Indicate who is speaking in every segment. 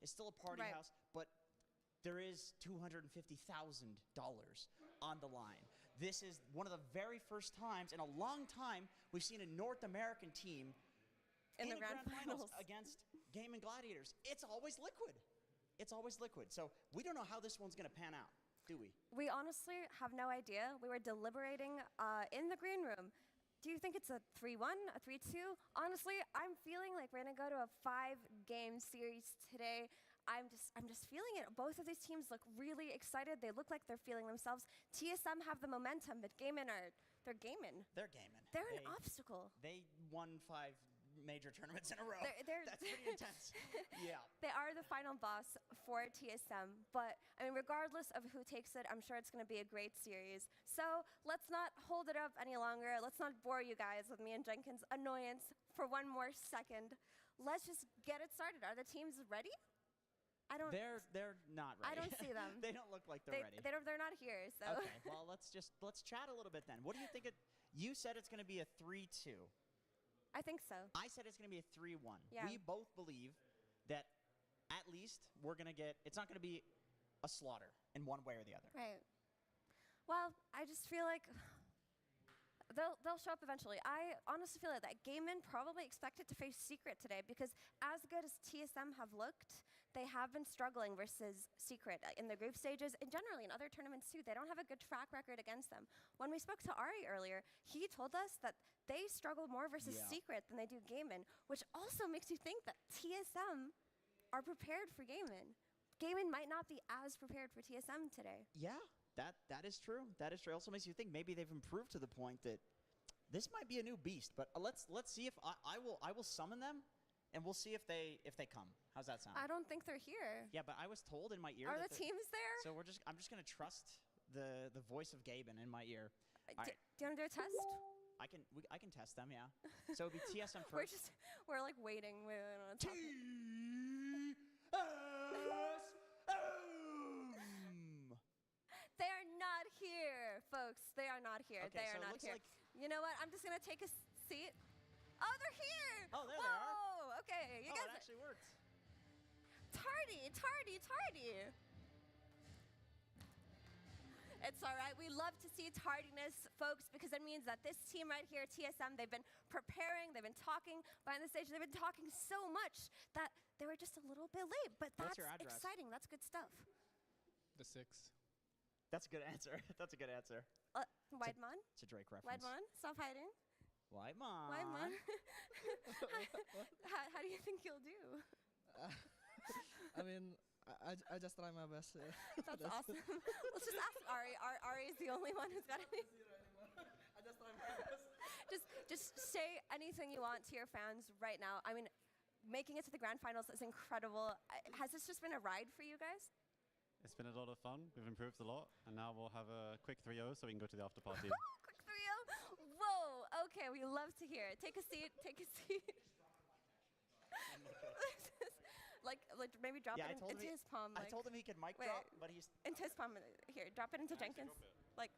Speaker 1: It's still a party house, but there is $250,000 on the line. This is one of the very first times in a long time we've seen a North American team in the Grand Finals against Game and Gladiators. It's always liquid. It's always liquid. So we don't know how this one's going to pan out, do we?
Speaker 2: We honestly have no idea. We were deliberating in the green room. Do you think it's a 3-1, a 3-2? Honestly, I'm feeling like we're going to go to a 5-game series today. I'm just feeling it. Both of these teams look really excited. They look like they're feeling themselves. TSM have the momentum, but they're gaming.
Speaker 1: They're gaming.
Speaker 2: They're an obstacle.
Speaker 1: They won 5 major tournaments in a row. That's pretty intense. Yeah.
Speaker 2: They are the final boss for TSM, but I mean, regardless of who takes it, I'm sure it's going to be a great series. So let's not hold it up any longer. Let's not bore you guys with me and Jenkins' annoyance for one more second. Let's just get it started. Are the teams ready?
Speaker 1: They're not ready.
Speaker 2: I don't see them.
Speaker 1: They don't look like they're ready.
Speaker 2: They're not here. So.
Speaker 1: Okay. Well, let's chat a little bit then. What do you think? You said it's going to be a 3-2.
Speaker 2: I think so.
Speaker 1: I said it's going to be a 3-1.
Speaker 2: Yeah.
Speaker 1: We both believe that at least we're going to get, it's not going to be a slaughter in one way or the other.
Speaker 2: Right. Well, I just feel like they'll show up eventually. I honestly feel like that Gaimin probably expected to face Secret today because as good as TSM have looked, they have been struggling versus Secret in the group stages and generally in other tournaments too. They don't have a good track record against them. When we spoke to Ari earlier, he told us that they struggle more versus Secret than they do Gaimin, which also makes you think that TSM are prepared for Gaimin. Gaimin might not be as prepared for TSM today.
Speaker 1: Yeah. That is true. That is true. It also makes you think maybe they've improved to the point that this might be a new beast. But let's see if I will summon them, and we'll see if they come. How's that sound?
Speaker 2: I don't think they're here.
Speaker 1: Yeah, but I was told in my ear.
Speaker 2: Are the teams there?
Speaker 1: So I'm just gonna trust the voice of Gaben in my ear. All right.
Speaker 2: Do you want to do a test?
Speaker 1: I can test them. Yeah. So it'll be TSM first.
Speaker 2: we're like waiting. We don't know
Speaker 1: TSM.
Speaker 2: They are not here, folks. They are not here.
Speaker 1: Okay,
Speaker 2: they are not here. You know what? I'm just going to take a seat. Oh, they're here.
Speaker 1: Oh, there they are.
Speaker 2: Oh, okay. You guys
Speaker 1: it actually worked.
Speaker 2: Tardy. It's all right. We love to see tardiness, folks, because it means that this team right here, TSM, they've been preparing, they've been talking behind the stage, they've been talking so much that they were just a little bit late. But that's exciting. That's good stuff.
Speaker 3: The 6.
Speaker 1: That's a good answer. That's a good answer.
Speaker 2: Weidman?
Speaker 1: It's a Drake reference.
Speaker 2: Weidman, stop hiding.
Speaker 1: Weidman.
Speaker 2: How do you think you'll do?
Speaker 4: I mean, I just try my best.
Speaker 2: That's awesome. Let's just ask Ari. Ari is the only one who's got any.
Speaker 4: I just try my best.
Speaker 2: Just say anything you want to your fans right now. I mean, making it to the grand finals is incredible. Has this just been a ride for you guys?
Speaker 5: It's been a lot of fun. We've improved a lot, and now we'll have a quick 3-0 so we can go to the after party.
Speaker 2: Quick 3-0? Whoa. Okay, we love to hear it. Take a seat. Take a seat. like maybe drop it into his palm.
Speaker 1: I told him he could mic drop, but he's
Speaker 2: into his palm. Here, drop it into Jenkins. Like.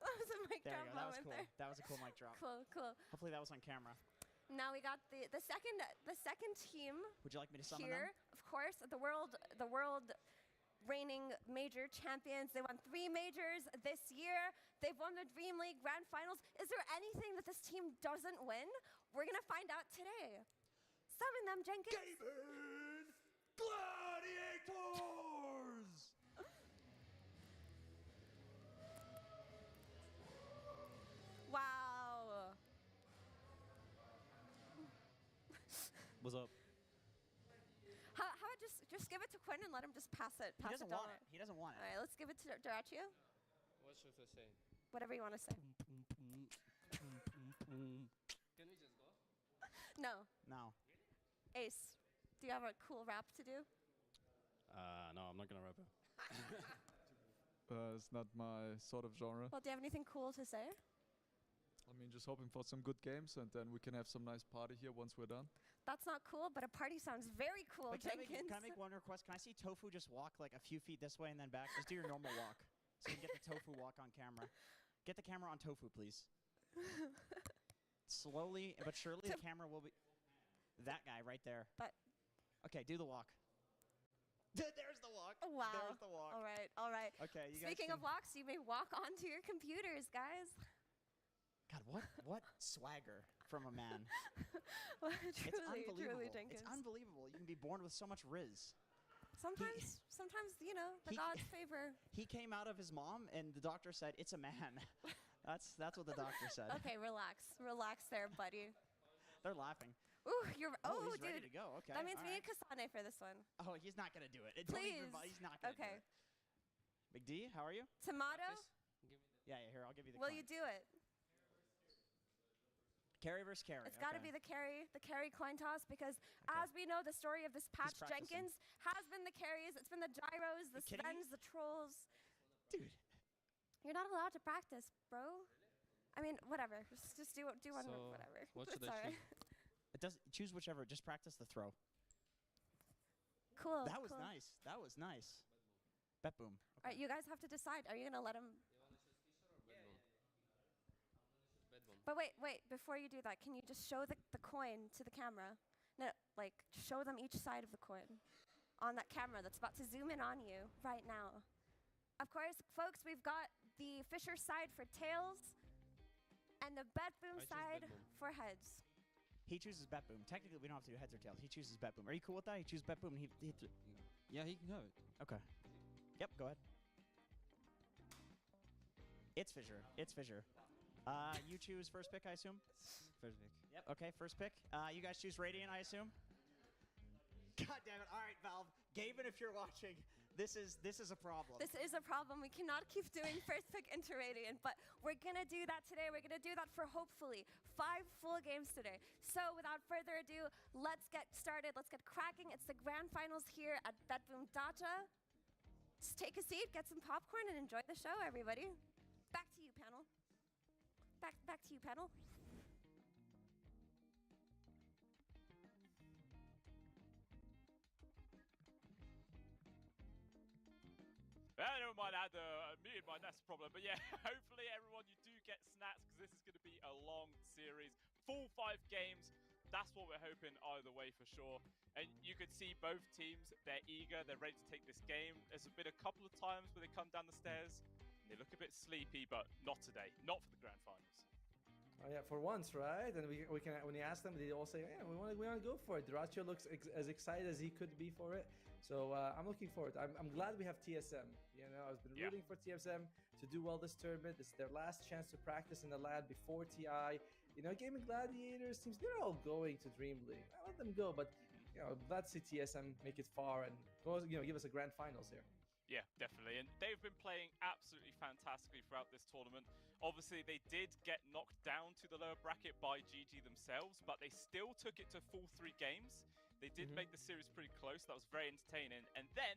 Speaker 2: That was a mic drop moment
Speaker 1: that was cool. That was a cool mic drop.
Speaker 2: Cool.
Speaker 1: Hopefully that was on camera.
Speaker 2: Now we got the second team.
Speaker 1: Would you like me to summon
Speaker 2: here,
Speaker 1: them?
Speaker 2: Of course, the world reigning major champions. They won 3 majors this year. They've won the Dream League Grand Finals. Is there anything that this team doesn't win? We're gonna find out today. Summon them, Jenkins.
Speaker 1: Game in Gladiators.
Speaker 2: Wow.
Speaker 5: What's up?
Speaker 2: How about just give it to Quinn and let him just pass it?
Speaker 1: He doesn't want it. He doesn't want it.
Speaker 2: All right, let's give it to Dacha.
Speaker 3: What should I say?
Speaker 2: Whatever you want to say.
Speaker 3: Can we just go?
Speaker 2: No.
Speaker 1: No.
Speaker 2: Ace, do you have a cool rap to do?
Speaker 5: No, I'm not gonna rap it.
Speaker 6: It's not my sort of genre.
Speaker 2: Well, do you have anything cool to say?
Speaker 6: I mean, just hoping for some good games, and then we can have some nice party here once we're done.
Speaker 2: That's not cool, but a party sounds very cool, Jenkins.
Speaker 1: Can I make one request? Can I see Tofu just walk like a few feet this way and then back? Just do your normal walk so we can get the Tofu walk on camera. Get the camera on Tofu, please. Slowly but surely, the camera will be... That guy right there.
Speaker 2: But
Speaker 1: Okay, do the walk. There's the walk.
Speaker 2: Oh, wow.
Speaker 1: There's the walk.
Speaker 2: All right, all right.
Speaker 1: Okay, you guys
Speaker 2: Speaking of
Speaker 1: can-
Speaker 2: walks, you may walk onto your computers, guys.
Speaker 1: God, what swagger from a man.
Speaker 2: Truly,
Speaker 1: It's unbelievable.
Speaker 2: truly, Jenkins.
Speaker 1: It's unbelievable. You can be born with so much riz.
Speaker 2: Sometimes, you know, the
Speaker 1: He-
Speaker 2: gods favor.
Speaker 1: He came out of his mom, and the doctor said, "It's a man." That's what the doctor said.
Speaker 2: Okay, relax there, buddy.
Speaker 1: They're laughing.
Speaker 2: Ooh,
Speaker 1: He's ready
Speaker 2: dude.
Speaker 1: to go. Okay.
Speaker 2: That means
Speaker 1: all
Speaker 2: we
Speaker 1: right.
Speaker 2: need Kasane for this one.
Speaker 1: Oh, he's not gonna do it. Don't even
Speaker 2: Please.
Speaker 1: He's not gonna
Speaker 2: Okay.
Speaker 1: do it. Big D, how are you?
Speaker 2: Tomato,
Speaker 3: Give me the
Speaker 1: Yeah, here, I'll give you the
Speaker 2: will
Speaker 1: coin.
Speaker 2: you do it?
Speaker 1: Carry versus carry.
Speaker 2: It's got to be the carry coin toss because as we know, the story of this patch,
Speaker 1: practicing.
Speaker 2: Jenkins, has been the carries. It's been the gyros, the
Speaker 1: You kidding me?
Speaker 2: Svens, the trolls.
Speaker 1: Dude.
Speaker 2: You're not allowed to practice, bro. I mean, whatever. Just do one,
Speaker 3: So,
Speaker 2: whatever.
Speaker 3: what should
Speaker 2: It's
Speaker 3: I
Speaker 2: all right.
Speaker 1: It does choose whichever. Just practice the throw.
Speaker 2: Cool.
Speaker 1: That was
Speaker 2: cool.
Speaker 1: nice. That was nice. BetBoom.
Speaker 2: All right, you guys have to decide. Are you gonna let him?
Speaker 3: BetBoom.
Speaker 2: But wait. Before you do that, can you just show the coin to the camera? No, like show them each side of the coin on that camera that's about to zoom in on you right now. Of course, folks, we've got the Fisher side for tails and the BetBoom
Speaker 3: I choose
Speaker 2: side
Speaker 3: BetBoom.
Speaker 2: for heads.
Speaker 1: He chooses BetBoom. Technically, we don't have to do heads or tails. He chooses BetBoom. Are you cool with that? He chooses BetBoom. And
Speaker 7: Yeah, he can have it.
Speaker 1: Okay. Yep. Go ahead. It's Fisher. It's Fisher. You choose first pick, I assume.
Speaker 7: First pick.
Speaker 1: Yep. Okay. First pick. You guys choose Radiant, I assume. God damn it! All right, Valve. Gavin, if you're watching, this is a problem.
Speaker 2: This is a problem. We cannot keep doing first pick into Radiant, but we're gonna do that today. We're gonna do that for hopefully 5 full games today. So without further ado, let's get started. Let's get cracking. It's the grand finals here at BetBoom Dacha. Just take a seat, get some popcorn, and enjoy the show, everybody. Back to you, panel. Back to you, panel.
Speaker 8: Never mind, I had me and my NES problem. But yeah, hopefully everyone, you do get snacks because this is going to be a long series. Full 5 games. That's what we're hoping either way for sure. And you could see both teams, they're eager, they're ready to take this game. There's been a couple of times where they come down the stairs and they look a bit sleepy, but not today, not for the grand finals.
Speaker 4: Oh yeah, for once, right? And we can when you ask them, they all say, "Yeah, we want to go for it." Dacha looks as excited as he could be for it, so I'm looking forward. I'm glad we have TSM. You know, I've been rooting for TSM to do well this tournament. This is their last chance to practice in the LAN before TI. You know, Gaming Gladiators teams, they're all going to Dream League. I let them go, but you know, glad to see TSM make it far and go, you know, give us a grand finals here.
Speaker 8: Yeah, definitely. And they've been playing absolutely fantastically throughout this tournament. Obviously, they did get knocked down to the lower bracket by GG themselves, but they still took it to full 3 games. They did make the series pretty close. That was very entertaining. And then,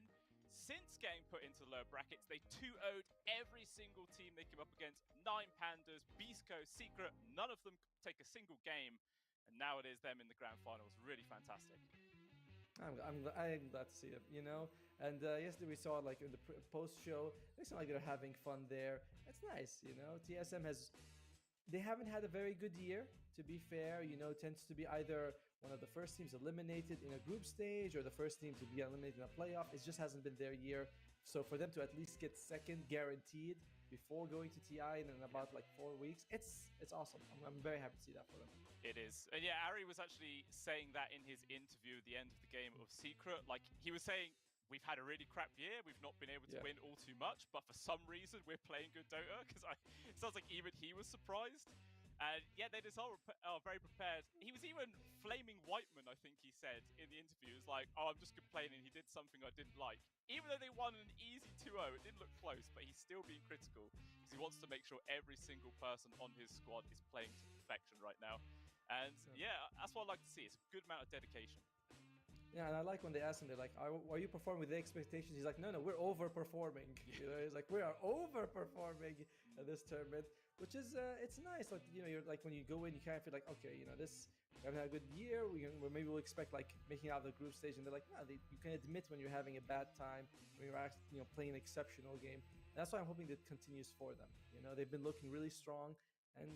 Speaker 8: since getting put into the lower brackets, they 2-0'd every single team they came up against. 9 Pandas, Beast Coast, Secret, none of them take a single game. And now it is them in the grand finals. Really fantastic.
Speaker 4: I'm glad to see it, you know. And yesterday we saw, like, in the post show, they sound like they're having fun there. It's nice, you know. TSM they haven't had a very good year, to be fair. You know, tends to be either one of the first teams eliminated in a group stage or the first team to be eliminated in a playoff. It just hasn't been their year. So for them to at least get second guaranteed before going to TI in about like 4 weeks, it's awesome. I'm very happy to see that for them.
Speaker 8: It is. And yeah, Ari was actually saying that in his interview at the end of the game of Secret. Like, he was saying, we've had a really crap year. We've not been able to win all too much, but for some reason, we're playing good Dota. Because it sounds like even he was surprised. And yeah, they just are very prepared. He was even flaming Whiteman, I think he said in the interview. He was like, oh, I'm just complaining he did something I didn't like. Even though they won an easy 2-0, it didn't look close, but he's still being critical because he wants to make sure every single person on his squad is playing to perfection right now. And yeah, that's what I like to see. It's a good amount of dedication.
Speaker 4: Yeah, and I like when they ask him, they're like, are you performing with the expectations? He's like, no, we're overperforming. You know, he's like, we are overperforming at this tournament, which is, it's nice. Like, you know, you're like, when you go in, you kind of feel like, okay, you know, we haven't had a good year. Maybe we'll expect like making out of the group stage. And they're like, no, you can admit when you're having a bad time, when you're actually, you know, playing an exceptional game. And that's why I'm hoping that continues for them. You know, they've been looking really strong, and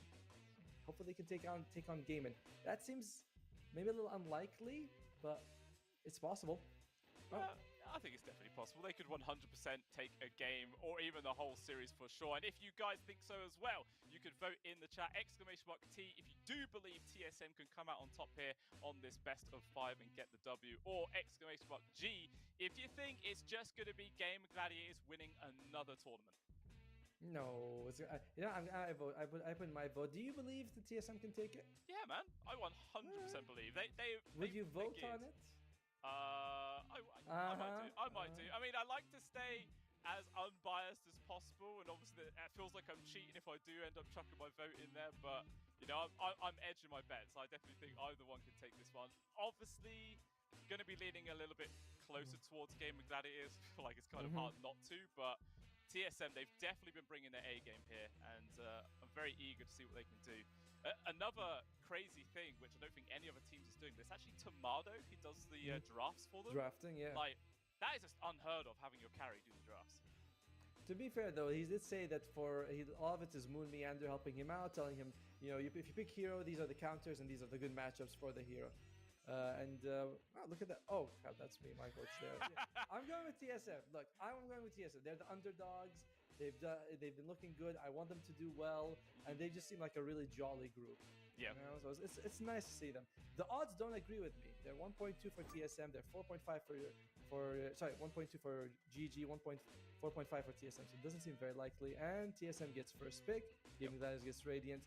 Speaker 4: hopefully they can take on Gaiman. That seems maybe a little unlikely, but It's possible.
Speaker 8: I think it's definitely possible. They could 100% take a game or even the whole series for sure. And if you guys think so as well, you could vote in the chat !T if you do believe TSM can come out on top here on this best of 5 and get the W, or !G if you think it's just going to be Game of Gladiators winning another tournament.
Speaker 4: No, I vote. I put my vote. Do you believe the TSM can take it?
Speaker 8: Yeah, man, I 100% believe
Speaker 4: Would you vote on it?
Speaker 8: I might do. I mean, I like to stay as unbiased as possible, and obviously it feels like I'm cheating if I do end up chucking my vote in there. But you know, I'm edging my bets. I definitely think either one can take this one. Obviously, going to be leaning a little bit closer towards Game of Gladiators. I feel like it's kind of hard not to, but TSM, they've definitely been bringing their A game here, and I'm very eager to see what they can do. Another crazy thing, which I don't think any other teams is doing, there's actually Tomado. He does the drafts for them.
Speaker 4: Drafting, yeah.
Speaker 8: Like, that is just unheard of, having your carry do the drafts.
Speaker 4: To be fair, though, he did say that all of it is Moon Meander helping him out, telling him, you know, if you pick hero, these are the counters and these are the good matchups for the hero. Look at that. Oh, God, that's me. My vote's there. Yeah. I'm going with TSM. Look, I'm going with TSM. They're the underdogs. They've been looking good. I want them to do well, and they just seem like a really jolly group.
Speaker 8: Yeah.
Speaker 4: You know? So it's nice to see them. The odds don't agree with me. They're 1.2 for TSM. They're 4.5 for 1.2 for GG, 4.5 for TSM. So it doesn't seem very likely. And TSM gets first pick. Gaming Gladiators gets Radiant.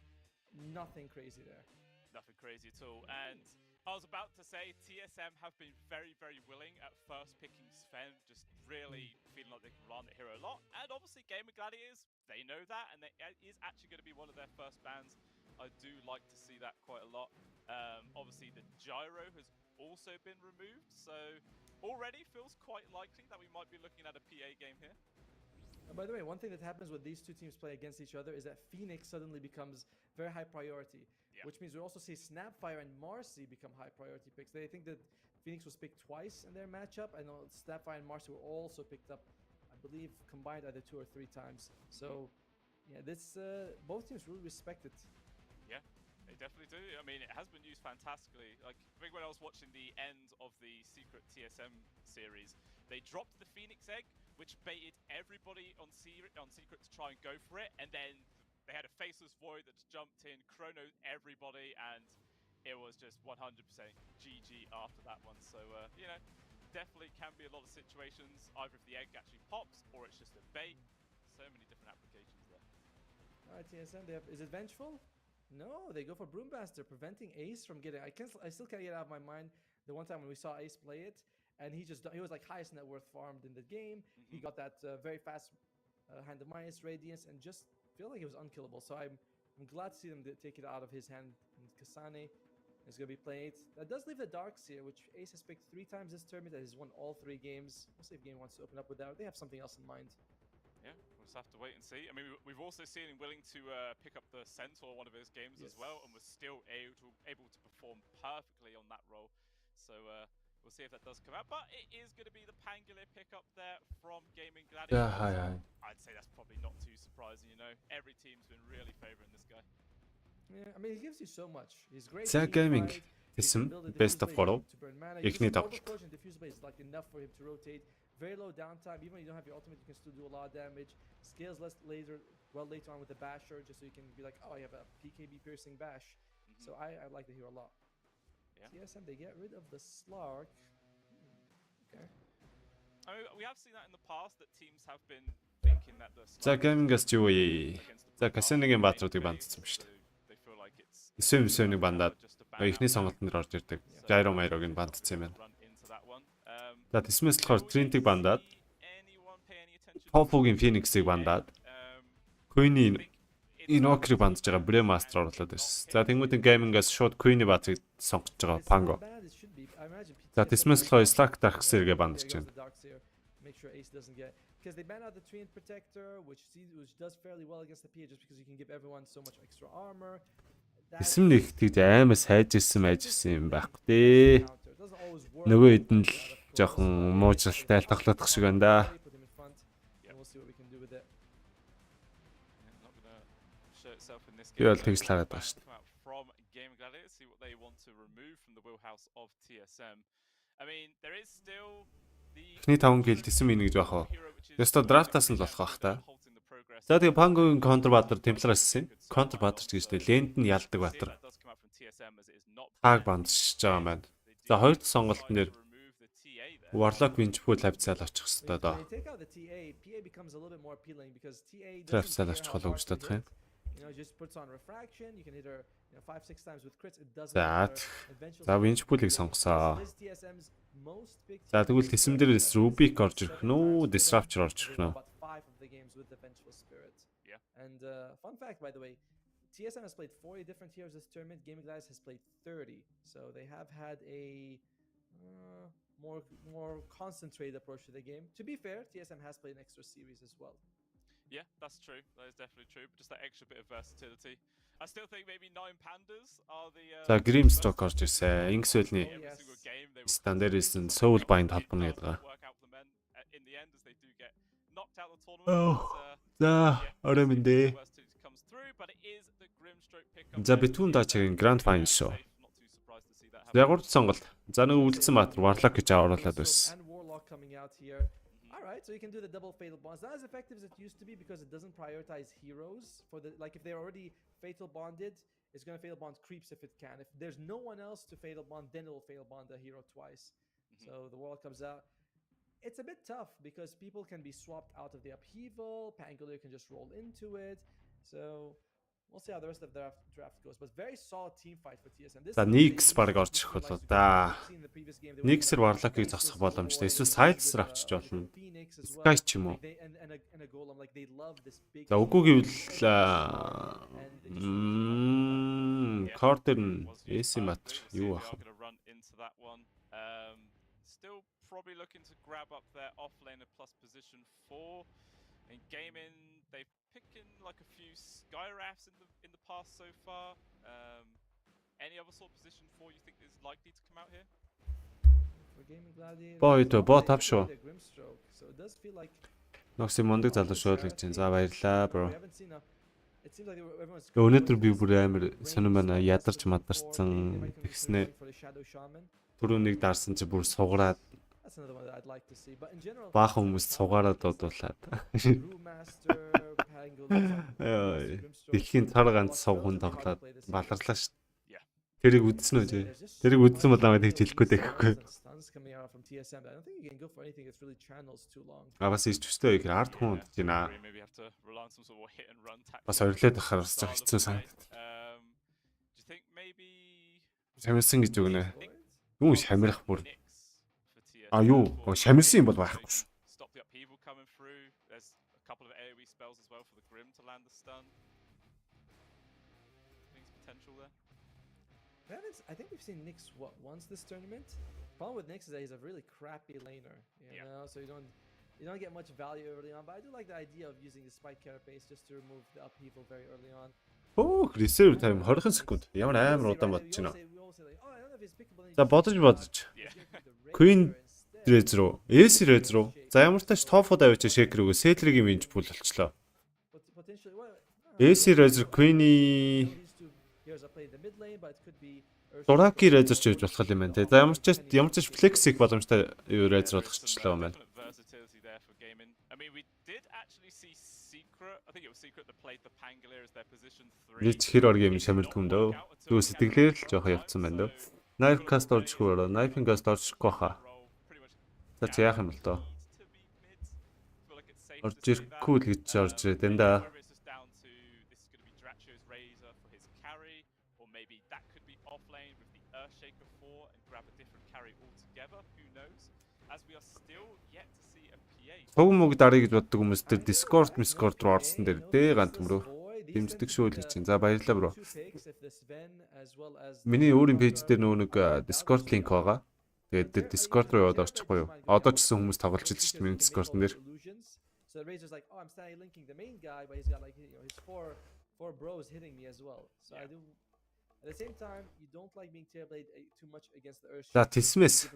Speaker 4: Nothing crazy there.
Speaker 8: Nothing crazy at all. And I was about to say TSM have been very, very willing at first picking Sven, just really feeling like they can run the hero a lot. And obviously Game of Gladiators, they know that, and it is actually going to be one of their first bans. I do like to see that quite a lot. Obviously the gyro has also been removed, so already feels quite likely that we might be looking at a PA game here.
Speaker 4: By the way, one thing that happens when these two teams play against each other is that Phoenix suddenly becomes very high priority. Yeah. Which means we also see Snapfire and Marcy become high priority picks. They think that Phoenix was picked twice in their matchup. I know Snapfire and Marcy were also picked up, I believe, combined either 2 or 3 times. So, yeah, this both teams really respect it.
Speaker 8: Yeah, they definitely do. I mean, it has been used fantastically. Like, I think when I was watching the end of the Secret TSM series, they dropped the Phoenix Egg, which baited everybody on Secret to try and go for it, and then they had a Faceless Void that just jumped in, chronoed everybody, and it was just 100% GG after that one. So, you know, definitely can be a lot of situations, either if the egg actually pops or it's just a bait. So many different applications there.
Speaker 4: Alright, TSM, is it Vengeful? No, they go for Broommaster, preventing Ace from getting... I still can't get out of my mind the one time when we saw Ace play it, and he was like highest net worth farmed in the game. He got that very fast Hand of Minus Radiance, and just feel like it was unkillable. So I'm glad to see them take it out of his hand. And Kasane is going to be played. That does leave the Darkseer, which Ace has picked 3 times this tournament, and has won all 3 games. We'll see if game wants to open up with that. They have something else in mind.
Speaker 8: Yeah, we'll just have to wait and see. I mean, we've also seen him willing to pick up the Centaur one of his games as well, and was still able to perform perfectly on that role. So we'll see if that does come out. But it is going to be the Pangolier pickup there from Gaming Gladiators. I'd say that's probably not too surprising, you know. Every team's been really favouring this guy.
Speaker 4: Yeah, I mean, he gives you so much. He's great.
Speaker 9: Gaming isim best of follow. Эхний тоглолт.
Speaker 4: Diffuse blade is like enough for him to rotate. Very low downtime. Even when you don't have your ultimate, you can still do a lot of damage. Scales later on with the Basher, just so you can be like, oh, I have a PKB piercing bash. So I like the hero a lot.
Speaker 8: Yeah.
Speaker 4: TSM, they get rid of the Slark. Okay.
Speaker 8: I mean, we have seen that in the past, that teams have been thinking that the
Speaker 9: За Gaming-аас ч юу вэ? За Касиныгийн баатруудыг бандсан шүү дээ. Эсвэл бандаад эхний сонголтод нэр орж ирдэг. Gyro Myroг нь бандсан юм байна. За Тэсмээс болохоор Trinity-г бандаад Popo-гийн Phoenix-ийг бандаад Queen-ийн Inokri бандж байгаа Brewmaster орлоод байсан. За тэнгуүтэн Gaming-аас шууд Queen-ийн баатрыг сонгож байгаа Pango. За Тэсмээс болохоор Slack Darkseer-гээ бандж байна.
Speaker 4: Because they ban out the Treant Protector, which does fairly well against the PA just because you can give everyone so much extra armor.
Speaker 9: Тэсм нэг тэгж аймаа сайж ирсэн юм байхгүй дээ. Нөгөө хэд нь л жоохон муужралтай тоглох шиг байна да. Яа л тэгж хараад байна шүү дээ. Эхний 5 килл тэсэн минь гэж байх уу? Яста драфтаас нь л болох бах та. За тэгээ Пангогийн контрбатер темплараас контрбатер гэж дээ лэнд нь ялдаг батар. Тааг бандж байгаа юм байна. За хоёр дахь сонголтын дээр Warlock Winchpool хавцаал очих хэрэгтэй доо. Хавцаал очих болов гэж бодох юм. За Winchpool-ыг сонгосоо. За тэгвэл тэсэм дээрээс Rubik орж ирэх нүү, Disruptor орж ирэх нүү.
Speaker 4: And fun fact, by the way, TSM has played 40 different heroes this tournament. Gaming Glass has played 30, so they have had a more concentrated approach to the game. To be fair, TSM has played an extra series as well.
Speaker 8: Yeah, that's true. That is definitely true. But just that extra bit of versatility. I still think maybe 9 pandas are the.
Speaker 9: За Grimstock орж ирсэн. Inkswell-ний стандартын Soul Bind холбооны гэдэг. За орой минь дээ. За BetBoom Dacha-гийн Grand Final show. Ягуурт сонголт. За нэг үлдсэн баатар Warlock гэж авааруулад байсан.
Speaker 4: Alright, so you can do the double fatal bonds. Not as effective as it used to be because it doesn't prioritize heroes for the like if they're already fatal bonded, it's gonna fatal bond creeps if it can. If there's no one else to fatal bond, then it will fatal bond the hero twice. So the Warlock comes out. It's a bit tough because people can be swapped out of the upheaval. Pangolier can just roll into it. So we'll see how the rest of the draft goes. But very solid team fight for TSM.
Speaker 9: За Nix баг орж ирэх болоо да. Nix-ээр Warlock-ыг зогсох боломжтой. Эсвэл Sides-ээр авчиж болно. Sky ч юм уу. За үгүй гэвэл Carter нь AC матер юу ах вэ?
Speaker 8: Still probably looking to grab up their offlaner plus position 4. In gaming, they've picked in like a few Skyrafts in the past so far. Any other sort of position 4 you think is likely to come out here?
Speaker 9: Боо тав шүү. Noxy мундаг залуу шүү л гэж байна. За баярлаа бро. Өнөөдөр би бүр амар сонирн байна. Ядарч мадарсан тэгснэ. Түрүүнийг дарсан чи бүр сугараад баахан хүмүүс сугараад дуудуулаад. Дэлхийн цар ганц сав хүн тоглоод баларлаа шүү. Тэрийг үдсэн үү? Тэрийг үдсэн бол намайг тэгж хэлэхгүй дэхгүй. Бас ичвчтэй их ард хүн удаж байна. Бас орилоод ахаар бас жоо хэцүү санагдав. Шамирсан гэж үгнэ. Юу шамирах бүр. Юу шамирсан юм бол байхгүй шүү.
Speaker 4: I think we've seen Nyx once this tournament. Problem with Nyx is that he's a really crappy laner, you know, so you don't get much value early on. But I do like the idea of using the spike carapace just to remove the upheaval very early on.
Speaker 9: Oh, reserve time 20 секунд. Ямар амар удаан бодож байна. За бодож. Queen Rez руу, AC Rez руу. За ямар ч тач тофод авчиж шекер өгөө Setler-ийн минж пул болчлоо. AC Rez Queen-и Дораки Rez ч хийж болох юм байна те. За ямар ч Flex-ийг боломжтой Rez болгочихлоо юм байна. Лич хэр оргийн юм шамирд хүн дөө. Юу сэтгэлээр л жоох явцсан байна дөө. Knife cast орж хөрөө, knife cast орчихгүй хаа. За чи яах юм бол тоо. Орж ирэхгүй л гэж орж ирээд энэ да. Цог мөг дарыг гэж боддог хүмүүс тэр Discord руу орсон дээр дээ гантмрөө дэмждэг шүү л гэж чинь. За баярлалаа бро. Миний өөрийн пэйж дээр нэг Discord линк байгаа. Тэгээд тэр Discord руу яваад орчихгүй юу? Одоо ч гэсэн хүмүүс тоглож илж шүү дээ миний Discord-н дээр.
Speaker 4: So Razor's like, oh, I'm standing linking the main guy, but he's got like his four bros hitting me as well. So I do. At the same time, you don't like being Terrorblade too much against the Earth.
Speaker 9: За тэсмэс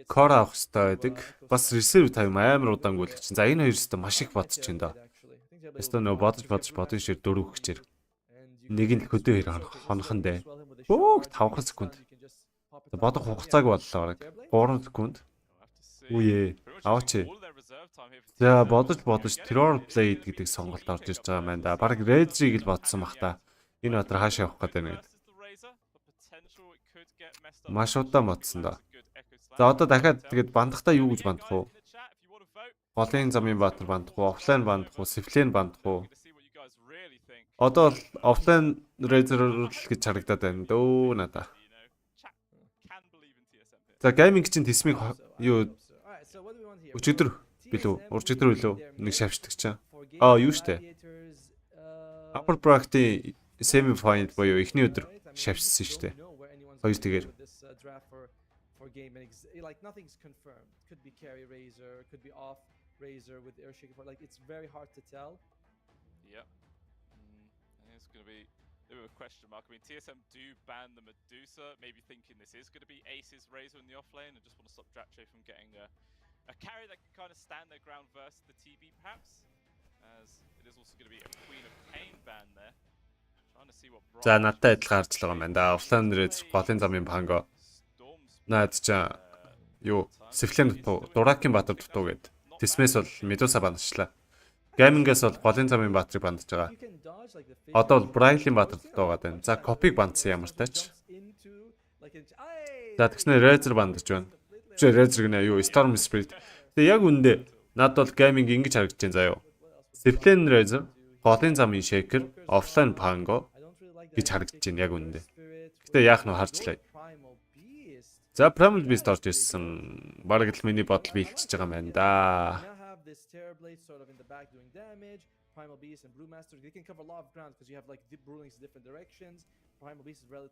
Speaker 9: Core авах хэрэгтэй байдаг. Бас reserve time амар удаангүй л чинь. За энэ хоёр өстө маш их бодож байна доо. Өстө нөө бодож шир дөрөв хүчээр. Нэг нь хөдөө хэр хонохон дээ. Бөөх 5 секунд. Бодох хугацааг боллоо баг. 3 секунд. Үе. Аваач. За бодож terror play гэдэг сонголт орж ирж байгаа юм байна да. Бараг Razor-ыг л бодсон бах та. Энэ өдөр хаашаа явах гэдэг нэг. Маш удаан бодсон да. За одоо дахиад тэгээд бандахтаа юу гэж бандах уу? Голын замын баатар бандах уу? Офлайн бандах уу? Сифлен бандах уу? Одоо л офлайн Razor гэж харагдаад байна дөө надаа. За гейминг чинь тесмиг юу өчигдөр билүү? Уржигдөр билүү? Нэг шавьчдаг чинь. Юу штэ. Upper bracket semi final боёо эхний өдөр шавьсан штэ. Хоёр тэгээр.
Speaker 4: For game and like nothing's confirmed. Could be carry Razor, could be off Razor with air shaker. Like it's very hard to tell.
Speaker 8: Yeah. I think it's going to be a bit of a question mark. I mean, TSM do ban the Medusa, maybe thinking this is going to be Ace's Razor in the offlane and just want to stop Dacha from getting a carry that can kind of stand their ground versus the TB perhaps. As it is also going to be a Queen of Pain ban there. Trying to see what
Speaker 9: За надтай адилхан харж байгаа юм байна да. Офлайн Razor голын замын панго. Наад чаа юу Сифлен дутуу Дуракийн баатар дутуу гэд. Тисмэс бол Медуса бандлаа. Геймингээс бол голын замын баатрыг бандж байгаа. Одоо бол Брайлийн баатар дутуу байгаа байна. За копиг бандсан ямар тач. За тэгснээр Razor бандж байна. Чи Razor гэнэ юу Storm Spirit. Тэгээ яг үндэ над бол гейминг ингэж харагдаж байна заа юу. Сифлен Razor, голын замын Shaker, офлайн Pango гэж харагдаж байна яг үндэ. Гэтэ яах нь харчлаа. За Primal Beast орж ирсэн. Бараг л миний бодол биелчихэж байгаа юм байна да.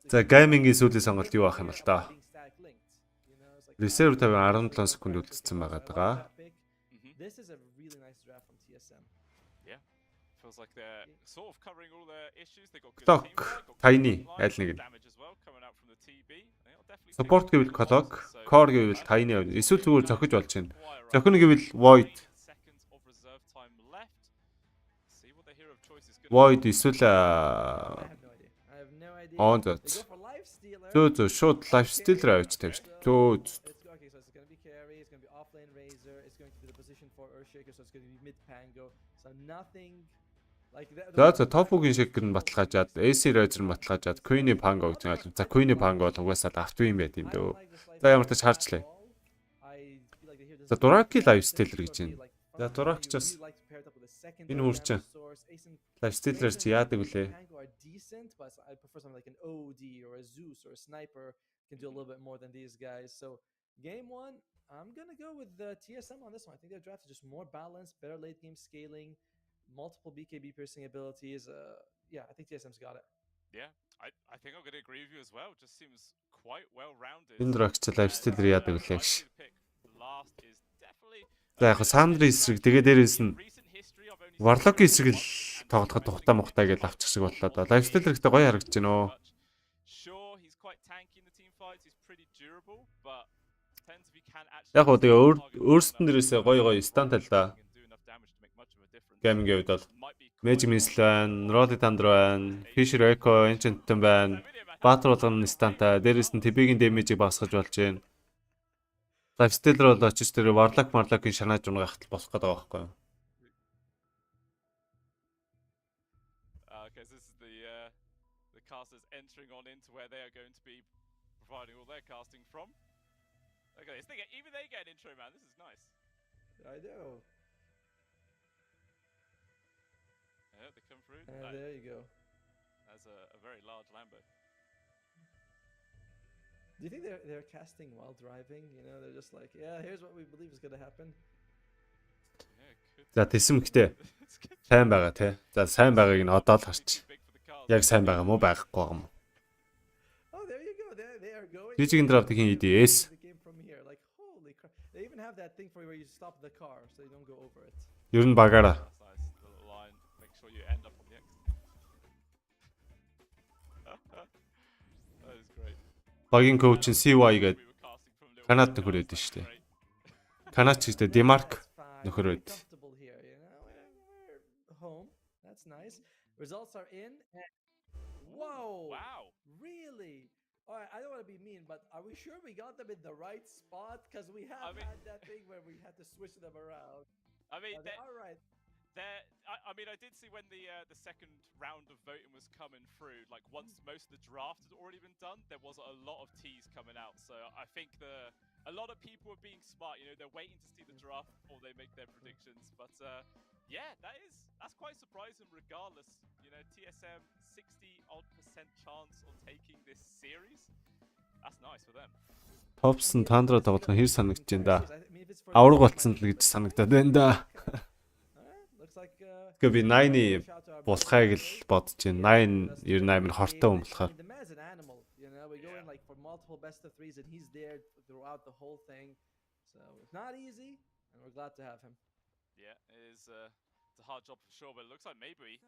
Speaker 9: За геймингийн сүүлийн сонголт юу ах юм бол та? Reserve 17 секунд үлдсэн байгаа даа. Clock, Tiny аль нэг нь. Support гэвэл Clock, Core гэвэл Tiny эсвэл зүгээр зохиж болж байна. Зохино гэвэл Void. Void эсвэл on the. Зөө шууд lifestealer авч тавьж. Зөө. За топ-гийн шигэр нь баталгаажаад, AC Razor нь баталгаажаад, Queen-ийн Pango гэж ойлгоо. За Queen-ийн Pango бол угаасаа автвин байд юм дөө. За ямар ч харчлаа. За Duraki lifestealer гэж байна. За Duraki ч бас энэ хүрч lifestealer чи яадаг вүлээ?
Speaker 4: Game 1, I'm going to go with the TSM on this one. I think their draft is just more balanced, better late game scaling. Multiple BKB piercing abilities. Yeah, I think TSM's got it.
Speaker 8: Yeah, I think I'm going to agree with you as well. Just seems quite well rounded.
Speaker 9: Энэ дрогч лайфстейлэр яадаг үлээ гэж. За яг Сандри эсрэг тэгээ дээрээс нь Warlock-ийн эсрэг л тоглоход тухтаа мухтаа гэж авчих шиг боллоо да. Лайфстейлэр ихтэй гоё харагдаж байна оо. Яг уу тэгээ өөрсдөн дээрээсээ гоё стан таллаа. Геймингийн үед бол Magic Missile байна, Rolly Thunder байна, Fisher Echo, Ancient байна. Баатар болгоно станта, дээрээс нь TB-ийн дэмэжийг багасгаж болж байна. Lifestealer бол очиж тэр Warlock-ийн шанааж унгахтал босох гэдэг байгаа байхгүй юу?
Speaker 8: Okay, so this is the casters entering on into where they are going to be providing all their casting from. Okay, even they get an intro, man. This is nice.
Speaker 4: I know.
Speaker 8: Yeah, they come through.
Speaker 4: There you go.
Speaker 8: That's a very large Lambo.
Speaker 4: Do you think they're casting while driving? You know, they're just like, yeah, here's what we believe is going to happen.
Speaker 9: За тэсэмхтэй сайн байгаа те. За сайн байгааг нь одоо л харч. Яг сайн байгаа мó байхгүй байгаа мó.
Speaker 4: Oh, there you go. They are going.
Speaker 9: Жижигэн драфтын идээс.
Speaker 4: Like holy crap. They even have that thing for where you stop the car so you don't go over it.
Speaker 9: Ер нь багаараа. Багийн коуч нь CY гээд Канад нөхөр өгдөн шүү дээ. Канад ч гэдэг Демарк нөхөр өгд.
Speaker 4: That's nice. Results are in. Whoa! Wow! Really? All right, I don't want to to be mean, but are we sure we got them in the right spot? Because we have had that thing where we had to switch them around.
Speaker 8: I mean,
Speaker 4: all right.
Speaker 8: I mean, I did see when the second round of voting was coming through. Like once most of the draft had already been done, there was a lot of teas coming out. So I think a lot of people are being smart. You know, they're waiting to see the draft before they make their predictions. But yeah, that's quite surprising. Regardless, you know, TSM 60-odd% chance on taking this series. That's nice for them.
Speaker 9: Топсон тандра тоглох хэр санагдаж байна да. Авраг болцсон л гэж санагдаад байна да. Гэхдээ би 9-ы болохыг л бодож байна. 9 ер нь амар хортой юм болохоор.
Speaker 4: Multiple best of threes, and he's there throughout the whole thing. So it's not easy, and we're glad to have him.
Speaker 8: Yeah, it's a hard job for sure, but it looks like maybe we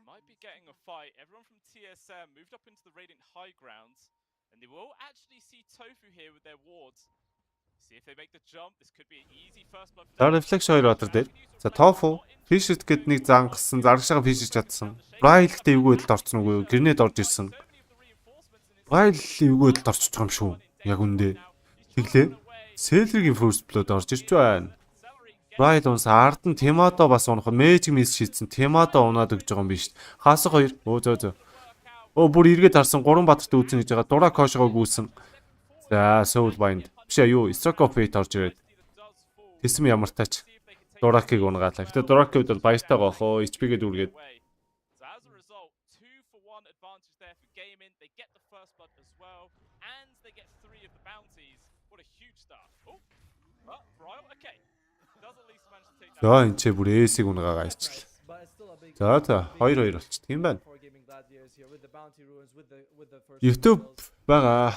Speaker 8: might be getting a fight. Everyone from TSM moved up into the Radiant High Grounds, and they will actually see Tofu here with their wards. See if they make the jump. This could be an easy first blood.
Speaker 9: За reflex 2 батар дээр. За Tofu Fishit гэд нэг зангасан, зарагшаага фишиж чадсан. Braille гэдэг эвгүй байдалд орсон үгүй, гэрнэд орж ирсэн. Braille эвгүй байдалд орчих юм шүү. Яг үндэ. Тэглээ. Celery-гийн first blood орж ирж байна. Braille унс ард нь Темадо бас унах magic miss шийдсэн. Темадо унаад өгж байгаа юм биш. Хаасах 2. Зөө. Бүр эргээд харсан 3 батарт үүсэн гэж байгаа. Дураа кошгоо гүйсэн. За Soul Bind. Биш юу? Stroke of Fate орж ирээд. Тэсэм ямар тач. Дуракыг унгаалаа. Гэтэ Дуракыг бол баяртай гоохоо. HP-гээ дүүргээд. За энэ ч бүр эсийг унгаагаа ичл. За 2-2 болчих тийм байна. YouTube байгаа.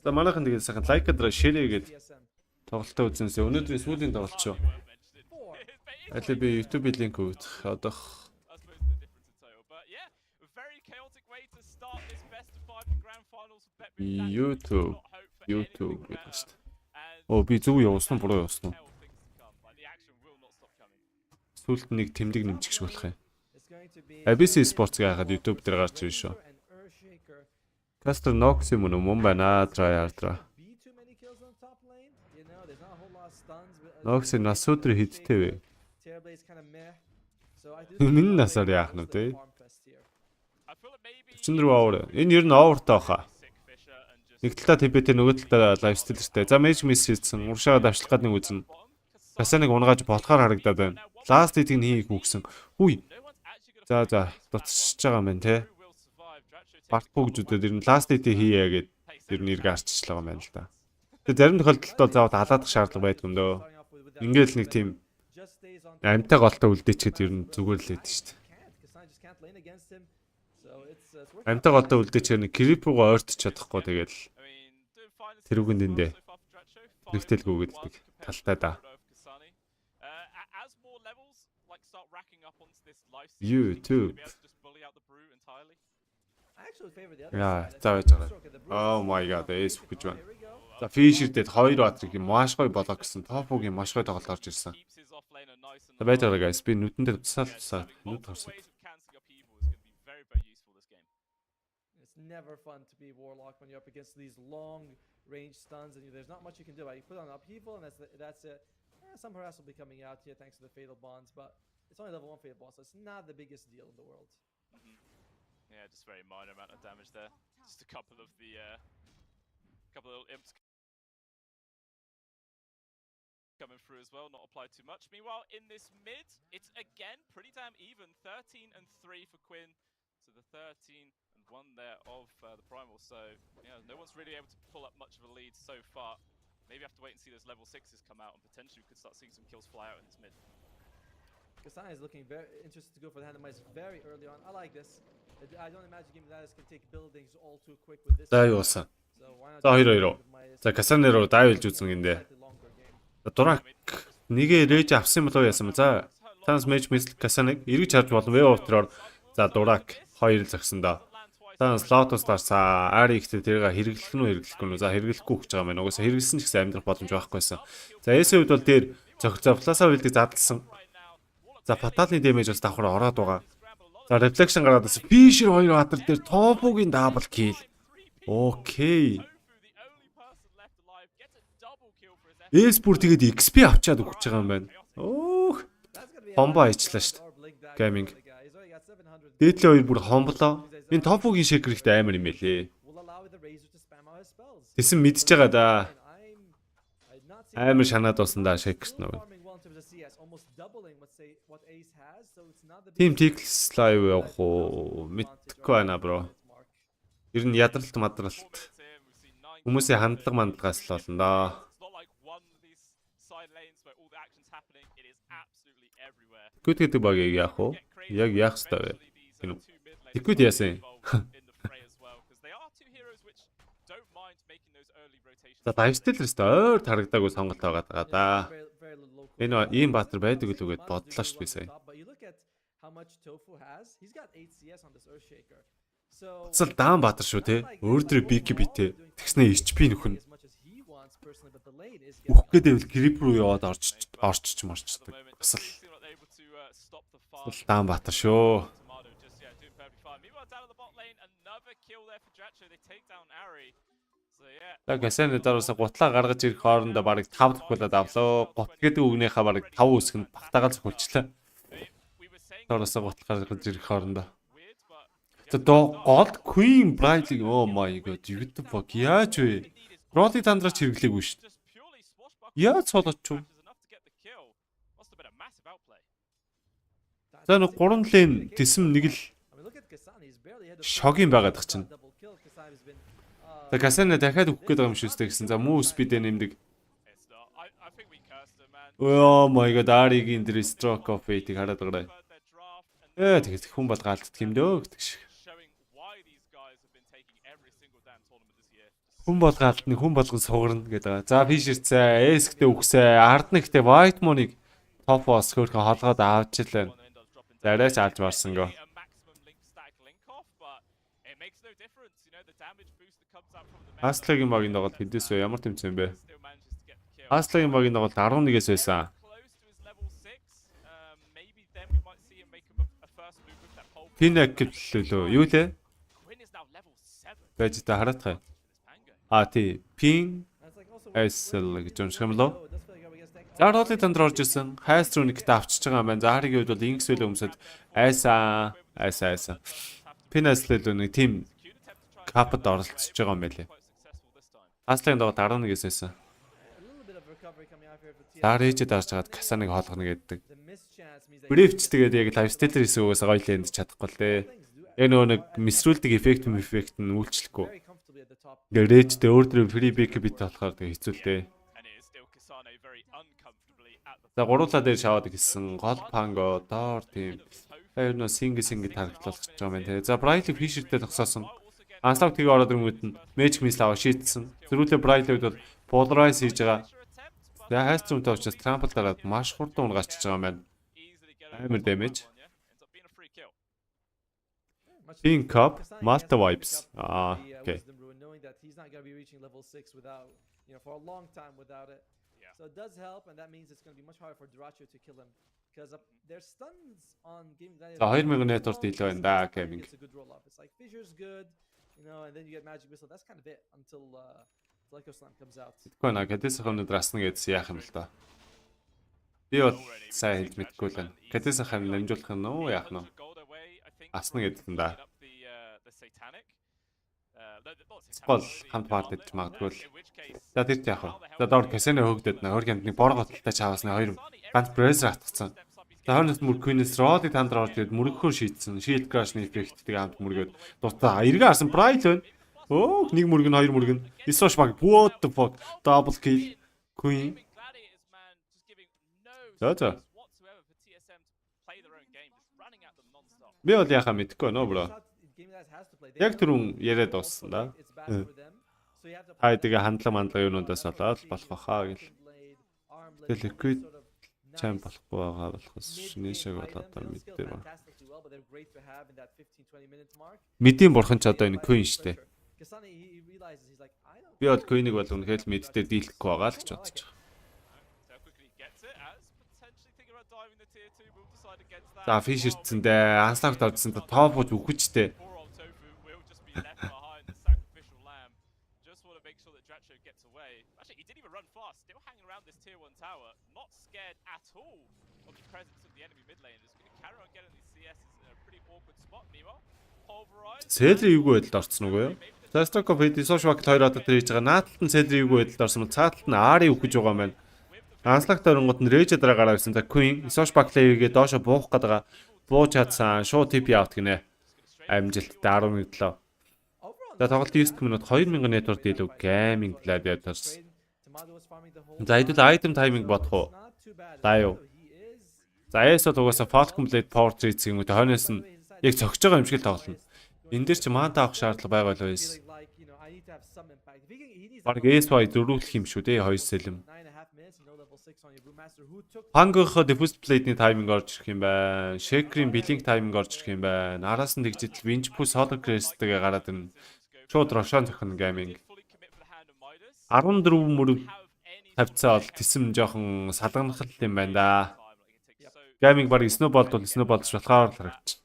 Speaker 9: За манайхан тэгээд сайхан лайк даа шеэр хийгээд тоглолтоо үзэнсээ. Өнөөдрийн сүүлийн тоглолт шүү. Аль би YouTube-ийн линк өгөх. Одох YouTube гэдэг шүү. Оо би зөв явуулсан буруу явуулсан уу? Сүүлд нэг тэмдэг нэмчих болох юм. ABC Sports-гээ хахад YouTube дээр гарч ирж шүү. Caster Noxy мөн байна. Tryhard. Noxy нас өдөр хидтэй вэ? Миний насаар яах нь вэ? 44 over. Энэ ер нь overтай баха. Нэг талдаа TBT нөгөө талдаа лайвстилэртэй. За мэж мис хийсэн. Уршаагаа давчлах гээд нэг үзэн. Касаныг унгааж болохоор харагдаад байна. Last hit-ийг хийх үгсэн. Үгүй. За дутчихж байгаа юм байна те. Барт бүгжүүдэд ер нь last hit-ийг хийе гэд ер нь эргэ арччлаа юм байна л да. Тэгээ зарим тохиолдолд бол заавал халаадах шаардлага байдаг юм дөө. Ингээд л нэг тийм амьтаа голтой үлдээчихэд ер нь зүгээр л байдаг шүү дээ. Амьтаа голтой үлдээчээр нэг крипугаа ойртож чадахгүй тэгээд тэрүүгэнд эндээ хэрэгтэлгүй гэдэг талтай да. YouTube. Яа, заавал байгаа. Oh my god, эс гэж байна. За Fisher-дэд 2 батрыг маш гоё болоо гэсэн. Tofu-гийн маш гоё тоглолт орж ирсэн. За байж байгаа guys, би нүдэндээ цусаа нүд хорсон.
Speaker 4: It's never fun to be Warlock when you're up against these long range stuns and there's not much you can do. You put on upheaval and that's it. Some harass will be coming out here thanks to the fatal bonds, but it's only level 1 fatal bonds, so it's not the biggest deal in the world.
Speaker 8: Yeah, just very minor amount of damage there. Just a couple of little imps coming through as well, not applied too much. Meanwhile, in this mid, it's again pretty damn even. 13 and 3 for Quinn, so the 13 and 1 there of the Primal. So yeah, no one's really able to pull up much of a lead so far. Maybe have to wait and see those level 6s come out, and potentially we could start seeing some kills fly out in this mid.
Speaker 4: Kasane is looking very interested to go for the randomize very early on. I like this. I don't imagine Game Lattice can take buildings all too quick with this.
Speaker 9: За юусан. За 2-2. За Kasane руу дайвилж үзэн гиндэ. Дурак нэгэ рэж авсан болов яасан бэ? За танаас мэж мис Kasane эргэж харж болно вэ өтроор. За Дурак 2 загсан да. Танаас Lotus дарсаа Ari ихтэй тэрийг хэрэглэх нь хэрэглэхгүй нь. За хэрэглэхгүй гэж байгаа юм байна. Угаасаа хэрэглэсэн ч гэсэн амьдрах боломж байхгүйсэн. За S-ийн хувьд бол дээр зовласаа үлдээ задлсан. За Fatal-ны damage бас давхар ороод байгаа. За reflection гараад бас Fisher 2 батар дээр Tofu-гийн double kill. Окей. Эспорт тэгээд XP авчаад өгч байгаа юм байна. Өөх. Хомбо ажиллаа шүү дээ. Gaming. Дээдлийн хоёр бүр хомблоо. Энэ тофугийн шейкер ихтэй амар юм байлээ. Тэсэн мэдж байгаа да. Амар шанаад усан да шейкерт нөгөө. Team Tickles live явах уу? Мэдхгүй байна бро. Ер нь ядралт мадралт. Хүмүүсийн хандлага мандлагаас л болно да. Good гэдэг багийг яах вэ? Яг яах ёстой вэ? Good яасан. За дайвстелэрс ойр тарагдаагүй сонголт байгаа да. Энэ ийм баатар байдаг л үгээд бодлоо шүү би сая. Цэл даан баатар шүү те. Өөрдрөө бик битээ. Тэгснэ HP нөхөн. Үхэх гэдэг л грип руу яваад орчч марчдаг. Бас л даан баатар шүү. Гасан даруусаа гутлаа гаргаж ирэх хоорондоо барыг 5 тохиолоод авлаа. Гут гэдэг үгнийхээ барыг 5 үсгэнд багтаагаад зөвхөлчлээ. Даруусаа гутлаа гаргаж ирэх хоорондоо. Gold Queen Bride-ийг oh my god, what the fuck яаж вэ? Роли тандраач хэрэглээгүй шүү дээ. Яаж цолооч юу? За нэг 3 лен тэсэм нэг л шогийн байгаад тах чинь. За Гасана дахиад өгөх гээд байгаа юм шүү дээ гэсэн. За муу спидээ нэмдэг. Oh my god, Аригийн дээр stroke of fate-ийг хараад байгаа. Тэгээд хүн бол гаалтдаг юм дөө гэдэг шиг. Хүн бол гаалтны хүн болгон сугарна гэдэг. За фишерцээ, эсгтээ үхсээ, арднэгтээ white money-г топ босс хөөрхөн холгоод авч илээ. За арайч алж марсангаа. Аслагийн багийн доголд хэдээс вэ? Ямар тэмцээн бэ? Аслагийн багийн доголд 11-ээс байсан. Пинак гэвлээ юу лээ? Байж та хараах. Тий, пин эсэл гэж унших юм лөө. За ролыг танд орж ирсэн. Хайс руу нэгт авчиж байгаа юм байна. За харийн үед бол инкс үлээ өмсөд айсаа. Пин эслэл нэг тим капд оролцож байгаа юм байлээ. Аслагийн доголд 11-ээс байсан. Дарээжэд орж хагаад Касаныг хоолгоно гэдэг. Брифч тэгээд яг лайфстайлер хийсэн үгээс гоё л энд чадахгүй л дээ. Яг нөгөө нэг мисрүүлдэг эффект нь үйлчлэхгүй. Ингээд рейжтэй өөрөөр фри бэк бит болохоор тэг хэцүү л дээ. За гуруулаа дээр шаваад гисэн гол панго доор тийм. Хоёр нөө синг тархитлуулах гэж байгаа юм байна те. За брайлыг фишертэй тогсоосон. Анслаг тийг ороод ирэнгүүт нь мэжик мис аваа шийдсэн. Зэрүүлээ брайлыг бол поларайз хийж байгаа. За хайструмтай учраас трампл дараад маш хурдан унгаарчж байгаа юм байна. Амар damage. Pink Cup, Malta Vibes. Okay.
Speaker 4: So it does help, and that means it's going to be much harder for Dacha to kill him because their stuns on Gaming Gladiator.
Speaker 9: За 2000 network deal байна да Gaming.
Speaker 4: It's a good roll up. It's like Fissure's good, you know, and then you get Magic Missile. That's kind of it until Echo Slam comes out.
Speaker 9: Тэгэхгүй наа Кадис хонод расна гэдсэн яах юм л та. Би бол сайн хэлж мэдгүй л байна. Кадис хань намжуулах нь уу яах нь? Асна гэдсэн да. Бол хамт партид магадгүй л. За тэр яах вэ? За доор Касаны хөөгдөд нэ хөрг амтны бор готолтой чаваасны хоёр ганц брезер атгцсан. За хойноос мөркүнээс роди тандр орж ирээд мөргөхөөр шийдсэн. Shield crash-ны эффекттэй хамт мөргөөд дутаа эргээ харсан Bright байна. Оо нэг мөргөн хоёр мөргөн. Исош баг what the fuck double kill Queen. За. Би бол яхаа мэдгүй нөө бро. Яг түрүүн яриад дууссан да. Тэгээ хандлага юунуудаас болоод болох баха гэл. Тэгээ liquid чам болохгүй байгаа болохос шинэшэг болоод мэдээ ба. Мэдийн бурхан ч одоо энэ Queen штэ. Би бол Queen-ыг бол үнэхээр л мэддээ дийлэхгүй байгаа л гэж бодож байгаа. За фишерцэндээ анслаагт оржсонд тоопож үхэжтэй.
Speaker 8: make sure that Dacha gets away. Actually, he didn't even run fast. Still hanging around this tier 1 tower. Not scared at all of the presence of the enemy mid lane. Just going to carry on getting these CSs in a pretty awkward spot. Meanwhile, pulverized.
Speaker 9: Седри юугүй байдалд орсон уу юу? Застоков хэд Исошбак 2 одоо тэр хийж байгаа. Нааталт нь Седри юугүй байдалд орсон бол цааталт нь Ари өгөх гэж байгаа юм байна. Анслаг тойронгууд нь Рэж дараа гараа гэсэн. За Queen Исошбак лейгээ доошо буух гэдэг. Бууж чадсан. Шууд TP аут гинэ. Амжилттай 11-7. За тоглолт 9 минут 2000 network дийлүү gaming gladiators. За хэдүүл item timing бодох уу? За юу. За AS бол угаасаа Falcon Blade Portraits гэмүү хойноос нь яг цогж байгаа юм шиг л тоглоно. Энд дээр ч манта авах шаардлага байгаа л байс. Баг AS-й зөрүүлэх юм шүү дээ 2 сэлэм. Пангийнхоо Diffuse Blade-ний timing орж ирэх юм байна. Shaker-ийн Blink timing орж ирэх юм байна. Араас нь тэгжидэл Winch Push Solar Crest-гээ гараад ирнэ. Шууд Рошон зохино gaming. 14 мөрөв тавьцаа бол тэсэм жоохон салганах юм байна да. Gaming баг snowball бол snowball ч болохоор л харагч.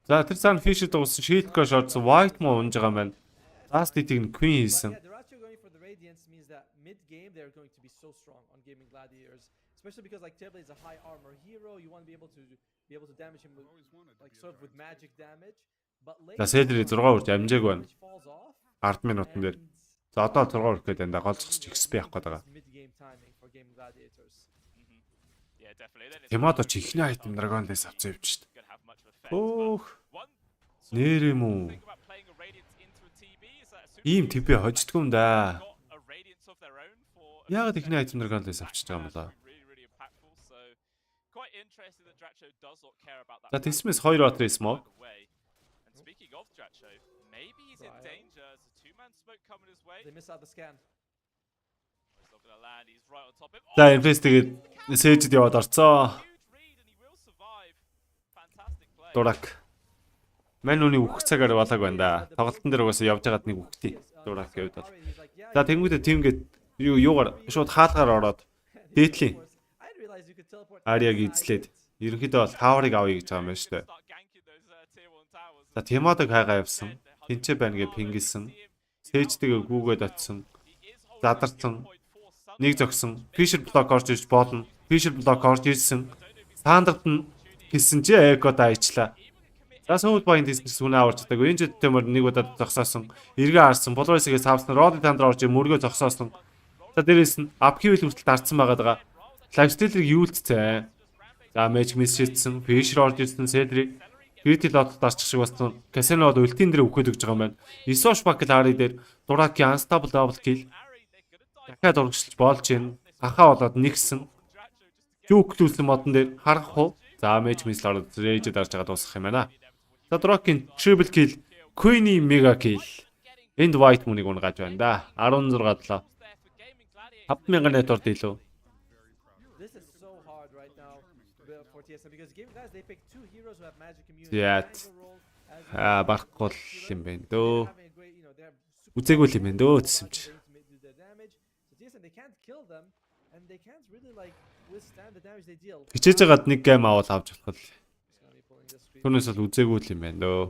Speaker 9: За тэр цаана Fisher дууссан Shield Crush орсон White муу унж байгаа юм байна. Last hit-ийг нь Queen хийсэн. Especially because like Table is a high armor hero, you want to be able to damage him with, like sort of with magic damage. But later Седри 6 үрж амжааг байна. 10 минутан дээр. За одоо 6 үрэх гээд энэ голцох XP явах гээд байгаа. Темадо ч ихний айтем драгонлээс авч явж шít. Өөх. Нэр юм уу? Ийм TP хождгүй юм да. Яагаад ихний айтем драгонлээс авчиж байгаа юм болоо? За тэсмэс 2 батрей smoke. За Impress тэгээд Sage-д яваад орцоо. Дурак. Мань үний үхэх цагаар болоог байна да. Тоглолтын дээр угаасаа явж байгаад нэг үхтий. Дурак гэвд бол. За тэнгүүдээ тим гээд юугаар шууд хаалгаар ороод дээдлийн Ариаг эзлээд ерөнхийдөө бол таварыг авъя гэж байгаа юм байна шүү дээ. За Темадог хайгаа явсан. Тинчээ байна гэж пингилсэн. Сээжтэйгээ гүүгээд очсон. Задарсан. Нэг зогсон. Fisher block орж ирж боолно. Fisher block орж ирсэн. Саандарт нь хэлсэн чи эко дайчлаа. За сууд баян дисэнс үнэ аварч тадаг. Энж тэмэр нэг удаа зогсоосон. Эргээ харсан. Болройсгээ савсан. Роли тандра орж мөргөө зогсоосон. За дээрээс нь апкивл хүртэл дарцсан байгаа. Лайфстайлыг юулцсан. За мэж мис шийдсэн. Fisher орж ирсэн. Седри Critical lot дарчих шиг болсон. Casino-од ультийн дээр өгөхөд өгж байгаа юм байна. Исошбак Ари дээр Дураки unstable double kill. Дахиад урагшилж болж байна. Ахаа болоод нэгсэн. Жүктүүлсэн модон дээр харах уу? За мэж мис ороод Rage дарж байгаа дуусах юм байна. За Дураки triple kill, Queen-ий mega kill. Энд White Moon-ыг унгаж байна да. 16-7. 5000 network дийлүү. Яат. Барахгүй юм байна дөө. Үзээгүй юм байна дөө гэсэн чи. Хичээж байгаад нэг гейм авал авч болох л. Түүнээс бол үзээгүй юм байна дөө.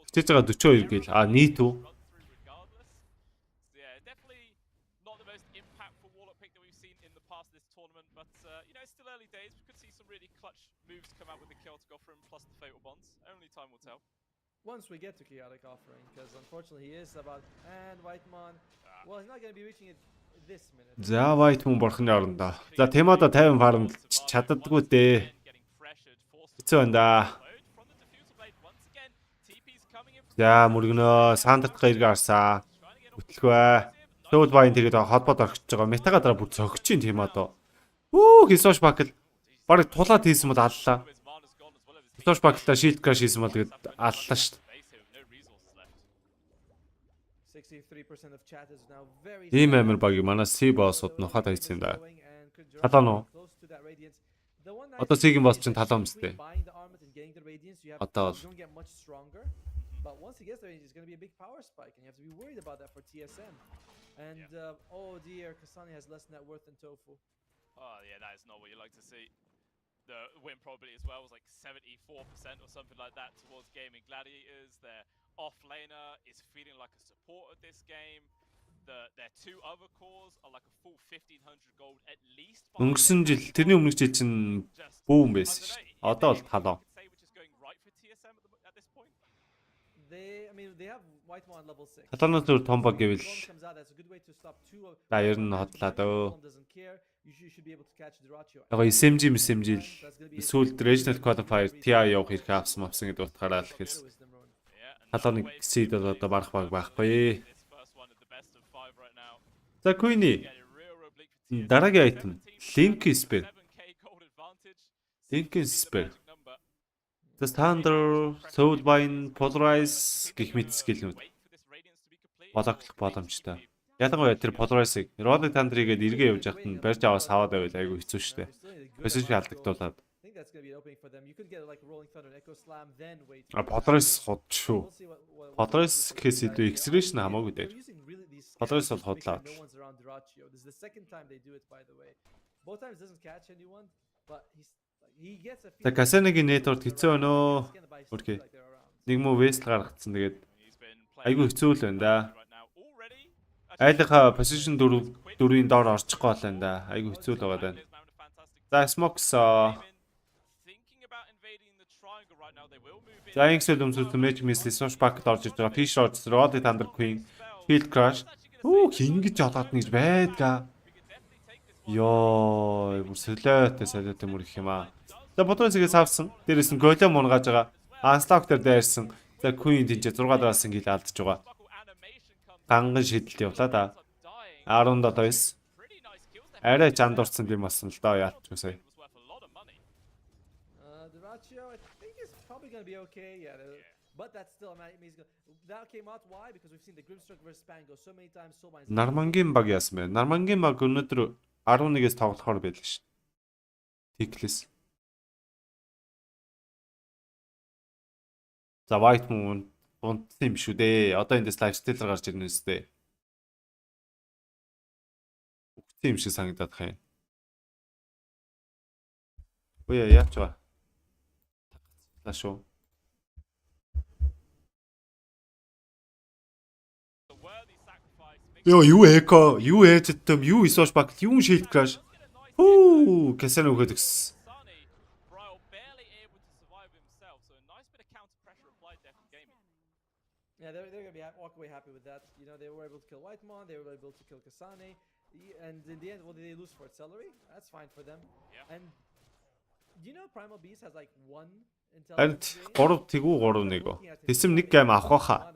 Speaker 9: Хичээж байгаа 42 гээл. А нийт үү? Moves come out with the chaotic offering plus the fatal bonds. Only time will tell.
Speaker 4: Once we get to chaotic offering, because unfortunately he is about and Whitemon. Well, he's not going to be reaching it this minute. За Whitemon борхны орондоо. За Темадо 50 фарм чаддаггүй дээ. Хэцүү байна да. За мөргөнөө Сандартга эргээ харсаа. Хөтлөхвэ. Сүүл баян тэгээд холбоод орхиж байгаа. Метага дараа бүр зөгч юм Темадо. Хисош бакл барыг тулаад хийсэн бол аллаа. Хисош баклта shield crash хийсэн бол тэгээд аллаа шүү дээ. Ийм амир баг манай C boss-ууд нухад хайцсан юм да. Талаа нуу. Одоо C-ийн boss чинь талаа юмстэй. Одоо бол But once he gets there, it's going to be a big power spike, and you have to be worried about that for TSM. And oh dear, Kasane has less net worth than Tofu.
Speaker 8: Oh yeah, that is not what you like to see. The win probability as well was like 74% or something like that towards Gaming Gladiators. Their off laner is feeling like a support of this game. Their two other cores are like a full 1500 gold at least.
Speaker 9: Өнгөрсөн жил тэрний өмнөх жил чинь бүүм байсан шүү дээ. Одоо бол талаа.
Speaker 4: They have white one level 6.
Speaker 9: Талаанаас өөр том баг гэвэл за ер нь хотлаа дөө. Яг SMG л сүүлд regional qualifier TI явах хэрэг авсан гэдэг утгаараа л хэлсэн. Талааны seed бол одоо барах баг байхгүй. За Queen-и дараагийн item Link Spear. Link Spear. The Thunder, Soulbind, Polarize гэх мэт скиллүүд бологлох боломжтой. Ялангуяа тэр Polarize-ыг Rolling Thunder-гээд эргээ явж байхад нь барьж аваас аваад байвал айгүй хэцүү шттэ. Position алдагдуулаад. Polarize хот шүү. Polarize гэхээс илүү acceleration хамаагүй дээр. Polarize бол хотлаа. За Kasane-гийн network хэцүү байна өө. Окей. Нэг муу West гаргацсан тэгээд айгүй хэцүү л байна да. Айлынхаа position 4-ийн доор орчихгүй бол байна да. Айгүй хэцүү л байгаа даа. За Smokes за Inxel өмсөлтөд Magic Missile Smash Pack орж иж байгаа. Fish Rods, Roddy Thunder Queen, Field Crush. Хингэж олоод нэг байдгаа. Йоо, солиотой мөр их юм аа. За Polarize-ээс авсан. Дээрээс нь Golem унгааж байгаа. Unstock дээр дайрсан. За Queen тэнцээ 6 дараасан гил алдж байгаа. Ганган шидэлт явлаа да. 17-9. Арай чандурсан юм болсон л доо яалтгүй сая. Нармангийн баг яасан бэ? Нармангийн баг өнөөдөр 11-ээс тоглохоор байлаа ш. Tikless. За White Moon унтсан юм шүү дээ. Одоо эндээс lifestyle гарч ирнэ үстэй. Үхсэн юм шиг санагдаад хаа. Үе яач вэ? Лашоо. Юу эко, юу эцэтэм, юу Smash Pack, юу Shield Crush. Kasane өгөөд өгс.
Speaker 4: Yeah, they're going to walk away happy with that. You know, they were able to kill Whitemon, they were able to kill Kasane, and in the end, what did they lose for? Celery? That's fine for them. Yeah. And you know, Primal Beast has like one intelligence.
Speaker 9: And 3-1. Тэсэм нэг гейм авах хаа.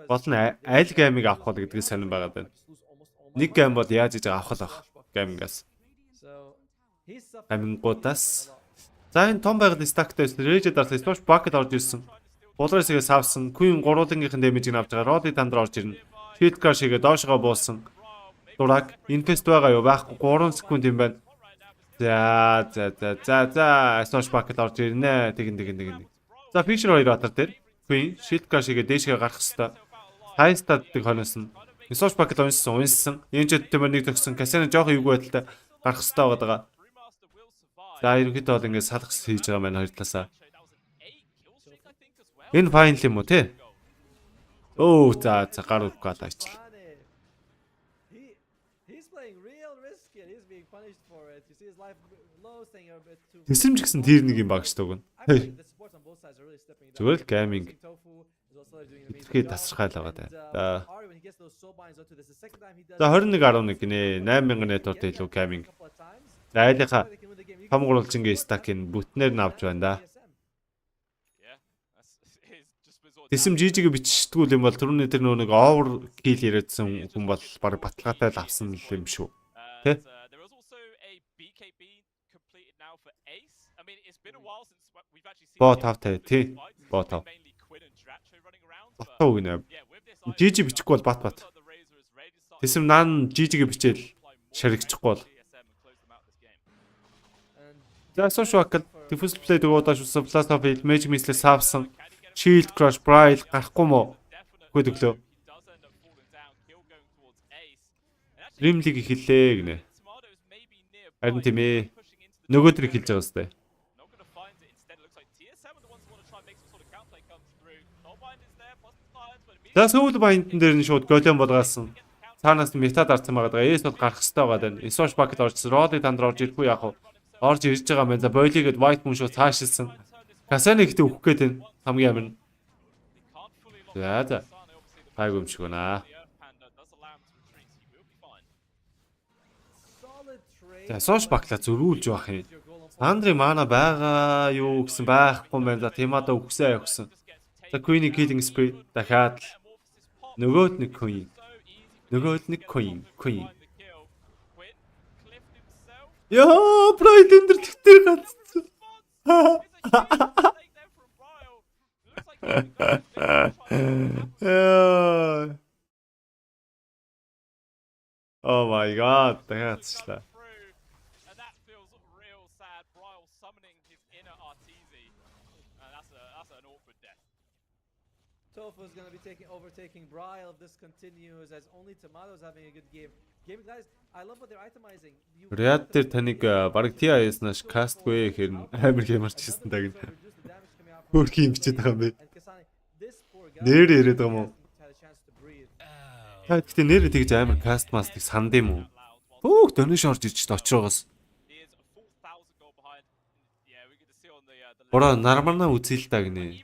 Speaker 9: Гол нь айл геймийг авах бол гэдгийг сонирн байгаа даа. Нэг гейм бол яаж иж авах л ах геймингаас. Геймингуудаас. За энэ том байгаад стактай Rage дарсан Smash Pack орж ирсэн. Polarize-ээс авсан. Queen 3-ын дэмэжийг авч байгаа. Roddy Thunder орж ирнэ. Field Crush-ийг доошгоо буулсан. Дурак Infest байгаа юу? Байхгүй 3 секунд юм байна. За Smash Pack орж ирнэ. Тэгин. За Fisher 2 батар дээр Queen Shield Crush-ийг дээшгээ гаргах хэвээр. Highstat-ыг хоноос нь Smash Pack унсан. Энд ч төмөр нэг төгсөн. Kasane жоох юугүй байдалтай гарах хэвээр байгаа. За ерөнхийдөө бол ингээд салах хийж байгаа маань хоёр талаасаа. Энэ файн юм уу те? За гар өгөх гал аачлаа. Тэсэмж гэсэн тэр нэг юм баг шүү дээ. Зүгээр л гейминг. Итгэхээ тасархай л байгаа даа. За 21.11 гинэ 8000 network илүү гейминг. За айлынхаа том гурвалжингийн стакийг бүтнээр нь авч байна да. Тэсэм жижиг биччихдгүүл юм бол түрүүний тэр нэг over kill яриадсан хүн бол баг баталгаатай л авсан юм шүү. Тэ? Бот тавтай тий. Бот тав. Батаа үгнэ. Жижиг бичихгүй бол бат. Тэсэм наан жижиг бичээл шаригчихгүй бол. За Social Hack diffuse play дөгөөдөөш Blast of Magic Missile савсан. Shield Crush Braille гарахгүй мó? Үгүй төглөө. Dream League эхэллээ гинэ. Харин тийм ээ. Нөгөө төрийг хэлж байгаа сте. За сүүл баянтан дээр нь шууд голем болгосон. Цаанаас нь метад арцсан байгаа. Эс бол гарах хэрэгтэй байгаа даа. Эсош бакет орчихсон. Роли тандр орж ирэхгүй яах вэ? Орж ирж байгаа юм байна. За бойлигэд white moon шууд цаашилсан. Касаны ихтэй өгөх гээд байна. Хамгийн амин. За. Хайг юм шиг байна. За сош бакла зөрүүлж байх юм. Андри мана байгаа юу гэсэн байхгүй юм байна. За Тимада өгсөн. За Queen Killing Spree дахиад нөгөөд нэг Queen. Яа, Bright энэ тэгтэр ганцсан. Oh my god, дахиадчлаа.
Speaker 4: Tofu is going to be overtaking Bryle if this continues as only Tomato's having a good game. Game guys, I love what they're itemizing.
Speaker 9: Ряд дээр таныг баг TIS-наш кастгүй хэрн амар геймерч хийсэн даа гин. Хөөх юм бичээд байгаа юм бэ. Нэр яриад байгаа юм уу? Гэхдээ нэр тэгж амар каст мастыг санд юм уу? Хөөх дөнөш орж ирж очроогоос. Бороо нармарна үзэл та гинэ.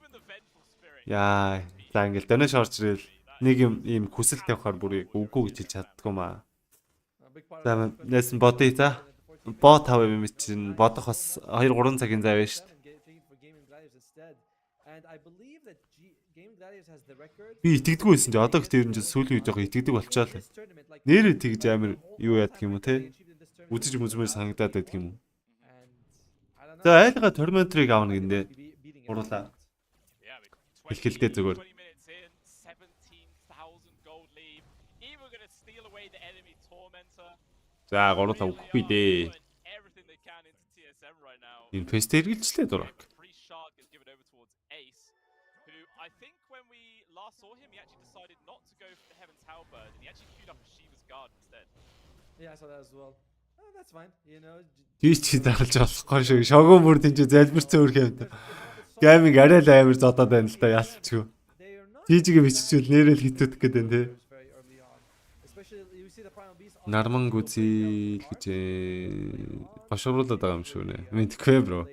Speaker 9: Яа, за ингээл дөнөш орж ирэл нэг юм ийм хүсэл тавихаар бүр үгүй гэж хэлж чаддгүй маа. За нэсэн бодъё за. Бот 5 юм чинь бодох бас 2-3 цагийн зав байна шүү дээ. Би итгэдэггүй байсан чи одоо гэхдээ ер нь сүүлийн үед жоохон итгэдэг болчоо л. Нэрээ тэгж амар юу яадаг юм уу те? Үзэж мүзмээр санагдаад байдаг юм уу? За айлга тормонтрыг аавна гиндэ. Уруулаа. Хэлхэлдээ зүгээр. За гурлаа өгөхгүй дээ. Энэ фест эргэлжлээ дурак. Тийч даралж болохгүй шүү. Шогон бүр тийч залбирцсан өөр юм. Гейминг арай л амар зодоод байна л да ялчгүй. Тийжиг биччихвэл нэрэл хитүүдэх гээд байна те. Нарман гүзий гэж бошруулаад байгаа юм шүү нэ. Мэдхгүй бро.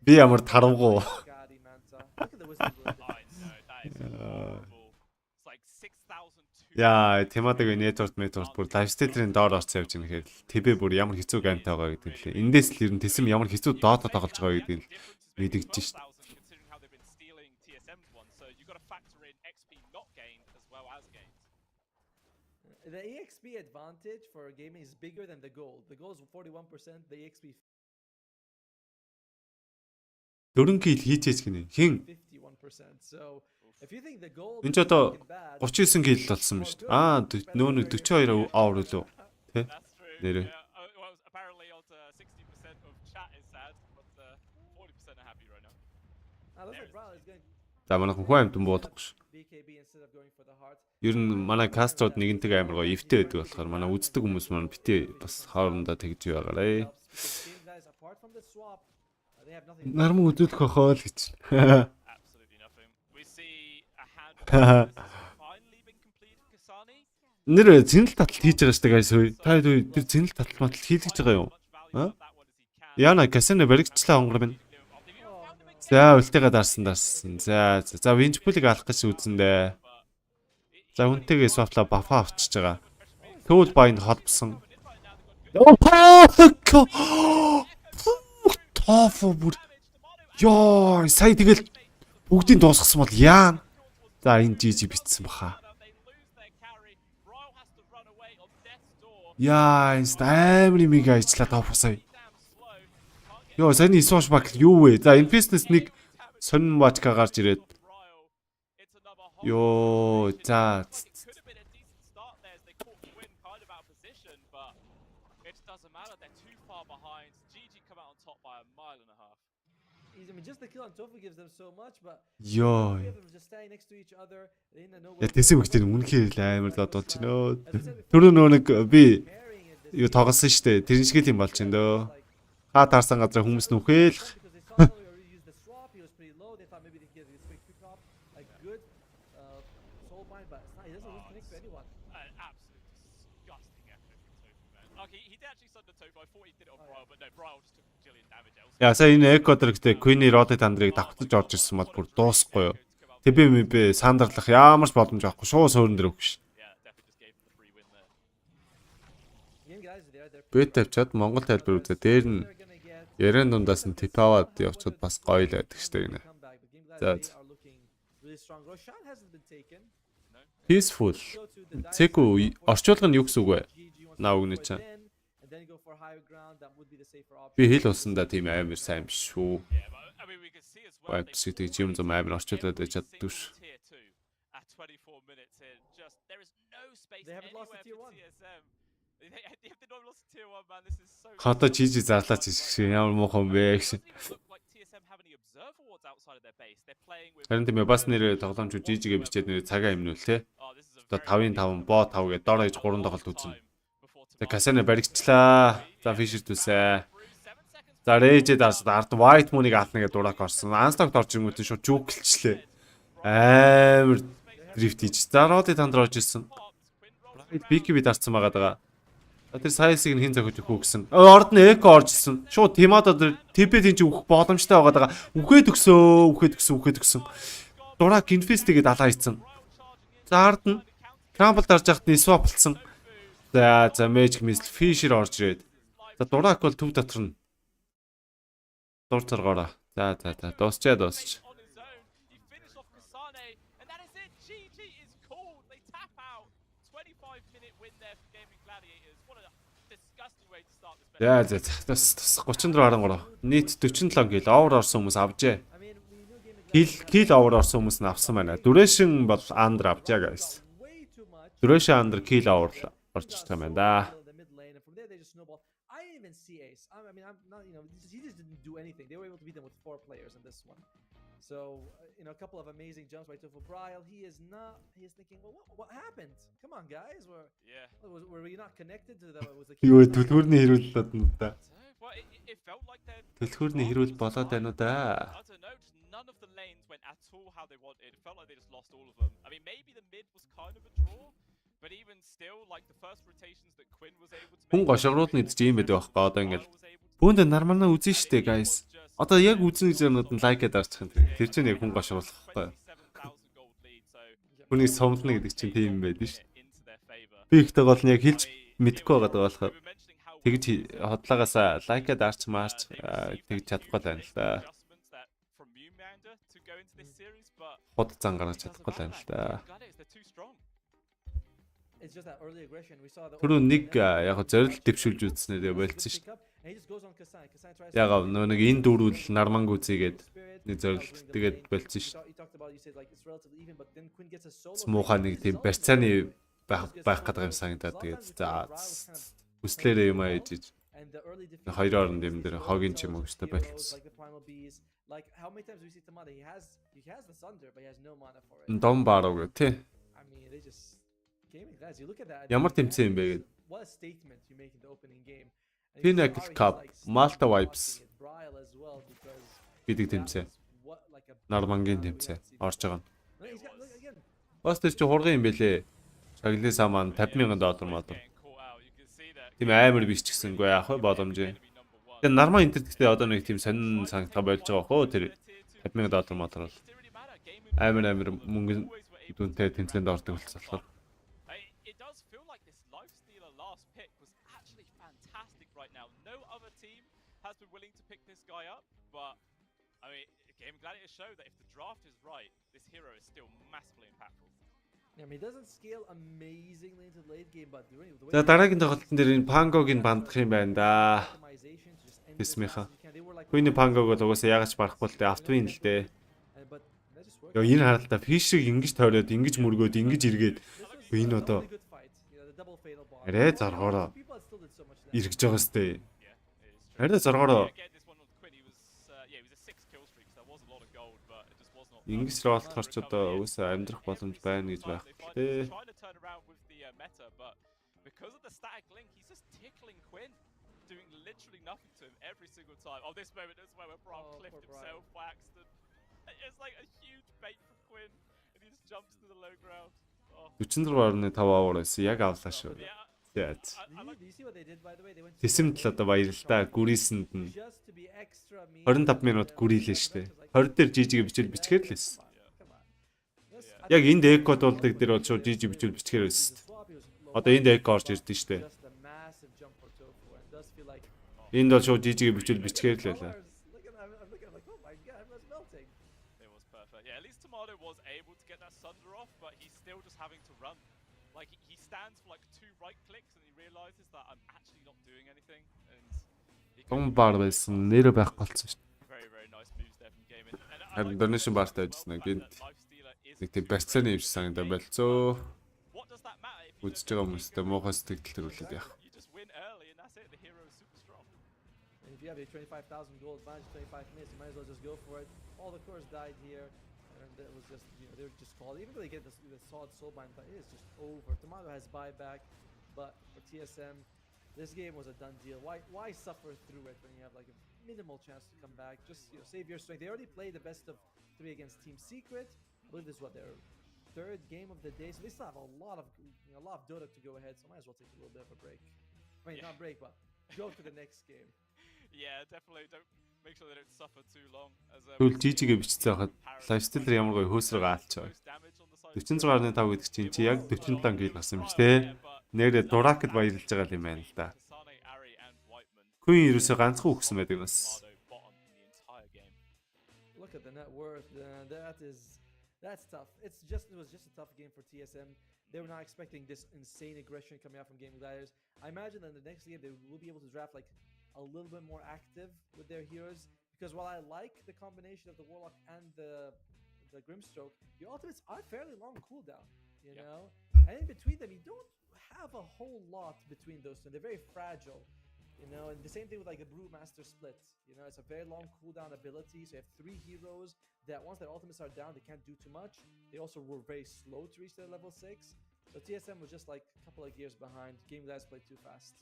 Speaker 9: Би ямар таравгуу. Яа, темадаг network бүр лайфстайлын доор орсон явж байгаа гэхээр тэбэ бүр ямар хэцүү гамтай байгаа гэдэг лээ. Эндээс л ер нь тэсэм ямар хэцүү доотод тоглож байгаа гэдгийг мэдэгдэж шít.
Speaker 4: The EXP advantage for gaming is bigger than the gold. The gold is 41%, the EXP
Speaker 9: 4 кил хийчихэж гинэ. Хин
Speaker 4: 51%. So if you think the gold
Speaker 9: энэ ч одоо 39 кил болсон юм шүү дээ. Нөө 42 авар лөө. Тэ? Нэрээ. За манай хүн амт буудахгүй ш. Ер нь манай каструуд нэгэнтэг амар гоё эвтэй байдаг болохоор манай үздэг хүмүүс маань битээ бас хоорондоо тэгж байгаарэ. Нарман үзүүлэх хохоо л гэж. Нэр зэнэл таталт хийж байгаа штэ гайс үе. Та тэр зэнэл таталт матал хийлгэж байгаа юм. Яна касаны баригчлаа хонгор байна. За үлтэйгээ дарсан. За винчпулыг алах гэж үзэндээ. За үнтэйгээ софтла бафа авчиж байгаа. Төвл байнд холбосон. Тофу бүр. Ёо, сая тэгэл бүгдийг дуусгасан бол яа. За энэ жижиг битсэн баха. Яа, энэ амар юм ийг ажиллаад тофсаа. Йоо, саяны исоош баг юу вэ? За, энэ бизнес нэг сонин бачка гарч ирээд. Йоо, за.
Speaker 4: I mean, just the kill on Tofu gives them so much, but
Speaker 9: Ёо.
Speaker 4: just standing next to each other, they didn't know
Speaker 9: Я тэсэг мэгтэй үнэхээр амар додолж байна өө. Түрүү нөө нэг би юу тоглосон штэ. Тэр шиг л юм болж байна дөө. Хаа таарсан газар хүмүүс нүхээл. Яа сая энэ Эквадор гэдэг Queen-ий Roddy Tandraыг давхтаж орж ирсэн бол бүр дуусахгүй юу. Тэбэ сандарлах ямар ч боломж авахгүй шууд суурин дээр өгч шин. Бет тавьчаад Монгол тайлбар үзээ. Дээр нь ярен дундаас нь тип аваад явчихад бас гоё л байдаг штэ гинэ. За. Peaceful. Цэку орчуулга нь юу гэсэн үг вэ? Наа өгнө чам. Би хэл уусандаа тийм амар сайн биш шүү. Вайпс гэдэг юм зам амар орчуулад байж чаддгүй ш. Хата чижи зарлаач шиг ямар муухан бэ гэсэн. Харин тийм бас нэр тоглоомч жижигээ бичээд нэр цагаа юмнуул те. Одоо 5-5 боо 5 гэдэг дор ээж 3 тоглолт үзнэ. За Касана баригчлаа. За Фишер түсээ. За Рейжэд ард White Moon-ыг аална гэдэг дурак орсон. Анстогт орж ирэнгүүт шууд жүгэлчлээ. Амар дрифт хийж. За Roddy Tandra орж ирсэн. BKB дарцсан байгаа даа. Тэр сайсыг нь хин зохиж өгөх гэсэн. Орд нь Эко орж ирсэн. Шууд Тимадо TP тийч өгөх боломжтой байгаа даа. Үхээд өгсөн. Дурак Infest тэгээд алаа хийцэн. За ард нь Crumble дарж яхад нь swap болсон. За Magic Missile Fisher орж ирээд. За дурак бол төв дотор нь. Дур царгаараа. За дуусч. За 34-13. Нийт 47 кил овер орсон хүмүүс авжээ. Кил овер орсон хүмүүс нь авсан байна. Duration бол under авчаа guys. Duration under kill over орж ирсэн юм байна да.
Speaker 4: I mean, I'm not, he just didn't do anything. They were able to beat them with 4 players in this one. So, a couple of amazing jumps by Tofu Bryle. He is thinking, well, what happened? Come on, guys. Were we not connected to that?
Speaker 9: Юу төлхөрний хэрүүл болоод нь да. Төлхөрний хэрүүл болоод байна уу да.
Speaker 8: None of the lanes went at all how they wanted. It felt like they just lost all of them. I mean, maybe the mid was kind of a draw, but even still, like the first rotations that Quinn was able to make.
Speaker 9: Хүн гошгорууд нь идэж юм байдаг байхгүй одоо ингээл. Бүүнд нормална үзэн штэ guys. Одоо яг үзэн гэж юмнууд нь лайкад дарчих юм. Тэр чинь яг хүн гошгоруулах байхгүй. Хүний сомлно гэдэг чинь тийм юм байдаг шүү. Би ихтэй гол нь яг хэлж мэдэхгүй байгаа болохоор тэгж хотлаагаас лайкад дарч марч тэгж чадахгүй байна л да. Хот зан гаргаж чадахгүй байна л да. Түрүү нэг яг зорилт дэвшүүлж үзснээр болцсон шүү дээ. Яг нэг энэ дөрвөл нарманг үзийгээд нэг зорилт тэгээд болцсон шүү дээ. Муухай нэг тийм барьцааны байх гэдэг юм санагдаад тэгээд за хүслээрээ юм ээж хоёроор нь юм дээр хогийн ч юм уу өстой болцсон. Дом бараг тий. Ямар тэмцээн юм бэ гэдэг. Pinnacle Cup, Malta Vibes гэдэг тэмцээн. Нормангийн тэмцээн орж байгаа нь. Бас тэр чинь хурган юм бэлээ. Шаглалсаа маань $50,000 модон. Тийм амар биш ч гэсэнгүй яах вэ боломжтой. Тэгээ нормал интернет гэхдээ одоо нэг тийм сонин санагдах болж байгаа хөө тэр $50,000 модон бол амар мөнгө дүнтэй тэмцээнд ордог болчихлоо. Has been willing to pick this guy up, but I mean, Game Gladiator show that if the draft is right, this hero is still massively impactful.
Speaker 4: Yeah, I mean, he doesn't scale amazingly into the late game, but the way
Speaker 9: За дараагийн тоглолтын дээр энэ Pangog-ыг бандах юм байна да. Тэсмэха. Хүйний Pangog бол угаасаа яагаад ч барахгүй л дээ, автвин л дээ. Яа энэ харалтаа фишиг ингэж тойроод, ингэж мөргөөд, ингэж эргээд энэ одоо арай заргаараа эргэж байгаа сте. Арай заргаараа Ингэж болохоор ч одоо өөөсөө амьдрах боломж байна гэж байх. Тэ.
Speaker 8: Because of the static link, he's just tickling Quinn, doing literally nothing to him every single time. Oh, this moment is where Braum clipped himself by accident. It's like a huge bait from Quinn, and he just jumps to the low ground.
Speaker 9: 46.5 овер байсан. Яг авлаа шүү. Тэгээд. Тэсэмд л одоо баярлалаа. Гүрийсэнд нь 25 минут гүрийлээ штэ. 20 дээр жижиг бичвэл бичгээр л байсан. Яг энд эко дуулдаг дээр бол шууд жижиг бичвэл бичгээр байсан. Одоо энд эко орж ирдэ штэ. Энд бол шууд жижиг бичвэл бичгээр л байлаа.
Speaker 8: Yeah, at least Tomato was able to get that Sunder off, but he's still just having to run. Like he stands for like 2 right clicks and he realizes that I'm actually not doing anything. And
Speaker 9: бар байсан нэр байх болцсон шүү.
Speaker 8: Very very nice moves there from Gaming.
Speaker 9: Харин donation бартай ажиллана гинт. Нэг тийм барьцааны юм шиг санагдаа болцоо. Үзэж байгаа хүмүүстэй муухай сэтгэл төрүүлээд яах.
Speaker 8: You just win early and that's it. The hero is super strong.
Speaker 4: And if you have a 25,000 gold advantage, 25 minutes, you might as well just go for it. All the cores died here. And it was just, they were just called. Even though they get the solid soulbind, but it is just over. Tomato has buyback, but for TSM, this game was a done deal. Why suffer through it when you have like a minimal chance to come back? Just save your strength. They already played the best of 3 against Team Secret. I believe this is what their 3rd game of the day, so they still have a lot of Dota to go ahead. So might as well take a little bit of a break. I mean, not break, but go to the next game.
Speaker 8: Yeah, definitely. Don't make sure they don't suffer too long.
Speaker 9: Тэгвэл жижигээ бичсэн хахад лайфстайл ямар гоё хөөсрөг аалчаа. 46.5 гэдэг чинь чи яг 47 гил гарсан юм ч те. Нэрээ дуракд баярлж байгаа юм байна л да. Queen ерөөсөө ганцхан үхсэн байдаг бас.
Speaker 4: Look at the net worth. That's tough. It was just a tough game for TSM. They were not expecting this insane aggression coming out from Gaming Gladiators. I imagine that in the next game they will be able to draft like a little bit more active with their heroes, because while I like the combination of the Warlock and the Grimstroke, your ultimates are fairly long cooldown, you know? And in between them, you don't have a whole lot between those two. They're very fragile, you know? And the same thing with like the Brewmaster split, you know? It's a very long cooldown ability, so you have 3 heroes that once their ultimates are down, they can't do too much. They also were very slow to reach their level 6. So TSM was just like a couple of gears behind. Gaming Gladiators played too fast.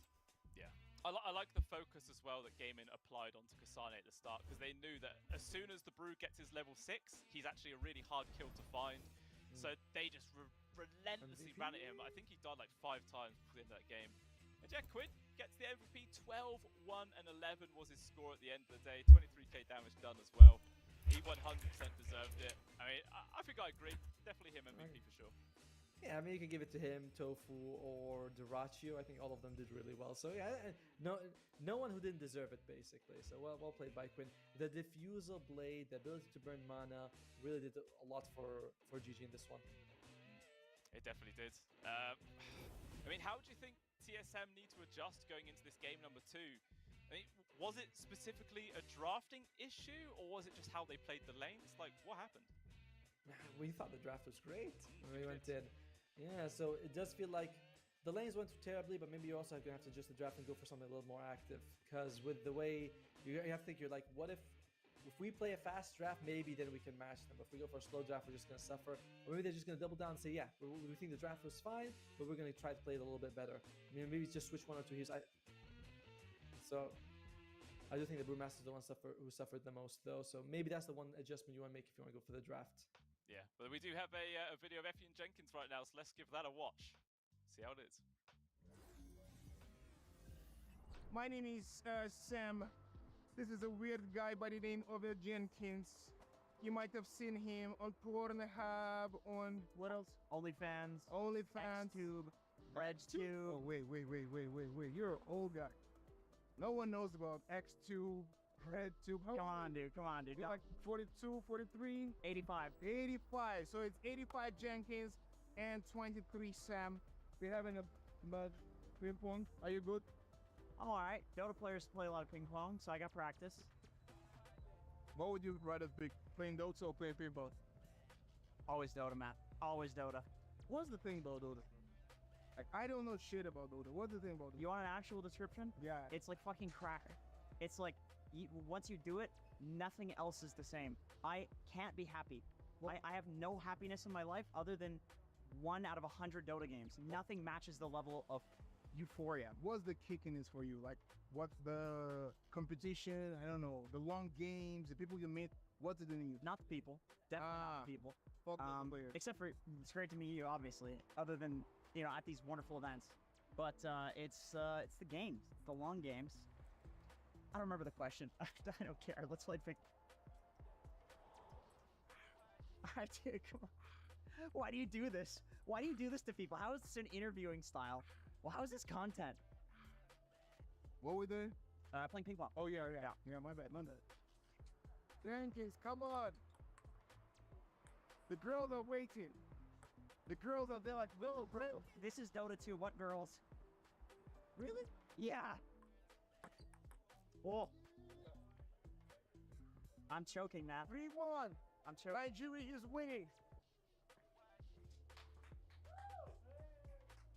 Speaker 8: Yeah. I like the focus as well that Gaming applied onto Kasane at the start, because they knew that as soon as the Brew gets his level 6, he's actually a really hard kill to find. So they just relentlessly ran at him. I think he died like 5 times before the end of that game. And Jack Quinn gets the MVP. 12, 1, and 11 was his score at the end of the day. 23k damage done as well. He 100% deserved it. I mean, I think I agree. Definitely him MVP for sure.
Speaker 4: Yeah, I mean, you can give it to him, Tofu, or Duraccio. I think all of them did really well. So yeah, no one who didn't deserve it, basically. So well played by Quinn. The Diffusal Blade, the ability to burn mana, really did a lot for GG in this one.
Speaker 8: It definitely did. I mean, how do you think TSM need to adjust going into this game number 2? I mean, was it specifically a drafting issue, or was it just how they played the lanes? Like, what happened?
Speaker 4: We thought the draft was great when we went in. Yeah, so it does feel like the lanes went terribly, but maybe you're also going to have to adjust the draft and go for something a little more active. Because with the way you have to think, you're like, what if we play a fast draft, maybe then we can match them. But if we go for a slow draft, we're just going to suffer. Or maybe they're just going to double down and say, yeah, we think the draft was fine, but we're going to try to play it a little bit better. I mean, maybe just switch 1 or 2 heroes. So I do think the Brewmaster is the one who suffered the most, though. So maybe that's the one adjustment you want to make if you want to go for the draft.
Speaker 8: Yeah, but we do have a video of Effie and Jenkins right now, so let's give that a watch. See how it is.
Speaker 10: My name is Sam. This is a weird guy by the name of Jenkins. You might have seen him on Pornhub, on what else?
Speaker 1: OnlyFans.
Speaker 10: XTube.
Speaker 1: RedTube.
Speaker 10: Oh, wait. You're an old guy. No one knows about XTube. RedTube.
Speaker 1: Come on, dude.
Speaker 10: You're like 42, 43?
Speaker 1: 85.
Speaker 10: 85. So it's 85 Jenkins and 23 Sam. We're having a ping pong. Are you good?
Speaker 1: I'm alright. Dota players play a lot of ping pong, so I got practice.
Speaker 10: What would you rather pick? Playing Dota or playing ping pong?
Speaker 1: Always Dota, Matt. Always Dota.
Speaker 10: What's the thing about Dota? Like, I don't know shit about Dota. What's the thing about Dota?
Speaker 1: You want an actual description?
Speaker 10: Yeah.
Speaker 1: It's like fucking crack. It's like, once you do it, nothing else is the same. I can't be happy. I have no happiness in my life other than 1 out of 100 Dota games. Nothing matches the level of euphoria.
Speaker 10: What's the kickiness for you? Like, what's the competition? I don't know. The long games, the people you meet. What's it doing you?
Speaker 1: Not the people. Definitely not the people. Except for it's great to meet you, obviously. Other than at these wonderful events, but it's the games, the long games. I don't remember the question. I don't care. Let's play pick. Alright, dude, come on. Why do you do this? Why do you do this to people? How is this an interviewing style? Well, how is this content?
Speaker 10: What we doing?
Speaker 1: Playing ping pong.
Speaker 10: Oh yeah. My bad. Yankees, come on. The girls are waiting. The girls are there like, bro.
Speaker 1: This is Dota 2. What girls?
Speaker 10: Really?
Speaker 1: Yeah. Oh. I'm choking, man.
Speaker 10: 3-1.
Speaker 1: I'm choking.
Speaker 10: Nigeria is winning.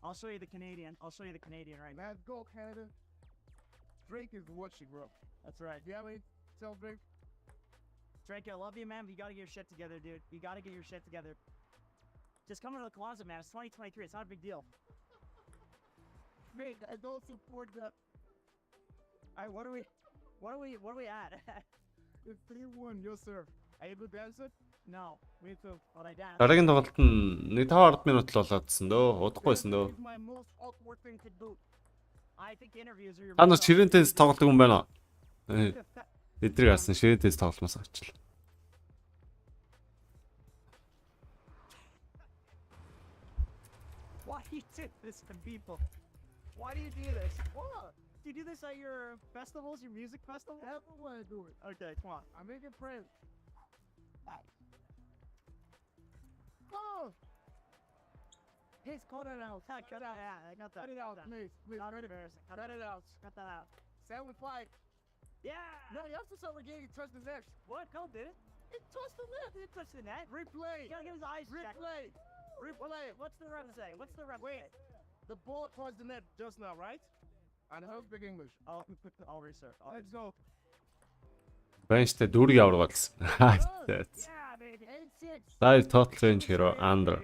Speaker 1: I'll show you the Canadian. Right now.
Speaker 10: Let's go, Canada. Drake is watching, bro.
Speaker 1: That's right.
Speaker 10: You have any tell Drake?
Speaker 1: Drake, I love you, man, but you gotta get your shit together, dude. You gotta get your shit together. Just come out of the closet, man. It's 2023. It's not a big deal.
Speaker 10: Drake, I don't support that.
Speaker 1: Alright, what are we at?
Speaker 10: It's 3-1, your serve. Are you able to dance it?
Speaker 1: No. Me too. But I dance.
Speaker 9: Дараагийн тоглолт нь нэг 5-10 минут л болоодсэн дөө. Удахгүйсэн дөө.
Speaker 10: It's my most awkward thing to do.
Speaker 1: I think interviews are your
Speaker 9: Та нар ширээнтэйс тоглодог юм байна уу? Эдрийг алсан ширээнтэйс тогломоос ачлаа.
Speaker 1: Why do you do this to people? Why do you do this? What? Do you do this at your festivals, your music festivals?
Speaker 10: Everyone do it.
Speaker 1: Okay, come on.
Speaker 10: I'm making friends. Oh!
Speaker 1: Please cut it out. Cut it out. Yeah, I got that.
Speaker 10: Cut it out, please.
Speaker 1: Not embarrassing.
Speaker 10: Cut it out.
Speaker 1: Cut that out.
Speaker 10: 7-5.
Speaker 1: Yeah!
Speaker 10: No, you have to start the game. You touch the net.
Speaker 1: What? Cole did it? It touched the net. It touched the net.
Speaker 10: Replay.
Speaker 1: You gotta get his eyes checked.
Speaker 10: Replay.
Speaker 1: What's the ref say? What's the ref say?
Speaker 10: The ball touched the net just now, right? And I don't speak English.
Speaker 1: I'll research.
Speaker 10: Let's go.
Speaker 9: Бэнштэй дүүргийг аваргалсан.
Speaker 1: Yeah, baby. 8-6.
Speaker 9: Live total range hero under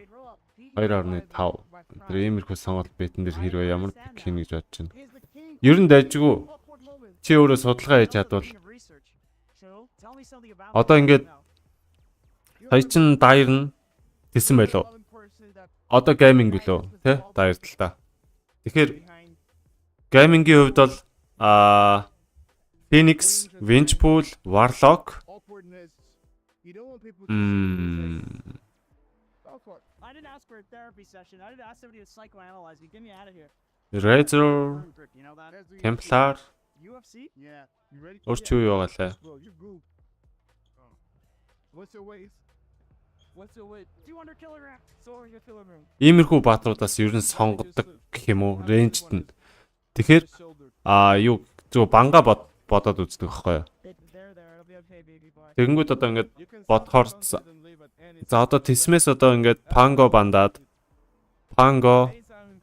Speaker 9: 2.5. Тэр иймэрхүү сонголт бетэн дээр хэрвээ ямар хийнэ гэж бодож байна. Ер нь дайжгүй. Чи өөрөө судалгаа хийж чадвал одоо ингээд сая чин дайр нь тэсэн байлоо. Одоо гейминг билүү тий? Дайр л та. Тэгэхээр геймингийн хувьд бол Phoenix, Winchpool, Warlock.
Speaker 1: I didn't ask for a therapy session. I didn't ask somebody to psychoanalyze me. Get me out of here.
Speaker 9: Razor,
Speaker 1: You know that?
Speaker 9: Templar.
Speaker 1: UFC?
Speaker 10: Yeah. You ready?
Speaker 9: Өөрч юу яваалаа.
Speaker 10: Bro, you good. What's your weight? What's your weight?
Speaker 1: 200 kilograms.
Speaker 10: So your kilogram.
Speaker 9: Иймэрхүү баатруудаас ер нь сонгодог гэх юм уу? Рейнжт нь. Тэгэхээр юу зөв банга бодоод үздэг байхгүй юу?
Speaker 1: It'll be okay, baby boy.
Speaker 9: Тэгэнгүүт одоо ингээд бодохоор за одоо тисмээс одоо ингээд панго бандаад панго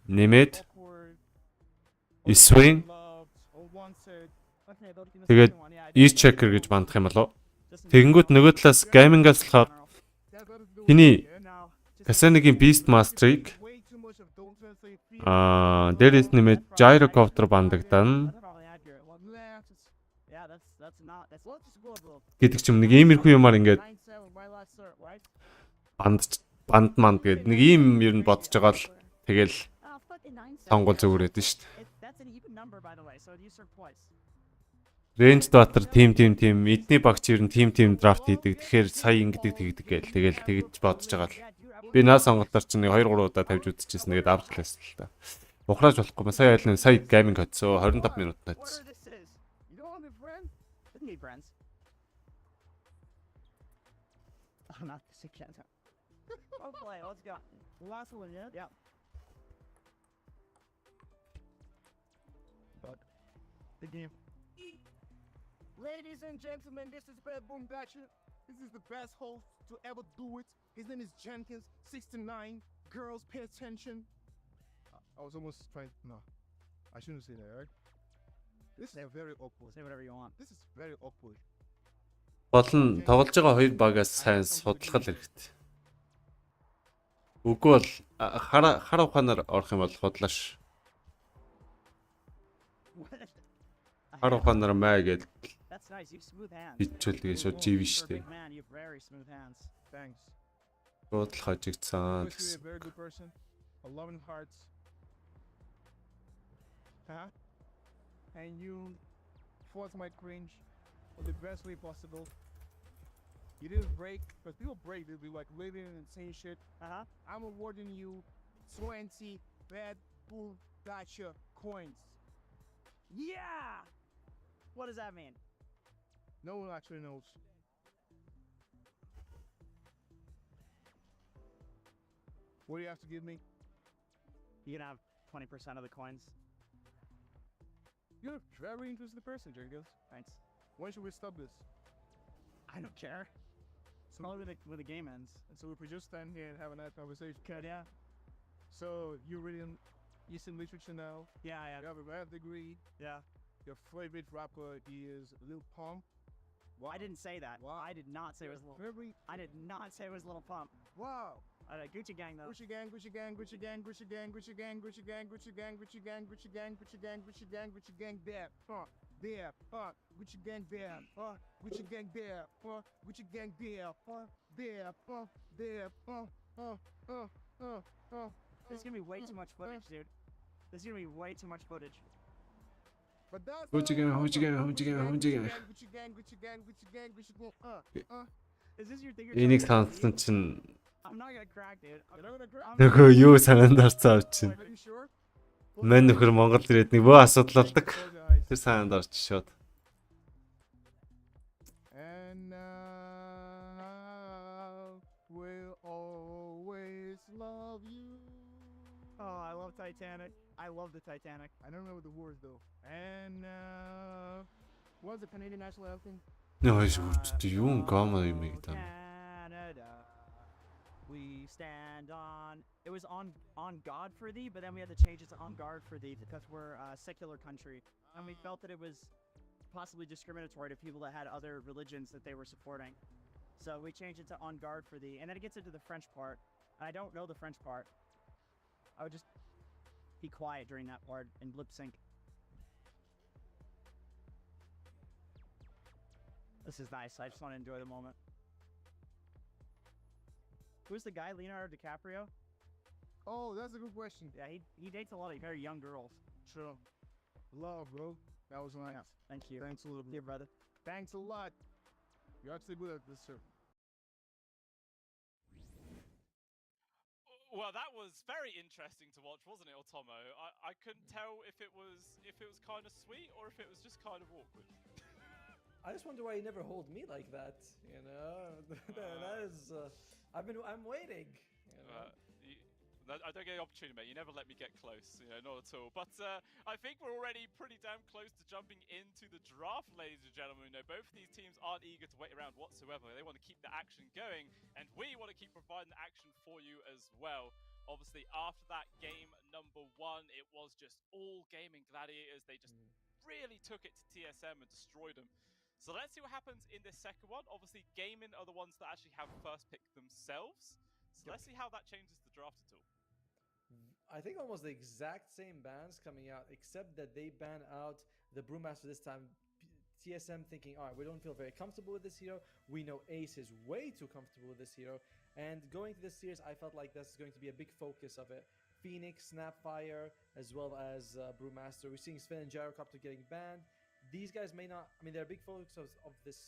Speaker 9: нэмээд swing тэгээд e-checker гэж бандах юм болов. Тэгэнгүүт нөгөө талаас геймингаас болохоор хиний Касаныгийн Beast Master-ыг дээрээс нэмээд gyrocopter бандагдана. Гэдэг ч юм нэг иймэрхүү юмар ингээд банд манд гэдэг нэг ийм ер нь бодож байгаа л тэгэл сонгол зүгээр байдэн шүү дээ. Range Daughter team эдний багч ер нь team draft хийдэг. Тэгэхээр сая ингэдэг тэгдэг гээл тэгэл тэгж бодож байгаа л. Би наа сонголтоор чинь 2-3 удаа тавьж үзчихсэн. Тэгээд авч лээсэн л та. Ухрааж болохгүй. Сая айлын сая гейминг хоцсоо 25 минут тавьсан.
Speaker 1: Friends. Oh, not this again. Okay, let's go. Last one, yeah? Yeah.
Speaker 10: But the game. Ladies and gentlemen, this is BetBoom Dacha. This is the best host to ever do it. His name is Jenkins, 69. Girls, pay attention. I was almost trying. No, I shouldn't say that, right? This is very awkward.
Speaker 1: Say whatever you want.
Speaker 10: This is very awkward.
Speaker 9: Гол нь тоглож байгаа хоёр багаас сайн судлах хэрэгтэй. Үгүй бол хар ухаанаар орох юм бол худлааш. Хар ухаанаар маа гэж
Speaker 1: That's nice. You have smooth hands.
Speaker 9: бичүүлгээ шууд живэ штэ.
Speaker 1: Big man, you have very smooth hands.
Speaker 10: Thanks.
Speaker 9: Бодлох хожигдсан
Speaker 10: Wish you
Speaker 9: гэсэн.
Speaker 10: were a very good person. A loving heart. Huh? And you fought my cringe in the best way possible. You didn't break, because people break, they'll be like living and saying shit. I'm awarding you 20 BetBoom Dacha coins.
Speaker 1: Yeah! What does that mean?
Speaker 10: No one actually knows. What do you have to give me?
Speaker 1: You can have 20% of the coins.
Speaker 10: You're a very interesting person, Jenkins.
Speaker 1: Thanks.
Speaker 10: When should we stop this?
Speaker 1: I don't care.
Speaker 10: So,
Speaker 1: Probably when the game ends.
Speaker 10: so we could just stand here and have a nice conversation.
Speaker 1: Good, yeah.
Speaker 10: So you're reading Eastern literature now.
Speaker 1: Yeah,
Speaker 10: You have a math degree.
Speaker 1: yeah.
Speaker 10: Your favorite rapper is Lil Pump.
Speaker 1: Well, I didn't say that.
Speaker 10: Wow.
Speaker 1: I did not say it was Little.
Speaker 10: Very
Speaker 1: I did not say it was Little Pump.
Speaker 10: wow.
Speaker 1: Gucci Gang though.
Speaker 10: Gucci gang, Gucci gang, Gucci gang, Gucci gang, Gucci gang, Gucci gang, Gucci gang, Gucci gang, Gucci gang, Gucci gang, Gucci gang, Gucci gang, there, there, Gucci gang there, Gucci gang there, Gucci gang there, there,
Speaker 1: This is gonna be way too much footage, dude. This is gonna be way too much footage.
Speaker 10: But that's
Speaker 9: Gucci gang, Gucci gang, Gucci gang, Gucci gang.
Speaker 10: Gucci gang, Gucci gang, Gucci gang, Gucci gang,
Speaker 1: Is this your thing?
Speaker 9: Энийг сонссон чинь
Speaker 1: I'm not gonna crack, dude.
Speaker 10: You're not gonna cry?
Speaker 9: нөгөө юу санаанд орцсон авчин.
Speaker 10: Are you sure?
Speaker 9: Мань нөхөр Монгол ирээд нэг бөө асуудал болдог.
Speaker 10: Close your eyes.
Speaker 9: Тэр санаанд орч шууд.
Speaker 10: And I will always love you.
Speaker 1: Oh, I love Titanic. I love the Titanic.
Speaker 10: I don't remember the words though. And what's the Canadian national anthem?
Speaker 9: Нөө шүүрт юу гомоо юм гэдэг.
Speaker 1: Canada, we stand on. It was on God for thee, but then we had to change it to on guard for thee because we're a secular country, and we felt that it was possibly discriminatory to people that had other religions that they were supporting. So we changed it to on guard for thee, and then it gets into the French part. I don't know the French part. I would just be quiet during that part and lip sync. This is nice. I just want to enjoy the moment. Who's the guy? Leonardo DiCaprio?
Speaker 10: Oh, that's a good question.
Speaker 1: Yeah, he dates a lot of very young girls.
Speaker 10: True. Love, bro. That was nice.
Speaker 1: Yeah, thank you.
Speaker 10: Thanks a little bit.
Speaker 1: Dear brother.
Speaker 10: Thanks a lot. You're actually good at this, sir.
Speaker 8: Well, that was very interesting to watch, wasn't it, Otomo? I couldn't tell if it was kind of sweet or if it was just kind of awkward.
Speaker 4: I just wonder why you never hold me like that. You know, that is. I'm waiting. You know?
Speaker 8: I don't get the opportunity, mate. You never let me get close, you know, not at all. But I think we're already pretty damn close to jumping into the draft, ladies and gentlemen. You know, both of these teams aren't eager to wait around whatsoever. They want to keep the action going, and we want to keep providing the action for you as well. Obviously, after that game number 1, it was just all gaming gladiators. They just really took it to TSM and destroyed them. So let's see what happens in this second one. Obviously, gaming are the ones that actually have first pick themselves. So let's see how that changes the draft at all.
Speaker 4: I think almost the exact same bans coming out, except that they ban out the Brewmaster this time. TSM thinking, all right, we don't feel very comfortable with this hero. We know Ace is way too comfortable with this hero. And going to this series, I felt like this is going to be a big focus of it. Phoenix, Snapfire, as well as Brewmaster. We're seeing Sven and Gyrocopter getting banned. These guys may not, I mean, they're a big focus of this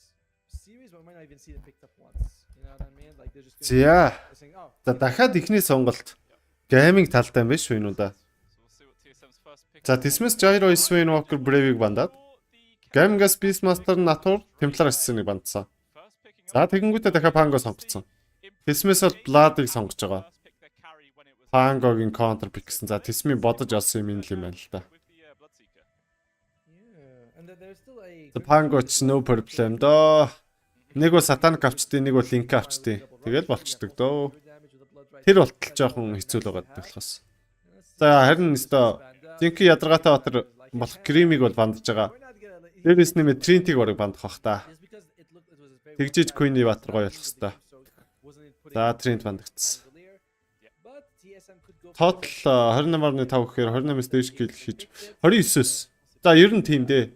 Speaker 4: series, but we might not even see them picked up once. You know what I mean? Like they're just
Speaker 9: За.
Speaker 4: saying, oh,
Speaker 9: За дахиад ихний сонголт гейминг талтай юм биш үү нүда. За Dismiss Gyro Swain Walker Brave-ийг бандаад Gaming-аас Beastmaster Natur Templar Assassin-ыг бандсан. За тэгэнгүүтээ дахиад Pango сонгоцсон. Dismiss бол Blood-ыг сонгож байгаа. Pango-гийн counter pick гэсэн. За Dismiss бодож олсон юм л байна л да. The Pango ч no problem доо. Нэг бол Satanic авчдээ, нэг бол Link авчдээ. Тэгэл болчдөг дөө. Тэр болтол жоохон хэцүү л байгаа болохоос. За харин өстой Зинки ядаргаатай батар болох Гримиг бол бандж байгаа. Дээрээс нэмээ Trinity-г барыг бандах бах та. Тэгжиж Queen-ий Баатар гоё болох хэвээр. За тренд бандагдсан. Total 28.5 гэхээр 28-аас дээш kill хийж 29-с. За ер нь тийм дээ.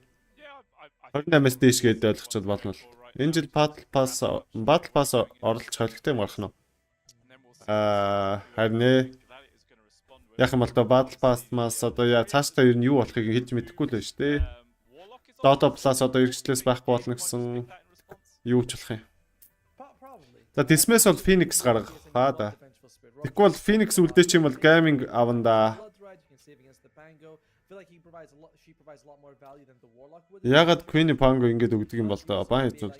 Speaker 9: 28-аас дээш гэдэг ойлгочод болно л. Энэ жил Battle Pass оролцох хэрэгтэй юм байна уу? Харин яг юм бол Battle Pass-маас одоо цаашдаа ер нь юу болохыг хэлж мэдэхгүй л байна шүү дээ. Dota Plus одоо эргэжлээс байхгүй болно гэсэн юу ч болох юм. За Dismiss бол Phoenix гаргахаа да. Тэгэхгүй бол Phoenix үлдээч юм бол gaming аванда. Ягаад Queen Pango ингэж өгдөг юм бол доо баа хэцүү.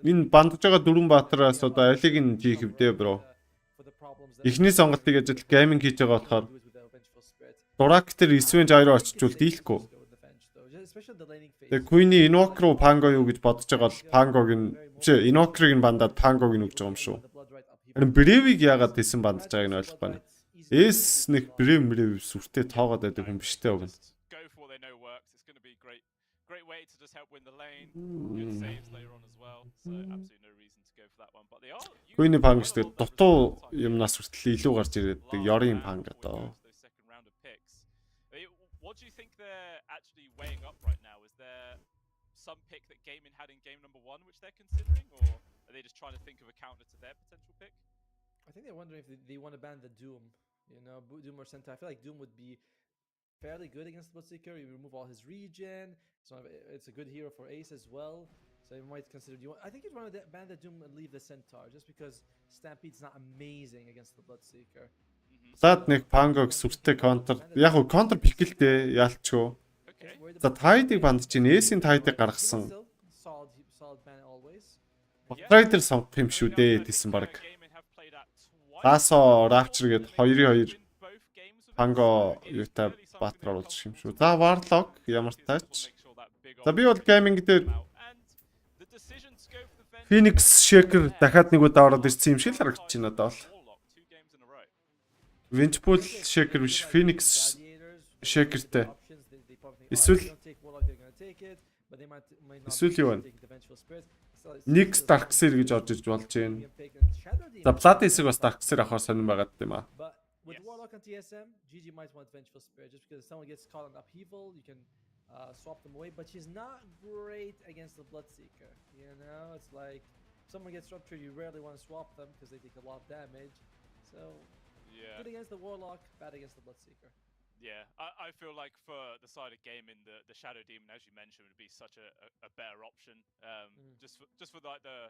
Speaker 9: Энэ бандж байгаа дөрвөн баатараас одоо алиг нь хийх вдэ бро. Эхний сонголтыг ажил gaming хийж байгаа болохоор Дурактер Revenge 2-оор очичвол дийлэхгүй. Тэгээ Queen-ий Invoker руу Pango юу гэж бодож байгаа бол Pango-г нь Invoker-ыг нь бандаад Pango-г нь өгж байгаа юм шүү. Харин Brave-ийг яагаад тэсэн бандж байгааг нь ойлгох байна. Эс нэг Brave сүртэй тоогоод байдаг юм биш үү? Queen Pango гэдэг дутуу юмнаас хүртэл илүү гарч ирээд Yorын Pango одоо.
Speaker 8: What do you think they're actually weighing up right now? Is there some pick that Gaming had in game number 1 which they're considering, or are they just trying to think of a counter to their potential pick?
Speaker 4: I think they're wondering if they want to ban the Doom. You know, Doom or Sentai. I feel like Doom would be fairly good against Bloodseeker. You remove all his regen, so it's a good hero for Ace as well. So you might consider Doom. I think you'd want to ban the Doom and leave the Centaur, just because Stampede's not amazing against the Bloodseeker.
Speaker 9: Зад нэг Pango-г сүртэй контр. Яг уу контр пикэлтэй яалчгүй. За Tide-ыг бандж чинь Ace-ийн Tide-ыг гаргасан. Rider сонгох юм шүү дээ тэсэн баг. Dacha Rapture гээд 2-2 Pango юутай Баатар оруулж юм шүү. За Warlock ямар тач. За би бол gaming дээр Phoenix Shaker дахиад нэг удаа ороод ирсэн юм шиг л харагдаж байна одоо бол. Winchpool Shaker биш Phoenix Shakerтэй. Эсвэл юу вэ? Нэг Darkseer гэж орж иж болж байна. За Blood хэсэг бас Darkseer авахар сонирн байгаад юм аа.
Speaker 4: With Warlock on TSM, GG might want Vengeful Spirit just because if someone gets caught on upheaval, you can swap them away. But she's not great against the Bloodseeker. You know, it's like if someone gets ruptured, you rarely want to swap them because they take a lot of damage. So good against the Warlock, bad against the Bloodseeker.
Speaker 8: Yeah, I feel like for the side of gaming, the Shadow Demon, as you mentioned, would be such a better option. Just for like the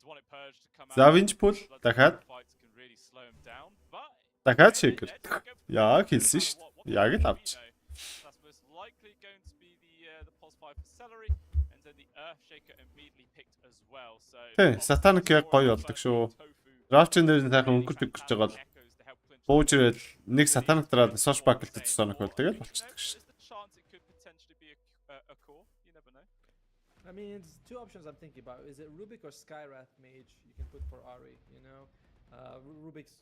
Speaker 8: Demonic Purge to come out.
Speaker 9: За Winchpool дахиад дахиад Shaker. Яг хэлсэн шүү дээ. Яг л авч.
Speaker 8: That's most likely going to be the pulse 5 for Celery, and then the Earth Shaker immediately picked as well. So
Speaker 9: Satanic яг гоё болдог шүү. Rapture дээр нь сайхан өнгөрч байгаа бол буужрэл нэг Satanic дараад Source Buckle-тэй Sonic болдог л болчихдог шүү.
Speaker 4: I mean, it's two options I'm thinking about. Is it Rubik or Skywrath Mage you can put for Ari, you know? Rubik's,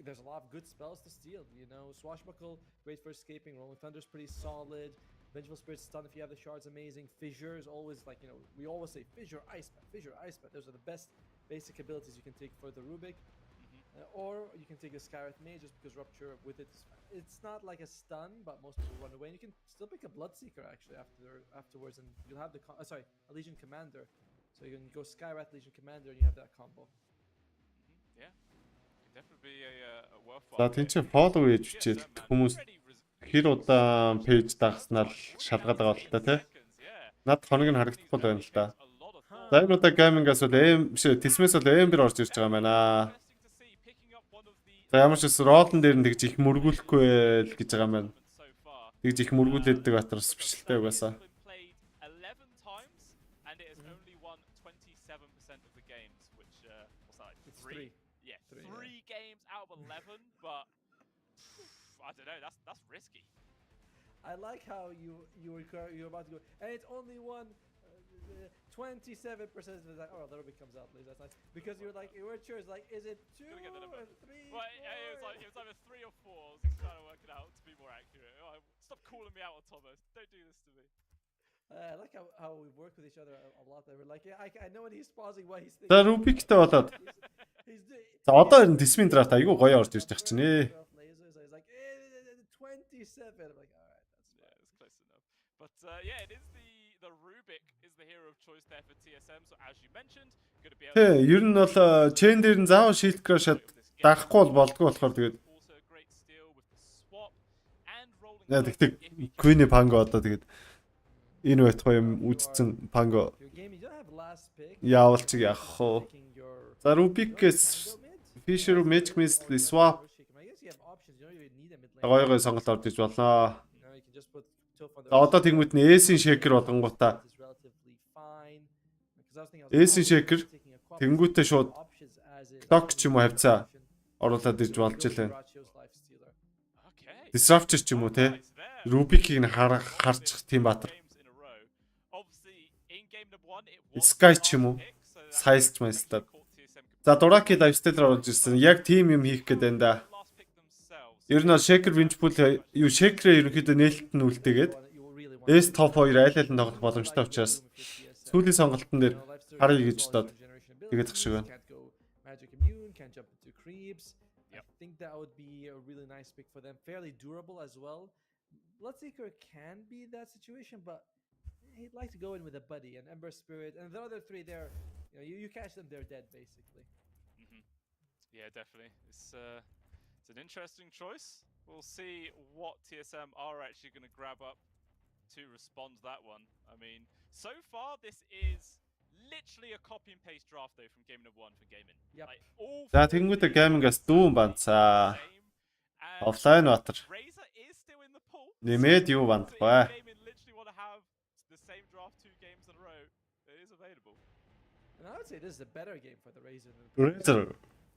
Speaker 4: there's a lot of good spells to steal, you know? Swashbuckle, great for escaping. Rolling Thunder's pretty solid. Vengeful Spirit stun if you have the shards, amazing. Fissure is always like, you know, we always say Fissure, Ice Bat, Fissure, Ice Bat. Those are the best basic abilities you can take for the Rubik. Or you can take a Skywrath Mage just because Rupture with it, it's not like a stun, but most people run away. And you can still pick a Bloodseeker actually afterwards, and you'll have the a Legion Commander. So you can go Skywrath Legion Commander, and you have that combo.
Speaker 8: Yeah, it definitely be a worthwhile.
Speaker 9: За тийч follow хийж бичээд хүмүүс хэр удаан пэйж дагснаар шалгаад байгаа бол та тий. Над хоног нь харагдахгүй байна л да. За энэ удаа gaming-аас бол Dismiss бол Ember орж ирж байгаа юм байна. За ямар ч ролн дээр нь тэгж их мөргүүлэхгүй л гэж байгаа юм байна. Тэгж их мөргүүлээддэг батраас биш л дээ угаасаа.
Speaker 8: Yeah, 3 games out of 11, but I don't know, that's risky.
Speaker 4: I like how you're about to go, and it's only one 27% of the time. Oh, the Rubik comes out, please. That's nice. Because you're like, you weren't sure. It's like, is it 2 or 3?
Speaker 8: Well, it was either 3 or 4. I was trying to work it out to be more accurate. Oh, stop calling me out, Thomas. Don't do this to me.
Speaker 4: I like how we work with each other a lot. We're like, yeah, I know when he's pausing what he's thinking.
Speaker 9: За Rubikтэй болоод. За одоо ер нь Tismin draft айгүй гоё орж ирж байгаа чинь ээ.
Speaker 4: He's like 27. I'm like, all right, that's
Speaker 8: yeah, it's close enough. But yeah, it is the Rubik is the hero of choice there for TSM. So as you mentioned, going to be able
Speaker 9: Тэ ер нь бол chain дээр нь заавал shield crash даахгүй бол болдгоо болохоор тэгээд яа тэгтэг Queen Pango одоо тэгээд энэ байтугай юм үдцэн Pango яавалчиг яах вэ? За Rubik-ээс Fisher Magic Missile swap гоё сонголт орж иж болно. За одоо тэгмэд нь Ace-ийн shaker болгонгуудаа Ace-ийн shaker тэнгүүтээ шууд clock ч юм уу хавцаа оруулаад иж болж илээ. Disruptor ч юм уу те. Rubik-ийг харчих тийм баатар. Sky ч юм уу. Size ч майстад. За Duraki lifestyle оруулж ирсэн. Яг тийм юм хийх гээд байна да. Ер нь Shaker Winchpool юу Shaker ерөнхийдөө нээлтт нь үлдээгээд S top 2 айл аль нь тоглох боломжтой учраас сүүлийн сонголтын дээр харъя гэж бодоод тэгээд зах шиг байна.
Speaker 4: I think that would be a really nice pick for them. Fairly durable as well. Bloodseeker can be that situation, but he'd like to go in with a buddy, an Ember Spirit, and the other three there, you catch them, they're dead basically.
Speaker 8: Yeah, definitely. It's an interesting choice. We'll see what TSM are actually going to grab up to respond to that one. I mean, so far this is literally a copy and paste draft though from game number 1 for gaming.
Speaker 4: Yep.
Speaker 8: Like, all
Speaker 9: За тэнгүүтээ gaming-аас дүүн банцаа. Offline батар. Нэмээд юу бандбай?
Speaker 4: And I would say this is a better game for the Razor than
Speaker 9: Razor.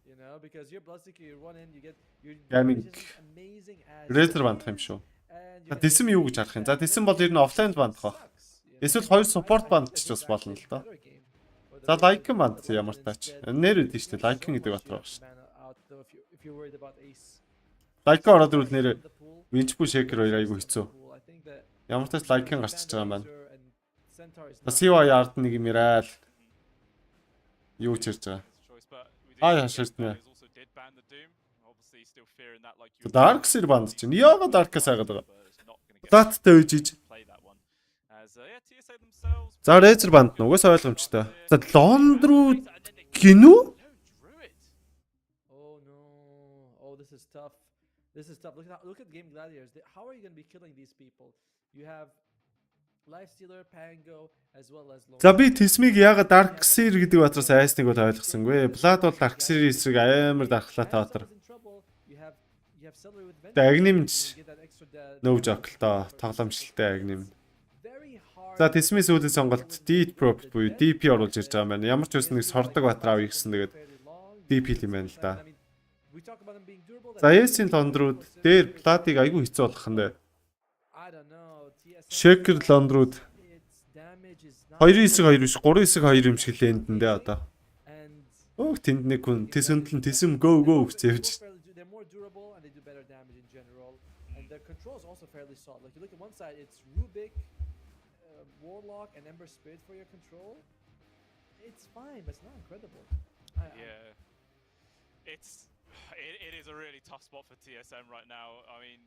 Speaker 4: You know, because your Bloodseeker, you run in, you get your
Speaker 9: gaming
Speaker 4: amazing as
Speaker 9: Razor бандах юм шүү. За Tism юу гэж харах юм? За Tism бол ер нь offline бандах байх. Эсвэл хоёр support бандч бас болно л доо. За Lycan банд ямар тач. Нэр үдэн шүү дээ. Lycan гэдэг батар баг шүү. Lycan ороод ирвэл нэр Winchpool Shaker хоёр айгу хэцүү. Ямар тач Lycan гарч иж байгаа юм байна. Пассива ярд нэг юм яриад юу ч ярьж байгаа. Хаширтнэ. Darkseer банд чинь яагаад Dark-аас айгаад байгаа. Даттай үжиж. За Razor банд нь угаасаа ойлгомжтой. За Lond руу гинүү?
Speaker 4: Oh no. Oh, this is tough. This is tough. Look at Game Gladiators. How are you going to be killing these people? You have Lifestealer, Pango as well as Lord.
Speaker 9: За би Tismig яагаад Darkseer гэдэг батраас айсныг бол ойлгосонгүй. Blood бол Darkseer эсрэг амар дархлаатай батар. Агнимч нөөж оклоо тоглоомжтой агним. За Tismi сүүлийн сонголт Deep Prop буюу DP оруулж ирж байгаа юм байна. Ямар ч үс нэг сордог батар авъя гэсэн тэгээд DP юм байна л да. За Ace-ийн лондрууд дээр Blood-ыг айгүй хэцүү болгох нь. Shaker лондрууд 2-9-2 биш 3-9-2 юм шиг л энд дээ одоо. Өөх тэнд нэг хүн Tism go гэвч.
Speaker 4: They're more durable and they do better damage in general. And their control is also fairly solid. Like you look at one side, it's Rubik, Warlock, and Ember Spirit for your control. It's fine, but it's not incredible.
Speaker 8: Yeah, it is a really tough spot for TSM right now. I mean,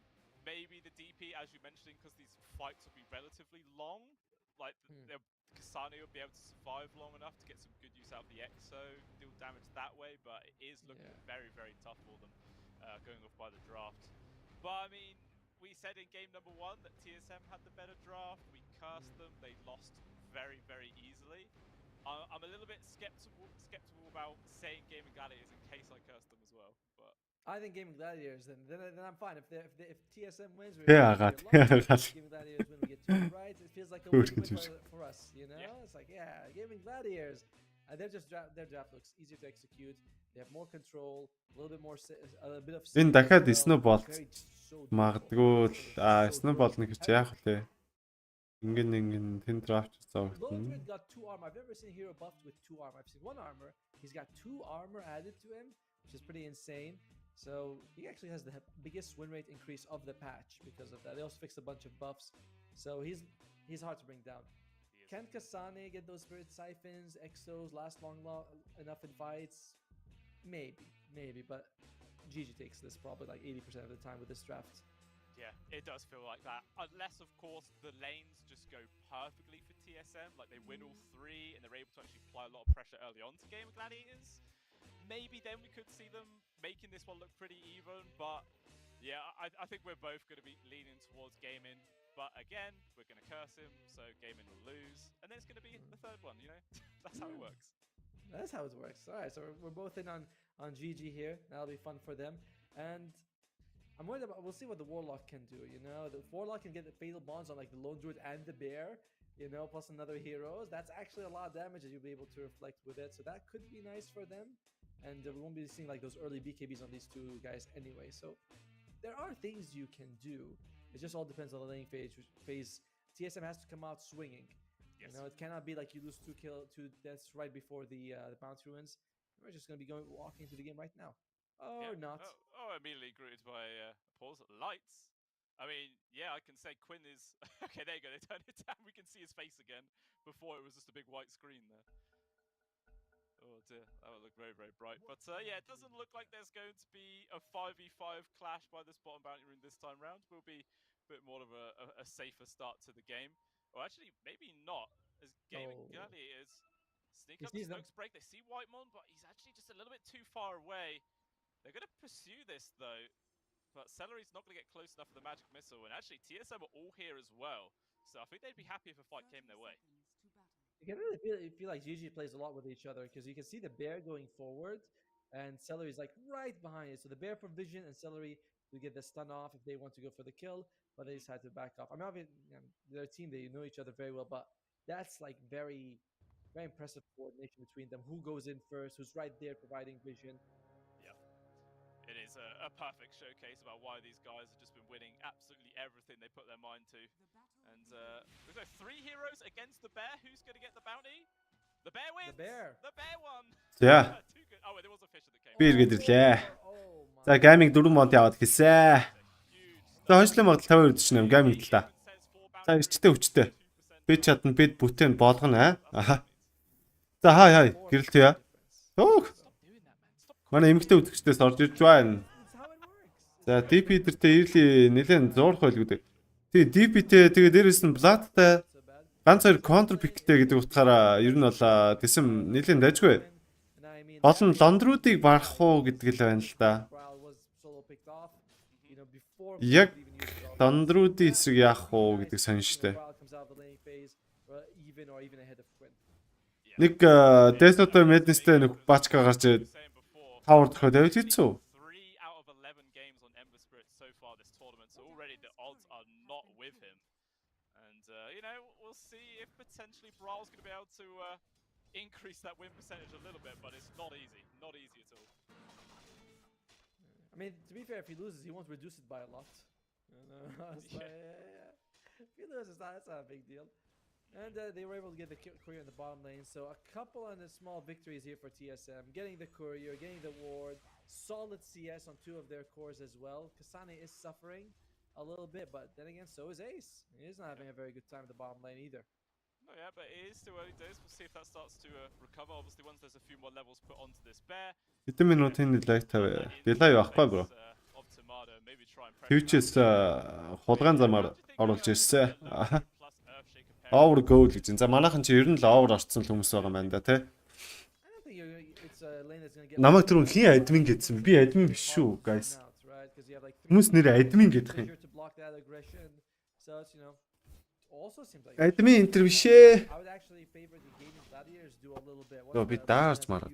Speaker 8: maybe the DP, as you mentioned, because these fights will be relatively long. Like Kasane will be able to survive long enough to get some good use out of the Exo, deal damage that way, but it is looking very, very tough for them going off by the draft. But I mean, we said in game number 1 that TSM had the better draft. We cursed them. They lost very, very easily. I'm a little bit skeptical about saying Gaming Gladiators in case I cursed them as well. But
Speaker 4: I think Gaming Gladiators, then I'm fine. If TSM wins,
Speaker 9: Gaming
Speaker 4: Gladiators win, we get 2 right. It feels like a win for us, you know? Yeah. It's like, yeah, Gaming Gladiators. Their draft looks easier to execute. They have more control, a little bit more, a bit of.
Speaker 9: Энэ дахиад Snowball магадгүй Snowball нэг ч яах вэ? Ингэн тэн драфт зовгдсон.
Speaker 4: Lord got 2 armor. I've never seen a hero buffed with 2 armor. I've seen 1 armor. He's got 2 armor added to him, which is pretty insane. So he actually has the biggest win rate increase of the patch because of that. They also fixed a bunch of buffs. So he he's hard to bring down. Can Kasane get those Spirit Siphons, Exos, last long enough in fights? Maybe, but GG takes this probably like 80% of the time with this draft.
Speaker 8: Yeah, it does feel like that. Unless, of course, the lanes just go perfectly for TSM, like they win all three and they're able to actually apply a lot of pressure early on to Game of Gladiators. Maybe then we could see them making this one look pretty even, but yeah, I think we're both going to be leaning towards Gaming. But again, we're going to curse him, so Gaming will lose. And then it's going to be the third one, you know? That's how it works.
Speaker 4: That's how it works. All right, so we're both in on GG here. That'll be fun for them. And I'm worried about, we'll see what the Warlock can do, you know? The Warlock can get the Fatal Bonds on like the Lone Druid and the Bear, you know, plus another heroes. That's actually a lot of damage that you'll be able to reflect with it. So that could be nice for them. And we won't be seeing like those early BKBs on these two guys anyway. So there are things you can do. It just all depends on the lane phase. TSM has to come out swinging. Yes. You know, it cannot be like you lose two deaths right before the bounce ruins. We're just gonna be walking into the game right now. Or not.
Speaker 8: Immediately greeted by pause. Lights. I mean, yeah, I can say Quinn is okay. There you go. They turned it down. We can see his face again. Before it was just a big white screen there. Oh dear, that would look very, very bright. But yeah, it doesn't look like there's going to be a 5v5 clash by this bottom bounty rune this time round. Will be a bit more of a safer start to the game. Or actually, maybe not. As Gaming Gladiators sneak up the smokes break. They see Whitemon, but he's actually just a little bit too far away. They're going to pursue this though. But Celery's not going to get close enough for the magic missile. And actually, TSM are all here as well. So I think they'd be happy if a fight came their way.
Speaker 4: You can really feel like GG plays a lot with each other because you can see the Bear going forward and Celery's like right behind it. So the Bear for vision and Celery to get the stun off if they want to go for the kill, but they decide to back off. I mean, they're a team, they know each other very well, but that's like very, very impressive coordination between them. Who goes in first, who's right there providing vision.
Speaker 8: Yep. It is a perfect showcase about why these guys have just been winning absolutely everything they put their mind to. And we've got 3 heroes against the Bear. Who's going to get the bounty? The Bear wins! The Bear won!
Speaker 9: Yeah.
Speaker 8: Oh, wait, there was a fish at the cave.
Speaker 9: Би иргэдэрлээ. За, Gaming 4 монт яваад хэлсэн. За, хойшлын магадл 52 чинь Gaming л та. За, ирчтэй хүчтэй. Бид чадна, бид бүтээн болгоно аа. За, хай гэрэлтээ. Өөх. Манай эмэгтэй үзэгчдээс орж ирж байна. За, DP дэртээ ирли нэлээд зуурах байлгүй дээ. Тэгээ DP-тэй тэгээ дээрээс нь Blood-тай ганц хоёр counter pick-тэй гэдэг утгаараа ер нь бол тэсэм нэлээд дайжгүй. Гол нь лондруудыг барах уу гэдэг л байна л да. Яг лондруудын эсрэг яах уу гэдэг сонь штэ. Нэг Death-тэй Madness-тэй нэг бачка гарч ирээд Tower дөхөд авч хийцүү.
Speaker 8: Potentially Brawl's going to be able to increase that win percentage a little bit, but it's not easy at all.
Speaker 4: I mean, to be fair, if he loses, he won't reduce it by a lot. If he loses, that's not a big deal. And they were able to get the courier in the bottom lane, so a couple of small victories here for TSM. Getting the courier, getting the ward, solid CS on 2 of their cores as well. Kasane is suffering a little bit, but then again, so is Ace. He is not having a very good time in the bottom lane either.
Speaker 8: Oh yeah, but it is still early days. We'll see if that starts to recover. Obviously, once there's a few more levels put onto this Bear.
Speaker 9: Хэдэн минутын delay тавь. Delay байхгүй бро. Twitch-с хулгайн замаар оруулж ирсэн. Over goal гэж. За манайхан чи ер нь л over орцсон хүмүүс байгаа юм байна да тий. Намайг түрүүн хин админ гэдсэн. Би админ биш шүү guys. Хүмүүс нэр админ гэдэг юм. Админ интер бишээ. Йоо би даарч мараад.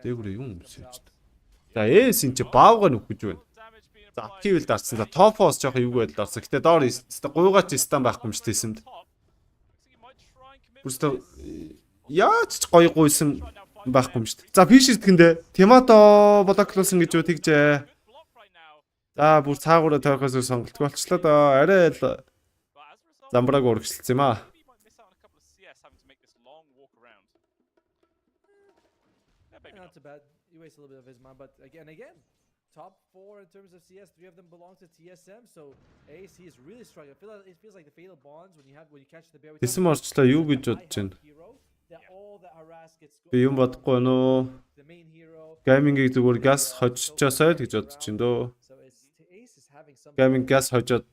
Speaker 9: Дээгүүр юм өмсөж. За Эс энэ чи баавга нүхэж байна. За Активл дарсан. За Тофос жоох эвгүй байдал орсон. Гэтэ доор гуйгаач стан байхгүй юм шүү тэсэмд. Бүрстэ яач ч гоё гуйсан байхгүй юм шүү. За фиш итгэндээ Тимато блоклуулсан гэж үү тэгжээ. За бүр цаагаараа тойрхоос сонголтгүй болчлоо доо. Арай л замбрааг урагшилсан юм аа.
Speaker 4: Not too bad. He wastes a little bit of his mana, but again, top 4 in terms of CS. 3 of them belong to TSM. So Ace, he is really struggling. It feels like the fatal bonds when you catch the bear.
Speaker 9: Тэсэм орчлоо юу гэж бодож байна? Би юм бодохгүй нөө. Геймингийг зүгээр газ хожчихосоо л гэж бодож байна дөө. Гейминг газ хожоод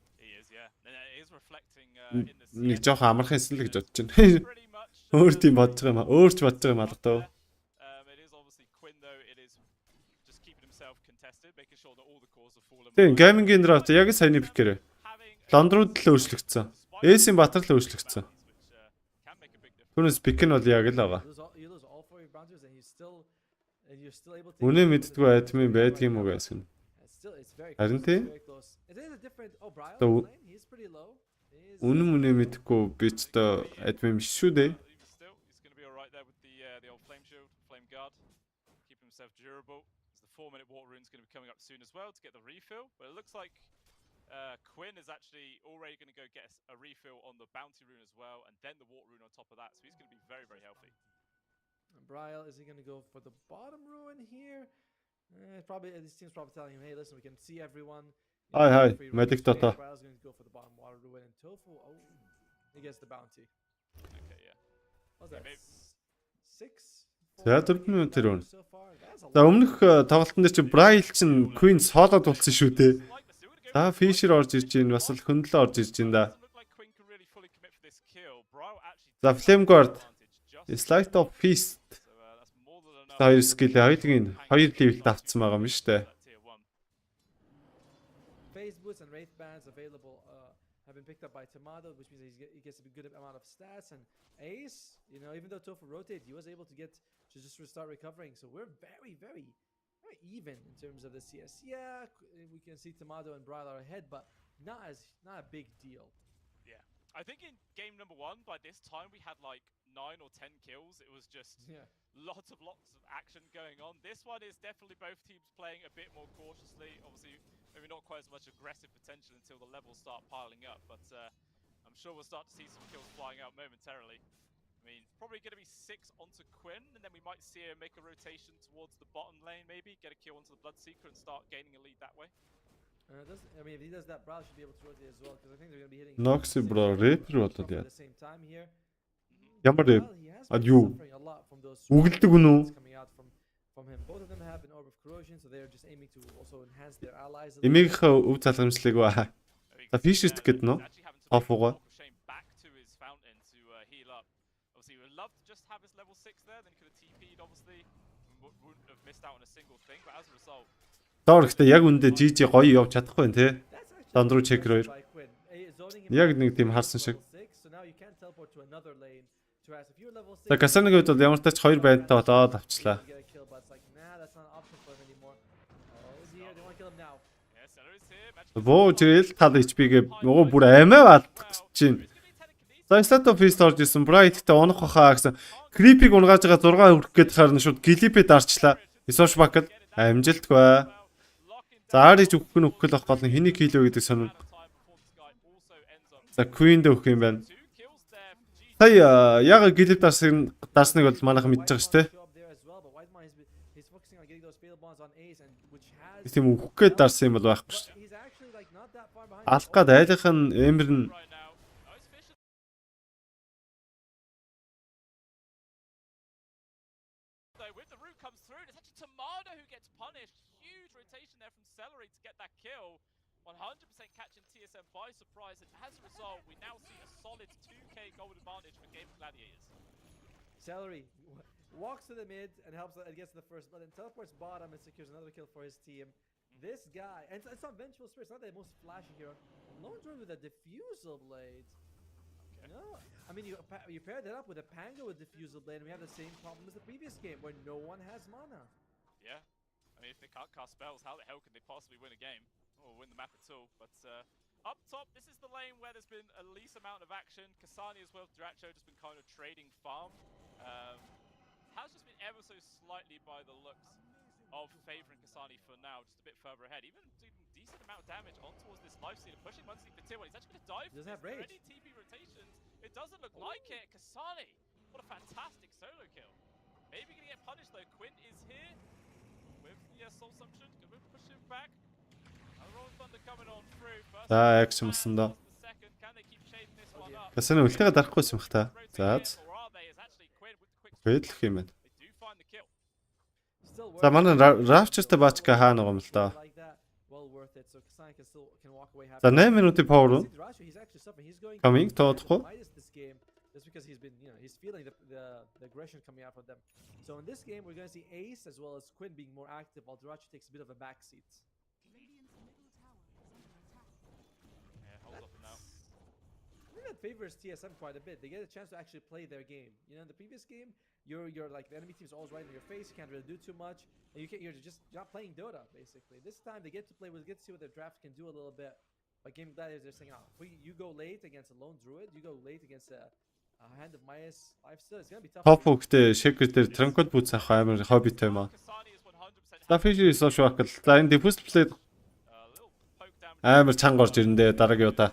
Speaker 9: нэг жоох амархан эсэл л гэж бодож байна. Өөр тийм бодож байгаа юм аа. Өөрч бодож байгаа юм алга дөө. Тийм, геймингийн драфт яг саяны пикэрээ. Лондрууд л өөрчлөгдсөн. Эйсийн батар л өөрчлөгдсөн. Түүнээс пик нь бол яг л байгаа. Үнэ мэддэггүй админ байдаг юм уу гэсэн. Харин тийм. Үнэ мүнэ мэдхгүй би ч та админ биш шүү дээ.
Speaker 8: The 4-minute water rune is going to be coming up soon as well to get the refill. But it looks like Quinn is actually already going to go get a refill on the bounty rune as well, and then the water rune on top of that. So he's going to be very, very healthy.
Speaker 4: Bryle, is he going to go for the bottom rune here? Probably this team's probably telling him, hey, listen, we can see everyone.
Speaker 9: Hi, medic Dacha.
Speaker 4: Bryle's going to go for the bottom water rune, and Tofu, he gets the bounty.
Speaker 8: Okay, yeah.
Speaker 4: What's that? 6?
Speaker 9: За 4 минут тэрүүн. За өмнөх тоглолтын дээр чи Bryle чин Queen солоод болсон шүү дээ. За Fisher орж ирж байна, бас л хөндлөө орж ирж байна да. За Flame Guard, Sleight of Fist. Хоёр скил хоёрын 2 левелд авцсан байгаа юм шүү дээ.
Speaker 4: Phase boots and wraith bands available have been picked up by Tomato, which means he gets a good amount of stats. And Ace, you know, even though Tofu rotated, he was able to just start recovering. So we're very, very, very even in terms of the CS. Yeah, we can see Tomato and Bryle are ahead, but not a big deal.
Speaker 8: Yeah, I think in game number 1, by this time we had like 9 or 10 kills. It was just lots of action going on. This one is definitely both teams playing a bit more cautiously. Obviously, maybe not quite as much aggressive potential until the levels start piling up, but I'm sure we'll start to see some kills flying out momentarily. I mean, probably going to be 6 onto Quinn, and then we might see him make a rotation towards the bottom lane, maybe get a kill onto the Bloodseeker and start gaining a lead that way.
Speaker 4: I mean, if he does that, Bryle should be able to rotate as well, because I think they're going to be hitting
Speaker 9: Noxy bro, Reaper болоод яа. Ямар рэп? А юу? Үгэлдэг үнэ үү? Эмээх өв залгамжлыг ба. За Fisher-т гэдэг нөө. Тофугаа. Тоор ихтэй яг үндэ GG гоё явж чадахгүй байх тий. Дандруу чекер 2. Яг нэг тийм харсан шиг. За Касаныгийн үед бол ямар ч тач 2 байнтаа болоод авчлаа. Боо жирэл тал HP-гээ нөгөө бүр амиа баалдах чинь. За Sleight of Fist орж исэн. Bright-тэй унах бахаа гэсэн. Creep-ийг унгааж байгаа 6 хүрэх гээд харна шууд Gillip-д дарчлаа. Resource buckle амжилтгүй. За Ari-ч өгөх нь өгөх л ах гол хэнийг хийлөө гэдэг сонин. За Queen-д өгөх юм байна. Сая яг Gillip дарсныг бол манайхан мэдж байгаа шүү дээ. Тийм өгөх гээд дарсан юм бол байхгүй шүү. Алах гад айлах нь Ember нь
Speaker 8: Tomato who gets punished. Huge rotation there from Celery to get that kill. 100% catching TSM by surprise, and as a result, we now see a solid 2k gold advantage for Game of Gladiators.
Speaker 4: Celery walks to the mid and helps and gets the first blood and teleports bottom and secures another kill for his team. This guy, and it's not Vengeful Spirit, it's not the most flashy hero. Lone Druid with a Diffusal Blade. Okay. No, I mean, you pair that up with a Pango with Diffusal Blade, and we have the same problem as the previous game, where no one has mana.
Speaker 8: Yeah, I mean, if they can't cast spells, how the hell can they possibly win a game? Or win the map at all? But up top, this is the lane where there's been a least amount of action. Kasani as well, Dacha just been kind of trading farm. Has just been ever so slightly by the looks of favouring Kasani for now, just a bit further ahead. Even doing decent amount of damage on towards this Lifestealer, pushing Muncie for tier 1. He's actually going to dive.
Speaker 4: Doesn't have rage.
Speaker 8: Already TP rotations. It doesn't look like it. Kasani, what a fantastic solo kill. Maybe going to get punished though. Quinn is here with
Speaker 9: За яг юмсан доо. Касаны үлтэйгээ дарахгүй юм бах та. За. Бэлэх юм байна. За манай Rapture-тай бачка хаана байгаа юм л да. За 8 минутын power. Coming тоодохгүй.
Speaker 4: Just because he's been, he's feeling the aggression coming out from them. So in this game, we're going to see Ace as well as Quinn being more active, while Dacha takes a bit of a backseat. I think that favors TSM quite a bit. They get a chance to actually play their game. In the previous game, you're like the enemy team's always right in your face. You can't really do too much, and you're just not playing Dota basically. This time they get to play. We get to see what their draft can do a little bit. But Game Gladiators, they're saying, you go late against a lone druid, you go late against a hand of Maya's lifesteal. It's gonna be tough.
Speaker 9: Top хүүхдээ shaker дээр tranquil boots авах амар хоббитэй маа. За Fisher social worker. За энэ diffuse play амар чанга орж ирэндээ дараагийн удаа.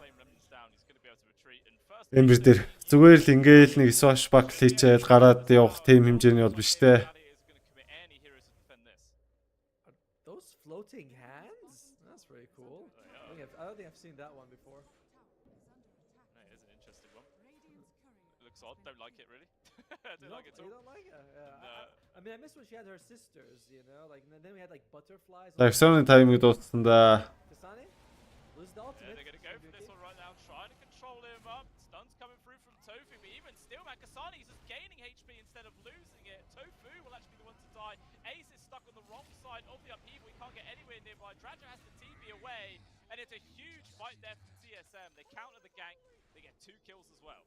Speaker 9: Эмбер дээр зүгээр л ингээл нэг swash back хийчихэл гараад явах тийм хэмжээний бол биш те.
Speaker 4: Those floating hands? That's very cool. I don't think I've seen that one before.
Speaker 8: It is an interesting one. It looks odd. Don't like it really. I don't like it at all.
Speaker 4: You don't like it? I mean, I miss when she had her sisters. Like then we had like butterflies.
Speaker 9: Like so many times дуусандаа.
Speaker 4: Kasane? Lose the ultimate.
Speaker 8: They're gonna go for this one right now, trying to control him up. Stun's coming through from Tofu, but even still, man, Kasane is just gaining HP instead of losing it. Tofu will actually be the one to die. Ace is stuck on the wrong side of the upheaval. He can't get anywhere nearby. Dacha has to TP away. And it's a huge fight there for TSM. They counter the gank. They get 2 kills as well.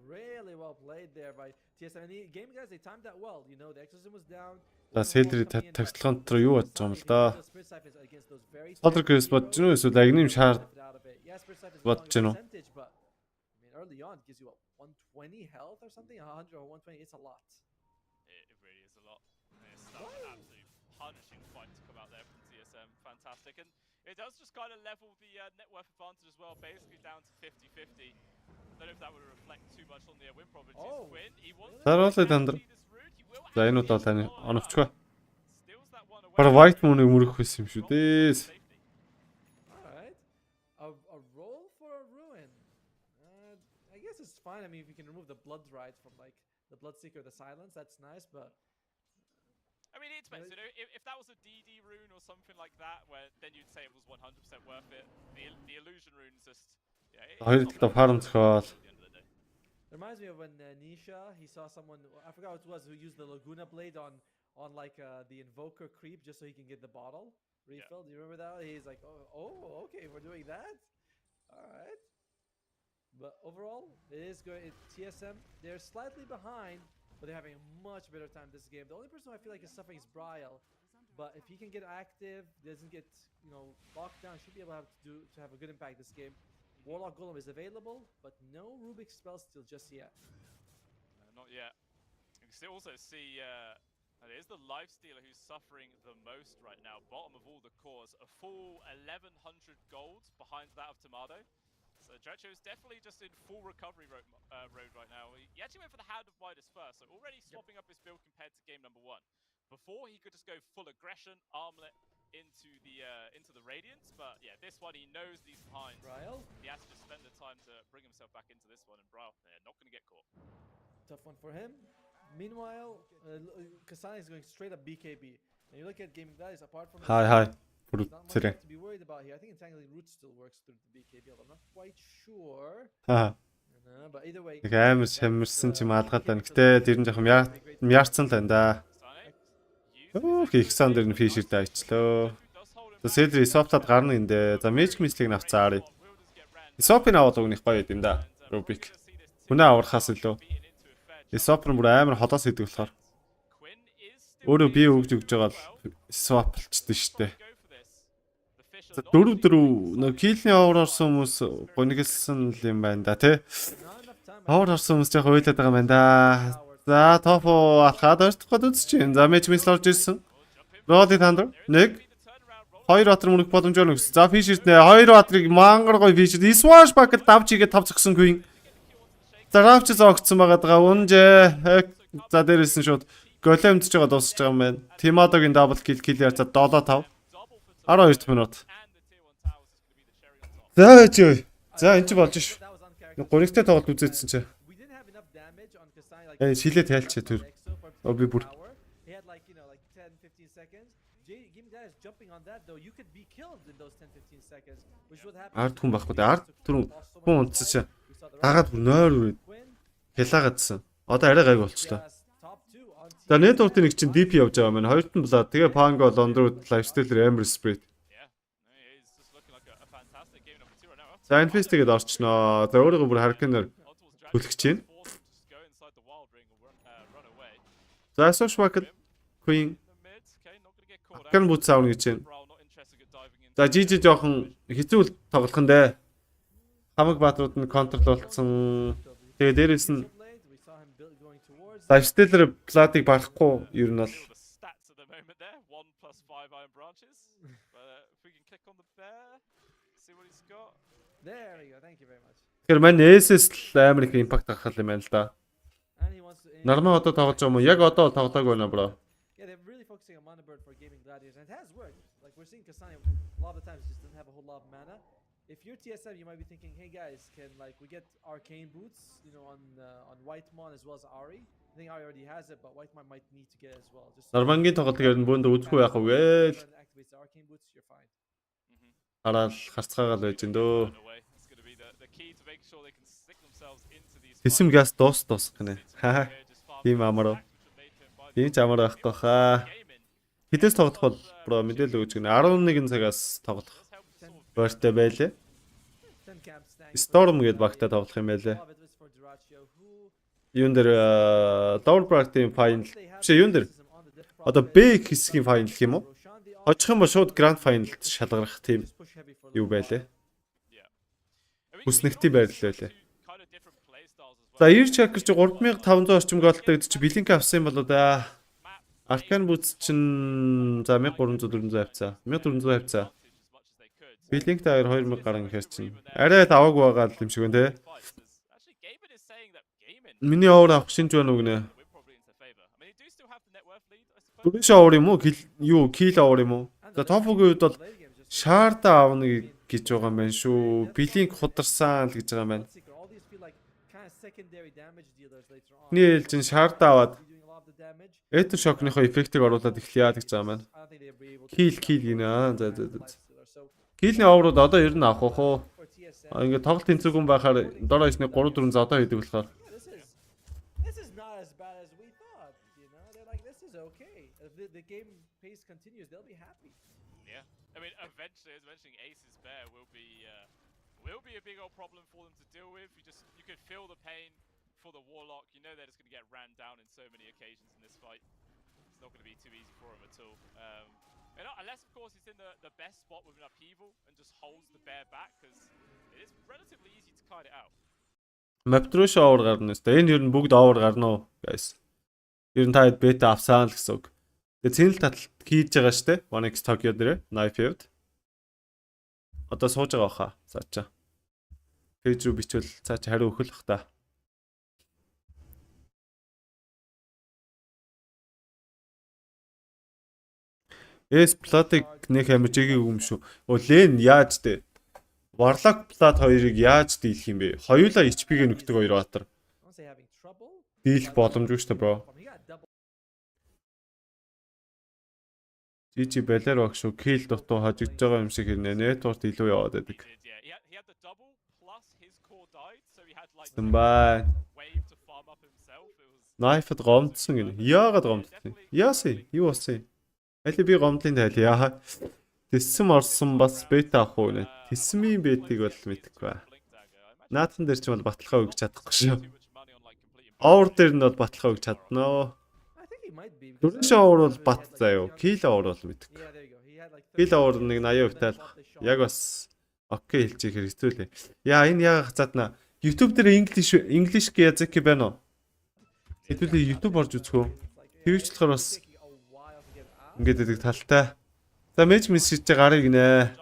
Speaker 4: Really well played there by TSM. And the game guys, they timed that well. The exorcism was down.
Speaker 9: За Селдри тагцлахын дотор юу бодож байгаа юм л да. Солдер гэрс бодож гэнэ үү эсвэл агним шаар бодож гэнэ үү?
Speaker 4: Early on, it gives you 120 health or something, 100 or 120. It's a lot.
Speaker 8: It really is a lot. It's an absolutely punishing fight to come out there from TSM. Fantastic. And it does just kind of level the net worth advantage as well, basically down to 50-50. Don't know if that would reflect too much on the win probabilities. Quinn, he wants to see this route. He will
Speaker 9: За энэ удаа тань оновчгүй.
Speaker 8: steals that one away.
Speaker 9: Бара White Moon-ыг мөрөх байсан юм шүү дээ.
Speaker 4: Alright. A roll for a ruin. I guess it's fine. I mean, if you can remove the blood right from like the Bloodseeker, the silence, that's nice, but
Speaker 8: I mean, it depends. If that was a DD rune or something like that, where then you'd say it was 100% worth it. The illusion rune is just
Speaker 9: Хоёр талаа фарм зохиол.
Speaker 4: Reminds me of when Nisha, he saw someone, I forgot what it was, who used the Laguna blade on like the invoker creep just so he can get the bottle refilled. Do you remember that? He's like, oh, okay, we're doing that. All right. But overall, it is good. TSM, they're slightly behind, but they're having a much better time this game. The only person I feel like is suffering is Bryle. But if he can get active, doesn't get locked down, should be able to have a good impact this game. Warlock Golem is available, but no Rubik's spell still just yet.
Speaker 8: Not yet. You can still also see it is the Lifestealer who's suffering the most right now. Bottom of all the cores, a full 1100 gold behind that of Tomato. So Dacha is definitely just in full recovery road right now. He actually went for the Hand of Midas first, so already swapping up his build compared to game number 1. Before he could just go full aggression, armlet into the Radiance, but yeah, this one he knows these behind.
Speaker 4: Bryle?
Speaker 8: He has to just spend the time to bring himself back into this one, and Bryle, not going to get caught.
Speaker 4: Tough one for him. Meanwhile, Kasane is going straight up BKB. And you look at Gaming Gladiators, apart from
Speaker 9: Hi.
Speaker 4: not much to be worried about here. I think Entangling Root still works through the BKB, although I'm not quite sure. But either way.
Speaker 9: Амар шамирсан ч юм алгаад байна. Гэтэ тэр нь жоохон яарцсан л байна да. Ихсан дээр нь фишертэй ачлаа. За Селдри Исоптад гарна эндээ. За Magic Missile-ийг авцаарай. Исопын аваад өгнөх гоё юм да. Rubik. Хүнээ аврахаас илүү. Исоп нь бүр амар холоос идэг болохоор. Өөрөө би өгж байгаа л Исоп болчтой штэ. За 4-4 нөө килний овер орсон хүмүүс гонигсэн юм байна да тий. Овер орсон хүмүүс яг уйлаад байгаа юм байна да. За тофо алхаад орчиход үзчихин. За Magic Missile орж ирсэн. Rolling Thunder 1 2 батар мөрөх боломж өгнө гэсэн. За Fisher нэ 2 батрыг мангар гоё Fisher Swash Bucket тавч игээ тав зөксөн Queen. За Rapture зогцсон байгаа даа. Унжээ. За дээрээс нь шууд голем өмдөж байгаа дуусч байгаа юм байна. Тимадогийн дабл кил ярьцаа 7-5. 12 минут. За чи. За энэ ч болж ш. 3-тэй тоглолт үзээдсэн чи. Шилээ тайлчаа түр. Би бүр. Ард хүн байхгүй. Ард түрүүн хүн унтсан чи. Дагаад бүр нойр үрээд. Хялаагаадсан. Одоо арай гайг болчлоо. За network нэг чинь DP явж байгаа маань. Хоёрт нь блаа. Тэгээ Pango London lifestyle амар spread. За Infest тэгээд орчноо. За өөрийгөө бүр харканаар түлхэж чинь. За Soshwak Queen Кэн бут саавна гэж байна. За жижиг жоохон хэцүү тоглох нь дээ. Хамаг баатрууд нь контрололцсон. Тэгээ дээрэс нь Lifestealer платыг барахгүй ер нь бол Тэгэхээр мань SS амар их импакт гаргах юм байна л да. Нормал одоо тоглож байгаа юм уу? Яг одоо тоглоагүй байна бро.
Speaker 4: Yeah, they're really focusing on mana burn for gaming gladiators, and it has worked. Like we're seeing Kasani a lot of the times just doesn't have a whole lot of mana. If you're TSM, you might be thinking, hey guys, can like we get arcane boots, you know, on Whitemon as well as Ari. I think Ari already has it, but Whitemon might need to get it as well. Just
Speaker 9: Нормангийн тоглолт ер нь бөөнд үзэхгүй яах вэ гээл. Хараад харцгаагаал байж эндөө. Тэсэм газ дуусах гинэ. Хаа. Тийм амараа. Тийм ч амар байхгүй хаа. Хэдээс тоглох бол бро мэдээлэл өгч гинэ. 11 цагаас тоглох. Бортой байлээ. Storm гээд багтаа тоглох юм байлээ. Юун дээр Double Practice Final. Биш юун дээр. Одоо B хэсгийн final гэх юм уу? Очих юм бол шууд Grand Final-д шалгарах тийм юу байлээ. Хүснэгтийн байрлал байлээ. За Ear Checker чи 3500 орчим голтой гэдэг чи Blink авсан юм болоо да. Arcane Boots чин за 1300 авцаа. 1400 авцаа. Blink таар 2000 гарan гэхэр чинь арай таваг байгаа юм шиг байна те. Миний овер авах шинж байна уу гинэ? Түрэш овер юм уу? Юу kill овер юм уу? За тофогийн үед бол шаарда авна гэж байгаа юм байна шүү. Blink хударсан л гэж байгаа юм байна. Нийл чин шаарда аваад Ether Shock-ныхоо эффектийг оруулаад эхлэе гэж байгаа юм байна. Kill гинэ. За. Kill-ний оврууд одоо ер нь авах уу? Ингээд тоглолт тэнцвэргүй байхаар дороо ичний 3-4 за одоо хийдэг болохоор.
Speaker 4: The game pace continues, they'll be happy.
Speaker 8: Yeah, I mean, eventually, as mentioning, Ace's bear will be a big old problem for them to deal with. You could feel the pain for the Warlock. You know they're just going to get ran down in so many occasions in this fight. It's not going to be too easy for him at all. Unless, of course, he's in the best spot with an upheaval and just holds the bear back, because it is relatively easy to kite it out.
Speaker 9: Map руу шоур гарна өстой. Энэ ер нь бүгд овер гарна уу, guys? Ер нь та хэд бета авсан л гэсэн үг. Тэгээ цэнэл таталт хийж байгаа штэ. 1x Tokyo дээр knife явд. Одоо сууж байгаа баха. Цаачаа. Пэйж рүү бичвэл цаачаа хариу өгөх л бах та. Платыг нэг хамжээгүй юм шүү. Лен яаж дээ? Warlock плат хоёрыг яаж дийлэх юм бэ? Хоёулаа HP-г нөхдөг хоёр баатар. Дийлэх боломжгүй шүү дээ, бро. Чи балер баг шүү. Kill дутуу хожигдж байгаа юм шиг хэрнээ. Network илүү яваад байдаг. Бай. Knife-д гомдсон гинэ. Яагаад гомдсон? Яасан? Юу болсон? Али би гомдлын тайл яа. Тэсэм орсон бас бета авах уу нэ. Тэсмийн бетиг бол мэдэхгүй. Наатан дээр ч бол баталгаа өгч чадахгүй шүү. Овер дээр нь бол баталгаа өгч чаднаа. Дүрш овер бол бат заяа. Kill овер бол мэдэхгүй. Kill овер нэг 80% тайл. Яг бас окей хэлчих хэрэгцүүлээ. Яа энэ яг хацаатна. YouTube дээр English язык байна уу? Хэдүүлээ YouTube орж үзэх үү? Твич болохоор бас ингээд гэдэг талтай. За мэж мессеж гарыг гинэ.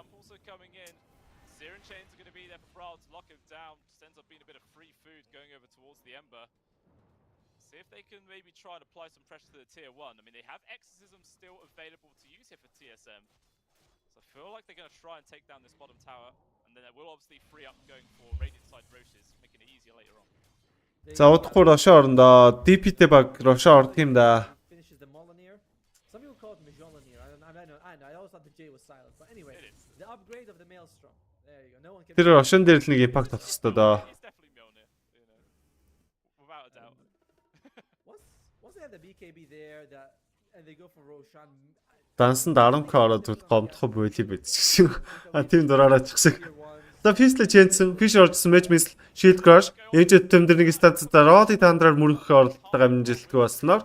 Speaker 8: See if they can maybe try and apply some pressure to the tier 1. I mean, they have exorcism still available to use here for TSM. So I feel like they're going to try and take down this bottom tower. And then it will obviously free up going for Radiant side Roches, making it easier later on.
Speaker 9: За удахгүй Рошо орондоо DP-тэй баг Рошо ордог юм да.
Speaker 4: Some people call it Mjolnir. I know. I always thought the J was silent. But anyway, the upgrade of the Maelstrom. There you go. No one can.
Speaker 9: Тэр Рошон дээр л нэг импакт авах хэрэгтэй доо.
Speaker 8: It's definitely Mjolnir, you know, without a doubt.
Speaker 4: Once they have the BKB there, and they go for Roshan.
Speaker 9: Дансанд 10k ороод гомдох боли байд гэсэн. Тийм дураараа чигсэг. За Fizzle Jensen, Fish оржсэн match miss Shield Crush, ээж төмдөр нэг станцтай Rodi тандраар мөрөх оролттой амжилтгүй болсноор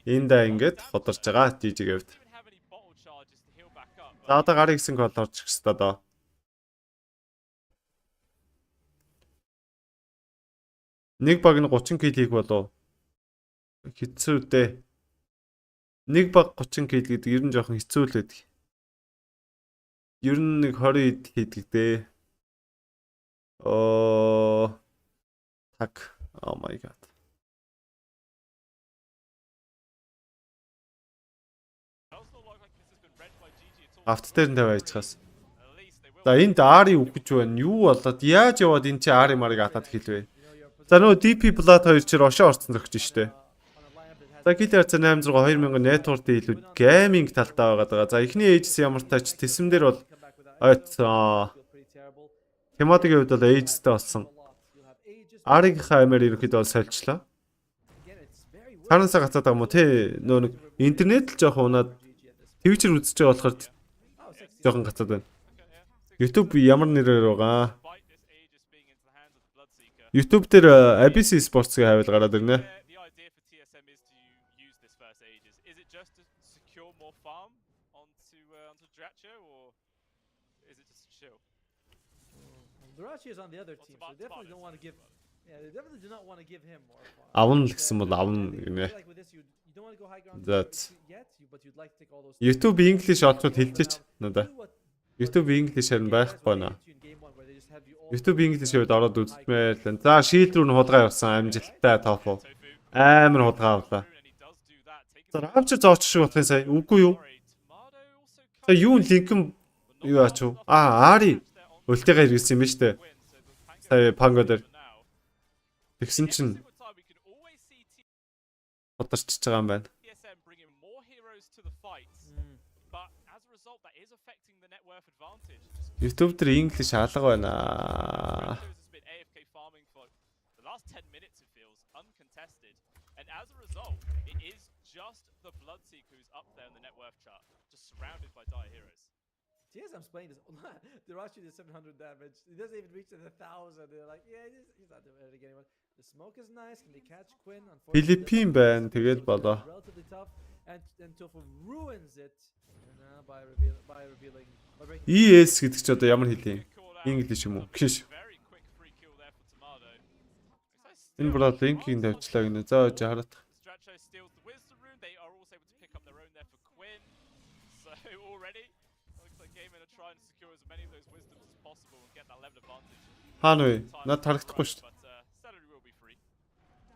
Speaker 9: энэ да ингээд хотарч байгаа GG-гэвд. За одоо гарыг гисэн кол орчих хэвээр доо. Нэг баг нь 30 кил хийх болов. Хэцүү дээ. Нэг баг 30 кил гэдэг ер нь жоохон хэцүү л байдаг. Ер нь нэг 20 хийдэг дээ. Так. Oh my god. Авт дээр нь тавиа ичхаас. За энд Ари үгэж байна. Юу болоод яаж яваад энэ чи Ари марыг атаад хэлвэ? За нөгөө DP Blood 2 чи Рошо орцсон зогч штэ. За килэр за 800 2000 network илүү гейминг талтаа байгаа. За эхний Aegis ямар тач тэсэм дээр бол Хэматгийн хувьд бол Aegis-тэй болсон. Ари-гийнхаа амаар ерөөхдөө бол сольчлоо. Харанасаа гацаад байгаа юм уу те? Нөө нэг интернет л жоох унаад Twitch-ээр үзэж байгаа болохоор жоохон гацаад байна. YouTube ямар нэрээр байгаа? YouTube дээр ABC Sports-ийг хайвал гараад ирнэ.
Speaker 4: Dacha is on the other team, so they definitely don't want to give. Yeah, they definitely do not want to give him more farm.
Speaker 9: Авна л гэсэн бол авна гинэ. YouTube English олчод хэлчихэж надаа. YouTube English харин байхгүй байна. YouTube English хувьд ороод үзмээр л. За шийд рүү нь хулгай явсан амжилттай топ. Амар хулгай авлаа. За Rapture зооч шиг болохын сая. Үгүй юу? За юу линкэн юу аач вэ? Ари өлтөйгээр ирсэн юм ба штэ. Сая Pango дээр. Тэгсэн чинь бодорчж байгаа юм байна. YouTube дээр English алга байна.
Speaker 4: TSM's playing this. Dacha did 700 damage. He doesn't even reach the 1,000. They're like, yeah, he's not doing anything anymore. The smoke is nice. Can they catch Quinn?
Speaker 9: Филиппин байна. Тэгээд болоо.
Speaker 4: Relatively tough, and Tofu ruins it by revealing.
Speaker 9: ES гэдэг ч одоо ямар хэлээ? English юм уу? Биш. Энэ бол линкийг тавьчлаа гинэ. За жаарат. Хаана вэ? Над харагдахгүй шүү дээ.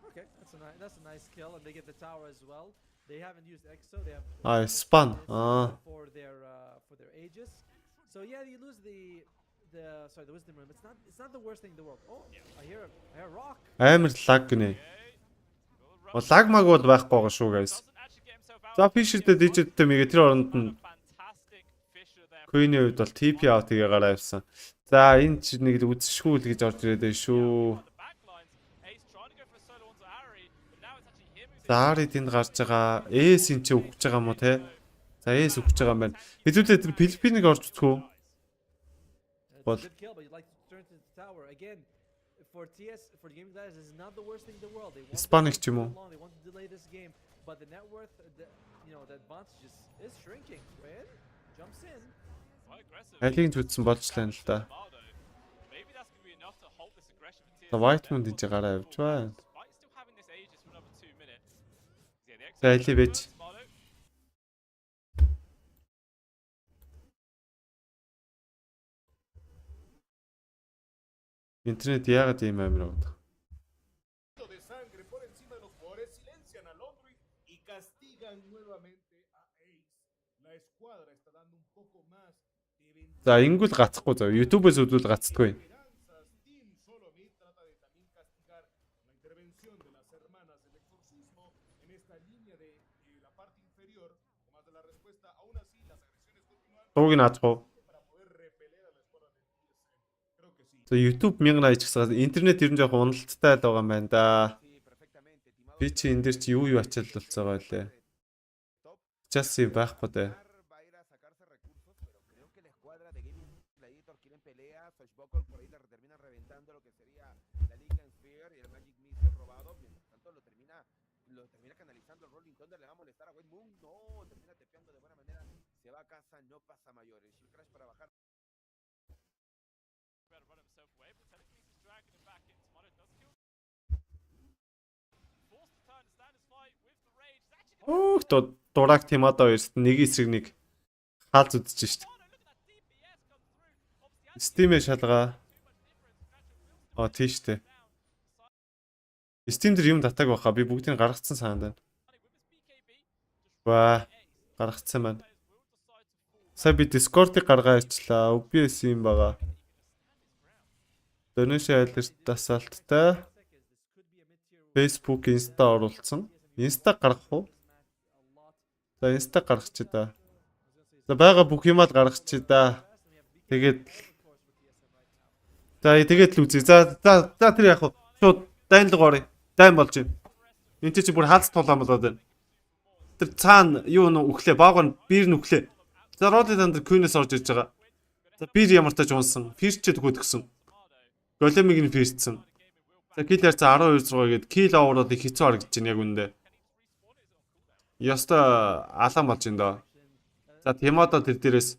Speaker 4: Okay, that's a nice kill, and they get the tower as well. They haven't used Exo. They have
Speaker 9: Span.
Speaker 4: For their Aegis. So yeah, you lose the wisdom room. It's not the worst thing in the world. Oh, I hear rock.
Speaker 9: Амар лаг гинэ. Лаг маг бол байхгүй байгаа шүү guys. За Fisher-тэй дижиттэй мэгээ тэр оронд нь Queen-ийн хувьд бол TP out-ыг гараа явсан. За энэ ч нэг үзшгүй л гэж орж ирээд байна шүү. За Ари тэнд гарч байгаа. Эс эн чи өгч байгаа юм уу те? За эс өгч байгаа юм байна. Хэзүүлээ тэр Филиппиныг орж үзэх үү? Бол Испаник ч юм уу? Алийг зүтсэн болчлаа л да. За White-мунд энэ гараа явж байна. За али бэж. Интернет яагаад ийм амар авдаг? За ингүүл гацхгүй зав. YouTube-ээс үзвэл гацдаггүй. Дууг нь аахгүй. За YouTube 1080 ч гэсэн интернет ер нь жоох уналттай л байгаа юм байна да. Би чи энэ дэр чи юу ачаал болцоо байгаа лээ. Chelsea байхгүй дээ. Оо дурак Тимадо хоёрт нэг эсрэг нэг хаалц үдчихэж шít. Steam-ээ шалгаа. Тийштэй. Steam дээр юм татаг байхаа би бүгдийг гаргацсан санаад байна. Ваа, гаргацсан байна. Сая би Discord-ыг гаргаа ярьчлаа. OBS юм байгаа. Donation айлт тасаалттай. Facebook, Insta оруулсан. Insta гаргах уу? За Insta гаргачих да. За байгаа бүх юмаа л гаргачих да. Тэгээд л үзье. За тэр яах вэ? Шууд дайнлага орё. Дайн болж байна. Энд чи бүр хаалц тулаан болоод байна. Тэр цаана юу нэ өглөө баагаар биер нь өглөө. За Роли дандер Queen-ээс орж ирж байгаа. За биер ямар тааж унсан. Фирчэд гүйтгсэн. Големиг нь фирчсэн. За кил ярьцаа 12-6 гээд кил овроод их хэцүү харагдаж байна яг үндэ. Яста алан болж байна доо. За Тимадо тэр дээрээс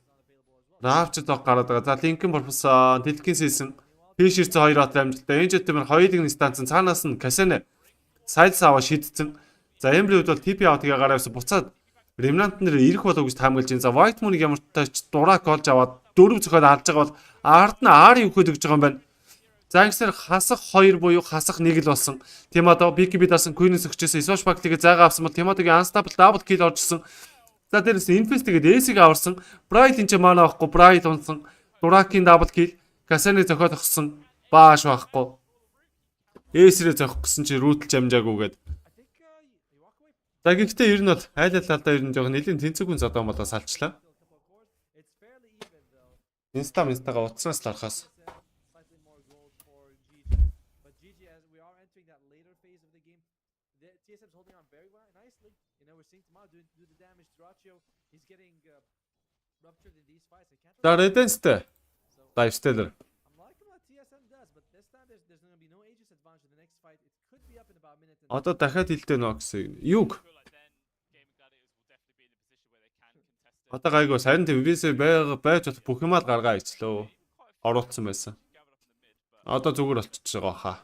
Speaker 9: Равч зог гараад байгаа. За Линкен Борфос Дэлхийн Сэлсэн Фишерц 2 хот амжилттай. Энж төмөр хоёулын станцын цаанаас нь Касене сайдс аваа шийдсэн. За Эмбли үед бол TP аутыг гараа явсан. Буцаад Ремнант нэр ирэх болов гэж таамаглаж байна. За White Moon-ыг ямар тач дурак олж аваад 4 зөхөд алж байгаа бол ард нь Ари өгөхөд өгж байгаа юм байна. За ингэсээр хасах 2 буюу хасах 1 л болсон. Тимадо BKB дасан Queen-с өгчөөс Swatch Pack-ийг заагаа авсан бол Тимадогийн Unstable double kill оржсэн. За дээрээс Infest тэгээд AC-г аварсан. Bright энэ ч мана авахгүй Bright унсан. Дуракийн double kill. Касаны зөхиод өгсөн. Бааш байхгүй. AC-рээ зохих гэсэн чи рүүтэл амжаагүйгээд. За гэхдээ ер нь бол айл алдаа ер нь жоохон нэлийн тэнцвэргүй зодон болоо салчлаа. Инстагага утаснаас тарахаас. За Redensтэй. Lifesteller. Одоо дахиад хилдэ Noxy. Юг. Одоо гайгүй сарин TVS байж бүх юмаа гаргаа ицлөө. Оруулсан байсан. Одоо зүгээр болчихж байгаа хаа.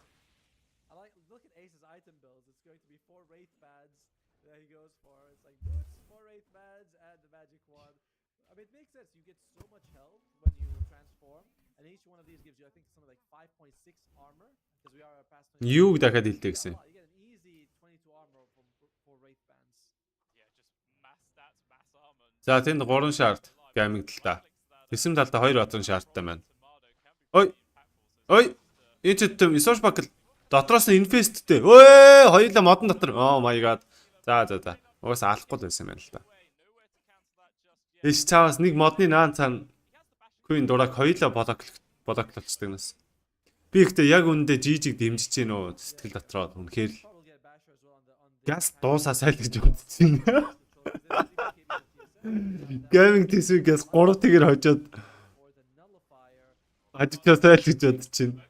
Speaker 9: Юг дахиад хилдэ гэсэн. За тэнд 3 шарт гамигдaltaа. Тэсэм талдаа 2 одрын шарттай байна. Ой. Энд ч Swatch Pack дотроос нь Infestтэй. Өө, хоёулаа модон дотор. Oh my god. За. Уус алахгүй л байсан юм байна л да. Эш цаавас нэг модны наан цаана Queen дурак хоёулаа блоклолцдог нас. Би ихтэй яг үндэ жижиг дэмжиж гин үү сэтгэл дотроо үнэхээр л газ дуусаа сайлгаж өгсөн. Gaming TC-гээс 3 тэгэр хожоод ажичаа сайлгаж бодчихин.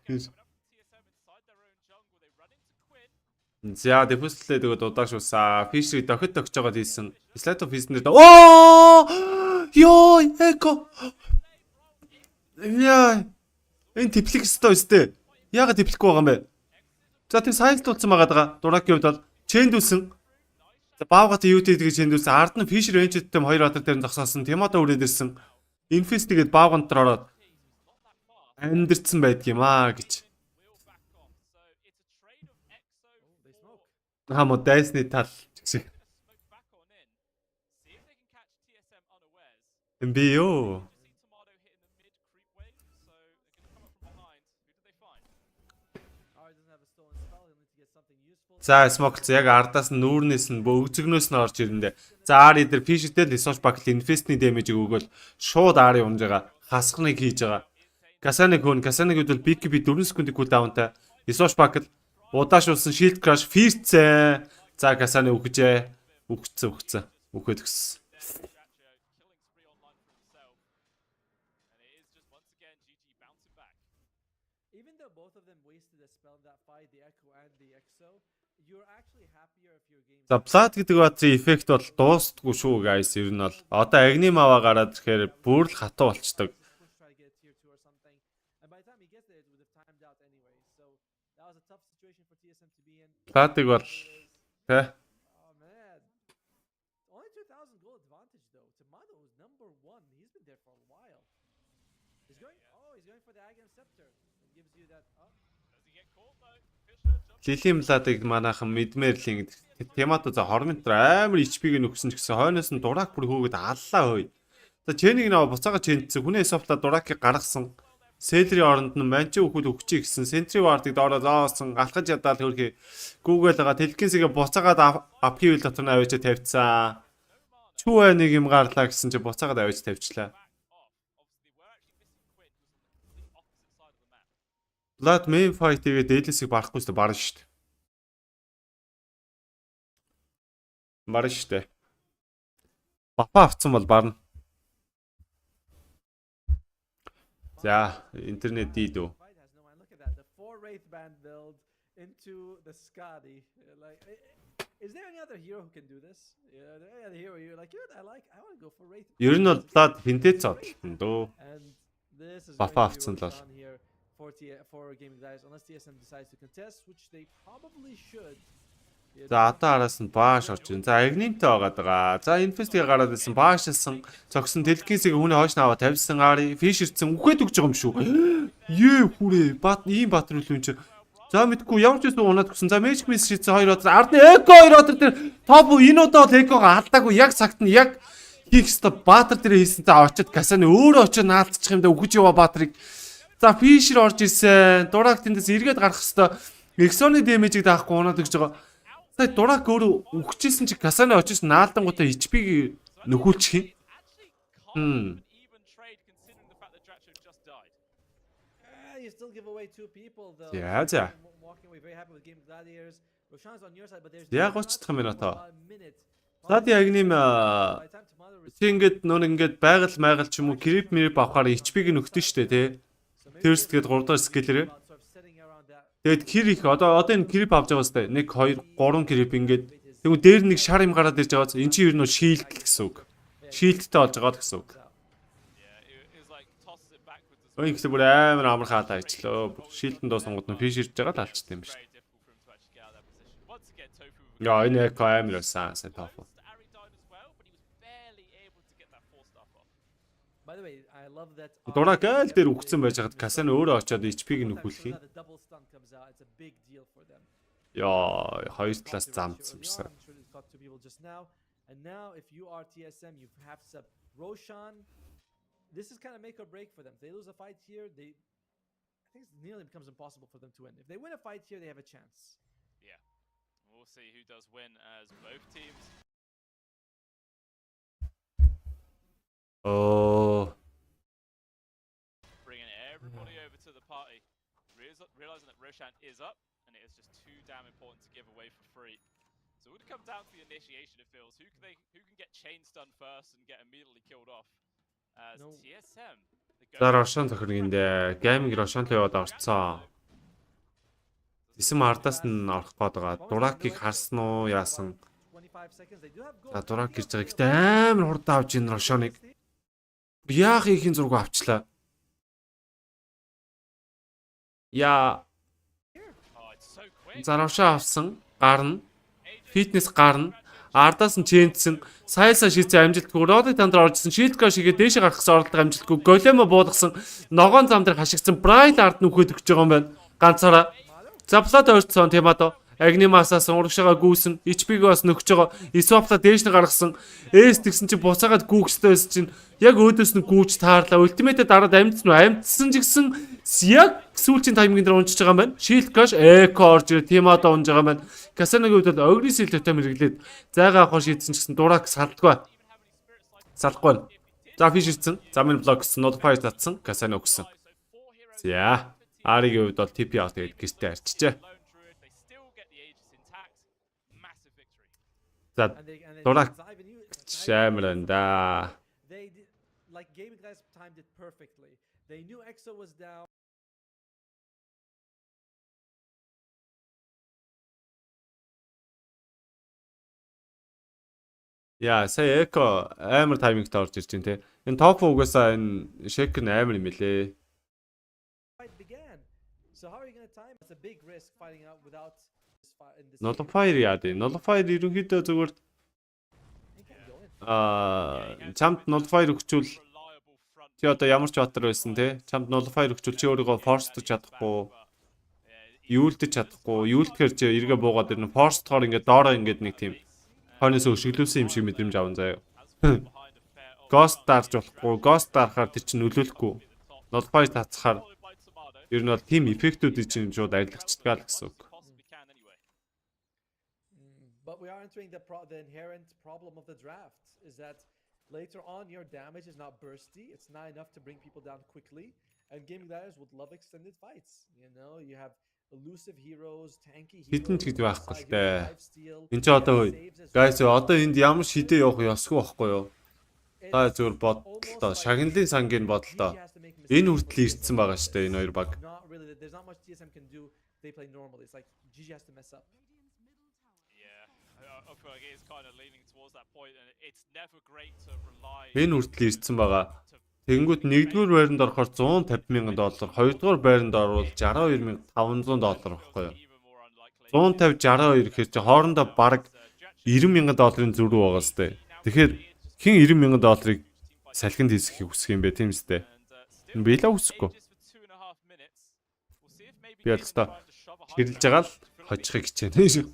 Speaker 9: За дэфүслээ тэгээд удаашуулсаа. Фишрийг дохид тогж жагаад хийсэн. Слайто фиснэр. Ёо, эко. Яа. Энэ теплик өстэй. Яагаад теплихгүй байгаа юм бэ? За тийм сайлтуулсан байгаа даа. Дуракийн хувьд бол чэндүүлсэн. За баавгат UT гэж чэндүүлсэн. Ард нь Fisher Range-тэй 2 атар дээр нь зогсоосон. Тимадо үрээд ирсэн. Infest тэгээд баавганд дээр ороод амьдэрсэн байдгийм аа гэж. Хамо дайсны тал гэсэн. Би юу? За Смоклц яг ардаас нь нүүрнээс нь өгзөгнөөс нь орж ирэндээ. За Ари дээр фиштэй л Исош Бакл инфестний дэмэжийг өгөөл шууд Ари унж байгаа. Хасхныг хийж байгаа. Касаныг хөдөл BKB 4 секундын кулдаунтай. Исош Бакл удаашуулсан шилд краш фирцээ. За Касаны өгчээ. Өгцөн. Өгөхөд гисэн. За Blood гэдэг баатрын эффект бол дуустдаггүй шүү guys. Ер нь бол одоо Agni Mava гараад ирэхээр бүр л хатуу болчдөг. Blood-ыг бол тэ Лилийн Blood-ыг манайхан мэдмэрлин Темато за хормонтор амар HP-г нөхсөн ч гэсэн хойноос нь дурак бүр хөөгд аллаа хөөе. За Чэнийг нөө буцаага чэнцсэн хүнээ софтла дуракийг гаргасан. Селри оронд нь манчи өгөхөд өгчий гэсэн Sentry Ward-ыг доороо зоосон алхаж ядаад хөрхий Google байгаа Telekinesis-ийг буцаагаад апхивл дотор нь авчиж тавьцсан. Чүү нэг юм гарлаа гэсэн чи буцаагаад авчиж тавьчлаа. Blood main fight-ийг дээлэсийг барахгүй шүү дээ барна шүү дээ. Барна шүү дээ. Бапа авцсан бол барна. За, интернет дийдүү. Ер нь бол Blood хинтээ цодлтон дөө. Бапа авцсан л бол. За одоо араас нь бааш орж ирэн. За Agni-тэй байгаа даа. За Infest-ийг гараад ирсэн баашсан. Цогсон Telekinesis-ийг хүнээ хойш наваа тавьсан Ари Fish-ирсэн үхээд өгч байгаа юм шүү. Ее хүрээ. Ийм баатар үл юм чи. За мэдгүй ямар ч үсэн унаад гүсэн. За Magic Miss шийдсэн 2 удаа. Ардны Echo 2 удаа дээр топ энэ удаа бол Echo-го алдаагүй. Яг цагт нь яг хийх ёстой баатар дээр хийсэн. За очиод Касаны өөрөө очиод наалдчих юм да үхэж яваа баатарыг. За Fisher орж ирсэн. Дурак тэндээс эргээд гарах ёстой. Exxon-ы дэмэжийг даахгүй унаад өгч байгаа. За Дурак өөрөө үхчихсэн чи Касаны очиж наалдангуудаа HP-г нөхүүлчих юм. За. Яг очдох юм байна тоо. Сади Agni чи ингээд ингээд байгаль ч юм уу крип авахаар HP-г нөхдөн штэ тий. Тэрс тэгээд 3 дахь скиллэрээ. Тэгээд кир их одоо энэ крип авч байгаа сте 1 2 3 крип ингээд тэгвэл дээр нэг шар юм гараад ирж байгаа. Энд чи ер нь шилд гэсэн үг. Шилдтэй болж байгаа л гэсэн үг. Ой ихтэй бүр амар амархаа таачлаа. Шилдэн доосонгууд нь фиш ирж байгаа л алчтай юм биш. Яа энэ Echo амар сайн тоф. Дурак айл дээр үхсэн байж хаад Касаны өөрөө очиод HP-г нөхүүлэх юм. Яа, хоёр талаас замцсан юмсан. This is kind of make or break for them. If they lose a fight here, I think it nearly becomes impossible for them to win. If they win a fight here, they have a chance.
Speaker 8: Yeah. We'll see who does win as both teams.
Speaker 9: Oh.
Speaker 8: Bringing everybody over to the party. Realizing that Roshan is up, and it is just too damn important to give away for free. So it would come down to the initiation, it feels. Who can get chain stun first and get immediately killed off? As TSM.
Speaker 9: За Рошан тохиргиндээ гейминг Рошантай яваад орцсон. Эсэм ардаас нь орох гээд байгаа. Дуракийг харсан уу яасан? За Дурак гэрж байгаа. Гэтэ амар хурдан авч ийн Рошаныг. Яах ихийн зураг авчлаа. Яа. За Рошан авсан. Гарна. Фитнес гарна. Ардаас нь чэнцсэн. Сайлсаа шийдсэн амжилтгүй. Роди тандар оржсэн. Шилдка шигээ дээшээ гаргасан оролдог амжилтгүй. Големо буудгасан. Ногоон зам дээр хашигдсан. Брайт ард нүхээд өгч байгаа юм байна. Ганцаараа. За Blood ойрцсон Темато. Агнимасаас урагшаага гүйсэн, HP-г бас нөхж байгаа. Swap-та дээш нь гаргасан. Эс тэгсэн чинь буцаагаад гүйхстэйс чинь яг өөдөөс нь гүйж таарлаа. Ultimate дараад амьдсан уу? Амьдсан ч гэсэн яг сүүлчийн тайминг дээр унжиж байгаа юм байна. Shield Crash Echo орж ирээ. Team-ада унж байгаа юм байна. Cassano-гийн хувьд бол aggressive-тэй мэргэлээд зайгаа авах шийдсэн ч гэсэн Durak салдаггүй. Салахгүй. За фиш ирсэн. За минь блок гэсэн. Notify татсан. Cassano өгсөн. За Аригийн хувьд бол TP авах тэгээд гэртээ арчижээ. За Durak шамранда.
Speaker 4: Like gaming guys timed it perfectly. They knew EXO was down.
Speaker 9: Яа, сая Echo амар таймингтай орж ирж байна те. Энэ топ угаасаа энэ Shaker амар юм лээ.
Speaker 4: So how are you going to time? It's a big risk fighting out without
Speaker 9: Nullifier яа дээ. Nullifier ерөнхийдөө зүгээр чамд Nullifier өгчүүл чи одоо ямар ч батар байсан те. Чамд Nullifier өгчүүл чи өөрийгөө force-д чадахгүй. Юулдэж чадахгүй. Юулдэхэр чи эргээ буугаад ирнэ. Force-тоор ингээд доороо ингээд нэг тийм хойноос өшөглүүлсэн юм шиг мэдрэмж аван заяа. Ghost дарж болохгүй. Ghost дарахаар тэр чинь нөлөөлөхгүй. Nullifier татсахаар ер нь бол team effect-үүдийг чинь шууд арилгачдаг л гэсэн үг.
Speaker 4: But we are entering the inherent problem of the draft is that later on your damage is not bursty. It's not enough to bring people down quickly. And gaming players would love extended fights. You know, you have elusive heroes, tanky heroes.
Speaker 9: Хитэн ч гэдэг байхгүй л дээ. Энд чи одоо guys одоо энд ямар шидэ явах ёсгүй байхгүй юу? Та зүгээр бодлоо. Шагналын сангийн бодлоо. Энэ хүртэл ирсэн байгаа шүү дээ энэ хоёр баг.
Speaker 4: There's not much TSM can do. They play normally. It's like GG has to mess up.
Speaker 8: I feel like it is kind of leaning towards that point, and it's never great to rely.
Speaker 9: Энэ хүртэл ирсэн байгаа. Тэнгүүд нэгдүгээр байранд орохоор $150,000, хоёрдугаар байранд орвол $62,500 байхгүй юу? 150 62 гэхээр чи хоорондоо бараг $90,000-ын зүрх байгаа сте. Тэгэхээр хин $90,000-ыг салхинд хийсхийг хүсэх юм бэ тийм сте. Энэ биелээ хүсэхгүй. Би өөртөө хэрэлж байгаа л хожихыг хичээнэ шүү.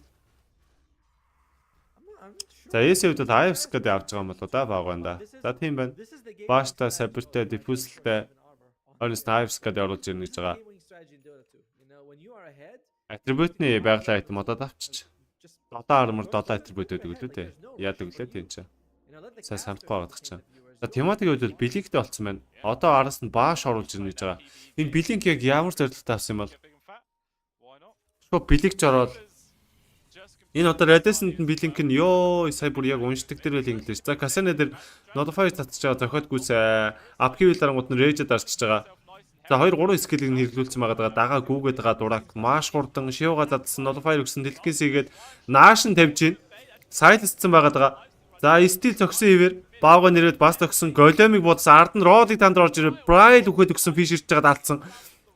Speaker 9: За ES-д бол IFS гэдэг явж байгаа юм болоо да баг байна да. За тийм байна. Бааштай, Saberтэй, Diffuse-тэй Орис IFS гэдэг оруулж ирнэ гэж байгаа. Attribute-ний байгалийн item одоо авчиж. Dota armor Dota attribute гэдэг үлээ дээ. Яадаг үлээ тийм ч. Сайн санахгүй байгаа ч. За тематик үед Blink-тэй болцсон байна. Одоо араас нь Bash оруулж ирнэ гэж байгаа. Энэ Blink яг ямар зорилготой авсан юм бол? Шо Blink ч ороод энэ одоо Radescent нь Blink нь ёо сая бүр яг уншдаг дээр л инглиш. За Cassano дээр Notify татчих байгаа зохиод гүйсэ. Upkeep дарангууд нь Rage дарчиж байгаа. За 2 3 скиллийг нь хэрэглүүлсэн байгаа. Дагаа гүүгээд байгаа Durak, Mash хурдан, Shivga задсан, Notify өгсөн дэлгэсийгээд Nash нь тавьж гин. Silence-сан байгаа. За Steel зогсон ивэр Баага нэрээд бас төгсөн Golem-ыг бодсон. Ард нь Rod-ыг танд орж ирээ. Bride өгөхөд өгсөн Fish ирж байгаа даалцсан.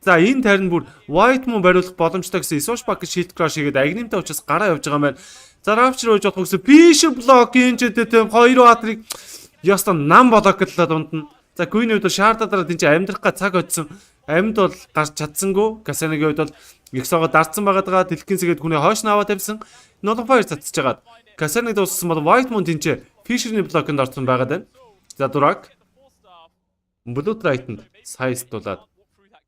Speaker 9: За энэ тарин бүр White Moon бариулах боломжтой гэсэн Isushbak Shield Crash хийгээд агнимтай учраас гараа явж байгаа юм байна. За Rapture ууж болох гэсэн Fish block энэ ч хоёр баатрыг яста нам блоклоод ундна. За Queen үед шаардаа дараа тийч амьдрах га цаг өдсөн. Амьд бол гарч чадсангүй. Cassano-гийн үед бол Exo-го дарцсан байгаа. Дэлхэнсгээд хүний хойш наваа тавьсан. Notify цацж байгаа. Cassano-г дууссан бол White Moon тийч Fisher-ний блоконд орсон байгаа даа. За Durak Blue Triton сайстуулаад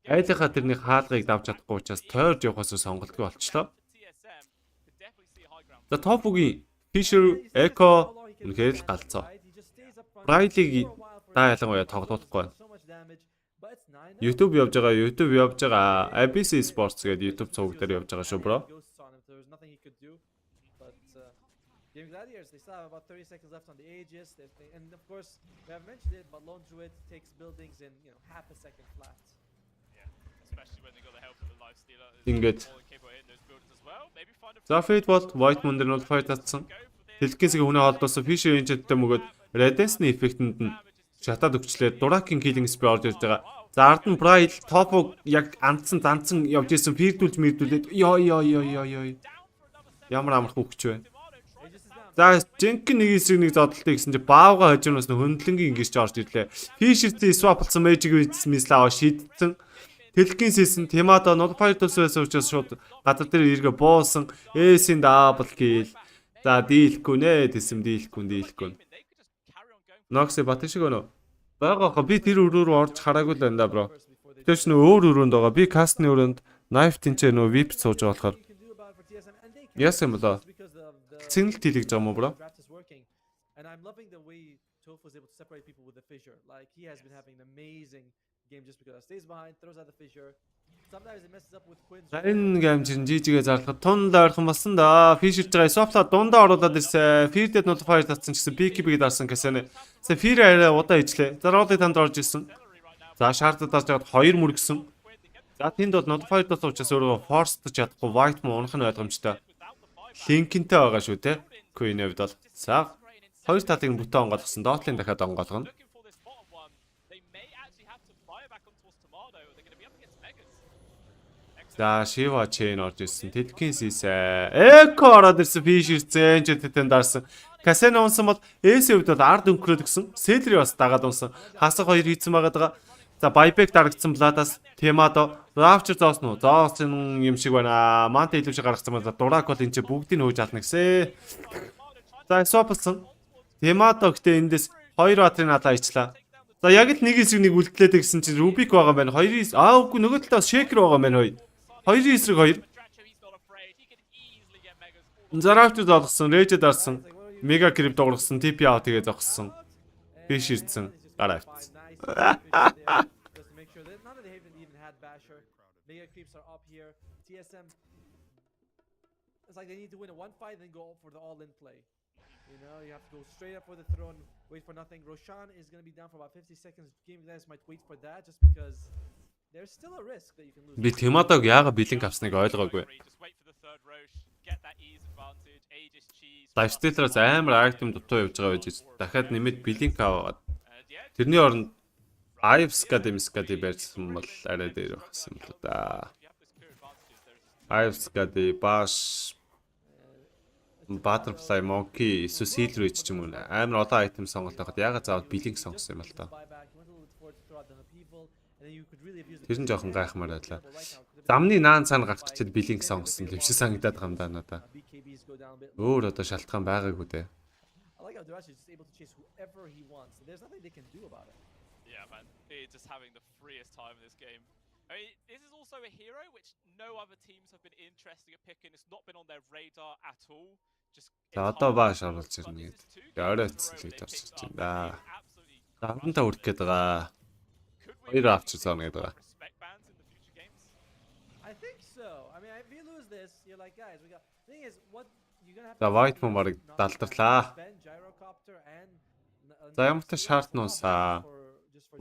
Speaker 9: айлынхаа тэрний хаалгыг давж чадахгүй учраас тойрж явахаас сонголтгүй болчлоо. За топ-үгийн Fisher, Echo үнэхээр л галзуу. Bride-ийг та ялангуяа тоглохгүй байна. YouTube явж байгаа. ABC Sports гэдэг YouTube цуг дээр явж байгаа шүү бро.
Speaker 4: Game Gladiators, they still have about 30 seconds left on the Aegis, and of course, we have mentioned it, but Lone Druid takes buildings in, half a second flat.
Speaker 8: Yeah, especially when they got the help of the life stealer.
Speaker 9: Ингээд. За Fate бол White Moon дээр Notify татсан. Дэлгэсийг хүнээ холдуулсан Fisher Ancient-тэй мөгөөд Radescent-ийн эффектэнд нь шатаад өгчлээ. Durak-ийн killing spree орж ирж байгаа. За ард нь Bride топ яг анцсан явж исэн фирдүүлж ёо. Ямар амарх үгч вэ? За Jenkin нэг эсрэг нэг зодтолтой гэсэн чинь Баавга хожимноос хөндлөнгийн ингэж орж ирлээ. Fisher-тэй swap болсон Magic Missile аваа шийдсэн. Тэлхийн сисэн Темадо notified байсан учраас шууд газар дээр иргэ буусан. Эсийн дабл кил. За дийлэхгүй нэ тэсэм дийлэхгүй. Noxy бат шиг өнөө. Багаха би тэр өрөө рүү орж хараагүй л байна да бро. Тэвч нөө өөр өрөөнд байгаа. Би кастны өрөөнд knife тэнцээ нөө VIP сууж байгаа болохоор. Яасан болоо. Цэнэглэлт хийлгэж байгаа юм уу бро?
Speaker 4: And I'm loving the way Toph was able to separate people with the fissure. Like he has been having an amazing game just because he stays behind, throws out the fissure. Sometimes it messes up with Quinn's.
Speaker 9: Энэ гейм чинь жижигээ зарлахад тун дайрхан болсон да. Фишэрж байгаа софтла дундаа оруулаад ирсэн. Fear-дэд notifier татсан гэсэн BKB-г дарсан гэсэн. За Fear арай удаа ижлээ. За ролыг танд орж ирсэн. За шаардад дарж жаад 2 мөргсөн. За тэнд бол notifier татсан учраас өөрөө force чадахгүй white mo унах нь ойлгомжтой. Линкэнтэй байгаа шүү те. Queen хэвд бол. За хоёр талын бүтэн онгойлгосон. Доотлын дахиад онгойлгоно. За Shiva chain орж ирсэн. Тэлхийн сисэ. Эко ороод ирсэн. Fish ирсэн. Житэнд дарсан. Casino унсан бол S хэвд бол ард өнгөрөөд гисэн. Celery бас дагаад унсан. Хасаг хоёр хийцэн байгаа. За buyback дарагдсан Bladаас Temado Rapture зоосон уу? Зоосон юм шиг байна. Манта илүү шиг гаргацсан байна. Дурак бол энэ ч бүгдийг хөөж ална гэсэн. За Soapсан. Темадо гэхдээ эндээс 2 баатрын алаа ичлаа. За яг л нэг эсрэг нэг үлдлээд гэсэн чинь Rubik байгаа юм байна. 2 үгүй нөгөө талаас Shaker байгаа юм байна. 2 эсрэг 2. Зараач зоолгосон, Rage дарсан, Mega Creep дуургасан, TP out тэгээ зогссон. Биш ирсэн. Гараа авчихсан.
Speaker 4: Mega Creeps are up here. TSM it's like they need to win a 1-5 then go for the all-in play. You know, you have to go straight up for the throne, wait for nothing. Roshan is going to be down for about 50 seconds. Game guys might wait for that just because there's still a risk that you can lose.
Speaker 9: Би Темадог яага бэлэнг авсныг ойлгоогүй. Lifesteal-аас амар item дутуу явж байгаа байж дахиад нэмээд бэлэнг аваад тэрний оронд Ives Academy барьсан бол арай дээр багсан юм л да. Ives Academy Bash Butterfly Monkey эсвэл Seal Rage ч юм уу амар олон item сонголт байхад ягаад заавал бэлэнг сонгосон юм бол та. Тэр нь жоохон гайхмаар байлаа. Замны наан цаана гарах гэтэл бэлэнг сонгосон юм шиг санагдаад байгаа юм да надаа. Өөр одоо шалтгаан байгаагүй дээ.
Speaker 8: Yeah, man. He's just having the freest time in this game. I mean, this is also a hero which no other teams have been interested in picking. It's not been on their radar at all. Just
Speaker 9: За одоо бааш оруулж ирнэ гэдэг. Оройцсон л гэж орж ирж байна. Давхантаа үрэх гээд байгаа. Хоёр авч зоно гэдэг байгаа.
Speaker 4: I think so. I mean, if you lose this, you're like guys, we got thing is what you're going to have
Speaker 9: За white mo барыг далдарлаа. За ямар ч шаарднуусаа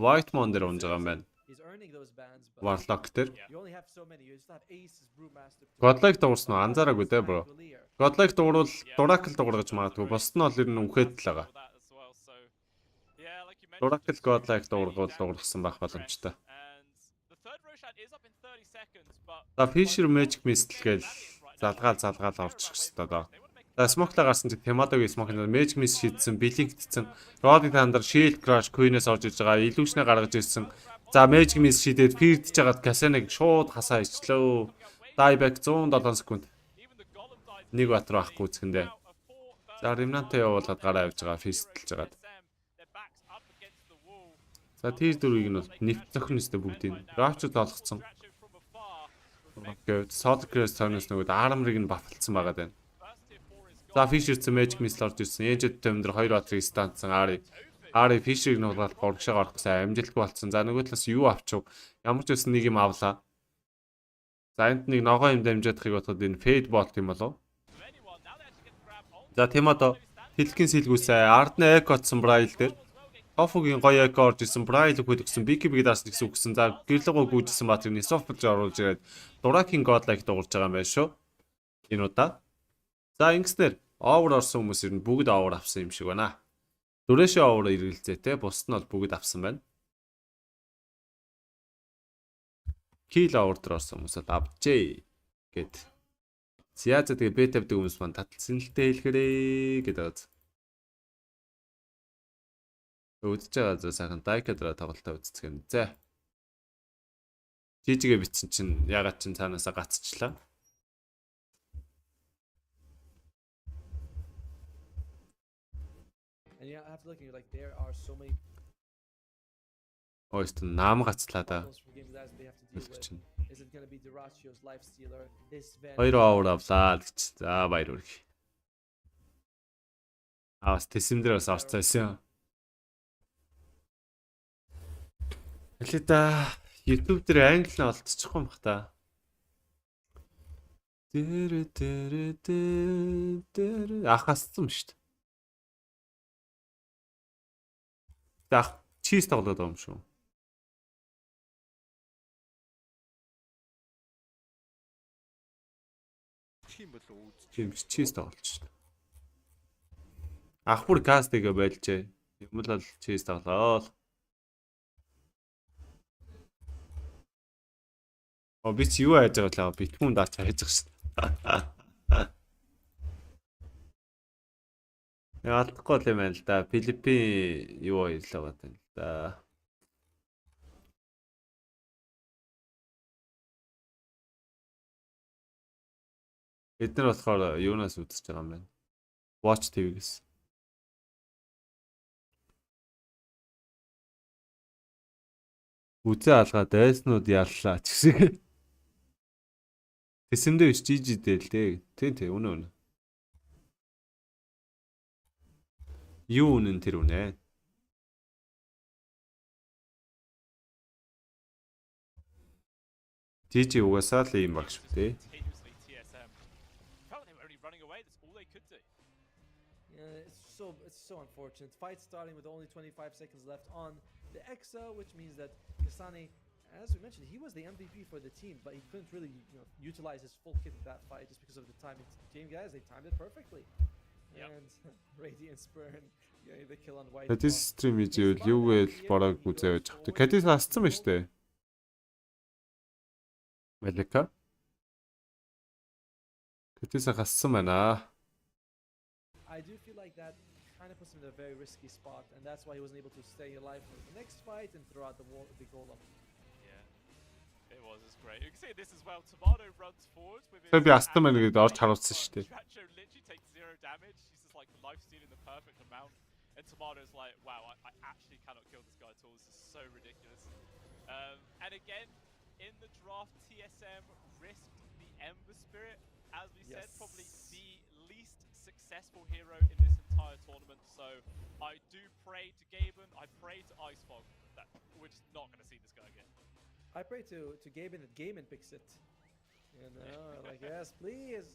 Speaker 9: White Mon дээр унж байгаа юм байна. Warlock дээр. Godlike дуурсан уу? Анзаараагүй дээ бро. Godlike дуурвал Duracle дуургаж магадгүй. Босд нь бол ер нь үнхэд л байгаа. Duracle Godlike дуургасан байх боломжтой. За Fisher Magic Missile гээл залгаал орчих хэвээр даа. За Smoke-ла гарсан чи Temado-гийн Smoke-ны Magic Missile шийдсэн, Blink-дсэн. Roddy Thunder Shield Crash Queen-ээс орж иж байгаа. Illusion-ыг гаргаж ирсэн. За Magic Missile шийдээд Fear-дж жагаад Casino-г шууд хасаа ичлээ. Dieback 107 секунд. Нэг батар байхгүй үзхэндээ. За Remnant-тэй явуулаад гараа явж байгаа, Fist-лж жагаад. За тэр дөрвийг нь бол нэвт зохино өстэй бүгдийг. Rapture олгоцсон. Окей, Solid Crest цаанаас нөгөө Armor-ыг нь баталсан байгаа даа. За Fisher-ц Magic Missile орж ирсэн. Eject тэмдэр 2 батрыг станцсан Ari Fisher-ыг нуулаад гурагшаа гарах гэсэн амжилтгүй болсон. За нөгөө талаас юу авчив? Ямар ч байсан нэг юм авлаа. За энд нэг ногоо юм дамжаадахыг бодоход энэ Fade Bolt юм болов. За Temado Тэлхийн сэлгүүсээ Ardны Echo отсон Braille дээр. Tofu-гийн гоё Echo орж ирсэн. Braille хөдөгсөн. BKB-г дарсан гэсэн үгсэн. За гэрлэгөө гүйжсэн батрыг Soft оруулж ирээд Duraking Godlike дуурж байгаа юм байна шүү. Энэ удаа. За ингэснээр over орсон хүмүүс ер нь бүгд over авсан юм шиг байна. Дүрэшээ over иргэлцээтэй, бусд нь бол бүгд авсан байна. Kill over дээр орсон хүмүүс бол авчээ гэд. За тэгээ бета бдэг хүмүүс маань таталсан л дээ хэлгэрээ гэдэг. Өдөж байгаа за сайхан Dacha дээр тоглолтоо үздэг юм. За Жижигээ битсэн чинь ягаад чинь цаанаасаа гацчлаа.
Speaker 4: And you have to look at like there are so many
Speaker 9: Ойст наам гацлаа да.
Speaker 4: problems for games guys they have to deal with. Is it going to be Duracio's life stealer? This Van
Speaker 9: 2 овер авлаа гэж. За баяр хүргэе. Бас тэсэмдэр бас орцоосон. Хэлээ YouTube дээр англи нь олдчихгүй юм бах та. Ахасцсан шүү дээ. Ах чиз тоглоод байгаа юм шүү. Тийм чиз тоглож шүү дээ. Ах бүр кастигээ байлжээ. Юм л чиз тоглоо. Би чи юу хайж байгаа вэ? BetBoom Dacha хайж байгаа шүү дээ. Яа алдахгүй юм байна л да. Филиппин юу ирлээ байна л да. Бид нар болохоор юунаас үзэж байгаа юм бэ? Watch TV-гээс. Үзээ алгаад дайснууд яллаа ч гэсэн. Тэсэндээ биш жижидээ л дээ. Тийм үнэ. Юу үнэн тэр үнэ? Жижи угаасаа л юм багш үү?
Speaker 4: It's so unfortunate. Fight starting with only 25 seconds left on the EXO, which means that Kasane, as we mentioned, he was the MVP for the team, but he couldn't really utilize his full kit in that fight just because of the timing. Game guys, they timed it perfectly. Yep. And Radiant Spurn getting the kill on White.
Speaker 9: Кадис стрим хийвэл юу гээл бараг үзээ байж байгаа. Кадис асцсан байна шүү дээ. Малика. Кадис гассан байна.
Speaker 4: I do feel like that kind of puts him in a very risky spot, and that's why he wasn't able to stay alive for the next fight and throw out the goal up.
Speaker 8: Yeah, it was great. You can see this as well. Tomato runs forward with his.
Speaker 9: Би астам байна гэдээ орж харуулсан шүү дээ.
Speaker 8: Dacha literally takes 0 damage. He's just like life stealing the perfect amount, and Tomato's like, wow, I actually cannot kill this guy at all. This is so ridiculous. And again, in the draft, TSM risked the Ember Spirit, as we said, probably the least successful hero in this entire tournament. So I do pray to Gaben, I pray to Icefog that we're just not going to see this guy again.
Speaker 4: I pray to Gaben that Gaben picks it. You know, like yes, please.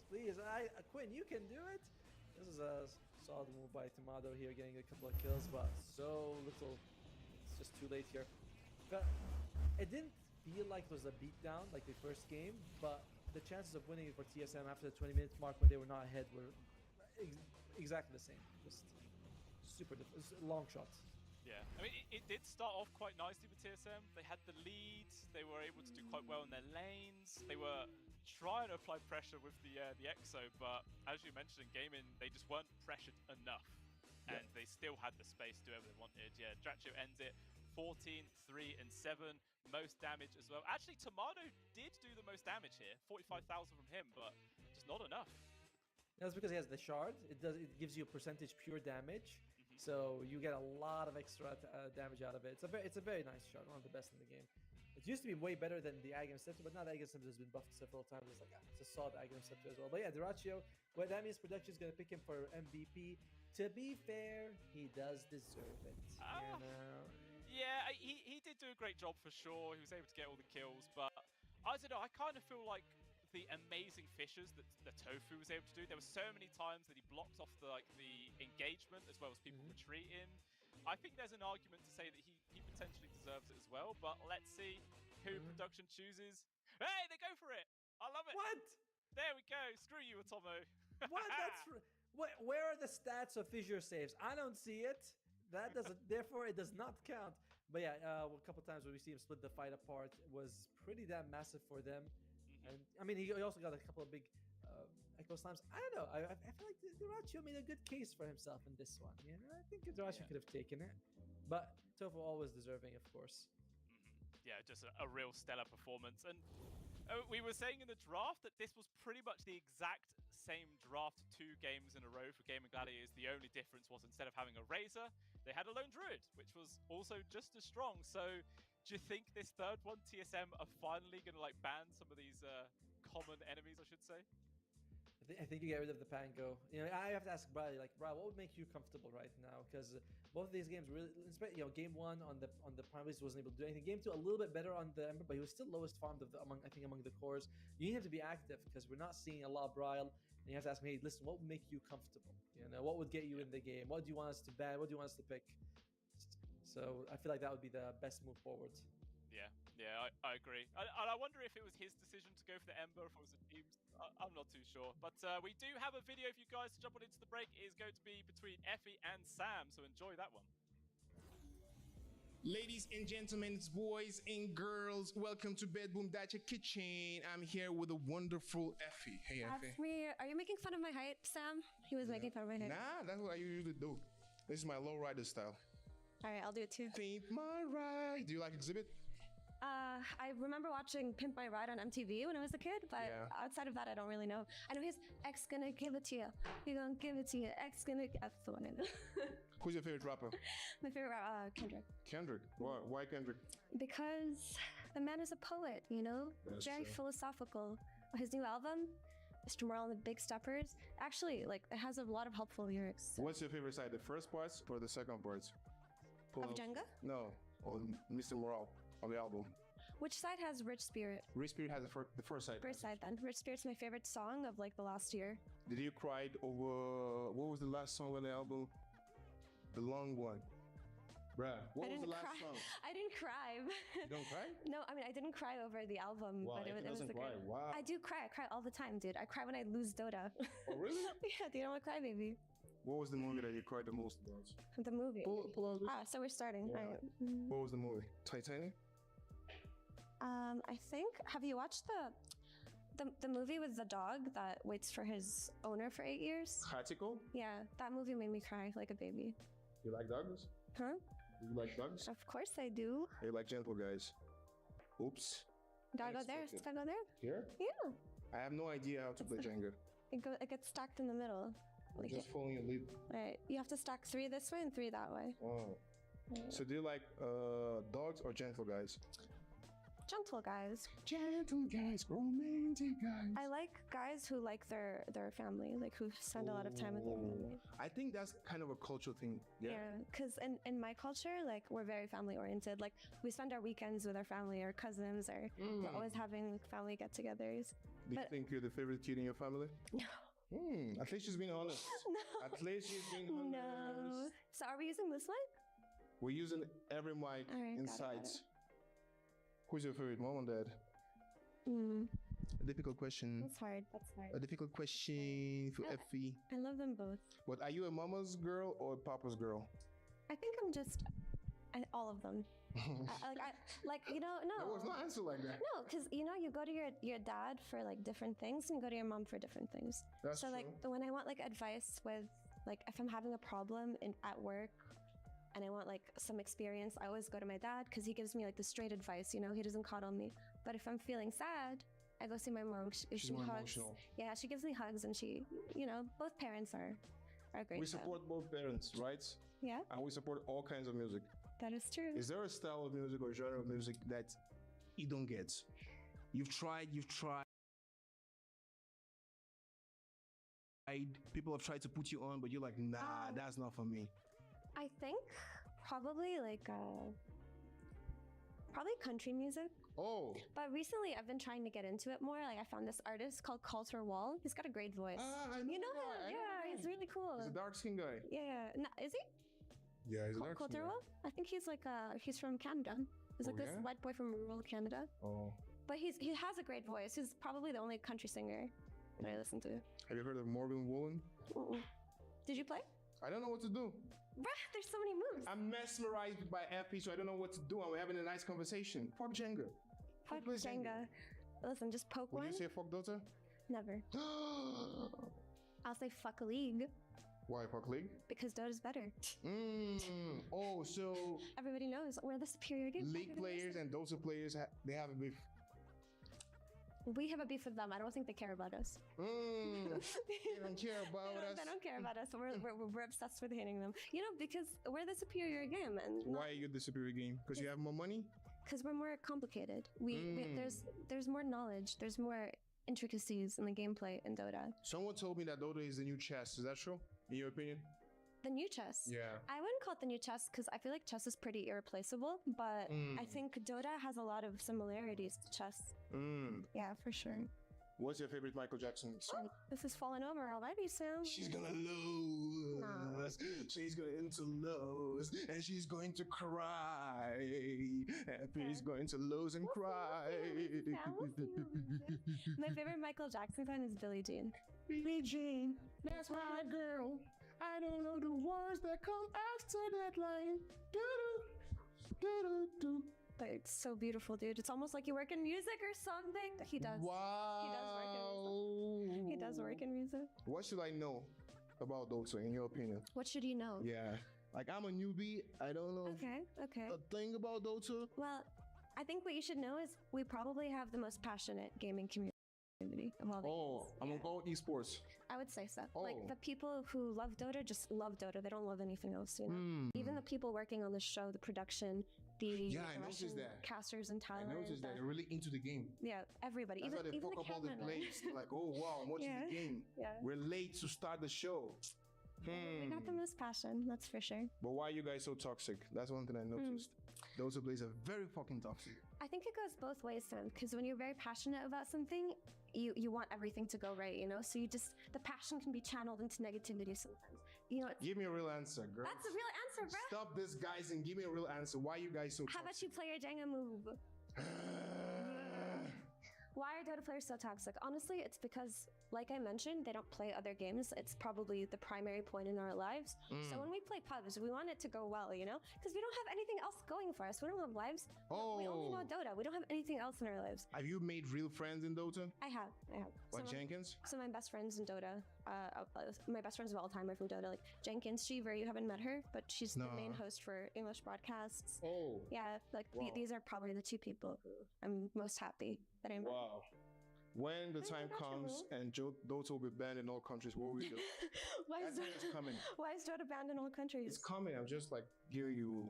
Speaker 4: Quinn, you can do it. This is a solid move by Tomato here, getting a couple of kills, but so little. It's just too late here. But it didn't feel like it was a beatdown like the first game, but the chances of winning it for TSM after the 20-minute mark when they were not ahead were exactly the same. Just super long shots.
Speaker 8: Yeah, I mean, it did start off quite nicely with TSM. They had the lead. They were able to do quite well in their lanes. They were trying to apply pressure with the EXO, but as you mentioned in gaming, they just weren't pressured enough, and they still had the space to do whatever they wanted. Yeah, Dacha ends it 14, 3, and 7. Most damage as well. Actually, Tomato did do the most damage here. 45,000 from him, but just not enough.
Speaker 4: That's because he has the shard. It gives you a percentage pure damage, so you get a lot of extra damage out of it. It's a very nice shard, one of the best in the game. It used to be way better than the Aghanim Scepter, but now the Aghanim Scepter has been buffed several times. It's like it's a solid Aghanim Scepter as well. But yeah, Duraccio, well, that means production is going to pick him for MVP. To be fair, he does deserve it. You know?
Speaker 8: Yeah, he did do a great job for sure. He was able to get all the kills, but I don't know. I kind of feel like the amazing fishes that the Tofu was able to do. There were so many times that he blocked off the engagement as well as people retreating. I think there's an argument to say that he potentially deserves it as well, but let's see who production chooses. Hey, they go for it! I love it!
Speaker 4: What?
Speaker 8: There we go! Screw you, Atomo!
Speaker 4: What? Where are the stats of fissure saves? I don't see it. That doesn't. Therefore, it does not count. But yeah, a couple times when we see him split the fight apart was pretty damn massive for them. And I mean, he also got a couple of big echo slams. I don't know. I feel like Duraccio made a good case for himself in this one. You know, I think Duraccio could have taken it, but Tofu always deserving, of course.
Speaker 8: yeah, just a real stellar performance. And we were saying in the draft that this was pretty much the exact same draft 2 games in a row for Gaming Gladiators. The only difference was instead of having a Razor, they had a Lone Druid, which was also just as strong. So do you think this third one, TSM, are finally going to like ban some of these common enemies, I should say?
Speaker 4: I think you get rid of the Pango. You know, I have to ask Bradley, like, Brad, what would make you comfortable right now? Because both of these games really, you know, game 1 on the Primaries wasn't able to do anything. Game 2 a little bit better on the Ember, but he was still lowest farmed of among the cores. You need him to be active because we're not seeing a lot of Braille. And you have to ask me, hey, listen, what would make you comfortable? You know, what would get you in the game? What do you want us to ban? What do you want us to pick? So I feel like that would be the best move forward.
Speaker 8: Yeah, I agree. And I wonder if it was his decision to go for the Ember, or if it was the team's. I'm not too sure. But we do have a video for you guys to jump on into the break. It is going to be between Effie and Sam, so enjoy that one.
Speaker 10: Ladies and gentlemen, boys and girls, welcome to BetBoom Dacha Kitchen. I'm here with a wonderful Effie. Hey, Effie.
Speaker 2: That's me. Are you making fun of my height, Sam? He was making fun of my height.
Speaker 10: Nah, that's what I usually do. This is my low rider style.
Speaker 2: All right, I'll do it too.
Speaker 10: Pimp my ride. Do you like Exhibit?
Speaker 2: I remember watching Pimp My Ride on MTV when I was a kid, but outside of that, I don't really know. I know his X gonna give it to you. He gonna give it to you. X gonna. That's the one I know.
Speaker 10: Who's your favorite rapper?
Speaker 2: My favorite rapper, Kendrick.
Speaker 10: Kendrick. Why Kendrick?
Speaker 2: Because the man is a poet, you know?
Speaker 10: That's
Speaker 2: very
Speaker 10: true.
Speaker 2: Philosophical. His new album, Mr. Moral and the Big Steppers, actually, like, it has a lot of helpful lyrics.
Speaker 10: What's your favorite side, the first parts or the second parts?
Speaker 2: Of Jenga?
Speaker 10: No, or Mr. Morale on the album.
Speaker 2: Which side has Rich Spirit?
Speaker 10: Rich Spirit has the first side.
Speaker 2: First side then. Rich Spirit's my favorite song of like the last year.
Speaker 10: Did you cry over, what was the last song on the album? The long one. Bruh, what was the last song?
Speaker 2: I didn't cry.
Speaker 10: You don't cry?
Speaker 2: No, I mean, I didn't cry over the album,
Speaker 10: Wow,
Speaker 2: but it was a
Speaker 10: cry.
Speaker 2: great.
Speaker 10: Wow.
Speaker 2: I do cry. I cry all the time, dude. I cry when I lose Dota.
Speaker 10: Oh, really?
Speaker 2: Yeah, dude, I'm a crybaby.
Speaker 10: What was the movie that you cried the most about?
Speaker 2: The movie.
Speaker 10: Pull out this.
Speaker 2: So we're starting.
Speaker 10: Yeah.
Speaker 2: All right.
Speaker 10: What was the movie? Titanic?
Speaker 2: I think. Have you watched the movie with the dog that waits for his owner for 8 years?
Speaker 10: Hachiko?
Speaker 2: Yeah, that movie made me cry like a baby.
Speaker 10: You like dogs?
Speaker 2: Huh?
Speaker 10: You like dogs?
Speaker 2: Of course I do.
Speaker 10: You like gentle guys? Oops.
Speaker 2: Gotta go there.
Speaker 10: Unexpected.
Speaker 2: Gotta go there.
Speaker 10: Here?
Speaker 2: Yeah.
Speaker 10: I have no idea how to play Jenga.
Speaker 2: It gets stacked in the middle.
Speaker 10: I'm
Speaker 2: Like
Speaker 10: just following your lead.
Speaker 2: Right. You have to stack 3 this way and 3 that way.
Speaker 10: Oh. So do you like dogs or gentle guys?
Speaker 2: Gentle guys.
Speaker 10: Gentle guys, romantic guys.
Speaker 2: I like guys who like their family, like who spend a lot of time with their family.
Speaker 10: I think that's kind of a cultural thing.
Speaker 2: Yeah, because in my culture, like, we're very family oriented. Like, we spend our weekends with our family, our cousins, or we're always having like, family get-togethers.
Speaker 10: Do you think you're the favorite kid in your family?
Speaker 2: No.
Speaker 10: At least she's being honest.
Speaker 2: No.
Speaker 10: At least she's being honest.
Speaker 2: No. So are we using this mic?
Speaker 10: We're using every mic
Speaker 2: All right,
Speaker 10: inside.
Speaker 2: got it.
Speaker 10: Who's your favorite, mom and dad? A difficult question.
Speaker 2: That's hard. That's hard.
Speaker 10: A difficult question for Effie.
Speaker 2: I love them both.
Speaker 10: But are you a mama's girl or a papa's girl?
Speaker 2: I think I'm just all of them. You know, no.
Speaker 10: There was no answer like that.
Speaker 2: No, because you know, you go to your dad for like different things, and you go to your mom for different things.
Speaker 10: That's
Speaker 2: so like
Speaker 10: true.
Speaker 2: when I want like advice with like if I'm having a problem at work, and I want like some experience, I always go to my dad because he gives me like the straight advice. You know, he doesn't coddle me. But if I'm feeling sad, I go see my mom.
Speaker 10: She's more
Speaker 2: hugs.
Speaker 10: emotional.
Speaker 2: Yeah, she gives me hugs, and she, you know, both parents are great.
Speaker 10: We
Speaker 2: child.
Speaker 10: support both parents, right?
Speaker 2: Yeah,
Speaker 10: And we support all kinds of music.
Speaker 2: that is true.
Speaker 10: Is there a style of music or genre of music that you don't get? You've tried. People have tried to put you on, but you're like, nah, that's not for me.
Speaker 2: I think probably like probably country music.
Speaker 10: Oh.
Speaker 2: But recently I've been trying to get into it more. Like I found this artist called Coulter Wall. He's got a great voice.
Speaker 10: I
Speaker 2: You know
Speaker 10: the
Speaker 2: him?
Speaker 10: guy, I know
Speaker 2: Yeah,
Speaker 10: the
Speaker 2: he's
Speaker 10: guy.
Speaker 2: really cool.
Speaker 10: He's a dark skin guy.
Speaker 2: Yeah. No, is he?
Speaker 10: Yeah, he's a dark skin
Speaker 2: Coulter
Speaker 10: guy.
Speaker 2: Wall? I think he's like he's from Canada. He's like
Speaker 10: Oh,
Speaker 2: this
Speaker 10: yeah?
Speaker 2: white boy from rural Canada.
Speaker 10: Oh.
Speaker 2: But he has a great voice. He's probably the only country singer that I listen to.
Speaker 10: Have you heard of Morgan Wallen?
Speaker 2: Mm-mm. Did you play?
Speaker 10: I don't know what to do.
Speaker 2: Bruh, there's so many moves.
Speaker 10: I'm mesmerized by FP, so I don't know what to do. And we're having a nice conversation. Fuck Jenga.
Speaker 2: Fuck
Speaker 10: play
Speaker 2: Jenga. Listen, just poke
Speaker 10: Would
Speaker 2: one.
Speaker 10: you say fuck Dota?
Speaker 2: Never. I'll say fuck a league.
Speaker 10: Why Puck League?
Speaker 2: Because Dota's better.
Speaker 10: Oh, so
Speaker 2: Everybody knows we're the superior game.
Speaker 10: League players and Dota players, they have a beef.
Speaker 2: We have a beef with them. I don't think they care about us.
Speaker 10: They don't care about us.
Speaker 2: They don't care about us. We're obsessed with hating them. You know, because we're the superior game. And
Speaker 10: why are you the superior game? Because you have more money?
Speaker 2: Because we're more complicated. There's more knowledge. There's more intricacies in the gameplay in Dota.
Speaker 10: Someone told me that Dota is the new chess. Is that true? In your opinion?
Speaker 2: The new chess?
Speaker 10: Yeah.
Speaker 2: I wouldn't call it the new chess because I feel like chess is pretty irreplaceable, but I think Dota has a lot of similarities to chess. Yeah, for sure.
Speaker 10: What's your favorite Michael Jackson song?
Speaker 2: This is falling over already, Sam.
Speaker 10: She's gonna lose.
Speaker 2: No.
Speaker 10: She's going to lose. And she's going to cry. She's going to lose and cry.
Speaker 2: My favorite Michael Jackson song is Billie Jean.
Speaker 10: Billie Jean, that's my girl. I don't know the words that come after that line. Do-do,
Speaker 2: But it's so beautiful, dude. It's almost like you work in music or something. He does.
Speaker 10: Wow.
Speaker 2: He does work in music.
Speaker 10: What should I know about Dota, in your opinion?
Speaker 2: What should you know?
Speaker 10: Yeah. Like, I'm a newbie. I don't know
Speaker 2: Okay.
Speaker 10: a thing about Dota.
Speaker 2: Well, I think what you should know is we probably have the most passionate gaming community of all the games.
Speaker 10: I'm gonna go esports.
Speaker 2: I would say so. Like, the people who love Dota just love Dota. They don't love anything else, you know? Even the people working on the show, the production, the
Speaker 10: I noticed that.
Speaker 2: casters and talent.
Speaker 10: I noticed that. They're really into the game.
Speaker 2: Yeah, everybody.
Speaker 10: That's why they
Speaker 2: even
Speaker 10: fuck
Speaker 2: the
Speaker 10: up all the
Speaker 2: cameramen.
Speaker 10: plays. They're like, oh, wow, I'm watching the game.
Speaker 2: Yeah.
Speaker 10: We're late to start the show.
Speaker 2: We got the most passion, that's for sure.
Speaker 10: But why are you guys so toxic? That's one thing I noticed. Those players are very fucking toxic.
Speaker 2: I think it goes both ways, Sam, because when you're very passionate about something, you want everything to go right, you know? So the passion can be channeled into negativity sometimes. You know,
Speaker 10: Give me a real answer, girl.
Speaker 2: that's a real answer, bro.
Speaker 10: Stop this, guys, and give me a real answer. Why are you guys so
Speaker 2: How about
Speaker 10: toxic?
Speaker 2: you play your Jenga move? Why are Dota players so toxic? Honestly, it's because, like I mentioned, they don't play other games. It's probably the primary point in our lives. So when we play pubs, we want it to go well, you know? Because we don't have anything else going for us. We don't have lives. We only know Dota. We don't have anything else in our lives.
Speaker 10: Have you made real friends in Dota?
Speaker 2: I have.
Speaker 10: Like Jenkins?
Speaker 2: So my best friends in Dota, my best friends of all time are from Dota. Like Jenkins, Cheever, you haven't met her, but she's the main host for English broadcasts.
Speaker 10: Oh.
Speaker 2: Yeah, like these are probably the two people who I'm most happy that I met.
Speaker 10: Wow. When the time comes and Dota will be banned in all countries, what will you do?
Speaker 2: Why is
Speaker 10: It's coming.
Speaker 2: Why is Dota banned in all countries?
Speaker 10: It's coming. I'm just like giving you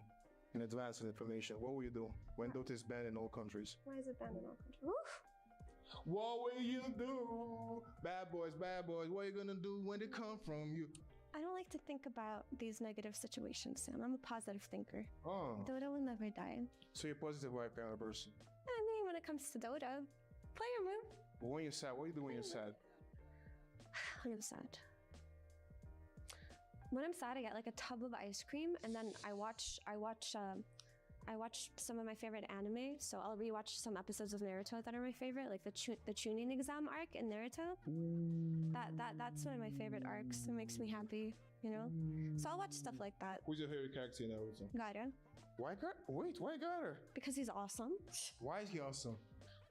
Speaker 10: in advance information. What will you do when Dota is banned in all countries?
Speaker 2: Why is it banned in all countries? Oof.
Speaker 10: What will you do? Bad boys, what are you gonna do when they come from you?
Speaker 2: I don't like to think about these negative situations, Sam. I'm a positive thinker.
Speaker 10: Oh.
Speaker 2: Dota will never die.
Speaker 10: So you're a positive vibe kind of person.
Speaker 2: I mean, when it comes to Dota, player move.
Speaker 10: But when you're sad, what do you do when you're sad?
Speaker 2: When I'm sad. When I'm sad, I get like a tub of ice cream, and then I watch some of my favorite anime. So I'll rewatch some episodes of Naruto that are my favorite, like the tuning exam arc in Naruto. That's one of my favorite arcs. It makes me happy, you know. So I'll watch stuff like that.
Speaker 10: Who's your favorite character in Naruto?
Speaker 2: Gaara.
Speaker 10: Why Gaara?
Speaker 2: Because he's awesome.
Speaker 10: Why is he awesome?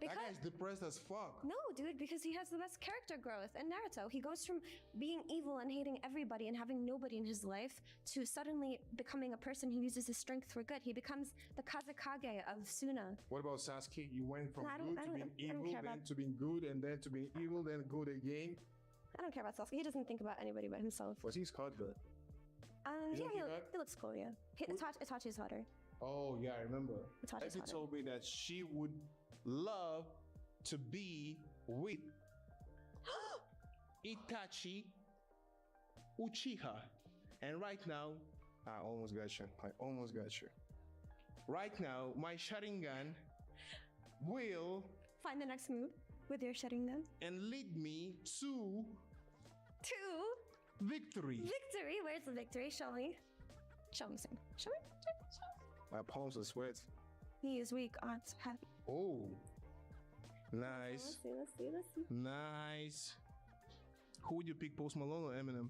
Speaker 10: That guy's depressed as fuck.
Speaker 2: No, dude, because he has the best character growth in Naruto. He goes from being evil and hating everybody and having nobody in his life to suddenly becoming a person who uses his strength for good. He becomes the Kazekage of Suna.
Speaker 10: What about Sasuke? You went from
Speaker 2: No,
Speaker 10: good to being evil, then to being good, and then to being evil, then good again.
Speaker 2: I don't care about Sasuke. He doesn't think about anybody but himself.
Speaker 10: Was he Scott good?
Speaker 2: Yeah, he looks cool, yeah. Itachi's hotter.
Speaker 10: Oh, yeah, I remember.
Speaker 2: Itachi's
Speaker 10: Effie
Speaker 2: hotter.
Speaker 10: told me that she would love to be with Itachi Uchiha. And right now, I almost got you. Right now, my Sharingan will
Speaker 2: Find the next move with your Sharingan.
Speaker 10: and lead me to victory.
Speaker 2: Victory? Where's the victory? Show me. Show me, Sam. Show me.
Speaker 10: My palms are sweat.
Speaker 2: He is weak. Odds have.
Speaker 10: Oh, nice.
Speaker 2: Let's see.
Speaker 10: Nice. Who would you pick, Post Malone or Eminem?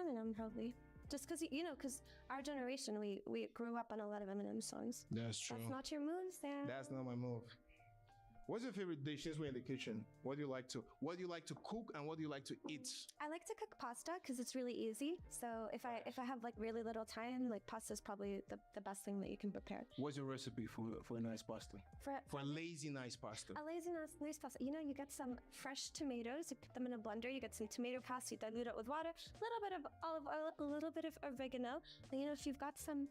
Speaker 2: Eminem probably. Just because our generation, we grew up on a lot of Eminem songs.
Speaker 10: That's true.
Speaker 2: That's not your move, Sam.
Speaker 10: That's not my move. What's your favorite dish since we're in the kitchen? What do you like to cook and what do you like to eat?
Speaker 2: I like to cook pasta because it's really easy. So if I have like really little time, like pasta is probably the best thing that you can prepare.
Speaker 10: What's your recipe for a nice pasta? For a lazy nice pasta.
Speaker 2: A lazy nice pasta. You know, you get some fresh tomatoes, you put them in a blender, you get some tomato paste, you dilute it with water, a little bit of olive oil, a little bit of oregano. And, you know, if you've got some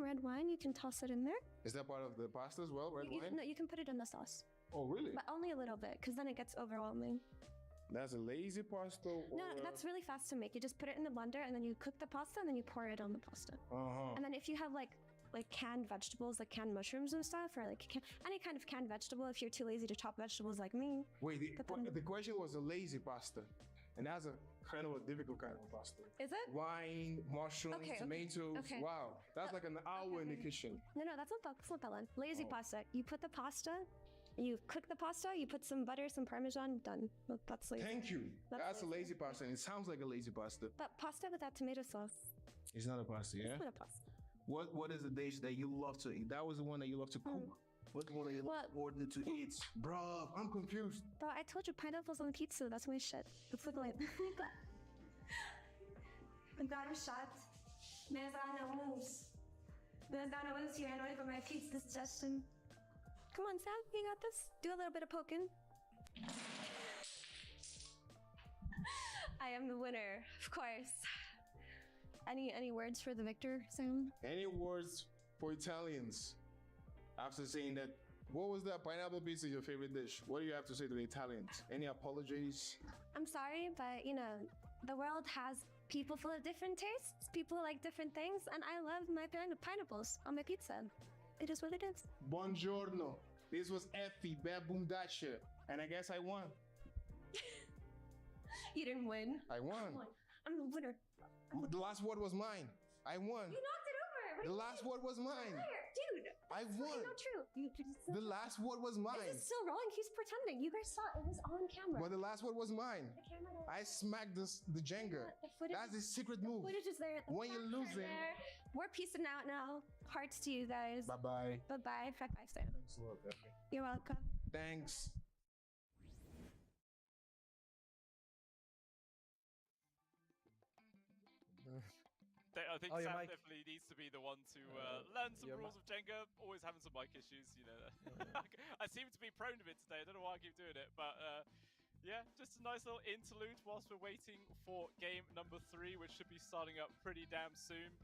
Speaker 2: red wine, you can toss it in there.
Speaker 10: Is that part of the pasta as well, red wine?
Speaker 2: No, you can put it in the sauce.
Speaker 10: Oh, really?
Speaker 2: But only a little bit, because then it gets overwhelming.
Speaker 10: That's a lazy pasta?
Speaker 2: No, that's really fast to make. You just put it in the blender, and then you cook the pasta, and then you pour it on the pasta. And then if you have like canned vegetables, like canned mushrooms and stuff, or like any kind of canned vegetable, if you're too lazy to chop vegetables like me.
Speaker 10: Wait, the question was a lazy pasta. And that's a kind of a difficult kind of pasta.
Speaker 2: Is it?
Speaker 10: Wine, mushrooms, tomatoes.
Speaker 2: Okay.
Speaker 10: Wow. That's like an hour in the kitchen.
Speaker 2: No, that's not that long. Lazy pasta. You put the pasta, you cook the pasta, you put some butter, some Parmesan, done. That's lazy.
Speaker 10: Thank you. That's a lazy pasta, and it sounds like a lazy pasta.
Speaker 2: But pasta without tomato sauce.
Speaker 10: It's not a pasta, yeah?
Speaker 2: It's not a pasta.
Speaker 10: What is the dish that you love to eat? That was the one that you love to cook. What's the one that you ordered to eat? Bro, I'm confused.
Speaker 2: Bro, I told you pineapples on pizza. That's my shit. It's like Got a shot. There's not a moose here. I know for my pizza suggestion. Come on, Sam. You got this. Do a little bit of poking. I am the winner, of course. Any words for the victor, Sam?
Speaker 10: Any words for Italians? After saying that, what was that pineapple pizza your favorite dish? What do you have to say to the Italians? Any apologies?
Speaker 2: I'm sorry, but you know, the world has people full of different tastes. People like different things, and I love my pineapples on my pizza. It is what it is.
Speaker 1: Buongiorno. This was Effie, BetBoom, Dacha, and I guess I won.
Speaker 2: You didn't win.
Speaker 1: I won.
Speaker 2: I'm the winner.
Speaker 1: The last word was mine. I won.
Speaker 2: You knocked it over.
Speaker 1: The last word was mine.
Speaker 2: Dude,
Speaker 1: I won.
Speaker 2: Not true.
Speaker 1: The last word was mine.
Speaker 2: This is still rolling. He's pretending. You guys saw it. It was on camera.
Speaker 1: But the last word was mine.
Speaker 2: The camera.
Speaker 1: I smacked the Jenga. That's the secret move.
Speaker 2: The footage is there.
Speaker 1: When you're losing.
Speaker 2: We're peacing out now. Hearts to you guys.
Speaker 1: Bye-bye.
Speaker 2: Bye-bye. Bye-bye, Sam.
Speaker 1: Thanks a lot, Effie.
Speaker 2: You're welcome.
Speaker 1: Thanks.
Speaker 8: I think Sam definitely needs to be the one to learn some rules of Jenga. Always having some mic issues, you know. I seem to be prone to it today. I don't know why I keep doing it, but yeah, just a nice little interlude whilst we're waiting for game number 3, which should be starting up pretty damn soon.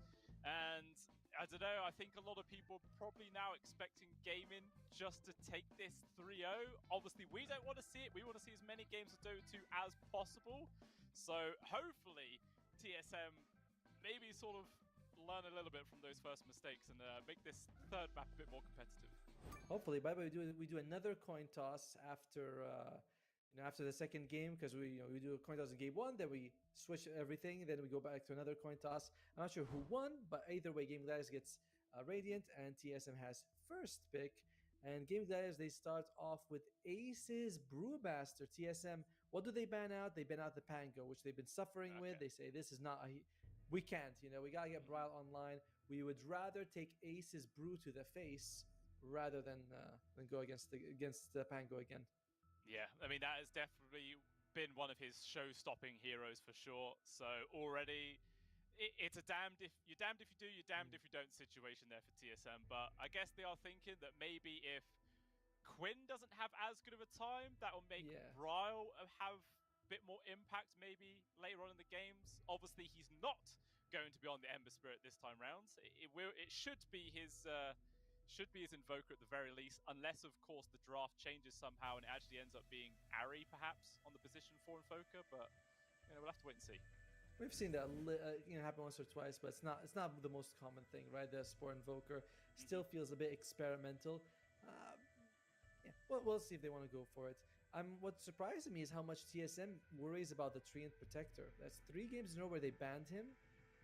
Speaker 8: And I don't know, I think a lot of people are probably now expecting gaming just to take this 3-0. Obviously, we don't want to see it. We want to see as many games of Dota 2 as possible. So hopefully, TSM maybe sort of learn a little bit from those first mistakes and make this third map a bit more competitive.
Speaker 4: Hopefully. By the way, we do another coin toss after after the second game, because we do a coin toss in game 1, then we switch everything, then we go back to another coin toss. I'm not sure who won, but either way, Game Gladiators gets Radiant and TSM has first pick. And Game Gladiators, they start off with Aces Brewmaster. TSM, what do they ban out? They ban out the Pango, which they've been suffering with. They say this is not we can't, we gotta get Brile online. We would rather take Aces Brew to the face rather than go against the Pango again.
Speaker 8: Yeah, I mean, that has definitely been one of his show-stopping heroes for sure. So already, it's a damned if you do, you're damned if you don't situation there for TSM. But I guess they are thinking that maybe if Quinn doesn't have as good of a time, that will make Brile have a bit more impact maybe later on in the games. Obviously, he's not going to be on the Ember Spirit this time round. It should be his Invoker at the very least, unless of course the draft changes somehow and it actually ends up being Ari perhaps on the position for Invoker. But we'll have to wait and see.
Speaker 4: We've seen that happen once or twice, but it's not the most common thing, right? The Spore Invoker still feels a bit experimental. We'll see if they want to go for it. What surprised me is how much TSM worries about the Treant Protector. That's 3 games in a row where they banned him.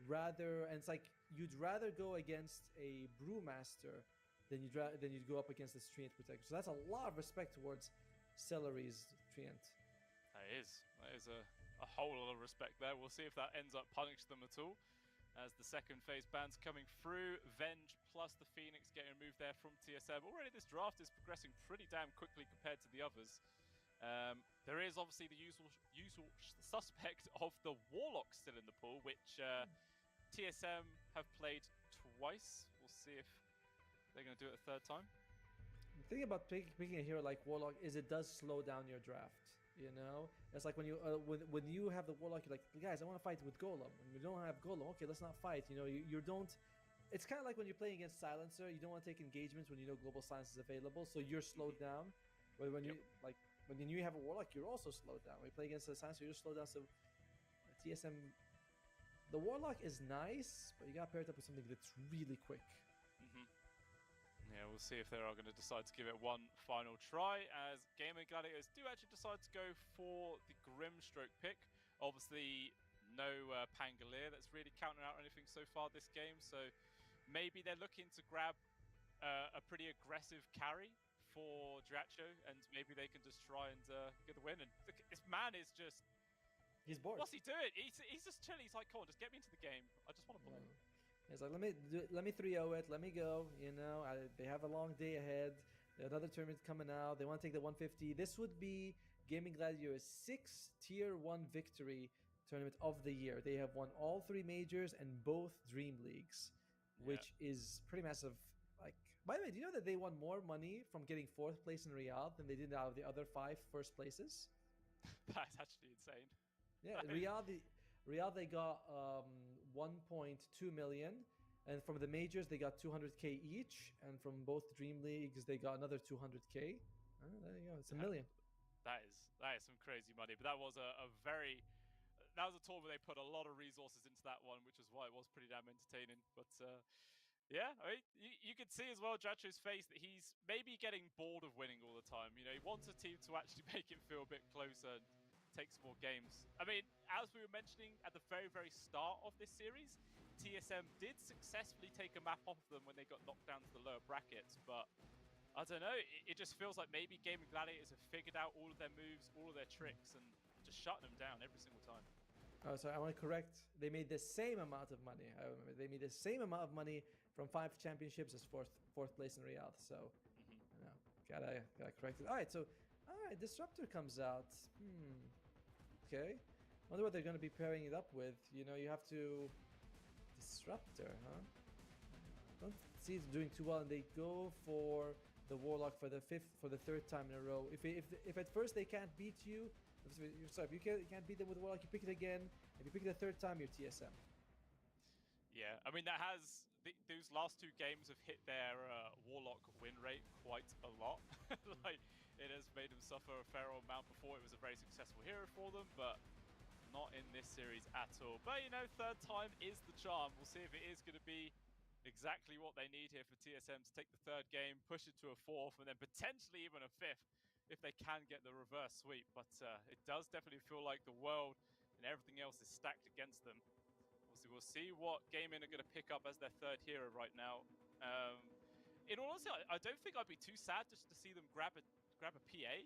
Speaker 4: And it's like you'd rather go against a Brewmaster than you'd go up against this Treant Protector. So that's a lot of respect towards Celery's Treant.
Speaker 8: That is a whole lot of respect there. We'll see if that ends up punishing them at all. as the second phase bans coming through. Venge plus the Phoenix getting removed there from TSM. Already this draft is progressing pretty damn quickly compared to the others. There is obviously the usual suspect of the Warlock still in the pool, which TSM have played twice. We'll see if they're going to do it a third time.
Speaker 4: The thing about picking a hero like Warlock is it does slow down your draft. You know, it's like when you have the Warlock, you're like, guys, I want to fight with Golem. When you don't have Golem, okay, let's not fight. You know, you don't. It's kind of like when you're playing against Silencer, you don't want to take engagements when you know Global Silence is available, so you're slowed down. But when you have a Warlock, you're also slowed down. When you play against the Silencer, you're slowed down. So TSM, the Warlock is nice, but you got to pair it up with something that's really quick.
Speaker 8: Yeah, we'll see if they are going to decide to give it one final try, as Gaming Gladiators do actually decide to go for the Grimstroke pick. Obviously, no Pangolier that's really counting out anything so far this game, so maybe they're looking to grab a pretty aggressive carry for Dacha, and maybe they can just try and get the win. And this man is just...
Speaker 4: He's bored.
Speaker 8: What's he doing? He's just chilling. He's like, come on, just get me into the game. I just want to play.
Speaker 4: It's like, let me 3-0 it, let me go, you know, they have a long day ahead, another tournament coming out, they want to take the 150. This would be Gaming Gladiators' 6th Tier 1 victory tournament of the year. They have won all 3 majors and both Dream Leagues, which is pretty massive. Like, by the way, do you know that they won more money from getting 4th place in Riyadh than they did out of the other 5 first places?
Speaker 8: That's actually insane.
Speaker 4: Yeah, Riyadh they got 1.2 million, and from the majors they got 200k each, and from both Dream Leagues they got another 200k. There you go, it's a million.
Speaker 8: That is some crazy money. But that was a tour where they put a lot of resources into that one, which is why it was pretty damn entertaining. But yeah, I mean, you could see as well Dacha's face that he's maybe getting bored of winning all the time. You know, he wants a team to actually make it feel a bit closer. Take some more games. I mean, as we were mentioning at the very, very start of this series, TSM did successfully take a map off of them when they got knocked down to the lower brackets, but I don't know, it just feels like maybe Gaming Gladiators have figured out all of their moves, all of their tricks, and just shutting them down every single time.
Speaker 4: Oh, sorry, I want to correct. They made the same amount of money. I remember they made the same amount of money from 5 championships as fourth place in Riyadh. So, you know, gotta correct it. All right, Disruptor comes out. Okay. Wonder what they're going to be pairing it up with. You know, you have to... Disruptor, huh? Don't see it's doing too well, and they go for the Warlock for the 3rd time in a row. If at first they can't beat you... Sorry, if you can't beat them with the Warlock, you pick it again. If you pick it the 3rd time, you're TSM.
Speaker 8: Yeah, I mean, that has... those last 2 games have hit their Warlock win rate quite a lot. Like... It has made them suffer a fair amount before. It was a very successful hero for them, but not in this series at all. But, you know, 3rd time is the charm. We'll see if it is going to be exactly what they need here for TSM to take the 3rd game, push it to a 4th, and then potentially even a 5th if they can get the reverse sweep. But it does definitely feel like the world and everything else is stacked against them. Obviously, we'll see what Gaming are going to pick up as their 3rd hero right now. In all honesty, I don't think I'd be too sad just to see them grab a PA.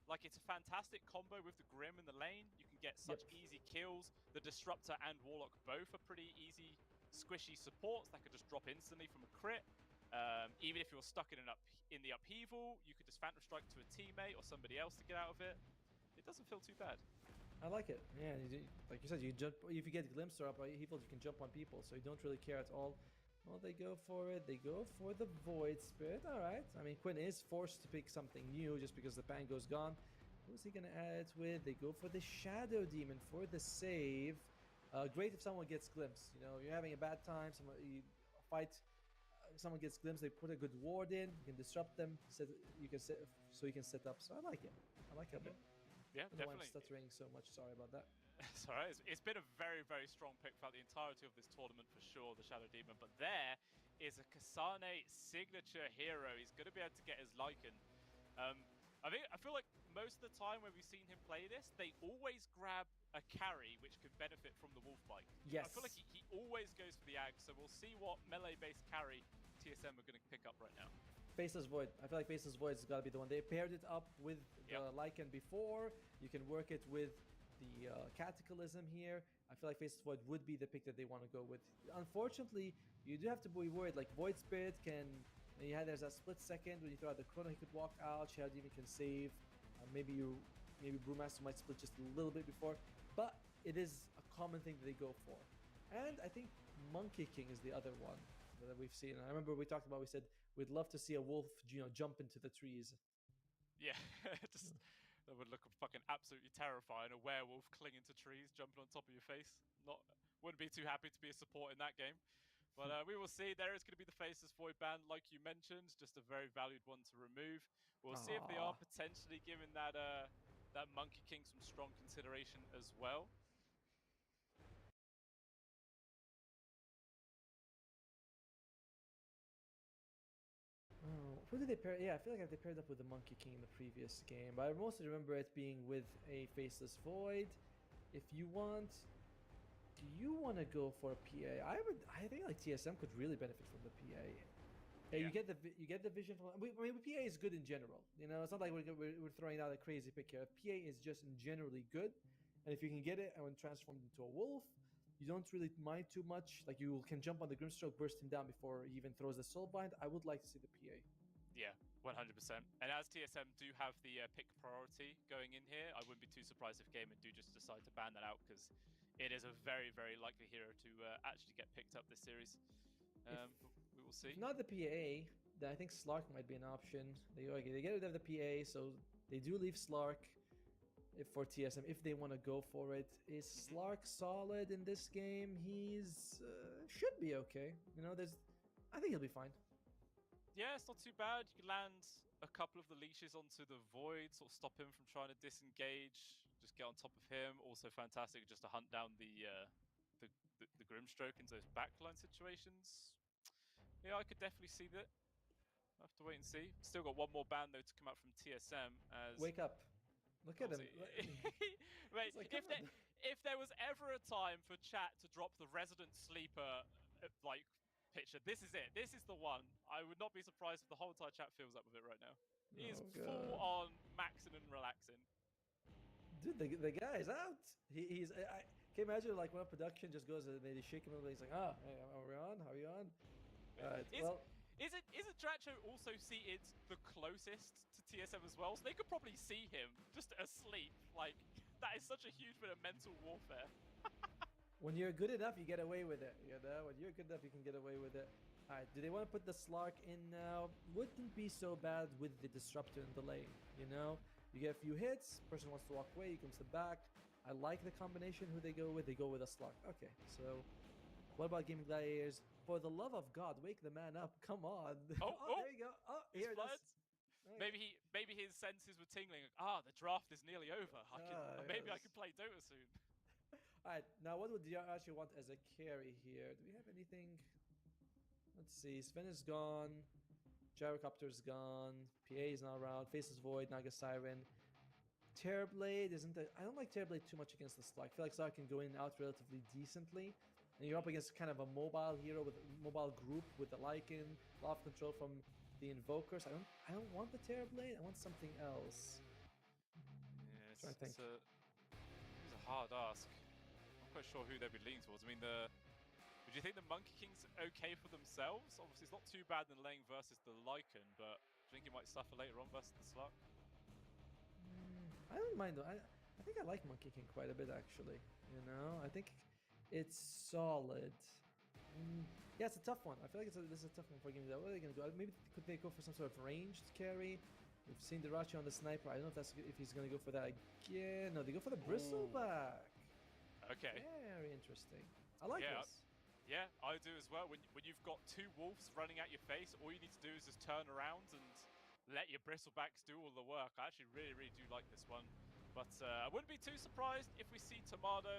Speaker 8: Like, it's a fantastic combo with the Grim in the lane. You can get such easy kills. The Disruptor and Warlock both are pretty easy, squishy supports that could just drop instantly from a crit. Even if you're stuck in the upheaval, you could just Phantom Strike to a teammate or somebody else to get out of it. It doesn't feel too bad.
Speaker 4: I like it. Yeah, like you said, you jump. If you get Glimpse or upheaval, you can jump on people, so you don't really care at all. Well, they go for it. They go for the Void Spirit. All right. I mean, Quinn is forced to pick something new just because the Pango's gone. Who's he going to add it with? They go for the Shadow Demon for the save. Great if someone gets Glimpse. You know, you're having a bad time. Someone gets Glimpse. They put a good ward in. You can disrupt them. So you can set up. So I like it. I like it a bit.
Speaker 8: Yeah,
Speaker 4: I don't know
Speaker 8: definitely.
Speaker 4: why I'm stuttering so much. Sorry about that.
Speaker 8: It's alright. It's been a very, very strong pick throughout the entirety of this tournament for sure, the Shadow Demon. But there is a Kasane signature hero. He's going to be able to get his Lycan. I feel like most of the time when we've seen him play this, they always grab a carry which could benefit from the Wolf Bike.
Speaker 4: Yes.
Speaker 8: I feel like he always goes for the Ag, so we'll see what melee-based carry TSM are going to pick up right now.
Speaker 4: Faceless Void. I feel like Faceless Void has got to be the one. They paired it up with the Lycan before. You can work it with the Cataclysm here, I feel like Faceless Void would be the pick that they want to go with. Unfortunately, you do have to be worried. Like Void Spirit can, there's that split second when you throw out the Chrono, he could walk out. Shroud Demon can save. Maybe Brewmaster might split just a little bit before, but it is a common thing that they go for. And I think Monkey King is the other one that we've seen. I remember we talked about. We said we'd love to see a wolf, jump into the trees.
Speaker 8: Yeah, that would look fucking absolutely terrifying. A werewolf clinging to trees, jumping on top of your face. Wouldn't be too happy to be a support in that game. But we will see. There is going to be the Faceless Void ban, like you mentioned, just a very valued one to remove. We'll see if they are potentially giving that Monkey King some strong consideration as well.
Speaker 4: Oh, who did they pair? Yeah, I feel like they paired up with the Monkey King in the previous game, but I mostly remember it being with a Faceless Void. If you want, do you want to go for a PA? I think like TSM could really benefit from the PA. Yeah. You get the vision from. I mean, PA is good in general. It's not like we're throwing out a crazy pick here. PA is just generally good, and if you can get it and transform into a wolf, you don't really mind too much. Like you can jump on the Grimstroke, burst him down before he even throws the Soulbind. I would like to see the PA.
Speaker 8: Yeah, 100%. And as TSM do have the pick priority going in here, I wouldn't be too surprised if Gamer do just decide to ban that out, because it is a very, very likely hero to actually get picked up this series. We will see.
Speaker 4: If not the PA, then I think Slark might be an option. They get rid of the PA, so they do leave Slark for TSM if they want to go for it. Is Slark solid in this game? He's should be okay. I think he'll be fine.
Speaker 8: Yeah, it's not too bad. You can land a couple of the leashes onto the Void, sort of stop him from trying to disengage. Just get on top of him. Also fantastic just to hunt down the Grimstroke into those backline situations. Yeah, I could definitely see that. I'll have to wait and see. Still got one more ban though to come out from TSM.
Speaker 4: Wake up. Look at him.
Speaker 8: Wait, like, if there was ever a time for chat to drop the resident sleeper picture, this is it. This is the one. I would not be surprised if the whole entire chat fills up with it right now. He is full on maxing and relaxing.
Speaker 4: Dude, the guy is out. He's. Can you imagine like when a production just goes and they shake him and he's like, hey, are we on? Are we on?
Speaker 8: Is it Dracho also seated the closest to TSM as well? So they could probably see him just asleep. Like, that is such a huge bit of mental warfare.
Speaker 4: When you're good enough, you get away with it. When you're good enough, you can get away with it. Alright, do they want to put the Slark in now? Wouldn't be so bad with the Disruptor and delay. You get a few hits, person wants to walk away, he comes to back. I like the combination who they go with. They go with a Slark. Okay, so what about Gaming Gladiators? For the love of God, wake the man up. Come on.
Speaker 8: Oh,
Speaker 4: there you go. Oh, here it is.
Speaker 8: Maybe his senses were tingling. The draft is nearly over. Maybe I can play Dota soon.
Speaker 4: Alright, now what would you actually want as a carry here? Do we have anything? Let's see. Sven is gone. Gyrocopter's gone. PA is not around. Faceless Void, Naga Siren. Terrorblade isn't that. I don't like Terrorblade too much against the Slark. I feel like Slark can go in and out relatively decently. And you're up against kind of a mobile hero with a mobile group with the Lycan, a lot of control from the Invokers. I don't want the Terrorblade. I want something else.
Speaker 8: Yeah, it's a hard ask. I'm not quite sure who they'd be leaning towards. I mean, would you think the Monkey King's okay for themselves? Obviously, it's not too bad in laying versus the Lycan, but do you think he might suffer later on versus the Slark?
Speaker 4: I don't mind though. I think I like Monkey King quite a bit actually. I think it's solid. Yeah, it's a tough one. I feel like this is a tough one for Gaming. What are they gonna go? Maybe could they go for some sort of ranged carry? We've seen the Rachi on the sniper. I don't know if he's gonna go for that again. No, they go for the Bristleback.
Speaker 8: Okay.
Speaker 4: Very interesting. I like this.
Speaker 8: Yeah, I do as well. When you've got two wolves running at your face, all you need to do is just turn around and let your Bristlebacks do all the work. I actually really, really do like this one. But I wouldn't be too surprised if we see Tomato,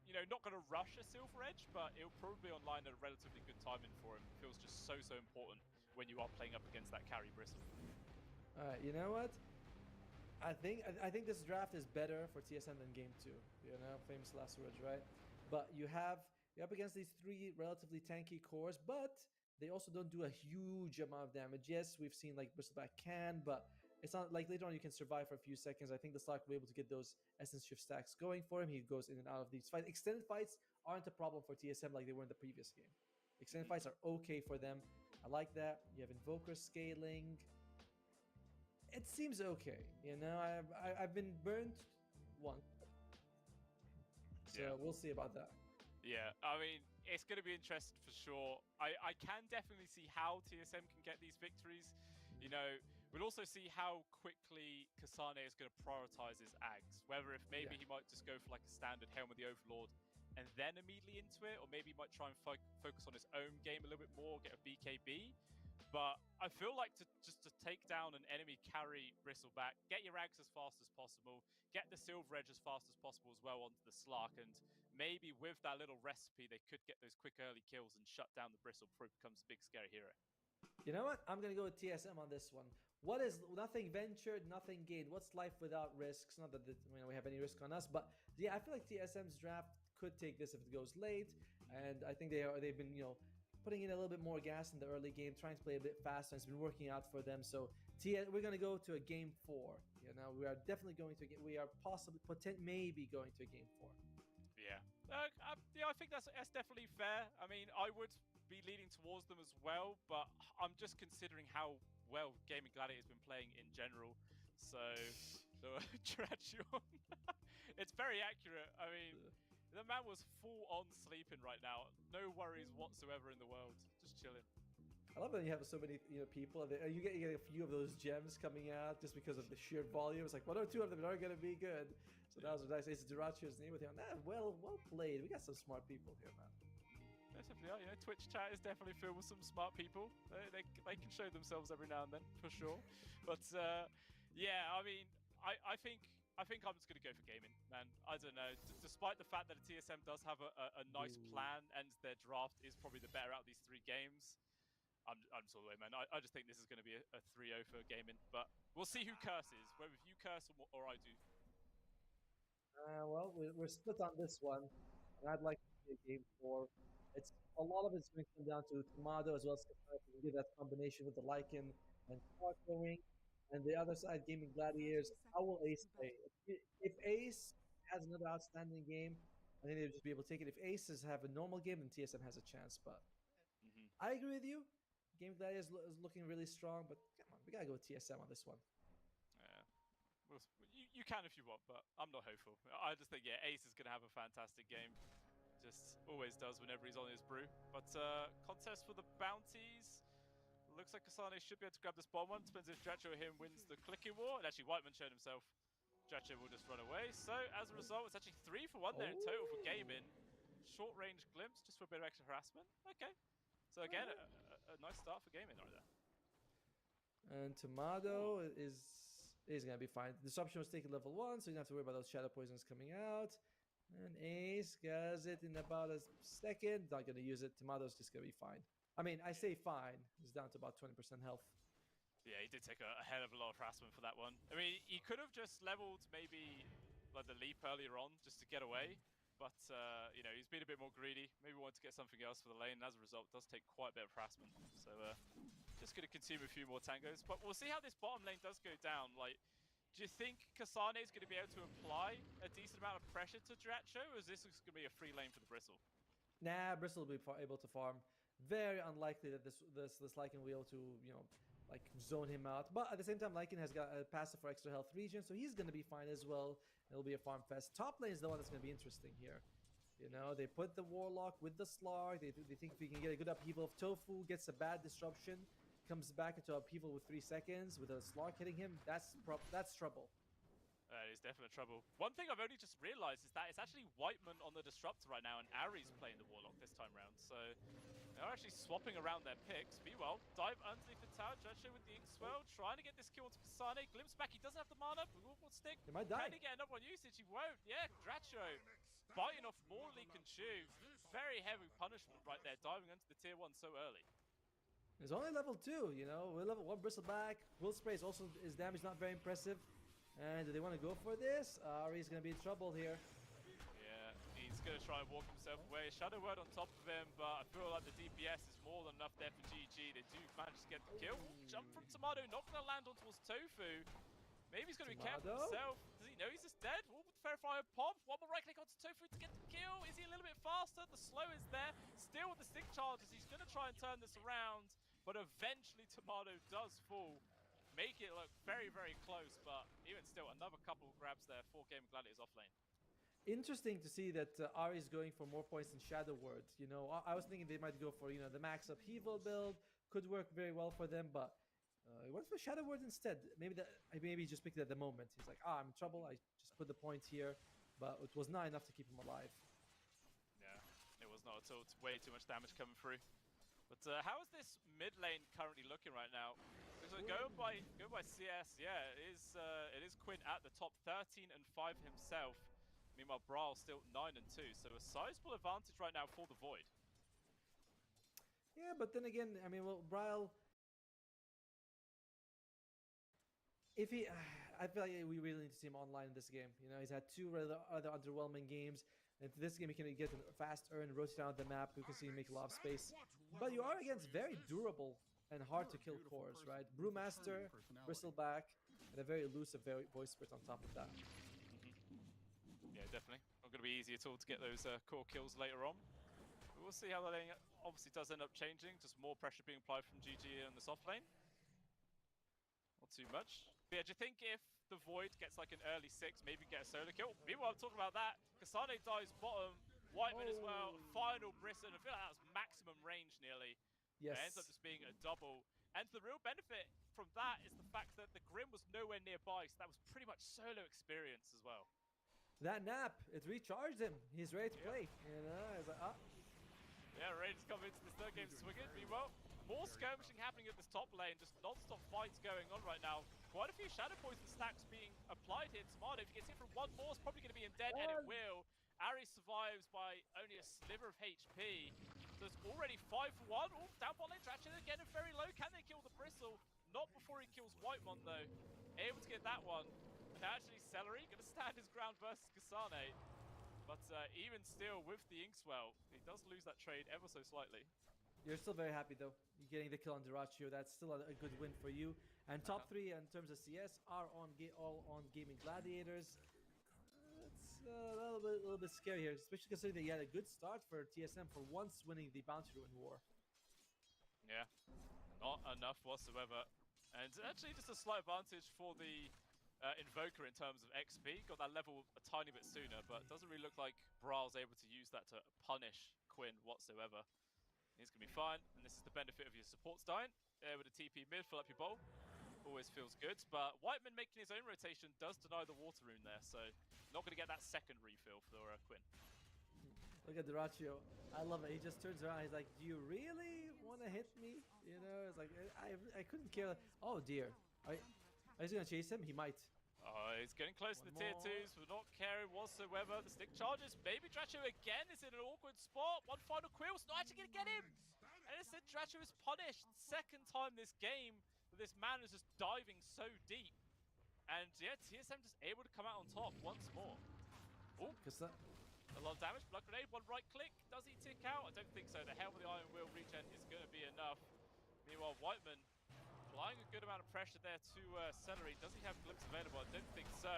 Speaker 8: not going to rush a Silver Edge, but it'll probably be online at a relatively good timing for him. It feels just so important when you are playing up against that carry Bristle.
Speaker 4: Alright, you know what? I think this draft is better for TSM than Game 2. Famous last words, right? But you're up against these three relatively tanky cores, but they also don't do a huge amount of damage. Yes, we've seen like Bristleback can, but it's not like later on you can survive for a few seconds. I think the Slark will be able to get those essence shift stacks going for him. He goes in and out of these fights. Extended fights aren't a problem for TSM like they were in the previous game. Extended fights are okay for them. I like that. You have Invoker scaling. It seems okay. You know, I've been burnt once. So we'll see about that.
Speaker 8: Yeah, I mean, it's going to be interesting for sure. I can definitely see how TSM can get these victories. You know, we'll also see how quickly Kasane is going to prioritize his Ags. Whether if maybe he might just go for like a standard Helm of the Overlord and then immediately into it, or maybe he might try and focus on his own game a little bit more, get a BKB. But I feel like just to take down an enemy carry Bristleback, get your Ags as fast as possible, get the Silver Edge as fast as possible as well onto the Slark, and maybe with that little recipe, they could get those quick early kills and shut down the Bristle before it becomes a big scary hero.
Speaker 4: You know what? I'm going to go with TSM on this one. What is nothing ventured, nothing gained? What's life without risks? Not that we have any risk on us, but yeah, I feel like TSM's draft could take this if it goes late, and I think they've been putting in a little bit more gas in the early game, trying to play a bit faster. It's been working out for them. So we're going to go to a game 4. You know, we are definitely going to we are maybe going to a game 4.
Speaker 8: Yeah, I think that's definitely fair. I mean, I would be leaning towards them as well, but I'm just considering how well Gaming Gladiator has been playing in general. So, Drachion, it's very accurate. I mean, the man was full on sleeping right now. No worries whatsoever in the world. Just chilling.
Speaker 4: I love that you have so many people. You get a few of those gems coming out just because of the sheer volume. It's like 1 or 2 of them are going to be good. So that was nice. It's Durachio's name with him. Well played. We got some smart people here, man.
Speaker 8: Definitely are. You know, Twitch chat is definitely filled with some smart people. They can show themselves every now and then, for sure. But yeah, I mean, I think I'm just going to go for gaming, man. I don't know. Despite the fact that the TSM does have a nice plan and their draft is probably the better out of these 3 games, I'm just all the way, man. I just think this is going to be a 3-0 for gaming. But we'll see who curses, whether you curse or I do.
Speaker 4: Well, we're split on this one, and I'd like to see a game 4. It's a lot of it's going to come down to Tomato as well as Kasane. We can do that combination with the Lycan and Spark going. And the other side, Gaming Gladiators, how will Ace play? If Ace has another outstanding game, I think they'll just be able to take it. If Ace have a normal game, then TSM has a chance. But I agree with you. Gaming Gladiators is looking really strong, but come on, we got to go with TSM on this one.
Speaker 8: Yeah. You can if you want, but I'm not hopeful. I just think, yeah, Ace is going to have a fantastic game. Just always does whenever he's on his brew. But contest for the bounties. Looks like Kasane should be able to grab this bottom one. Depends if Dacha or him wins the clicking war. And actually, Whiteman showed himself. Dacha will just run away. So as a result, it's actually 3 for 1 there in total for gaming. Short range glimpse just for a bit of extra harassment. Okay. So again, a nice start for gaming right there.
Speaker 4: And Tomato is going to be fine. Disruption was taken level 1, so you don't have to worry about those shadow poisons coming out. And Ace gets it in about a second. Not going to use it. Tomato's just going to be fine. I mean, I say fine. He's down to about 20% health.
Speaker 8: Yeah, he did take a hell of a lot of harassment for that one. I mean, he could have just leveled maybe like the leap earlier on just to get away. But, you know, he's been a bit more greedy. Maybe wanted to get something else for the lane. And as a result, does take quite a bit of harassment. So, just going to consume a few more tangos. But we'll see how this bottom lane does go down. Like, do you think Kasane is going to be able to apply a decent amount of pressure to Dacha? Or is this going to be a free lane for the Bristle?
Speaker 4: Nah, Bristle will be able to farm. Very unlikely that this Lycan will be able to, like zone him out. But at the same time, Lycan has got a passive for extra health regen, so he's going to be fine as well. It'll be a farm fest. Top lane is the one that's going to be interesting here. You know, they put the Warlock with the Slark. They think if we can get a good upheaval, if Tofu gets a bad disruption, comes back into upheaval with 3 seconds with a Slark hitting him, that's trouble.
Speaker 8: That is definite trouble. One thing I've only just realized is that it's actually Whiteman on the Disruptor right now, and Ari's playing the Warlock this time round. So they're actually swapping around their picks. Meanwhile, dive underneath the tower. Dacha with the Ink Swell, trying to get this kill onto Kasane. Glimpse back, he doesn't have the mana. Will stick.
Speaker 4: He might die.
Speaker 8: Can he get another one usage? He won't. Yeah, Dacha biting off more than he can chew. Very heavy punishment right there, diving into the tier 1 so early.
Speaker 4: It's only level 2, you know. We're level 1 Bristleback. Will Spray is also, his damage not very impressive. And do they want to go for this? Ari's going to be in trouble here.
Speaker 8: Yeah, he's going to try and walk himself away. Shadow Word on top of him, but I feel like the DPS is more than enough there for GG. They do manage to get the kill. Jump from Tomato, not going to land on towards Tofu. Maybe he's going to be careful himself. Does he know he's just dead? Well, with the Verifier pop, one more right click onto Tofu to get the kill. Is he a little bit faster? The slow is there. Still with the stick charges, he's going to try and turn this around, but eventually Tomato does fall. Make it look very, very close, but even still, another couple of grabs there for Game Gladiators off lane.
Speaker 4: Interesting to see that Ari is going for more points in Shadow Word. You know, I was thinking they might go for, you know, the max upheaval build. Could work very well for them, but he went for Shadow Word instead. Maybe he just picked it at the moment. He's like, I'm in trouble. I just put the points here, but it was not enough to keep him alive.
Speaker 8: Yeah, it was not at all. It's way too much damage coming through. But how is this mid lane currently looking right now? So go by CS, yeah, it is Quinn at the top, 13 and 5 himself. Meanwhile, Brawl still 9 and 2, so a sizable advantage right now for the Void.
Speaker 4: Yeah, but then again, I mean, well, Brawl, if he, I feel like we really need to see him online in this game. You know, he's had two other underwhelming games. And this game, he can get a fast earn, rotate down the map. We can see him make a lot of space. But you are against very durable and hard to kill cores, right? Brewmaster, Bristleback, and a very elusive Voice Spirit on top of that.
Speaker 8: Yeah, definitely. Not going to be easy at all to get those core kills later on. But we'll see how the lane obviously does end up changing. Just more pressure being applied from GG in the soft lane. Not too much. But yeah, do you think if the Void gets like an early 6, maybe get a solo kill? Meanwhile, I'm talking about that. Kasane dies bottom. Whiteman as well. Final Brisson. I feel like that was maximum range nearly.
Speaker 4: Yes.
Speaker 8: It ends up just being a double. And the real benefit from that is the fact that the Grim was nowhere nearby, so that was pretty much solo experience as well.
Speaker 4: That nap, it recharged him. He's ready to play. You know, it's like,
Speaker 8: Yeah, ready to come into this third game swinging. Meanwhile, more skirmishing happening at this top lane. Just non-stop fights going on right now. Quite a few Shadow Poison stacks being applied here. Tomato, if he gets hit from one more, it's probably going to be in dead, and it will. Ari survives by only a sliver of HP. So it's already 5 for 1. Oh, down bot lane, Dacha again very low. Can they kill the Bristle? Not before he kills Whitemon though. Able to get that one. And actually Celery going to stand his ground versus Kasane. But even still with the Inkswell, he does lose that trade ever so slightly.
Speaker 4: You're still very happy though. You're getting the kill on Dacha. That's still a good win for you. And top 3 in terms of CS are all on Gaming Gladiators. It's a little bit scary here, especially considering that you had a good start for TSM for once winning the Bounty Ruin War.
Speaker 8: Yeah, not enough whatsoever. And actually just a slight advantage for the Invoker in terms of XP. Got that level a tiny bit sooner, but it doesn't really look like Brawl's able to use that to punish Quinn whatsoever. He's going to be fine, and this is the benefit of your supports dying. There with a TP mid, fill up your bowl. Always feels good, but Whiteman making his own rotation does deny the water rune there, so not going to get that second refill for Quinn.
Speaker 4: Look at Dacha. I love it. He just turns around. He's like, "Do you really want to hit me?" You know, it's like I couldn't care. Oh dear. Are you going to chase him? He might.
Speaker 8: Oh, he's getting close to the tier 2s, but not caring whatsoever. The stick charges. Maybe Dacha again is in an awkward spot. One final quill. It's not actually going to get him. And instead, Dacha is punished. Second time this game. This man is just diving so deep. And yeah, TSM just able to come out on top once more. Oh, a lot of damage. Blood grenade, one right click. Does he tick out? I don't think so. The Hell with the Iron Will regen is going to be enough. Meanwhile, Whiteman applying a good amount of pressure there to Celery. Does he have Glimpse available? I don't think so.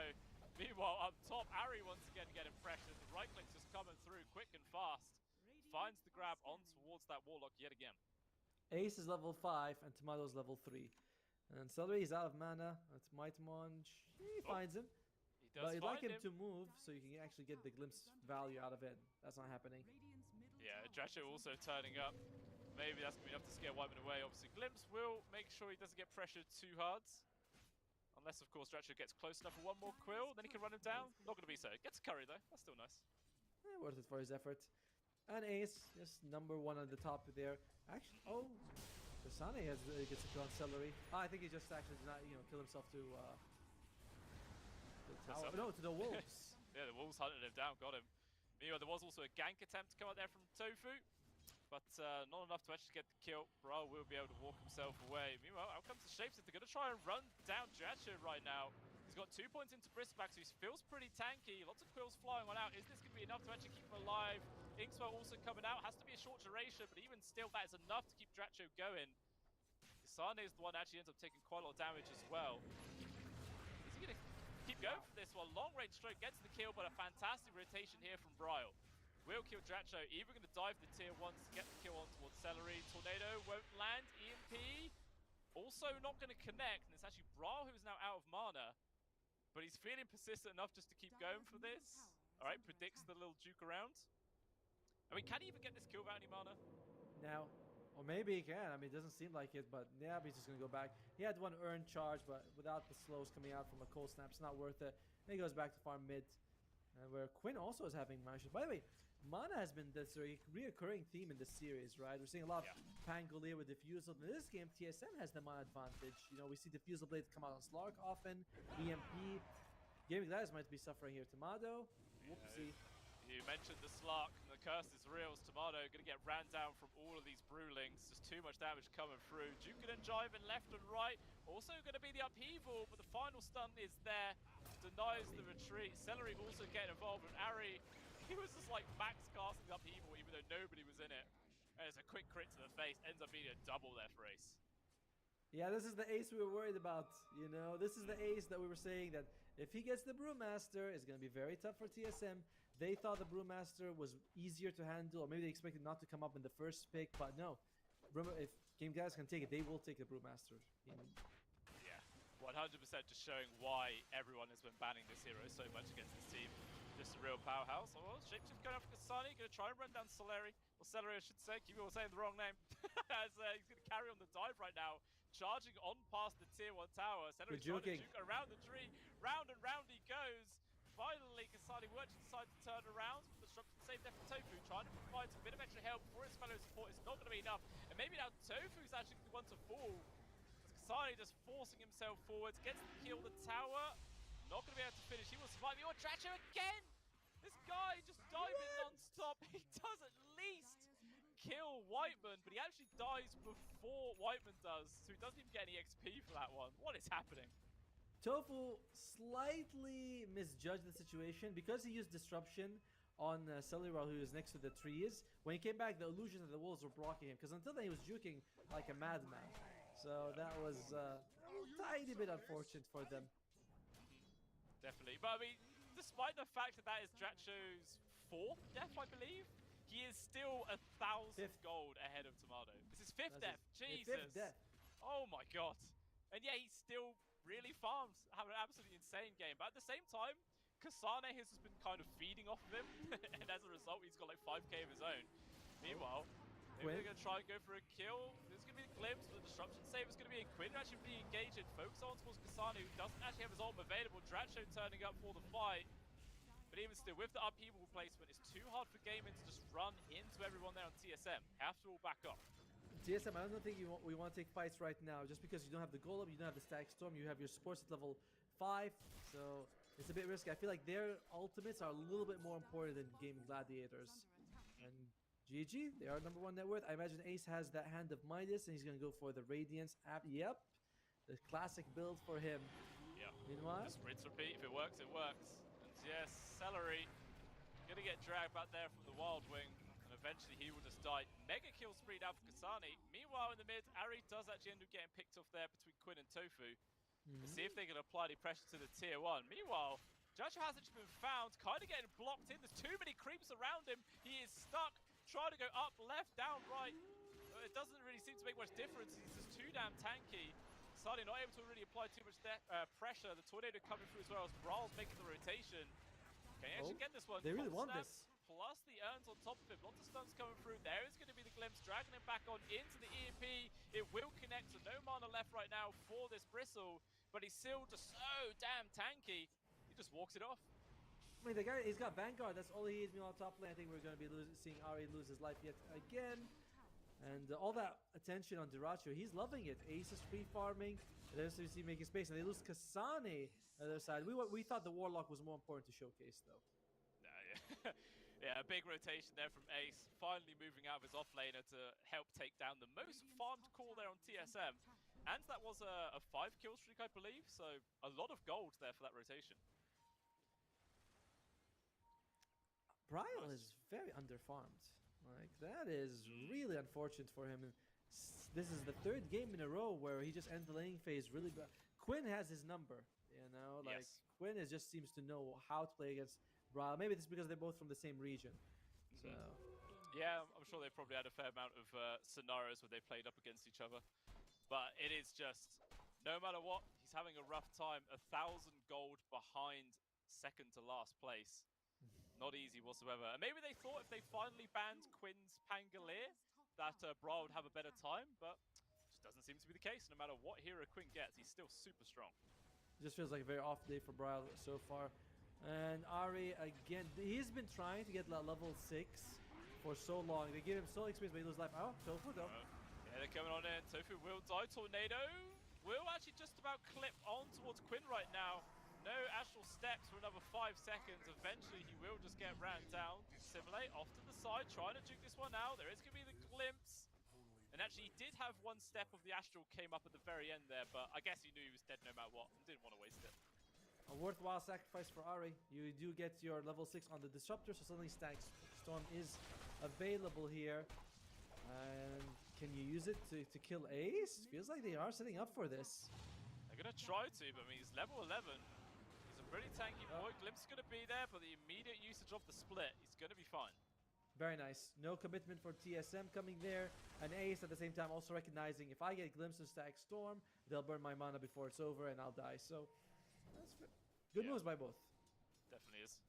Speaker 8: Meanwhile, up top, Ari once again getting pressured. The right click's just coming through quick and fast. Finds the grab on towards that Warlock yet again.
Speaker 4: Ace is level 5 and Tomato's level 3. And Celery is out of mana. It's Mightmonge. He finds him.
Speaker 8: He does
Speaker 4: but you'd like him
Speaker 8: him
Speaker 4: to move so you can actually get the glimpse value out of it. That's not happening.
Speaker 8: Yeah, Dacha also turning up. Maybe that's going to be enough to scare Whiteman away. Obviously, Glimpse will make sure he doesn't get pressured too hard. Unless, of course, Dacha gets close enough for one more quill, then he can run him down. Not going to be so. Gets a curry, though. That's still nice.
Speaker 4: Yeah, worth it for his effort. And Ace, just number 1 at the top there. Actually, oh, Kasane gets a kill on Celery. Oh, I think he just actually did not, kill himself to the tower. No, to the wolves.
Speaker 8: Yeah, the wolves hunted him down, got him. Meanwhile, there was also a gank attempt to come out there from Tofu, but not enough to actually get the kill. Bro will be able to walk himself away. Meanwhile, out comes the Shapeshifter. They're going to try and run down Dacha right now. He's He's got 2 points into Bristback, so he feels pretty tanky. Lots of quills flying on out. Is this going to be enough to actually keep him alive? Inkswell also coming out. Has to be a short duration, but even still, that is enough to keep Dracho going. Kasane is the one that actually ends up taking quite a lot of damage as well. Is he going to keep going for this one? Long range stroke gets the kill, but a fantastic rotation here from Bryle. Will kill Dracho. Either going to dive the tier 1s to get the kill on towards Celery. Tornado won't land. EMP also not going to connect, and it's actually Bryle who's now out of mana. But he's feeling persistent enough just to keep going for this. All right, predicts the little juke around. I mean, can he even get this kill without any mana?
Speaker 4: Now, or maybe he can. I mean, it doesn't seem like it, but yeah, he's just going to go back. He had one earned charge, but without the slows coming out from a cold snap, it's not worth it. Then he goes back to farm mid, where Quinn also is having mana issues. By the way, mana has been this reoccurring theme in this series, right? We're seeing a lot of Pangolier with Diffusal. In this game, TSM has the mana advantage. You know, we see Diffusal Blades come out on Slark often, EMP. Gaming Gladiators might be suffering here. Tomato, whoopsie.
Speaker 8: You mentioned the Slark, and the curse is real. Tomato going to get ran down from all of these Brewlings. Just too much damage coming through. Jukin and Jiving left and right. Also going to be the upheaval, but the final stun is there. Denies the retreat. Celery also getting involved with Ari. He was just like max casting upheaval even though nobody was in it. And it's a quick crit to the face. Ends up being a double there for Ace.
Speaker 4: Yeah, this is the Ace we were worried about. You know, this is the Ace that we were saying that if he gets the Brewmaster, it's going to be very tough for TSM. They thought the Brewmaster was easier to handle, or maybe they expected not to come up in the first pick, but no. If Game Guys can take it, they will take the Brewmaster.
Speaker 8: Yeah, 100% just showing why everyone has been banning this hero so much against this team. Just a real powerhouse. Oh, well, Shapeshift going up for Kasane, going to try and run down Celery. Or Celery, I should say. Keep on saying the wrong name. As he's going to carry on the dive right now. Charging on past the tier 1 tower. Celery's trying to juke around the tree. Round and round he goes. Finally, Kasane will actually decide to turn around. Disruption save there from Tofu. Trying to provide a bit of extra help for his fellow support. It's not going to be enough. And maybe now Tofu's actually the one to fall. Kasane just forcing himself forwards. Gets the kill, the tower. Not going to be able to finish. He will survive. Your Dracho again! This guy just diving non-stop. He does at least kill Whiteman, but he actually dies before Whiteman does, so he doesn't even get any XP for that one. What is happening?
Speaker 4: Tofu slightly misjudged the situation because he used Disruption on Celery while he was next to the trees. When he came back, the illusion of the wolves were blocking him, because until then he was juking like a madman. So that was a tiny bit unfortunate for them.
Speaker 8: Definitely, but I mean, despite the fact that that is Dracho's 4th death, I believe, he is still 1,000 gold ahead of Tomato. This is 5th death. Jesus.
Speaker 4: 5th death.
Speaker 8: Oh my god. And yeah, he still really farms, having an absolutely insane game. But at the same time, Kasane has just been kind of feeding off of him, and as a result, he's got like 5k of his own. Meanwhile, maybe they're going to try and go for a kill. There's going to be a glimpse, but the disruption save is going to be a Quinn actually being engaged and focus on towards Kasane, who doesn't actually have his ult available. Dracho turning up for the fight. But even still, with the upheaval placement, it's too hard for Gaming to just run into everyone there on TSM. Have to all back up.
Speaker 4: TSM, I don't think we want to take fights right now, just because you don't have the Golem, you don't have the Static Storm, you have your sports at level 5, so it's a bit risky. I feel like their ultimates are a little bit more important than Gaming Gladiators. And GG, they are number 1 net worth. I imagine Ace has that Hand of Midas, and he's going to go for the Radiance app. Yep, the classic build for him.
Speaker 8: Yeah.
Speaker 4: Meanwhile,
Speaker 8: just rinse, repeat. If it works, it works. And yes, Celery going to get dragged back there from the Wild Wing. Eventually he will just die. Mega kill spree now for Kasane. Meanwhile in the mid, Ari does actually end up getting picked off there between Quinn and Tofu. To see if they can apply any pressure to the tier 1. Meanwhile, Dacha has actually been found, kind of getting blocked in. There's too many creeps around him. He is stuck, trying to go up, left, down, right. It doesn't really seem to make much difference. He's just too damn tanky. Kasane not able to really apply too much pressure. The Tornado coming through as well as Brawl's making the rotation. Can he actually get this one?
Speaker 4: They really want this.
Speaker 8: Plus the urns on top of him. Lots of stuns coming through. There is going to be the glimpse, dragging him back on into the EMP. It will connect, so no mana left right now for this Bristle, but he's still just so damn tanky. He just walks it off.
Speaker 4: I mean, the guy, he's got Vanguard. That's all he needs. On top lane, I think we're going to be seeing Ari lose his life yet again. And all that attention on Diracho, he's loving it. Ace is free farming. There's SWC making space, and they lose Kasane on the other side. We thought the Warlock was more important to showcase, though.
Speaker 8: Yeah. Yeah, a big rotation there from Ace, finally moving out of his offlaner to help take down the most farmed core there on TSM. And that was a 5-kill streak, I believe, so a lot of gold there for that rotation.
Speaker 4: Bryle is very underfarmed. Like, that is really unfortunate for him. This is the 3rd game in a row where he just ends the laning phase really bad. Quinn has his number, you know? Like,
Speaker 8: yes.
Speaker 4: Quinn just seems to know how to play against Bryle. Maybe it's because they're both from the same region. So...
Speaker 8: Yeah, I'm sure they've probably had a fair amount of scenarios where they played up against each other. But it is just, no matter what, he's having a rough time. 1,000 gold behind second to last place. Not easy whatsoever. And maybe they thought if they finally banned Quinn's Pangolier, that Brawl would have a better time, but it just doesn't seem to be the case. No matter what hero Quinn gets, he's still super strong.
Speaker 4: Just feels like a very off day for Bryle so far. And Ari, again, he's been trying to get level 6 for so long. They give him so experience, but he loses life. Oh, Tofu though.
Speaker 8: Yeah, they're coming on in. Tofu will die. Tornado will actually just about clip on towards Quinn right now. No astral steps for another 5 seconds. Eventually, he will just get ran down. Simulate off to the side, trying to juke this one out. There is going to be the glimpse. And actually, he did have 1 step of the astral came up at the very end there, but I guess he knew he was dead no matter what and didn't want to waste it.
Speaker 4: A worthwhile sacrifice for Ari. You do get your level 6 on the Disruptor, so suddenly Stack Storm is available here. And can you use it to kill Ace? Feels like they are setting up for this.
Speaker 8: They're going to try to, but I mean, he's level 11. He's a pretty tanky boy. Glimpse is going to be there, but the immediate usage of the split, he's going to be fine.
Speaker 4: Very nice. No commitment for TSM coming there. And Ace at the same time also recognizing if I get Glimpse and Stack Storm, they'll burn my mana before it's over and I'll die. So that's good moves by both.
Speaker 8: Definitely is.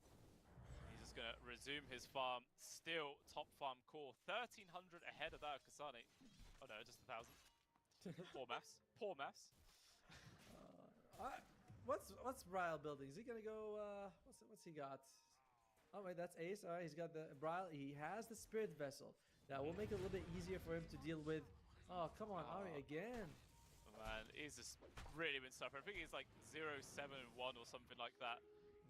Speaker 8: He's just going to resume his farm. Still top farm core. 1,300 ahead of that of Kasane. Oh no, just 1,000. Poor maths. Poor maths.
Speaker 4: What's Bryle building? Is he gonna go? What's he got? Oh wait, that's Ace. All right, he's got the Bryle. He has the Spirit Vessel. That will make it a little bit easier for him to deal with. Oh come on, Ari again.
Speaker 8: Man, he's just really been suffering. I think he's like 0-7-1 or something like that.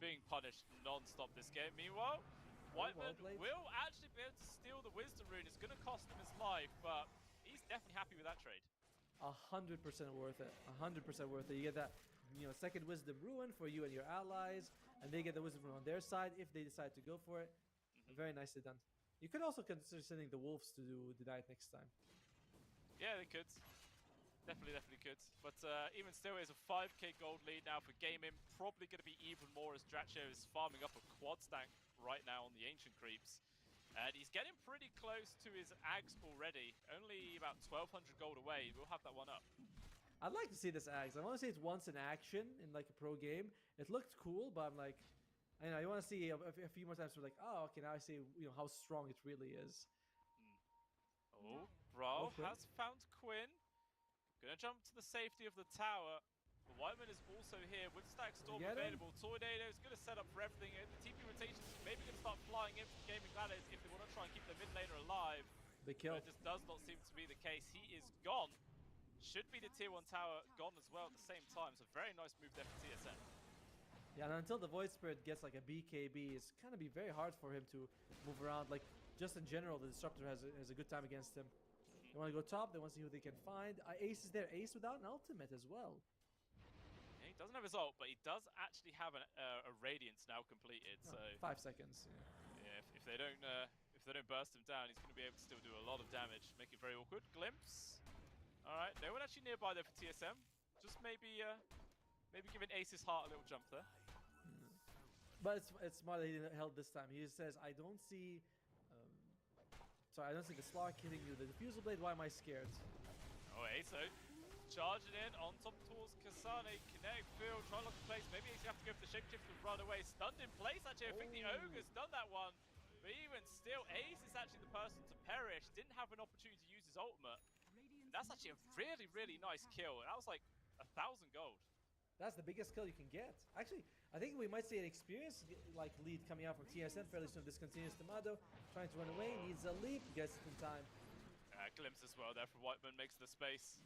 Speaker 8: Being punished non-stop this game. Meanwhile, Whiteman will actually be able to steal the Wisdom Rune. It's going to cost him his life, but he's definitely happy with that trade.
Speaker 4: 100% worth it. 100% worth it. You get that, second Wisdom Rune for you and your allies, and they get the Wisdom Rune on their side if they decide to go for it. Very nicely done. You could also consider sending the Wolves to deny it next time.
Speaker 8: Yeah, they could. Definitely could. But even still, it's a 5k gold lead now for Gaming. Probably going to be even more as Dacha is farming up a quad stack right now on the Ancient Creeps. And he's getting pretty close to his Ags already. Only about 1,200 gold away. We'll have that one up.
Speaker 4: I'd like to see this Ags. I want to see it once in action in like a pro game. It looked cool, but I'm like, you want to see a few more times. We're like, oh, okay, now I see how strong it really is.
Speaker 8: Oh, Brawl has found Quinn. Gonna jump to the safety of the tower. But Whiteman is also here with Stack Storm available. Tornado is gonna set up for everything. The TP rotations maybe gonna start flying in from Gaming Gladiators if they want to try and keep their mid laner alive.
Speaker 4: Big kill.
Speaker 8: But it just does not seem to be the case. He is gone. Should be the tier 1 tower gone as well at the same time. So very nice move there for TSM.
Speaker 4: Yeah, and until the Void Spirit gets like a BKB, it's gonna be very hard for him to move around. Like just in general, the Disruptor has a good time against him. They want to go top. They want to see who they can find. Ace is there. Ace without an ultimate as well.
Speaker 8: Yeah, he doesn't have his ult, but he does actually have a Radiance now completed. So
Speaker 4: 5 seconds.
Speaker 8: Yeah, if they don't burst him down, he's going to be able to still do a lot of damage. Make it very awkward. Glimpse. All right, no one actually nearby there for TSM. Just maybe giving Ace's heart a little jump there.
Speaker 4: But it's smart that he didn't help this time. He just says, I don't see the Slark hitting you. The Diffusal Blade, why am I scared?
Speaker 8: Oh, Ace charging in on top towards Kasane. Kinetic field, trying to lock the place. Maybe Ace have to go for the shapeshift and run away. Stunned in place, actually. I think the Ogre's done that one. But even still, Ace is actually the person to perish. Didn't have an opportunity to use his ultimate. And that's actually a really, really nice kill. And that was like 1,000 gold.
Speaker 4: That's the biggest kill you can get. Actually, I think we might see an experience lead coming out from TSM fairly soon. This continues Tomato trying to run away, needs a leap, gets it in time.
Speaker 8: Glimpse as well there from Whiteman, makes the space.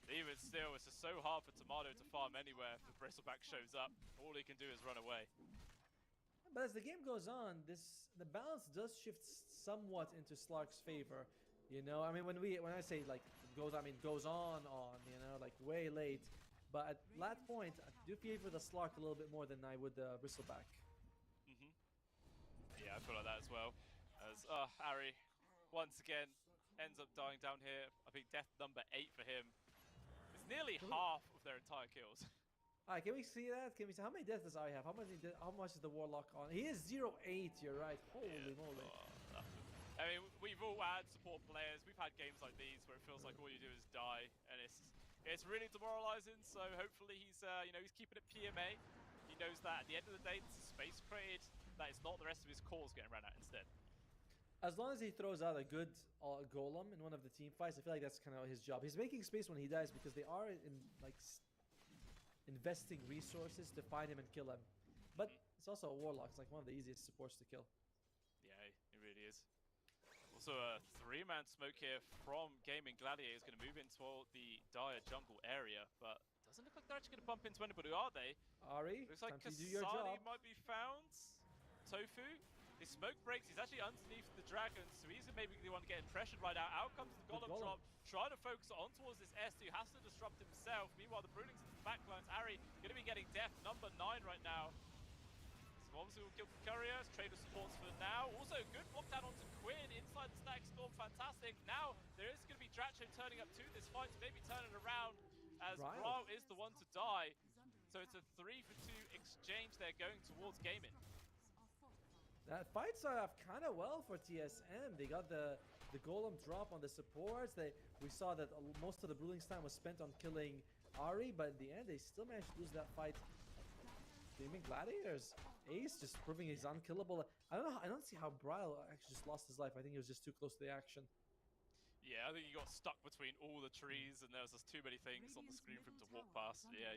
Speaker 8: Even still, it's just so hard for Tomato to farm anywhere if the Bristleback shows up. All he can do is run away.
Speaker 4: But as the game goes on, the balance does shift somewhat into Slark's favor. I mean, when I say like goes on, you know, like way late. But at that point, I do favor the Slark a little bit more than I would the Bristleback.
Speaker 8: Yeah, I feel like that as well. As Ari, once again, ends up dying down here. I think death number 8 for him. It's nearly half of their entire kills.
Speaker 4: Alright, can we see that? Can we see how many deaths does Ari have? How much is the Warlock on? He is 0-8. You're right. Holy moly!
Speaker 8: I mean, we've all had support players. We've had games like these where it feels like all you do is die, and it's really demoralizing. So hopefully he's he's keeping it PMA. He knows that at the end of the day, this is space created. That it's not the rest of his cores getting run out instead.
Speaker 4: As long as he throws out a good golem in one of the team fights, I feel like that's kind of his job. He's making space when he dies because they are investing resources to find him and kill him. But it's also a warlock. It's like one of the easiest supports to kill.
Speaker 8: Yeah, it really is. Also a 3-man smoke here from Gaming Gladiator is going to move into the dire jungle area, but doesn't look like they're actually going to bump into anybody, are they?
Speaker 4: Ari,
Speaker 8: looks like
Speaker 4: time to do your job.
Speaker 8: might be found. Tofu, his smoke breaks. He's actually underneath the dragon, so he's maybe the one getting pressured right now. Out comes the golem drop, trying to focus on towards this S2, has to disrupt himself. Meanwhile, the Brooding's in the backlines. Ari going to be getting death number 9 right now. So obviously we'll kill the couriers, trader supports for now. Also, good block down onto Quinn inside the stack storm, fantastic. Now there is going to be Dacha turning up to this fight to maybe turn it around, as Bra is the one to die. So it's a 3-for-2 exchange there going towards gaming.
Speaker 4: That fight started off kind of well for TSM. They got the golem drop on the supports. We saw that most of the Brooding's time was spent on killing Ari, but in the end they still managed to lose that fight. Gaming Gladiators, Ace just proving he's unkillable. I don't see how Bryle actually just lost his life. I think he was just too close to the action.
Speaker 8: Yeah, I think he got stuck between all the trees and there was just too many things on the screen for him to walk past. Yeah,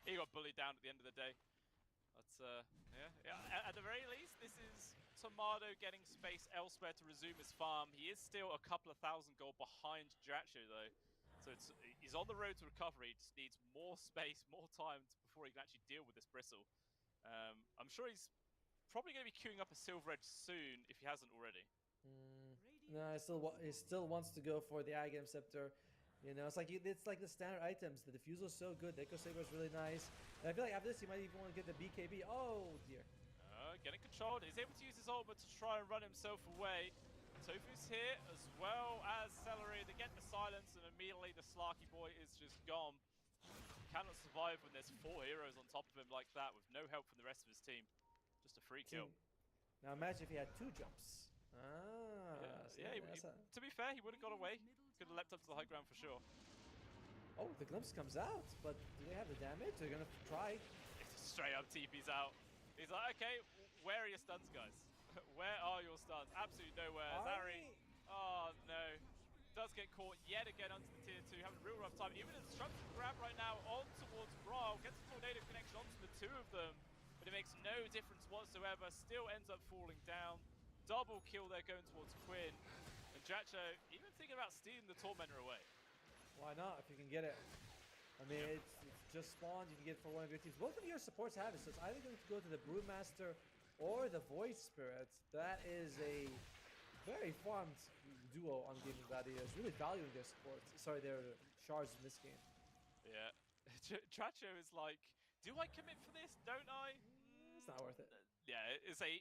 Speaker 8: he got bullied down at the end of the day. But yeah. At the very least, this is Tomato getting space elsewhere to resume his farm. He is still a couple of thousand gold behind Dacha though, so he's on the road to recovery. He just needs more space, more time before he can actually deal with this bristle. I'm sure he's probably going to be queuing up a Silver Edge soon if he hasn't already.
Speaker 4: No, he still wants to go for the Agam Scepter. You know, it's like the standard items. The Diffuser is so good. The Echo Saber is really nice. And I feel like after this, he might even want to get the BKB. Oh dear.
Speaker 8: Getting controlled. He's able to use his ultimate to try and run himself away. Tofu's here as well as Celery. They get the silence, and immediately the Slarky boy is just gone. Cannot survive when there's 4 heroes on top of him like that with no help from the rest of his team. Just a free kill.
Speaker 4: Now imagine if he had 2 jumps.
Speaker 8: To be fair, he would have got away. Could have leapt up to the high ground for sure.
Speaker 4: Oh, the glimpse comes out, but do they have the damage? They're gonna try.
Speaker 8: It's straight up TP's out. He's like, okay, where are your stuns, guys? Where are your stuns? Absolutely nowhere. Zari. Oh no. Does get caught yet again onto the tier 2, having a real rough time. Even a destructive grab right now on towards Brawl. Gets a tornado connection onto the 2 of them, but it makes no difference whatsoever. Still ends up falling down. Double kill there going towards Quinn. And Dacha even thinking about stealing the Tormentor away.
Speaker 4: Why not, if you can get it? I mean, it's just spawned, you can get it for one of your teams. Both of your supports have it, so it's either going to go to the Brewmaster or the Void Spirit. That is a very farmed duo on Gaming Gladiators, really valuing their supports. Sorry, their shards in this game.
Speaker 8: Yeah. Dacha is like, do I commit for this? Don't I?
Speaker 4: It's not worth it.
Speaker 8: Yeah,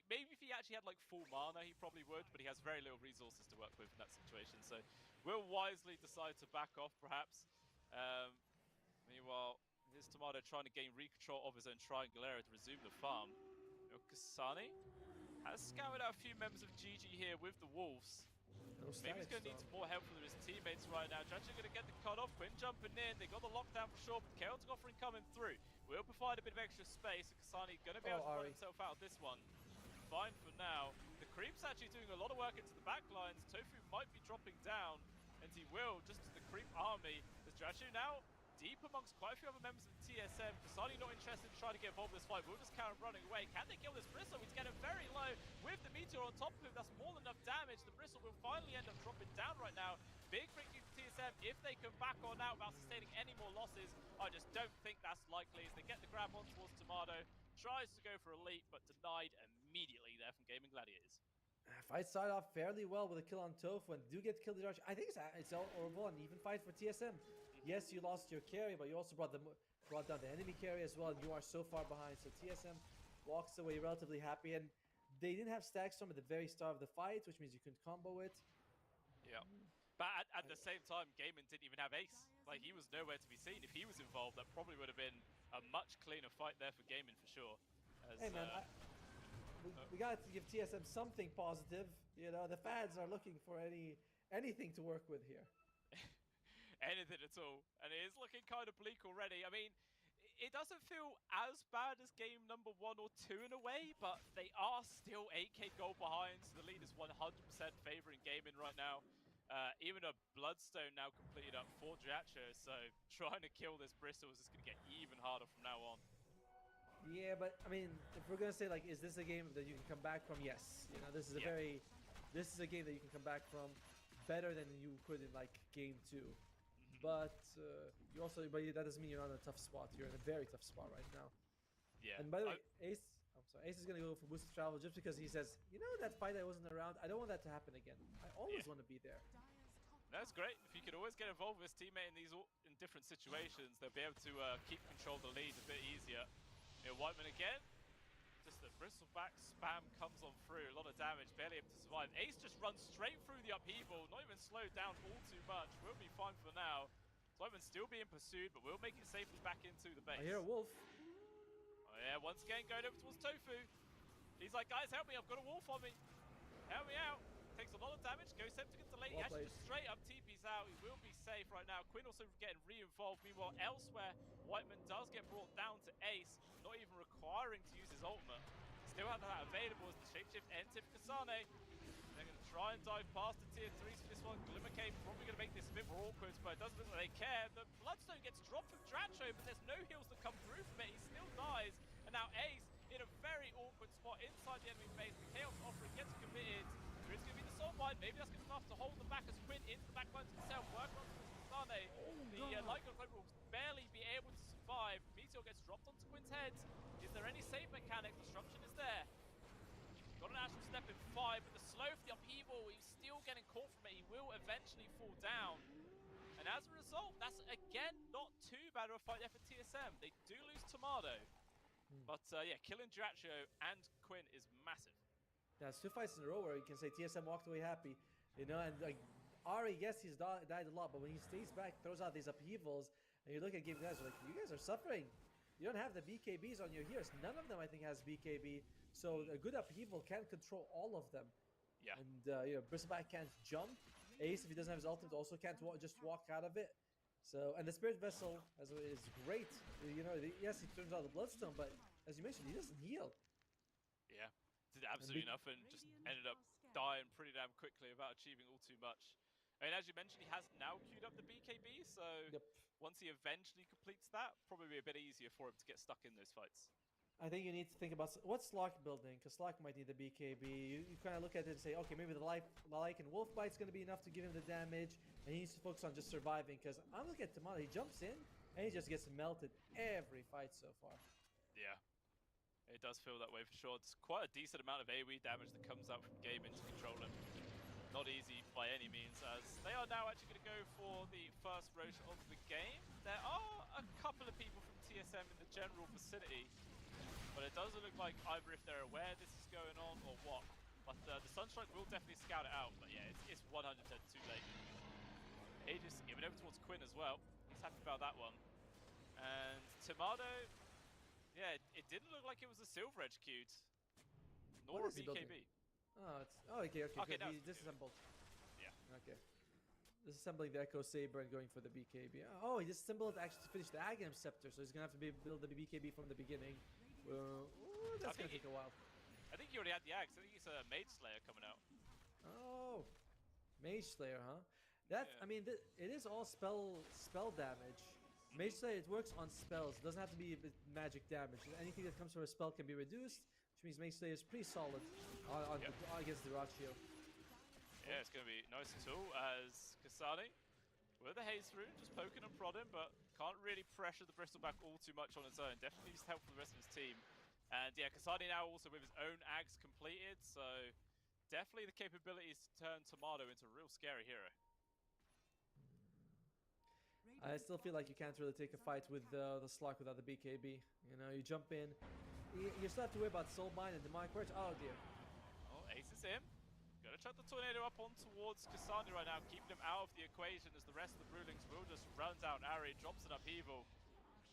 Speaker 8: maybe if he actually had like full mana, he probably would, but he has very little resources to work with in that situation, so will wisely decide to back off, perhaps. Meanwhile, here's Tomato trying to gain recontrol of his own Triangulera to resume the farm. Kasani has scouted out a few members of GG here with the Wolves. Maybe he's going to need some more help from his teammates right now. Dacha going to get the cut off. Quinn jumping in. They got the lockdown for sure, but Chaotic offering coming through will provide a bit of extra space. And Kasani going to be able to run himself out of this one. Fine for now. The creep's actually doing a lot of work into the back lines. Tofu might be dropping down, and he will, just as the creep army. As Dacha now deep amongst quite a few other members of the TSM. Kasani not interested in trying to get involved in this fight. We'll just count running away. Can they kill this Bristle? He's getting very low with the Meteor on top of him. That's more than enough damage. The Bristle will finally end up dropping down right now. Big victory for TSM if they can back on out without sustaining any more losses. I just don't think that's likely as they get the grab on towards Tomato. Tries to go for a leap, but denied immediately there from Gaming Gladiators.
Speaker 4: Fight started off fairly well with a kill on Tofu, and do get killed. I think it's overall an even fight for TSM. Yes, you lost your carry, but you also brought down the enemy carry as well, and you are so far behind. So TSM walks away relatively happy, and they didn't have Stag Storm at the very start of the fight, which means you couldn't combo it.
Speaker 8: Yeah. But at the same time, Gaiman didn't even have Ace. Like, he was nowhere to be seen. If he was involved, that probably would have been a much cleaner fight there for Gaiman for sure.
Speaker 4: Hey man, we got to give TSM something positive. You know, the fans are looking for anything to work with here.
Speaker 8: Anything at all. And it is looking kind of bleak already. I mean, it doesn't feel as bad as game number 1 or 2 in a way, but they are still 8k gold behind, so the lead is 100% favoring Gaiman right now. Even a Bloodstone now completed up for Dacha, so trying to kill this Bristol is just going to get even harder from now on.
Speaker 4: Yeah, but I mean, if we're gonna say like, is this a game that you can come back from? Yes. You know, this is this is a game that you can come back from better than you could in like game 2. But that doesn't mean you're not in a tough spot. You're in a very tough spot right now.
Speaker 8: Yeah.
Speaker 4: And by the way, Ace is gonna go for boosted travel just because he says, you know, that fight I wasn't around. I don't want that to happen again. I always want to be there.
Speaker 8: That's great. If you could always get involved with his teammate in different situations, they'll be able to keep control of the lead a bit easier. Whiteman again, just the bristleback spam comes on through, a lot of damage, barely able to survive. Ace just runs straight through the upheaval, not even slowed down all too much. We'll be fine for now. Whiteman still being pursued, but we'll make it safely back into the base.
Speaker 4: I hear a wolf.
Speaker 8: Oh yeah, once again going over towards Tofu. He's like, guys, help me, I've got a wolf on me. Help me out. Takes a lot of damage, goes Septicant delay, he actually just straight up TP's out, he will be safe right now. Quinn also getting re-involved, meanwhile elsewhere, Whiteman does get brought down to Ace, not even requiring to use his ultimate. Still have that available as the shapeshift ends for Kasane. They're going to try and dive past the tier 3s for this one. Glimmercave probably going to make this a bit more awkward, but it doesn't look like they care. The Bloodstone gets dropped from Dacha, but there's no heals that come through from it, he still dies. And now Ace in a very awkward spot inside the enemy base, the Chaos offering gets committed. There is going to be the Soulbind, maybe that's good enough to hold them back as Quinn into the backline to himself, work on Kasane. The Lycan Cloak will barely be able to survive. Meteor gets dropped onto Quinn's head. Is there any save mechanic? Destruction is there. Got an Astral Step in 5, but the slow for the upheaval, he's still getting caught from it. He will eventually fall down. And as a result, that's again not too bad of a fight there for TSM. They do lose Tomato. But yeah, killing Dacha and Quinn is massive.
Speaker 4: Yeah, it's 2 fights in a row where you can say TSM walked away happy, you know, and like Ari, yes, he's died a lot, but when he stays back, throws out these upheavals, and you look at game guys, like, you guys are suffering. You don't have the BKBs on your heroes. None of them, I think, has BKB, so a good upheaval can control all of them.
Speaker 8: Yeah.
Speaker 4: And you know, Bristleback can't jump. Ace, if he doesn't have his ultimate, also can't just walk out of it. So, and the Spirit Vessel is great. You know, yes, he turns out the Bloodstone, but as you mentioned, he doesn't heal.
Speaker 8: Yeah. Did absolutely nothing, just ended up dying pretty damn quickly without achieving all too much. I mean, as you mentioned, he has now queued up the BKB, so once he eventually completes that, probably be a bit easier for him to get stuck in those fights.
Speaker 4: I think you need to think about what's Slock building, because Slock might need the BKB. You kind of look at it and say, okay, maybe the Lycan Wolf Bite's going to be enough to give him the damage, and he needs to focus on just surviving, because I'm looking at Tomato, he jumps in, and he just gets melted every fight so far.
Speaker 8: Yeah. It does feel that way for sure. It's quite a decent amount of AoE damage that comes out from Gaiman to control him. Not easy by any means, as they are now actually going to go for the first rotation of the game. There are a couple of people from TSM in the general vicinity, but it doesn't look like either if they're aware this is going on or what. But the Sunstrike will definitely scout it out, but yeah, it's 100% too late. Aegis giving over towards Quinn as well. He's happy about that one. And Tomato, yeah, it didn't look like it was a Silver Edge queued, nor a BKB.
Speaker 4: Okay. He's disassembled.
Speaker 8: Yeah.
Speaker 4: Okay. Disassembling the Echo Saber and going for the BKB. Oh, he disassembled actually to finish the Aghanim Scepter, so he's gonna have to build the BKB from the beginning. That's gonna take a while.
Speaker 8: I think he already had the axe. I think he's a Mage Slayer coming out.
Speaker 4: Oh, Mage Slayer, huh? That I mean, it is all spell damage. Mage Slayer, it works on spells. It doesn't have to be magic damage. Anything that comes from a spell can be reduced, which means Mage Slayer is pretty solid against the Ratio.
Speaker 8: Yeah, it's going to be nice and cool as Kasane with the haze rune, just poking and prodding, but can't really pressure the Bristleback all too much on its own. Definitely needs help from the rest of his team. And yeah, Kasane now also with his own Ags completed, so definitely the capabilities to turn Tomato into a real scary hero.
Speaker 4: I still feel like you can't really take a fight with the Slark without the BKB. You know, you jump in, you still have to worry about Soul Mine and Demonic Purge. Oh dear.
Speaker 8: Oh, Ace is in. Gonna chuck the tornado up on towards Kasani right now, keeping him out of the equation as the rest of the Brewlings will just run down Ari, drops an upheaval.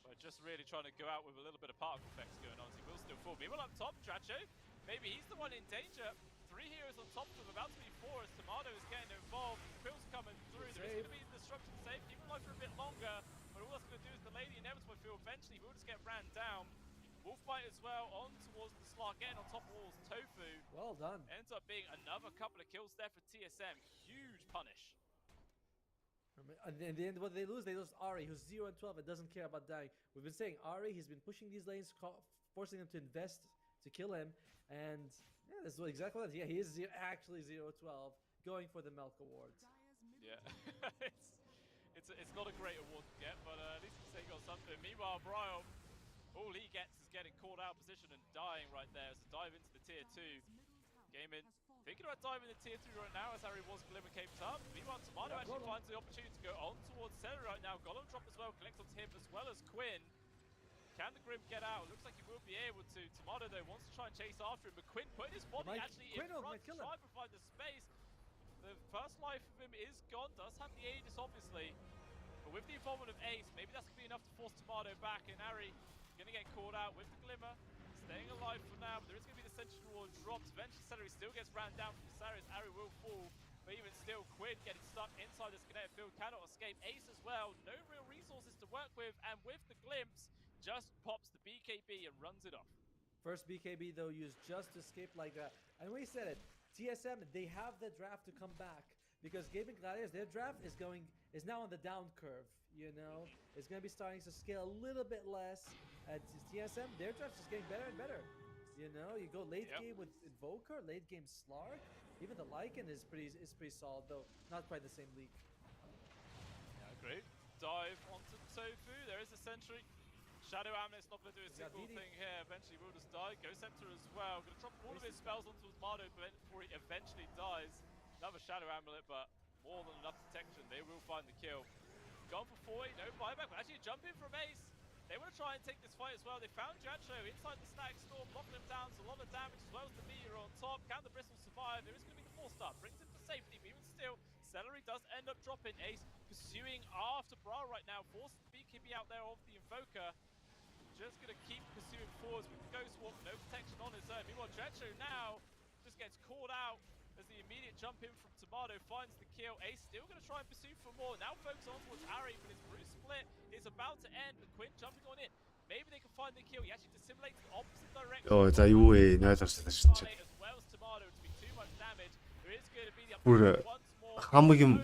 Speaker 8: But just really trying to go out with a little bit of particle effects going on, so he will still fall. Meanwhile up top, Dacha, maybe he's the one in danger. 3 heroes on top of him, about to be 4 as Tomato is getting involved. Quill's coming through, there is going to be destruction save, keep him alive for a bit longer. But all that's going to do is delay the inevitable. I feel eventually he will just get ran down. Wolfbite as well, on towards the Slark, getting on top of walls. Tofu.
Speaker 4: Well done.
Speaker 8: Ends up being another couple of kills there for TSM. Huge punish.
Speaker 4: And in the end, what they lose Ari, who's 0 and 12 and doesn't care about dying. We've been saying Ari, he's been pushing these lanes, forcing them to invest to kill him. And yeah, this is exactly what it is. Yeah, he is actually 0-12, going for the Melk Award.
Speaker 8: Yeah, it's not a great award to get, but at least he got something. Meanwhile, Brian, all he gets is getting caught out of position and dying right there. So dive into the tier 2. Gaming, thinking about diving into tier 3 right now as Harry was Glimmer came up. Meanwhile, Tomato actually finds the opportunity to go on towards Celery right now. Golem drop as well, collects onto him as well as Quinn. Can the Grim get out? Looks like he will be able to. Tomato though wants to try and chase after him, but Quinn putting his body actually in front to try and provide the space. The first life of him is gone, does have the Aegis obviously. But with the involvement of Ace, maybe that's going to be enough to force Tomato back, and Harry going to get caught out with the Glimmer. Staying alive for now, but there is going to be the Sentry Ward dropped. Eventually, Celery still gets ran down from Viserys. Ari will fall, but even still, Quinn getting stuck inside this kinetic field, cannot escape. Ace as well, no real resources to work with, and with the glimpse, just pops the BKB and runs it off.
Speaker 4: First BKB though used just to escape like that. And we said it, TSM, they have the draft to come back because Gaming Gladiators, their draft is now on the down curve. You know, it's going to be starting to scale a little bit less. At TSM, their draft is getting better and better. You know, you go late game with Invoker, late game Slark. Even the Lycan is pretty solid, though not quite the same league.
Speaker 8: Yeah, great. Dive onto Tofu. There is a sentry. Shadow Amulet's not going to do a single thing here. Eventually, will just die. Ghost Scepter as well. Going to drop all of his spells onto his Mardo before he eventually dies. Another Shadow Amulet, but more than enough protection. They will find the kill. Gone for 40, no buyback, but actually a jump in from Ace. They want to try and take this fight as well. They found Dacha inside the Static Storm, blocking him down. So a lot of damage as well as the meteor on top. Can the Bristle survive? There is going to be the 4-star. Brings him to safety, but even still, Celery does end up dropping. Ace pursuing after Bra right now. Forces the BKB out there of the Invoker. Just going to keep pursuing forwards with the Ghost Walk. No protection on his own. Meanwhile, Dacha now just gets caught out as the immediate jump in from Tomato finds the kill. Ace still going to try and pursue for more. Now focus on towards Harry, but his Bruce split is about to end. But Quinn jumping on in. Maybe they can find the kill. He actually dissimulates the opposite direction.
Speaker 9: За юу вэ? Ойлгосон шүү дээ.
Speaker 8: As well as Tomato to be too much damage. There is going to be the
Speaker 9: Бүр хамгийн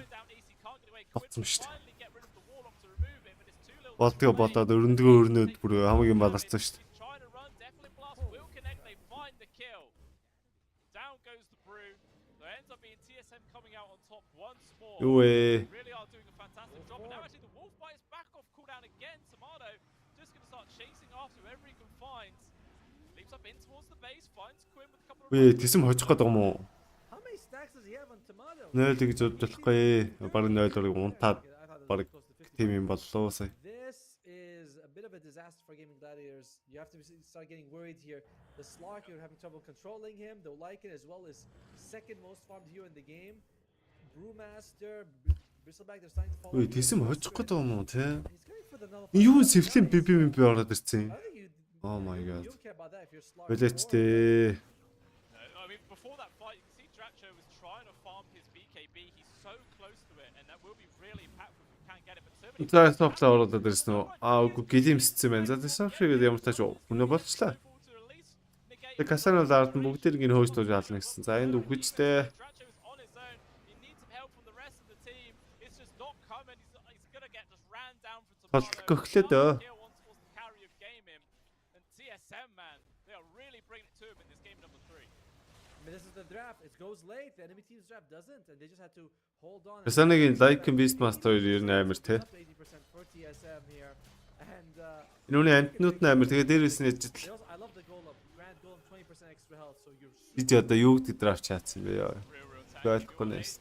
Speaker 9: болцсон шүү дээ. Болдгоо болоод өрөндгөө өрнөд бүр хамгийн баларсан шүү дээ. Юу вэ?
Speaker 8: Really are doing a fantastic job. And now actually the Wolfbite is back off cooldown again. Tomato just going to start chasing after whoever he can find. Leaps up in towards the base, finds Quinn with a couple of...
Speaker 9: Үе, тэсэм хожих гэдэг юм уу?
Speaker 4: How many stacks does he have on Tomato?
Speaker 9: 0 гэж бодлохгүй. Бараг 0-ыг унтаад бараг тим юм боллоо сая.
Speaker 4: This is a bit of a disaster for Gaming Gladiators. You have to start getting worried here. The Slark, you're having trouble controlling him. The Lycan as well is second most farmed hero in the game. Brewmaster, Bristleback, they're starting to follow.
Speaker 9: Үе, тэсэм хожих гэдэг юм уу те? Юу сэвлэн BBM ороод ирсэн. Oh my god. Үлээч дээ.
Speaker 8: I mean, before that fight, you can see Dacha was trying to farm his BKB. He's so close to it, and that will be really impactful if he can't get it. But so many...
Speaker 9: За топлоо ороод ирсэн үү? Үгүй гэлимссэн байна. За тэсэм шиг ямар тач өнөө болчлаа. Тэг Касанал ард нь бүгдийг нь хөөж тууж ална гэсэн. За энд үгүйчтэй. Толтгохлоо дөө.
Speaker 4: This is the draft. It goes late. The enemy team's draft doesn't, and they just had to hold on.
Speaker 9: Касанагийн Like Beastmaster ер нь амар те.
Speaker 4: 80% for TSM here. And
Speaker 9: Энэ үний антнууд амар тэгээ дээрээс нь ижил.
Speaker 4: I love the golem. Grand golem 20% extra health, so you're
Speaker 9: Би одоо юу гэдэг драфт чаацсан бэ яа. Ойлгохгүй нээс.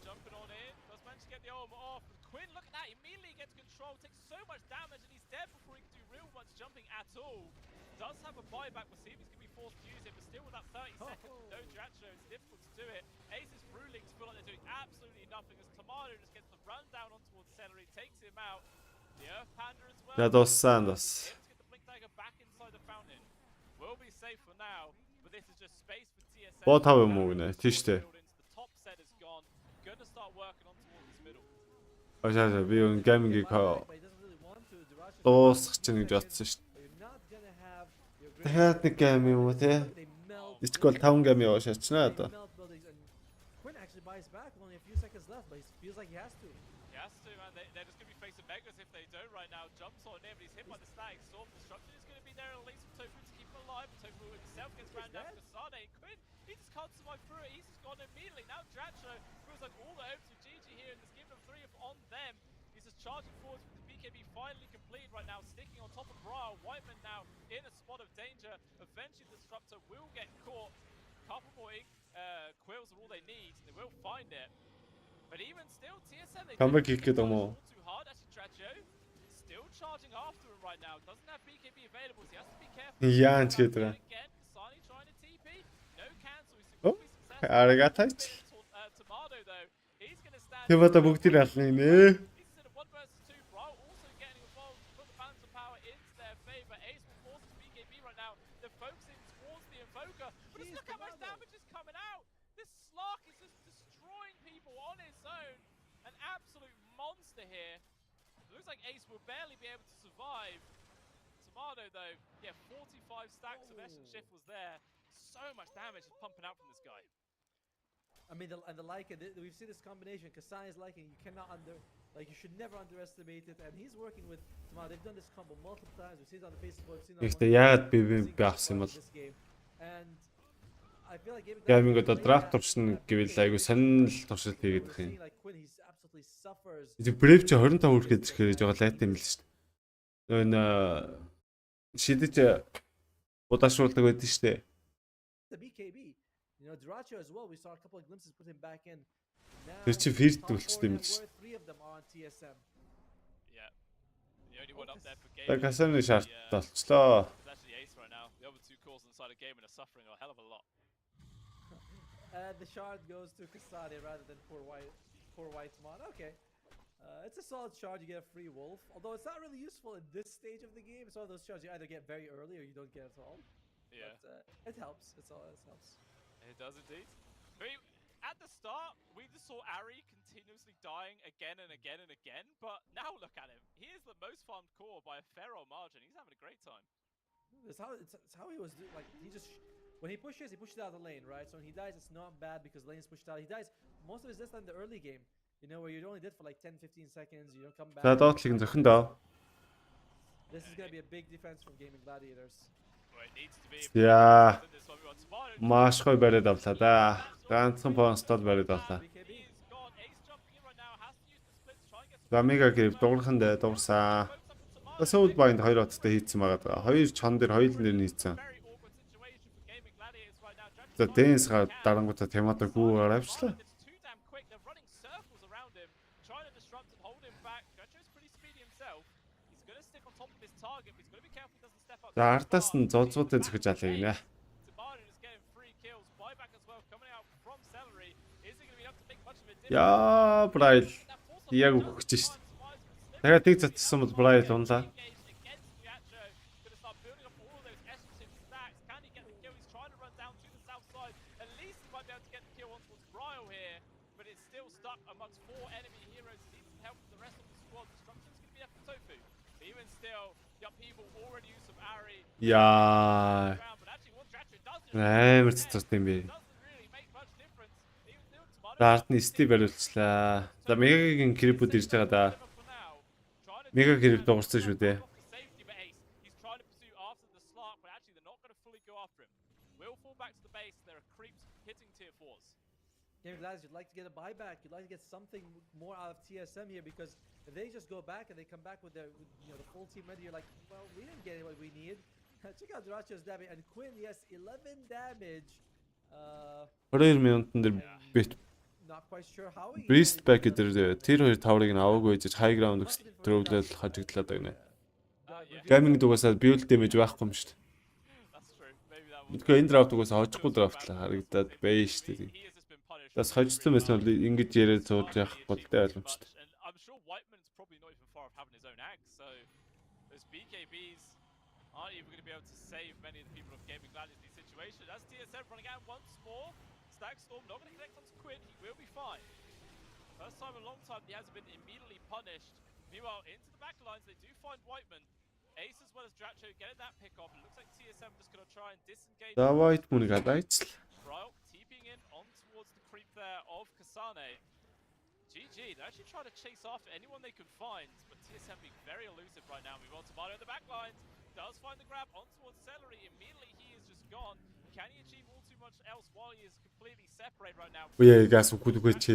Speaker 8: Does have a buyback. We'll see if he's going to be forced to use it, but still with that 30 seconds, no Dacha, it's difficult to do it. Ace is ruling to feel like they're doing absolutely nothing as Tomato just gets the run down on towards Celery, takes him out. The Earth Panda as well.
Speaker 9: За дууссан бас.
Speaker 8: Get the Blink Dagger back inside the fountain. Will be safe for now, but this is just space for TSM.
Speaker 9: Бот хав юм уу гэнэ тийштэй.
Speaker 8: The top set is gone. Gonna start working on towards this middle.
Speaker 9: Ачаа би өн геймингийг дуусгах чинь гэж бодсон шүү дээ. Дахиад нэг гейм юм уу те? Ичгэл 5 гейм яваа шатчнаа одоо.
Speaker 4: Quinn actually buys back, only a few seconds left, but he feels like he has to.
Speaker 8: He has to, man. They're just going to be facing Megas if they don't right now. Jumps on him, but he's hit by the static storm. Destruction is going to be there at least for Tofu to keep him alive. Tofu himself gets ran down to Kasane. Quinn, he just can't survive through it. He's just gone immediately. Now Dacha feels like all the hopes of GG here and just giving them 3 on them. He's just charging forward with the BKB finally complete right now, sticking on top of Briar. Whiteman now in a spot of danger. Eventually the Disruptor will get caught. Couple more quills are all they need. They will find it. But even still, TSM, they
Speaker 9: Come back, kick it on more.
Speaker 8: Too hard. Actually, Dacha still charging after him right now. Doesn't have BKB available, so he has to be careful.
Speaker 9: Яан ч гэдэг.
Speaker 8: Again, Kasane trying to TP. No cancel. He's
Speaker 9: Oh,
Speaker 8: successful.
Speaker 9: аригатаач.
Speaker 8: Tomato though, he's going to stand.
Speaker 9: Тэг одоо бүгдийг ална нэ.
Speaker 8: He's in a 1 versus 2. Bro also getting involved to put the balance of power into their favor. Ace will force his BKB right now. They're focusing towards the Invoker. But just look how much damage is coming out. This Slark is just destroying people on its own. An absolute monster here. It looks like Ace will barely be able to survive. Tomato though, yeah, 45 stacks of Essence Shift was there. So much damage is pumping out from this guy.
Speaker 4: I mean, the Lycan, we've seen this combination. Kasane is Lycan, you cannot you should never underestimate it. And he's working with Tomato. They've done this combo multiple times. We've seen it on the Facebook.
Speaker 9: Гэхдээ яагаад би авсан юм бол
Speaker 4: And I feel like
Speaker 9: гейминг одоо драфт туршина гэвэл айгу сонирхол туршилт хийгээд их юм. Брев чи 25 хүрэхэд ирэхээр жоо лайт юм л шүү дээ. Энэ шидэж удаашруулдаг байдаг шүү дээ.
Speaker 4: The BKB, you know, Dacha as well. We saw a couple of glimpses put him back in.
Speaker 9: Тэр чи фирт болчтой юм л шүү.
Speaker 4: 3 of them are on TSM.
Speaker 8: Yeah. The only one up there for game.
Speaker 9: Тэг Kasane шарт болчлоо.
Speaker 8: It's actually Ace right now. The other 2 calls inside a game and are suffering a hell of a lot.
Speaker 4: The shard goes to Kasane rather than poor Whitemon. Okay. It's a solid shard, you get a free wolf. Although it's not really useful in this stage of the game. It's one of those shards you either get very early or you don't get at all.
Speaker 8: Yeah.
Speaker 4: But it helps. It helps.
Speaker 8: It does indeed. But at the start, we just saw Ari continuously dying again and again and again. But now look at him. He is the most farmed core by a fair old margin. He's having a great time.
Speaker 4: It's how he was doing. Like he just when he pushes out of the lane, right? So when he dies, it's not bad because the lane's pushed out. He dies most of his death in the early game. You know where you're only dead for like 10-15 seconds. You don't come back.
Speaker 9: За доотлыг нь зөхөн доо.
Speaker 4: This is gonna be a big defense from Gaming Gladiators.
Speaker 9: Яа. Маш гоё бариад авлаа да. Ганцхан понстол бариад авлаа. За мега гэрв дуурхан дээр дуурсан. Сууд байнд 2 хоттой хийцэн байгаа. 2 чон дээр хоёулын дээр нь хийцэн. За дэнс дарангуудаа темата гүүгээр авчлаа. За артаас нь зозуудыг зөхөж алъя гинэ. Яа, Braille. Яг өгч шít. Дахиад нэг затсан бол Braille унлаа. Яа. Амар цэцэрт юм бэ. Дартны стив бариулчлаа. За мегагийн крипүүд ирж байгаа да. Мега крип дуурсан шүү дээ.
Speaker 4: Gaming Gladiators, you'd like to get a buyback. You'd like to get something more out of TSM here because If they just go back and they come back with their, the full team ready, you're like, well, we didn't get what we need. Check out Dacha's damage and Quinn, yes, 11 damage.
Speaker 9: 22 минутанд бит
Speaker 4: Not quite sure how he.
Speaker 9: Beast back дээр тэр хоёр таврыг нь аваагүй гэж high ground төрөвлөл хажигдлаад байна. Gaming дугасаа build damage байхгүй юм шүү дээ. Мэдгүй энэ драфт угаасаа хожихгүй драфтлаа харагдаад байна шүү дээ. Бас хожсон байсан бол ингэж яриад сууж явах болтой ойлгомжтой.
Speaker 8: I'm sure Whiteman's probably not even far off having his own ag, so those BKBs aren't even going to be able to save many of the people of Gaming Glad in these situations. As TSM running out once more, Stack Storm not going to connect onto Quinn, he will be fine. First time in a long time he hasn't been immediately punished. Meanwhile, into the back lines, they do find Whiteman. Ace as well as Dacha getting that pick off. It looks like TSM just going to try and disengage.
Speaker 9: Давайт мөн гадайцл.
Speaker 8: Bryle TPing in on towards the creep there of Kasane. GG, they're actually trying to chase after anyone they can find, but TSM being very elusive right now. We want Tomato in the back lines. Does find the grab on towards Celery. Immediately he is just gone. Can he achieve all too much else while he is completely separate right now?
Speaker 9: Үе газ үгүйч.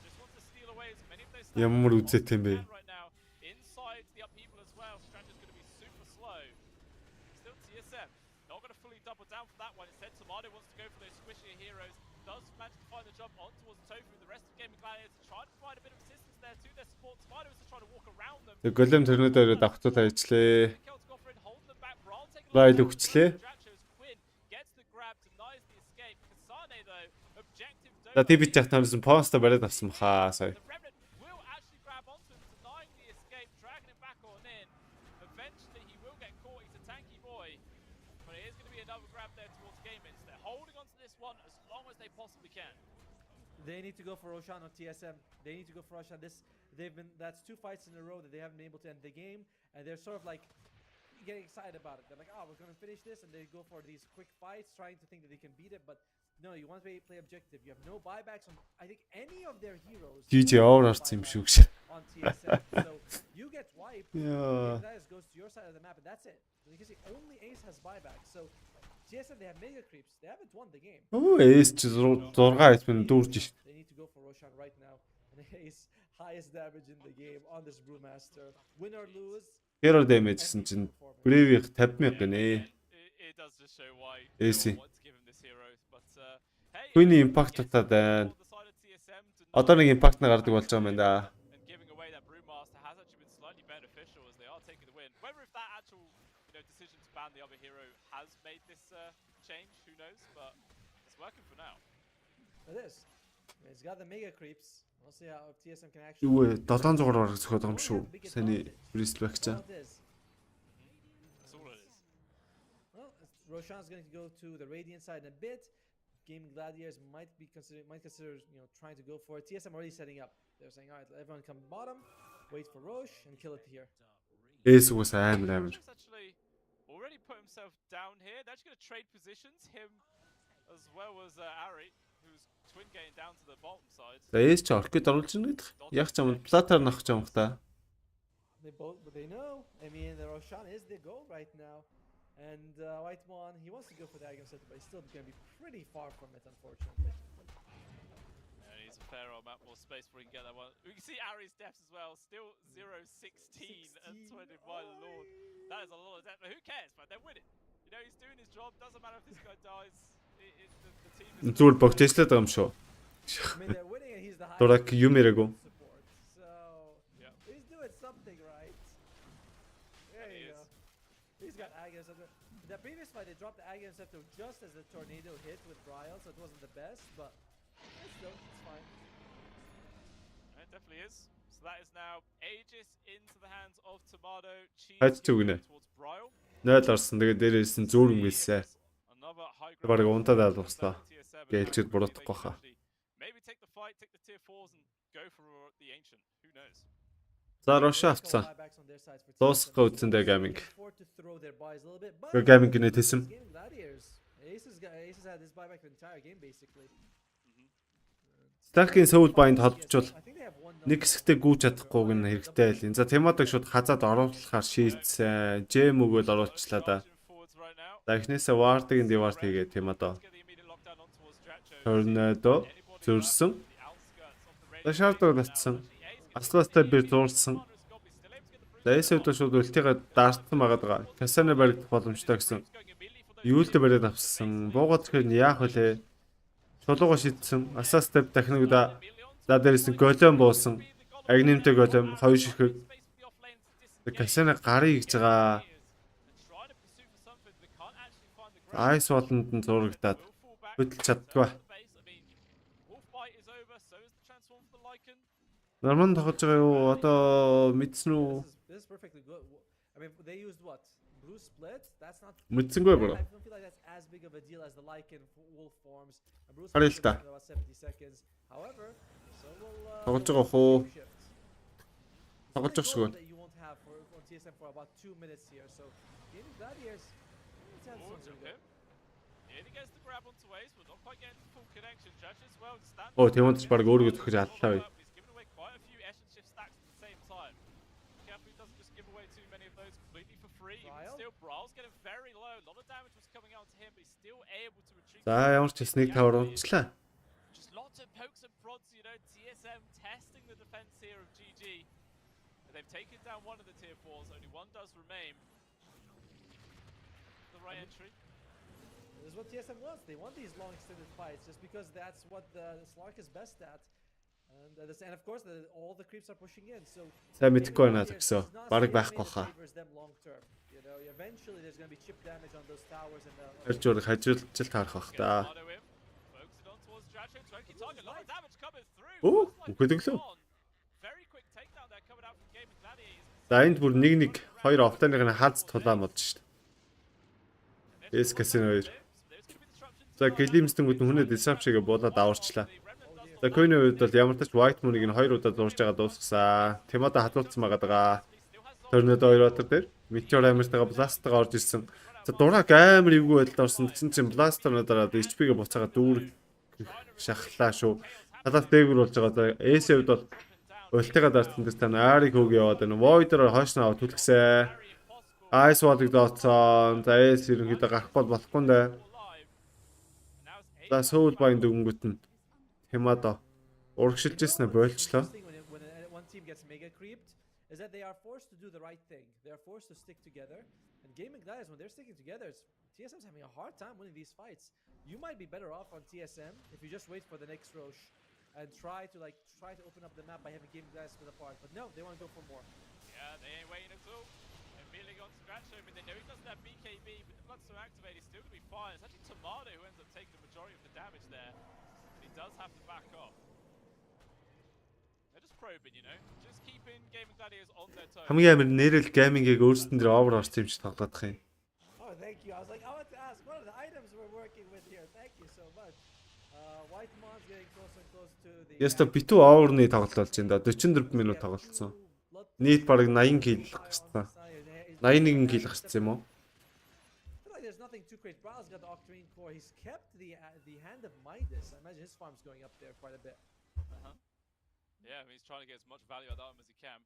Speaker 8: Just wants to steal away as many of those
Speaker 9: Ямар үзэт юм бэ?
Speaker 8: right now. Inside the upheaval as well. Strategy's going to be super slow. Still TSM. Not going to fully double down for that one. Instead, Tomato wants to go for those squishier heroes. Does manage to find the jump on towards Tofu. The rest of Gaming Gladiators trying to provide a bit of assistance there to their support. Tomato is just trying to walk around them.
Speaker 9: Тэг голем төрнөдөр давхцууд ажиллээ. Лайл өгчлээ. За тий бич яг тамсан пост бариад авсан баха сая.
Speaker 4: They need to go for Roshan on TSM. They need to go for Roshan. That's 2 fights in a row that they haven't been able to end the game, and they're sort of like getting excited about it. They're like, oh, we're gonna finish this, and they go for these quick fights, trying to think that they can beat it, but no, you want to play objective. You have no buybacks on, I think, any of their heroes.
Speaker 9: GG орсон юм шүү гэж.
Speaker 4: On TSM, so you get wiped.
Speaker 9: Yeah.
Speaker 4: That goes to your side of the map, and that's it. You can see only Ace has buybacks, so TSM they have mega creeps. They haven't won the game.
Speaker 9: Оо Ace ч 6 айтмын дүүрж шít.
Speaker 4: They need to go for Roshan right now. And Ace highest damage in the game on this Brewmaster. Win or lose.
Speaker 9: Hero damage гэсэн чинь Brave 50,000 гинэ.
Speaker 8: It does just show why
Speaker 9: Ace.
Speaker 8: wants to give him this hero, but hey,
Speaker 9: Queen impact татаад байна. Одоо нэг impact на гардаг болж байгаа юм байна да.
Speaker 8: And giving away that Brewmaster has actually been slightly beneficial as they are taking the win. Whether if that actual decision to ban the other hero has made this change, who knows, but it's working for now.
Speaker 4: It is. It's got the mega creeps. We'll see how if TSM can actually.
Speaker 9: Юу вэ? 700 гараар зөхөд байгаа юм шүү. Саний Bristol back чаа.
Speaker 8: That's all it is.
Speaker 4: Well, Roshan's going to go to the Radiant side in a bit. Gaming Gladiators might consider trying to go for it. TSM already setting up. They're saying, all right, everyone come bottom, wait for Rosh, and kill it here.
Speaker 9: Ace was амар.
Speaker 8: Actually already put himself down here. They're actually going to trade positions, him as well as Ari, who's twin getting down to the bottom side.
Speaker 9: За Ace ч орох гээд оруулж байна гэдэг. Яг ч юм платаар нах ч юм та.
Speaker 4: They know. I mean, the Roshan is the goal right now. And Whitemon, he wants to go for the Agam Center, but he's still going to be pretty far from it, unfortunately.
Speaker 8: Yeah, he needs a fair old amount more space before he can get that one. We can see Ari's deaths as well. Still 0-16 and 20. My lord. That is a lot of death. But who cares, man? They're winning. He's doing his job. Doesn't matter if this guy dies. The team is...
Speaker 9: Зүгээр богтээслээд байгаа юм шүү.
Speaker 4: I mean, they're winning and he's the highest
Speaker 9: Дурак юм яриагүй.
Speaker 4: support. So, he's doing something right. There you go. He's got Agam Center. The previous fight, they dropped the Agam Center just as the tornado hit with Bryle, so it wasn't the best, but it's fine.
Speaker 8: It definitely is. So that is now Aegis into the hands of Tomato.
Speaker 9: Хайц зүгнэ.
Speaker 8: Towards Bryle.
Speaker 9: 0 орсон. Тэгээд дээрээс нь зүүрэн гэлсээ.
Speaker 8: Another high
Speaker 9: Бараг
Speaker 8: ground
Speaker 9: унтаад албастаа.
Speaker 8: TSM.
Speaker 9: Гэлчэд буруудахгүй хаа.
Speaker 8: Maybe take the fight, take the tier 4s and go for the ancient. Who knows?
Speaker 9: За Роша авцсан.
Speaker 4: Buybacks on their sides for
Speaker 9: Дуусгах
Speaker 4: TSM.
Speaker 9: үзэндээ Gaming.
Speaker 4: Can afford to throw their buys a little bit, but
Speaker 9: Gaming гинэ тэсэм.
Speaker 4: Gaming Gladiators. Ace has had this buyback the entire game basically.
Speaker 9: Stack-ийн Soul Bind холбочвол
Speaker 4: I think they have one
Speaker 9: нэг хэсэгтээ гүйж чадахгүй гэн хэрэгтэй байл. За Темадаг шууд хазаад оруулахаар шийдсэн. Джем өгөөл оруулчлаа да. За эхнээсээ Ward-ын Dewart хийгээд Темадо. Tornado зөрсөн. За Shadow натсан. Асластай би зуурсан. Эсэвд шууд үлтийгээ дартсан байгаа. Касана баригдах боломжтой гэсэн. Юулдэ бариад авсан. Буугаад ирэхэд яах вүлээ? Чулууга шидсэн. Асластай дахин удаа. За дээрээс нь голем буусан. Агнимтэй голем хоёр ширхэг. Касана гарыг хийж байгаа. Айс болонд нь зурагдаад хөдөлж чаддгүй. Норман тоглож байгаа юу? Одоо мэдсэн үү?
Speaker 4: This is perfectly good. I mean, they used what? Blue split? That's not.
Speaker 9: Мэдсэнгүй бро.
Speaker 4: I don't feel like that's as big of a deal as the Lycan wolf forms. And Blue
Speaker 9: Харин
Speaker 4: split
Speaker 9: л та.
Speaker 4: took about 70 seconds. However, so will
Speaker 9: Тоглож байгаа хөө?
Speaker 4: shift.
Speaker 9: Тоглож байгаа шүү.
Speaker 4: That you won't have for TSM for about 2 minutes here. So, Gaming Gladiators. Let's have something good.
Speaker 9: Оо Тимонч баг өөрийгөө төхөж аллаа бай. За ямар ч хэснийг тавар унцлаа.
Speaker 8: Just lots of pokes and prods, you know, TSM testing the defense here of GG. They've taken down one of the tier 4s, only one does remain. The right entry.
Speaker 4: This is what TSM wants. They want these long extended fights just because that's what the Slark is best at. And of course, all the creeps are pushing in. So
Speaker 9: Сайн мэдхгүй байна гэсэн. Бараг байхгүй хаа.
Speaker 4: You know, eventually there's going to be chip damage on those towers and
Speaker 9: Хэрж өөр хажуулж таарах бах та. Оо, үхэлэглөө. За энд бүр нэг хоёр офлайныг хаалц тулаан болж шít. Эс касино хоёр. За гэлимстэнгүүд нь хүнээ disruption-ыг буулаад аварчлаа. За Coin-ийн үед бол ямар ч тач White Moon-ыг нь 2 удаа зурж байгаа дуусгасан. Тимода хатуулсан байгаа. Торнадо 2 батар дээр Meteor Hammer-тайгаа Blast-тайгаа орж ирсэн. За дураг амар эвгүй байдалд орсон. Тэгсэн чинь Blast-аар дараад HP-гээ буцаагаад дүүр шахлаа шүү. Талаас дээгүүр болж байгаа. Эс-ийн үед бол ультигаа дарсан дээр тань Ариг хөг яваад байна. Void-оор хойшноо аваад түлхсээ. Ice Wall-ыг дооцсон. За Эс ерөнхийдөө гарах болохгүй нэ. За Soul Bind дөнгөт нь Тимодо урагшилжсэн бойлчлоо.
Speaker 4: When team gets mega creeped, is that they are forced to do the right thing. They are forced to stick together. And Gaming Gladiators, when they're sticking together, TSM's having a hard time winning these fights. You might be better off on TSM if you just wait for the next Roche and try to open up the map by having Gaming Gladiators split apart. But no, they want to go for more.
Speaker 8: Yeah, they ain't waiting at all. Immediately got scratch him, and they know he doesn't have BKB, but the Bloodstone activated, he's still going to be fine. It's actually Tomato who ends up taking the majority of the damage there. But he does have to back off. They're just probing, you know, just keeping Gaming Gladiators on their toes.
Speaker 9: Хамгийн амар нэрэл геймингийг өөрсдөн дээр овер орсон юм шиг тоглох юм.
Speaker 4: Oh, thank you. I was like, I want to ask, what are the items we're working with here? Thank you so much. White Mon's getting closer and closer to the...
Speaker 9: Яста битүү оверны тоглолт болж байна. 44 минут тоглолцсон. Нийт бараг 80 килл гарсан. 81 килл гарсан юм уу?
Speaker 4: There's nothing too great. Brow's got the Octarine core. He's kept the hand of Midas. I imagine his farm's going up there quite a bit.
Speaker 8: Yeah, I mean, he's trying to get as much value out of him as he can.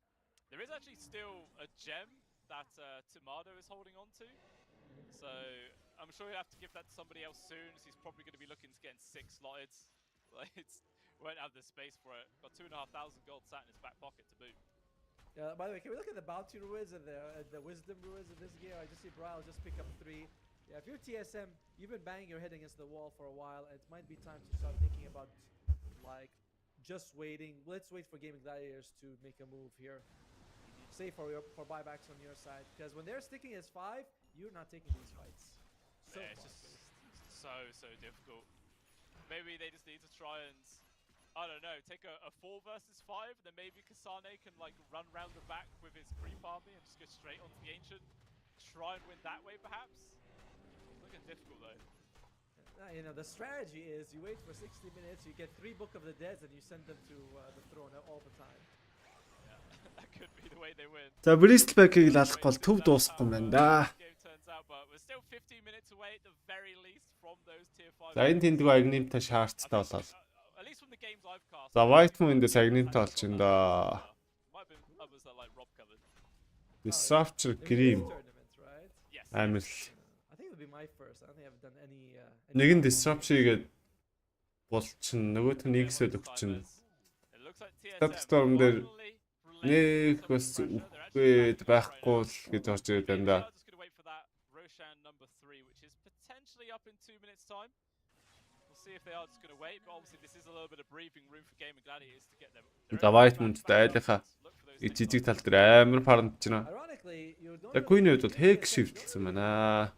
Speaker 8: There is actually still a gem that Tomato is holding on to. So I'm sure he'll have to give that to somebody else soon, as he's probably going to be looking to get 6 slotted. Like, won't have the space for it. Got 2,500 gold sat in his back pocket to boot.
Speaker 4: By the way, can we look at the Bounty Ruins and the Wisdom Ruins in this game? I just see Brile just pick up 3. Yeah, if you're TSM, you've been banging your head against the wall for a while. It might be time to start thinking about, like, just waiting. Let's wait for Gaming Gladiators to make a move here. Say for buybacks on your side. Because when they're sticking as 5, you're not taking these fights.
Speaker 8: Yeah, it's just so difficult. Maybe they just need to try and, I don't know, take a 4 versus 5, then maybe Kasane can like run round the back with his creep army and just go straight onto the Ancient. Try and win that way perhaps. It's looking difficult though.
Speaker 4: You know, the strategy is you wait for 60 minutes, you get 3 Book of the Dead and you send them to the throne all the time.
Speaker 8: Yeah, that could be the way they win.
Speaker 9: За Bristleback-ыг лалах бол төв дуусахгүй юм байна да. За энэ тэндгүй агнимтай шаардтай болол. За White Moon эндээс агнимтай болж байна да. Disruptor Grim. Амир л. Нэг нь Disruption-ийг бол чин нөгөөх нь X-д өгч чинь. Storm дээр нэг бас үхээд байхгүй л гэж орж ирээд байна да.
Speaker 8: Just going to wait for that Roshan number 3, which is potentially up in 2 minutes' time. We'll see if they are just going to wait, but obviously this is a little bit of breathing room for Game and Gladiators to get them.
Speaker 9: Давайт мөнтэй айлынхаа жижиг тал дээр амар паранд чинь. Яг гүйний үед бол хэг шивтэлсэн байна.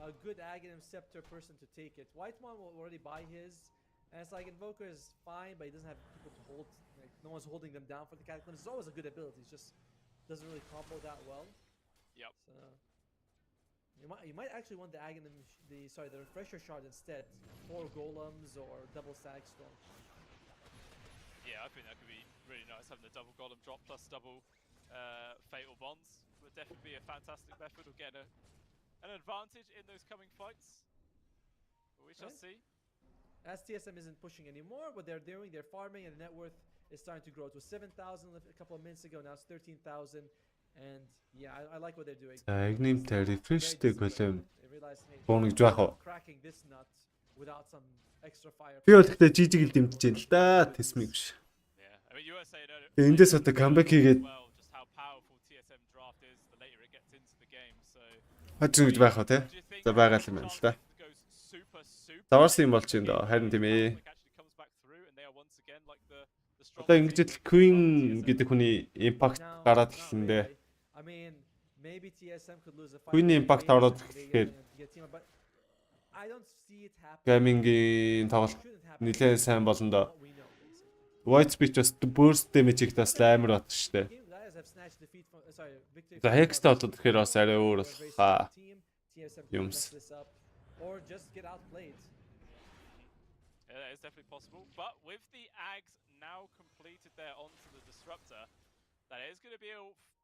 Speaker 4: A good Aghanim Scepter person to take it. Whitemon will already buy his, and it's like Invoker is fine, but he doesn't have people to hold. Like, no one's holding them down for the Cataclysm. It's always a good ability. It just doesn't really combo that well.
Speaker 8: Yep.
Speaker 4: So you might actually want the Aghanim, the refresher shard instead. 4 golems or double static storm.
Speaker 8: Yeah, I think that could be really nice having the double golem drop plus double fatal bonds. Would definitely be a fantastic method of getting an advantage in those coming fights. But we shall see.
Speaker 4: As TSM isn't pushing anymore, what they're doing, they're farming, and the net worth is starting to grow. It was 7,000 a couple of minutes ago, now it's 13,000. And yeah, I like what they're doing.
Speaker 9: Агнимтай refreshтэй голем бууна гэж байх уу?
Speaker 4: Cracking this nut without some extra fire.
Speaker 9: Би бол ихтэй жижиг л дэмтэж байна л да, тэсмиг биш.
Speaker 8: Yeah, I mean you were saying earlier.
Speaker 9: Эндээс одоо comeback хийгээд
Speaker 8: Just how powerful TSM draft is the later it gets into the game. So
Speaker 9: хожин гэж байх уу те? За байгаа л юм байна л да. Таварсан юм бол чинь доо харин тийм ээ. Одоо ингэж л Queen гэдэг хүний impact гараад ирсэндээ.
Speaker 4: I mean, maybe TSM could lose a fight.
Speaker 9: Queen-ийн impact ороод ирэхээр
Speaker 4: I don't see it happen.
Speaker 9: Gaming-ийн тоглолт нэлээд сайн болно доо. White Speech бас burst damage-ийг бас амар бат штэ. За Hex-тэй болоод ирэхээр бас арай өөр баха. Юмс.
Speaker 4: Or just get outplayed.
Speaker 8: Yeah, that is definitely possible. But with the Ags now completed there onto the Disruptor, that is going to be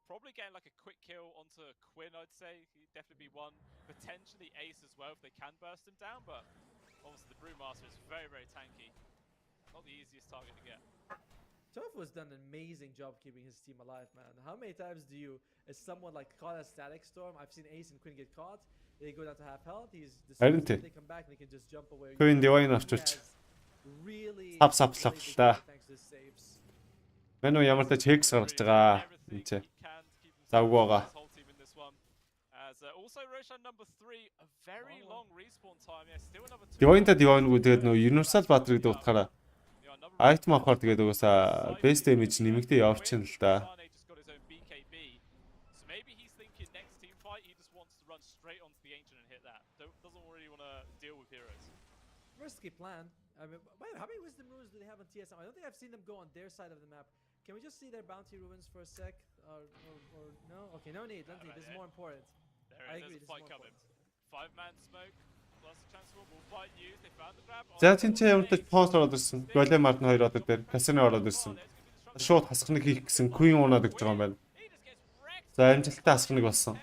Speaker 8: probably getting like a quick kill onto Quinn, I'd say. He'd definitely be one. Potentially Ace as well if they can burst him down, but obviously the Brewmaster is very, very tanky. Not the easiest target to get.
Speaker 4: Tofu has done an amazing job keeping his team alive, man. How many times is someone like caught a static storm? I've seen Ace and Quinn get caught. They go down to half health. They come back and they can just jump away.
Speaker 9: Queen Divine авчирч. Сапсаплаа. Мэн үү ямар ч Hex гаргаж байгаа. Энд завгүй байгаа.
Speaker 8: Also Roshan number 3 a very long respawn time. Yeah, still another 2.
Speaker 9: Divine-та Divine-гүү тэгээд нөө Universal Battery-г дуутахаараа item авахаар тэгээд угаасаа base damage нэмэгдээ явчихна л да.
Speaker 8: So maybe he's thinking next team fight he just wants to run straight onto the Ancient and hit that. Doesn't really want to deal with heroes.
Speaker 4: Risky plan. I mean, how many wisdom runes do they have on TSM? I don't think I've seen them go on their side of the map. Can we just see their bounty ruins for a sec? Or no? Okay, no need. This is more important. I agree. This is more important.
Speaker 8: 5-man smoke plus transformable fight used. They found the grab.
Speaker 9: За тэнцээ ямартай пост ороод ирсэн. Големард нь 2 одоо дээр Casino ороод ирсэн. Шууд хасхныг хийх гэсэн Queen унаад гэж байгаа юм байна. За амжилттай хасхныг болсон.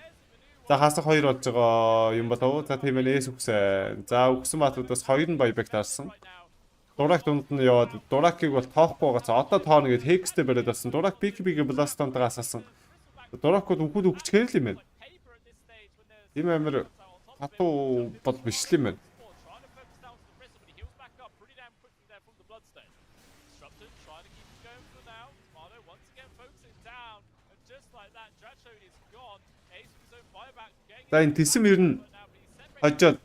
Speaker 9: За хасах 2 болж байгаа юм болов уу? За тийм ээ Эс үхсэн. За үхсэн баатуудаас 2 нь баябек таарсан. Дурак дунд нь яваад Дуракийг бол тоохгүй байгаа. Одоо тооно гэд Hexтэй бариад болсон. Дурак пик-пик бластонтойгоо асаасан. Дуракууд үхүүд үхчихээр л юм байна. Ийм амир хатуу бол биш л юм байна. За энэ тэсэм ер нь хожоод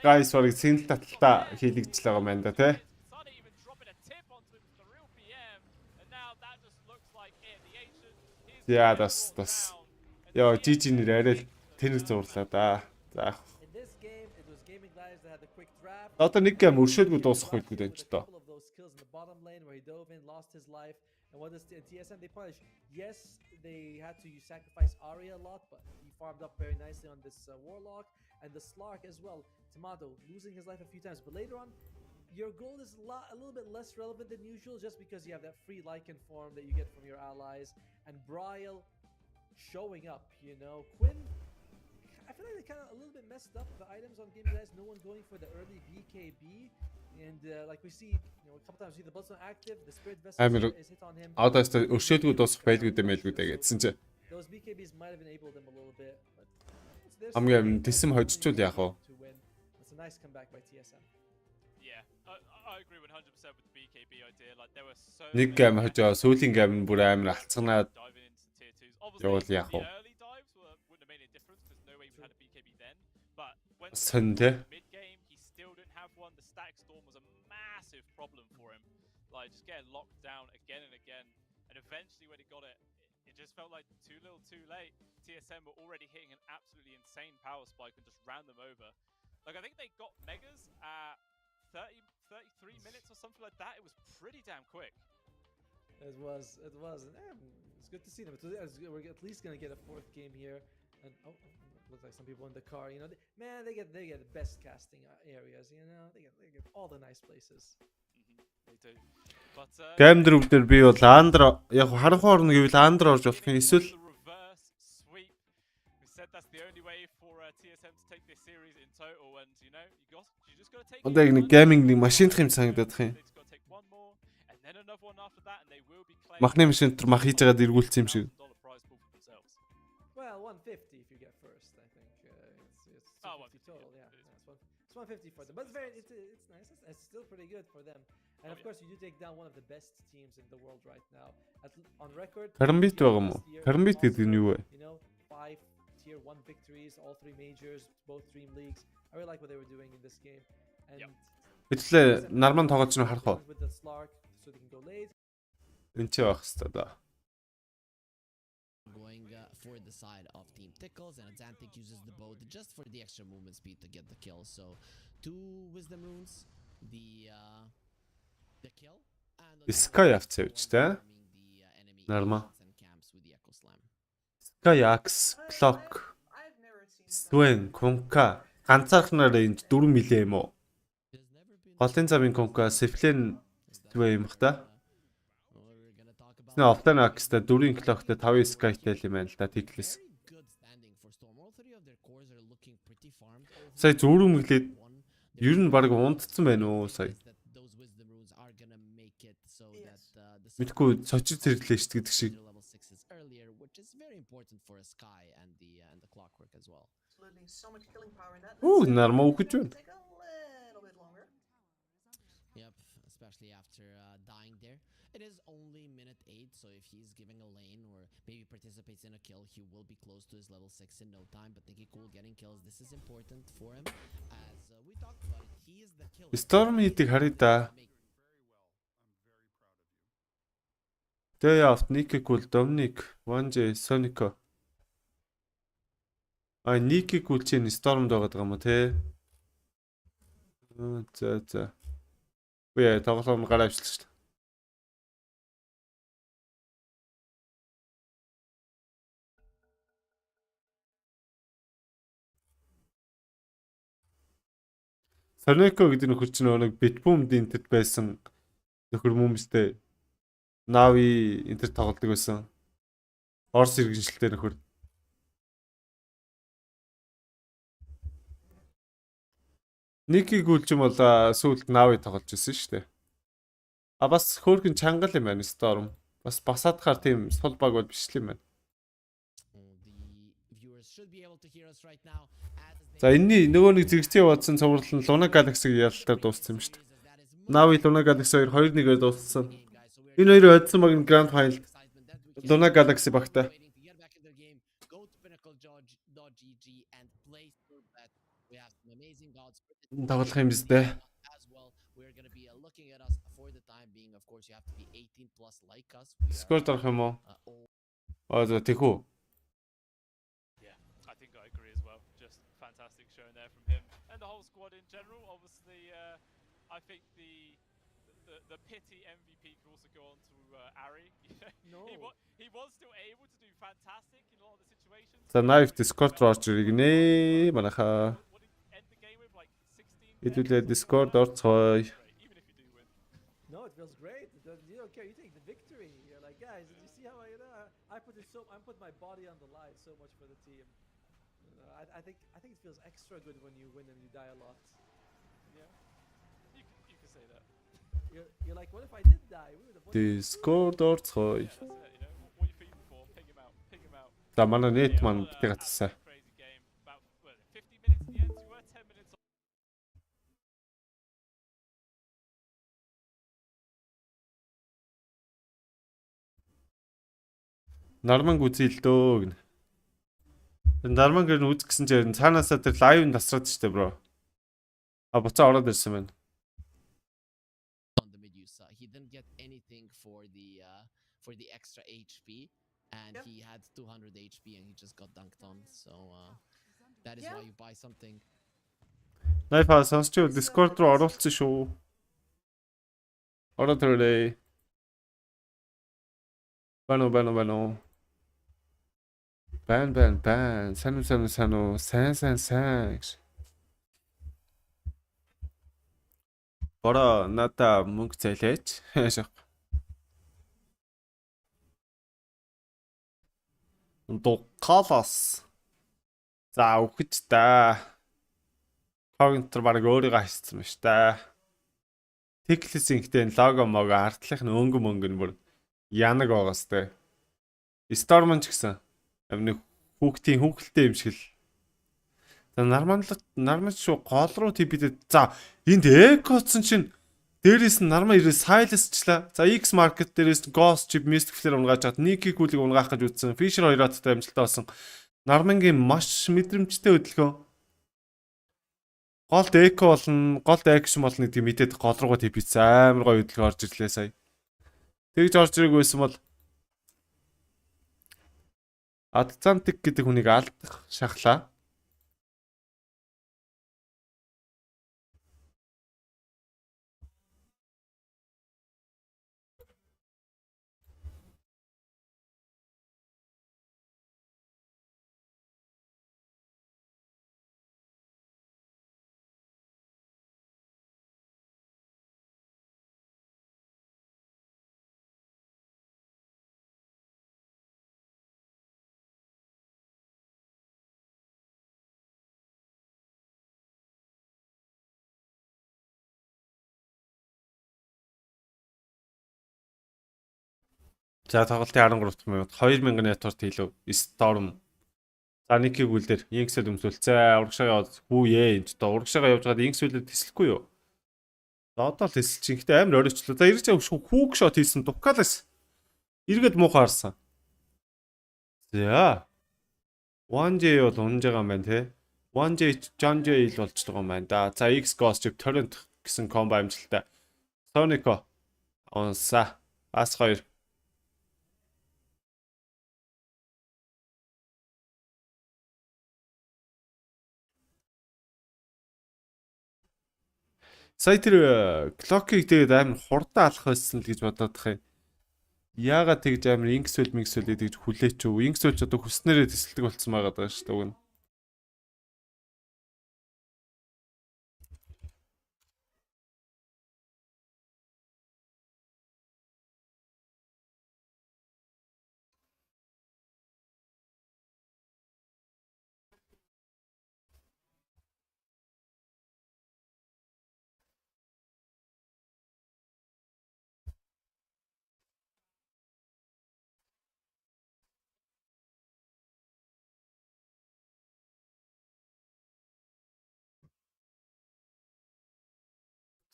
Speaker 9: guys барыг синл таталтаа хийлэгдэж байгаа юм байна да тий. Яа das. Яа GG нэр арай л тэнэг зурлаа да. За. Одоо нэг гейм өршөөлгүй дуусах байлгүй дээ ч тоо.
Speaker 4: And what does TSM they punish? Yes, they had to sacrifice Arya a lot, but he farmed up very nicely on this Warlock and the Slark as well. Tomato losing his life a few times, but later on, your gold is a little bit less relevant than usual just because you have that free Lycan form that you get from your allies and Bryle showing up. You know, Quinn. I feel like they kind of a little bit messed up the items on Game Guys. No one going for the early BKB. And like we see, a couple times we see the Bloodstone active, the Spirit Vessel is hit on him.
Speaker 9: Одоо өршөөлгүй дуусах байлгүй дэмэлгүй дээ гэдсэн чи.
Speaker 4: Those BKBs might have enabled them a little bit, but
Speaker 9: хамгийн тэсэм хожичул яах вэ?
Speaker 4: It's a nice comeback by TSM.
Speaker 8: Yeah, I agree 100% with the BKB idea. Like there were so
Speaker 9: Нэг гам хожоо сүүлийн гам нь бүр амар алцганаад
Speaker 8: diving into tier 2s.
Speaker 9: явал
Speaker 8: Obviously,
Speaker 9: яах
Speaker 8: the
Speaker 9: вэ?
Speaker 8: early dives wouldn't have made any difference because no way we had a BKB then. But when
Speaker 9: Сэн тэ.
Speaker 8: mid game, he still didn't have one. The static storm was a massive problem for him. Like just getting locked down again and again. And eventually, when he got it, it just felt like too little, too late. TSM were already hitting an absolutely insane power spike and just ran them over. Like I think they got megas at 33 minutes or something like that. It was pretty damn quick.
Speaker 4: It was. It's good to see them. We're at least gonna get a fourth game here. And looks like some people in the car. You know, they get the best casting areas. You know, they get all the nice places.
Speaker 8: They do. But
Speaker 9: Гам дээр бүгдээр би бол андра яг харанхуй орно гэвэл андра орж болох юм эсвэл
Speaker 8: the reverse sweep. We said that's the only way for TSM to take this series in total, and you know, you just gotta take.
Speaker 9: одоо яг нэг гейминг нэг машинт юм санагдаад их юм.
Speaker 8: They just gotta take one more, and then another one after that, and they will be claiming.
Speaker 9: Махны машин дотор мах хийж байгаад эргүүлсэн юм шиг.
Speaker 8: Prize pool for themselves.
Speaker 4: Well, 150 if you get first. I think it's 250 total. Yeah, it's 150 for them. But it's nice. It's still pretty good for them. And of course, you do take down one of the best teams in the world right now. On record.
Speaker 9: Карамбит байгаа юм уу? Карамбит гэдэг нь юу вэ?
Speaker 4: You know, 5 tier 1 victories, all 3 majors, both dream leagues. I really like what they were doing in this game. And
Speaker 9: Хэтлээ нарман тоглож нь харах уу?
Speaker 4: with the Slark, so they can go late.
Speaker 9: Энд чи байх хэвээр да.
Speaker 11: Going for the side of Team Tickles, and Atlantic uses the boat just for the extra movement speed to get the kill. So 2 wisdom runes, the kill, and
Speaker 9: Sky авцаа явж та. Нарма. Sky Axe, Block, Swen, Konka. Ганцаархнаар энд 4 милээ юм уу? Голын замын Konka, Seflen Swen юм хта. Нэ офлайн Axe-та 4 clock-тай 5 Sky-тай юм байна л да Tickles. Сая зөөрөм гэлээд ер нь баг унтцсан байна уу сая. Мэдгүй цочир зэрэглээ шүү гэдэг шиг. Нарма үхэж байна.
Speaker 11: Yep, especially after dying there. It is only minute 8, so if he's giving a lane or maybe participates in a kill, he will be close to his level 6 in no time. But Thinky Cool getting kills, this is important for him. As we talked about it, he is the killer.
Speaker 9: Storm хийдэг харъя да. Day of Nicky Cool, Dominic, 1J, Sonico. Nicky Cool чинь Storm дагаад байгаа юм уу те? За. Үе тоглоом гараа авчлаа шүү дээ. Sonico гэдэг нөхөр чинь нэг BetBoom дэнтэд байсан нөхөр мөмстэй. Нави интер тоглодог байсан. Орс иргэншилтэй нөхөр. Ники гүлж юм бол сүүлд Нави тоглож байсан шүү дээ. Бас хөөрхөн чангал юм байна Storm. Бас басаадахаар тийм сул баг бол биш л юм байна. За энэний нөгөө нэг зэрэгцээ яваадсан цуврал нь Luna Galaxy-г ялалтаар дууссан юм шүү дээ. Нави Luna Galaxy 2-1-ээр дууссан. Энэ хоёр ойдсан баг нь Grand Final Luna Galaxy багтаа. Тоглох юм биз дээ. Discord орох юм уу? За тэхүү.
Speaker 8: I think I agree as well. Just fantastic show there from him and the whole squad in general. Obviously, I think the pity MVP could also go on to Ari.
Speaker 4: No.
Speaker 8: He was still able to do fantastic in a lot of the situations.
Speaker 9: За Knife Discord орж иргэнэ. Манайха хэдүүлээ Discord орцгоё.
Speaker 4: No, it feels great. You don't care. You take the victory. You're like, guys, did you see how I put my body on the line so much for the team. I think it feels extra good when you win and you die a lot.
Speaker 8: Yeah, you can say that.
Speaker 4: You're like, what if I did die?
Speaker 9: Discord орцгоё.
Speaker 8: What are you feeling for? Ping him out.
Speaker 9: За манай net маань битгий гацсан. Норманг үзье л дөө гэнэ. Норманг гэр үз гэсэн чинь цаанаасаа тэр лайв насраад штэ бро. А буцаа ороод ирсэн байна.
Speaker 11: On the mid you saw he didn't get anything for the extra HP and he had 200 HP and he just got dunked on. So that is why you buy something.
Speaker 9: Найфа сонсч Discord руу оруулсан шүү. Ороод ирээ. Бано. Бан. Сану. Сайн. Бора ната мөнгө зайлаач. Шах. Дукалас. За өгч та. Когнтер баг өөрийгөө хайцсан ба штэ. Теклисингтэй лого мого артлах нь өнгө бүр янаг байгаас тэ. Storm ч гэсэн амны хүүхдийн хүүхэлтэй юм шиг л. За нормал шүү гол руу типэд. За энд экоцсон чинь дээрээс нь нарма ирээ сайлсчлаа. За X market дээрээс Ghost chip Mystic Flare унгааж чад Niki гүлийг унгаах гэж үзсэн. Fisher 2-аатай амжилттай болсон. Нармангийн маш мэдрэмжтэй хөдөлгөөн. Голд эко болно, голд экшн болно гэдэг мэдээд гол руугаа типэц амар гоё хөдөлгөөн орж ирлээ сая. Тэгж орж ирэх байсан бол Atlantic гэдэг хүнийг алдах шахлаа. За тоглолтын 13 дахь минут 2000 network хийлүү Storm. За Niki гүйл дээр Inks-эл өмсөлцөө урагшаа яваад хүүе энэ ч урагшаа явж байгаад Inks-эл тэслэхгүй юу? За одоо л тэсэлж ихтэй амар оройчлоо. За ирж хүүг шот хийсэн Дукалас. Иргэд муухай харсан. За 1J бол унж байгаа юм байна те. 1J John J л болж байгаа юм байна да. За X Ghost Torrent гэсэн комбо амжилттай. Sonico онса ас 2. Сая тэр клокийг тэгээд амар хурдан алах байсан л гэж бодоод тах юм. Яагаад тэгж амар Inkswell тэгж хүлээч үү? Inkswell ч одоо хүснээрээ тэсэлдэг болцсон байгаа даа шүү дээ уг нь.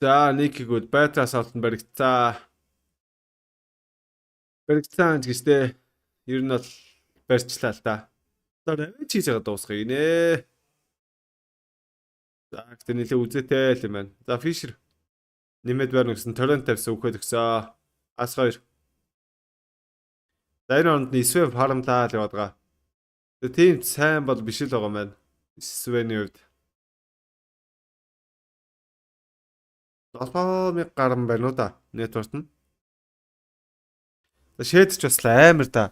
Speaker 9: За Niki-гүүд байтаас олтон баригцаа. Баригцаа гэжтэй. Ер нь бол барьчлаа л да. Одоо авиж хийж байгаа дуусгая гинэ. За гэхдээ нэлээ үзээтэй л юм байна. За Fisher нэмээд байна гэсэн Torrent тавьсан өгөхөд өгсөө. Ас 2. За энэ онд нь Sven фармлаа л яваад байгаа. Тэгээ тийм сайн бол биш л байгаа юм байна. Sven-ийн хувьд 7000 гарсан байна уу да network нь. Шэдч бас амар да.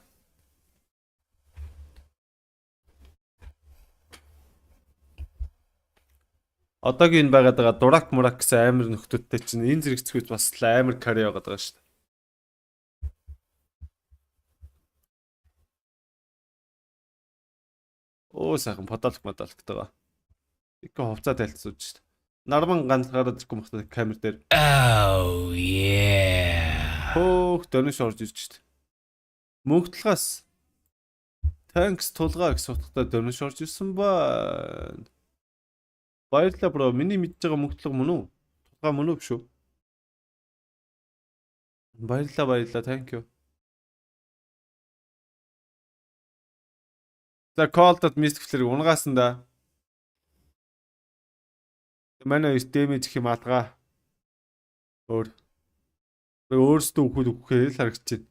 Speaker 9: Одоогийн байгаад байгаа дурак мурак гэсэн амар нөхдүүдтэй чинь энэ зэрэг зэхүүц бас амар карри байгаад байгаа шүү дээ. Оо сайхан подолктойгоо. Их хувцаа тайлцсан шүү дээ. Нарман ганцаараа зэрэг мөхтэй камер дээр. Oh yeah. Хөөх дөнөш орж ирж шүү дээ. Мөнхтлгаас танкс тулгаа гэсэн утгатай дөнөш орж ирсэн байна. Баярлалаа бро. Миний мэдж байгаа мөнхтлэг мөн үү? Тулгаа мөн үү шүү? Баярлалаа. Thank you. За Cold-д Mystic Flare унгаасан да. Манай damage их юм алгаа. Өөрөөсөө өгөхээр л харагдаж байна.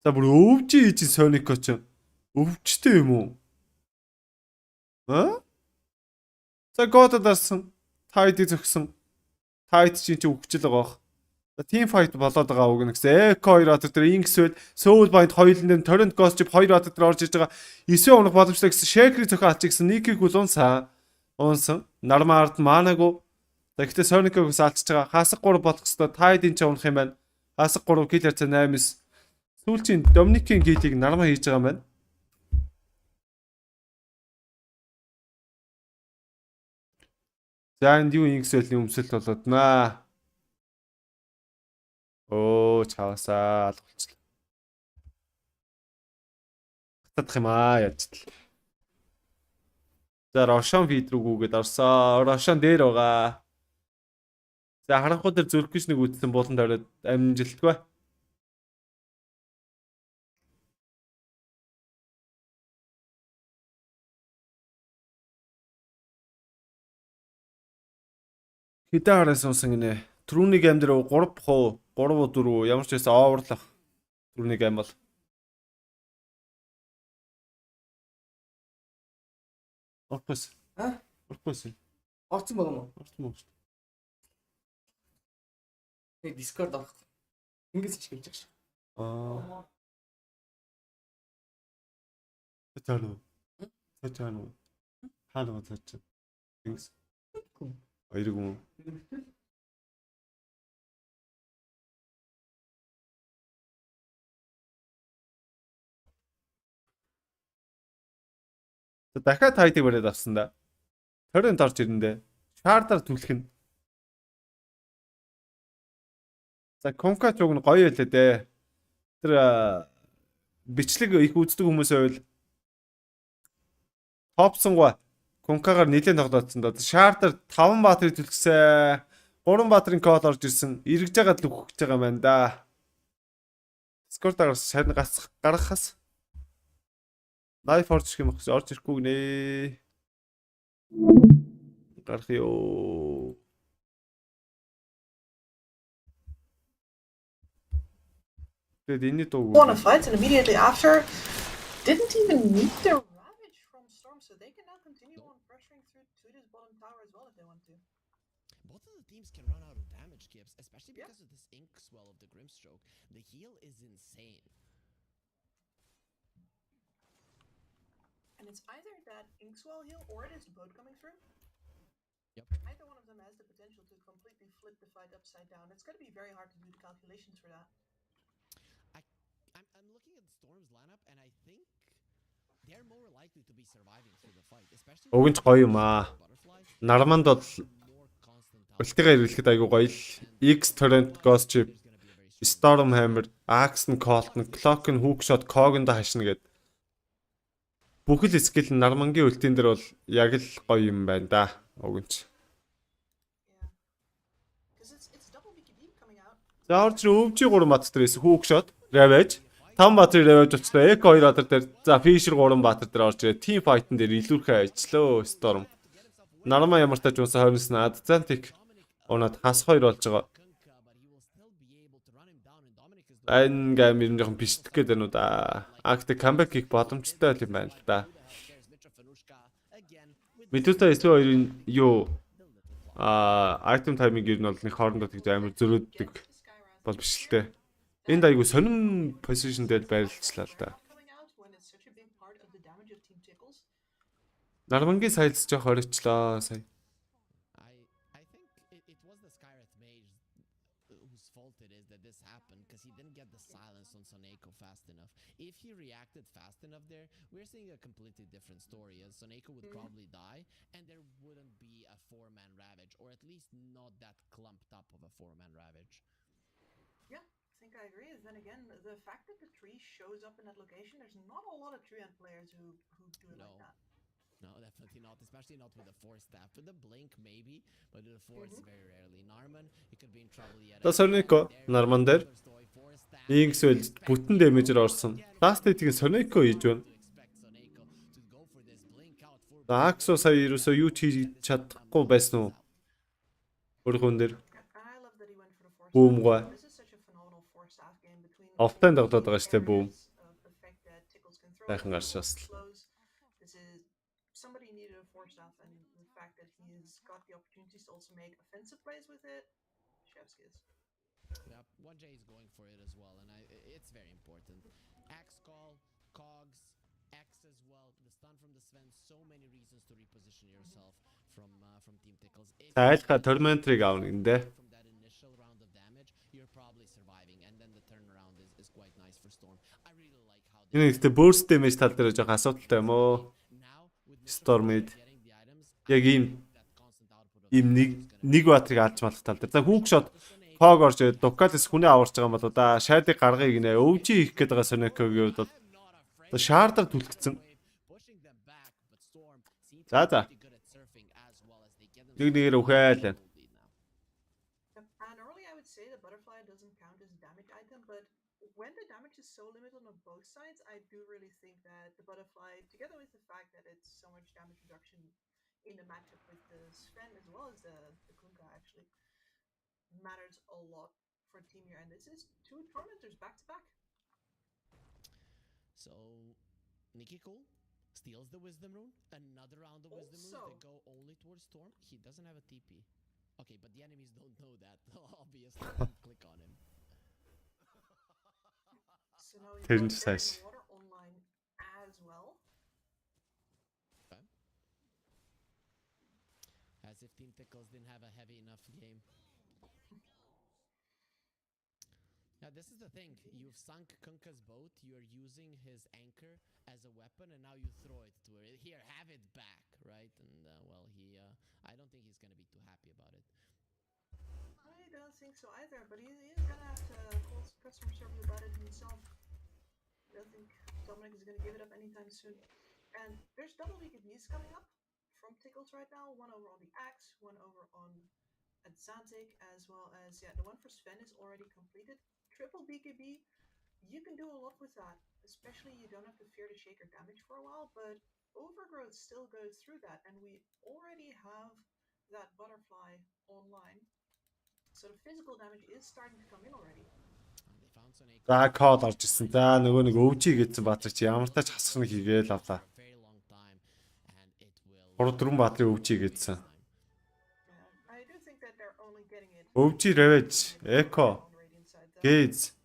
Speaker 9: За бүр өвж ийж Sonic-о ч өвчтэй юм уу? За God дарсан. Tide зөгсөн. Tide чинь өвчл байгаа бох. Team fight болоод байгаа үг нэгсэн. Echo 2 хот дээр Inkswell, Soulbind хоёулын Torrent Ghost Chip 2 хот дээр орж иж байгаа. 9 унах боломжтой гэсэн Shaker-ийг зөхион алж гисэн Nick-ийг улуунсан. Нармаард маанаагүй. Тэгэхдээ Sonic-ыг салчж байгаа. Хасаг 3 болох хэвээр Tide-ийн ч унах юм байна. Хасаг 3 kill харьцаа 8-9. Сүүлчийн Dominic-ийн kill-ийг нармаа хийж байгаа юм байна. За энд юу Inkswell-ийн өмсөлт болоод наа. Чавасаа алгуулчихлаа. Татах юм яаж ч. За Рошон вид рүүгүйгээд орсоо. Рошон дээр байгаа. За харанхуй дээр зүрх гэж нэг үтсэн булан тавиад амжилтгүй. Хэдэн хараа сонсон гинэ. Трүүний гейм дээр 3%, 3-4 ямар ч байсан оверлох. Трүүний гейм бол. Орпос. Орпос.
Speaker 4: Орсон байгаа мó?
Speaker 9: Орсон мó.
Speaker 4: Нэг Discord орох. Ингээс ч хэлж байгаа шүү.
Speaker 9: Цаана. Цаана. Хаана цаач. Ингээс. Хоёрыг юм. Дахиад тайтыг бариад авсан да. Торрент орж ирэндээ. Шаардаар түлхэх нь. За конка чуг нь гоё байлээ дээ. Тэр бичлэг их үздэг хүмүүсээ байл топсонгоо конкагаар нэлээд тоглоодсон да. Шаардаар 5 баатрыг түлхсэн. 3 баатрын код орж ирсэн. Иргэж байгаад л өгөх гэж байгаа юм байна да. Скортаар шарн гаргахаас Life орж ирэх юм байна. Орж ирэхгүй гинэ. Гарах ёо. Тэгээд энэ дуу.
Speaker 12: Won a fight and immediately after didn't even meet their ravage from Storm, so they can now continue on pressuring through to this bottom tower as well if they want to.
Speaker 11: Both of the teams can run out of damage, Gibbs, especially because of this ink swell of the Grimstroke. The heal is insane.
Speaker 12: And it's either that Inkswell heal or it is boat coming through.
Speaker 11: Yep.
Speaker 12: Either one of them has the potential to completely flip the fight upside down. It's going to be very hard to do the calculations for that.
Speaker 11: I'm looking at Storm's lineup and I think they're more likely to be surviving through the fight, especially.
Speaker 9: Өгөнч гоё юм аа. Нарманд бол Ультигаа ирүүлэхэд айгу гоё л. X Torrent Ghost Chip, Storm Hammer, Axe-н Colt-н, Clock-н Hookshot, Cog-н да хашна гэд. Бүхэл скил нармангийн ультийн дээр бол яг л гоё юм байна да. Өгөнч. За орж өвжи 3 бат дээрээс Hookshot, Ravage, 5 бат дээр Ravage болчихлоо. Echo 2 бат дээр. За Fisher 3 бат дээр орж ирээ. Team fight-н дээр илүүрхээ ажиллөө Storm. Нарман ямар тач унсаа 29 Atlantic унаад хас 2 болж байгаа. Энэ гейм юм жоохон бишдэх гээд байна уу да. Акт камбэк хийх боломжтой юм байна л да. Медута S2-ийн юу item timing ер нь бол нэг хоорондоо тэгж амар зөрөөддөг бол биш л дээ. Энд айгу сонин position дээр байрлалчлаа л да. Нармангийн сайлс жоох оричлоо сая.
Speaker 11: I think it was the Skyreth mage whose fault it is that this happened because he didn't get the silence on Soneko fast enough. If he reacted fast enough there, we're seeing a completely different story as Soneko would probably die and there wouldn't be a 4-man ravage, or at least not that clumped up of a 4-man ravage.
Speaker 12: Yeah, I think I agree. Then again, the fact that the tree shows up in that location, there's not a lot of Treant players who do it like that.
Speaker 11: No, definitely not, especially not with the Force staff. With the Blink maybe, but with the Force very rarely. Narman, he could be in trouble yet.
Speaker 9: Soneko Narman дээр Inkswell бүтэн дэмэжээр орсон. Last hit-ийг Soneko хийж байна. Аксо сая ерөөсөө юу ч хийж чадахгүй байсан уу? Өөрхөн дээр бүүмгой. Офтайн тоглоод байгаа шүү дээ бүүм. Сайхан гарч бас л.
Speaker 12: Somebody needed a force staff, and the fact that he's got the opportunities to also make offensive plays with it, chef's kiss.
Speaker 11: Yep, 1J is going for it as well, and it's very important. Axe call, cogs, X as well. The stun from the Sven, so many reasons to reposition yourself from Team Tickles.
Speaker 9: Тайлха tormentrыг аавна эндээ.
Speaker 11: From that initial round of damage, you're probably surviving, and then the turnaround is quite nice for Storm. I really like how
Speaker 9: Энэ ихтэй burst damage тал дээр жоох асуудалтай юм уу? Storm-ид яг ийм нэг батрыг алж малах тал дээр. За хүүк шот Fog орж Ducalis хүнээ аварч байгаа юм болоо да. Шайдыг гаргая гинэ. өвж хийх гээд байгаа Сонекогийн хувьд бол шаардар түлхсэн. За. Нэг нэгээр ухаал.
Speaker 12: When the damage is so limited on both sides, I do really think that the butterfly, together with the fact that it's so much damage reduction in the matchup with the Sven as well as the Kunka actually, matters a lot for Team here. And this is 2 tormentors back to back.
Speaker 11: So, Nikki Cool steals the Wisdom Rune. Another round of Wisdom Runes that go only towards Storm. He doesn't have a TP. Okay, but the enemies don't know that. Obviously, click on him.
Speaker 12: So now he's got water online as well.
Speaker 11: Okay. As if Team Tickles didn't have a heavy enough game. Now this is the thing, you've sunk Kunka's boat, you're using his anchor as a weapon, and now you throw it to her. Here, have it back, right? And well, I don't think he's gonna be too happy about it.
Speaker 12: I don't think so either, but he's gonna have to call customer service about it himself. I don't think Dominic is gonna give it up anytime soon. And there's double BKBs coming up from Tickles right now, one over on the Axe, one over on Atlantic, as well as, the one for Sven is already completed. Triple BKB, you can do a lot with that, especially you don't have to fear the shaker damage for a while, but Overgrowth still goes through that, and we already have that butterfly online, so the physical damage is starting to come in already.
Speaker 9: За кол орж ирсэн. За нөгөө нэг өвжий гэдсэн баатар чи ямар тач хасах нэг хийгээл авлаа. 3-4 баатрын өвжий гэдсэн. Өвжий равэж, эко, гейз,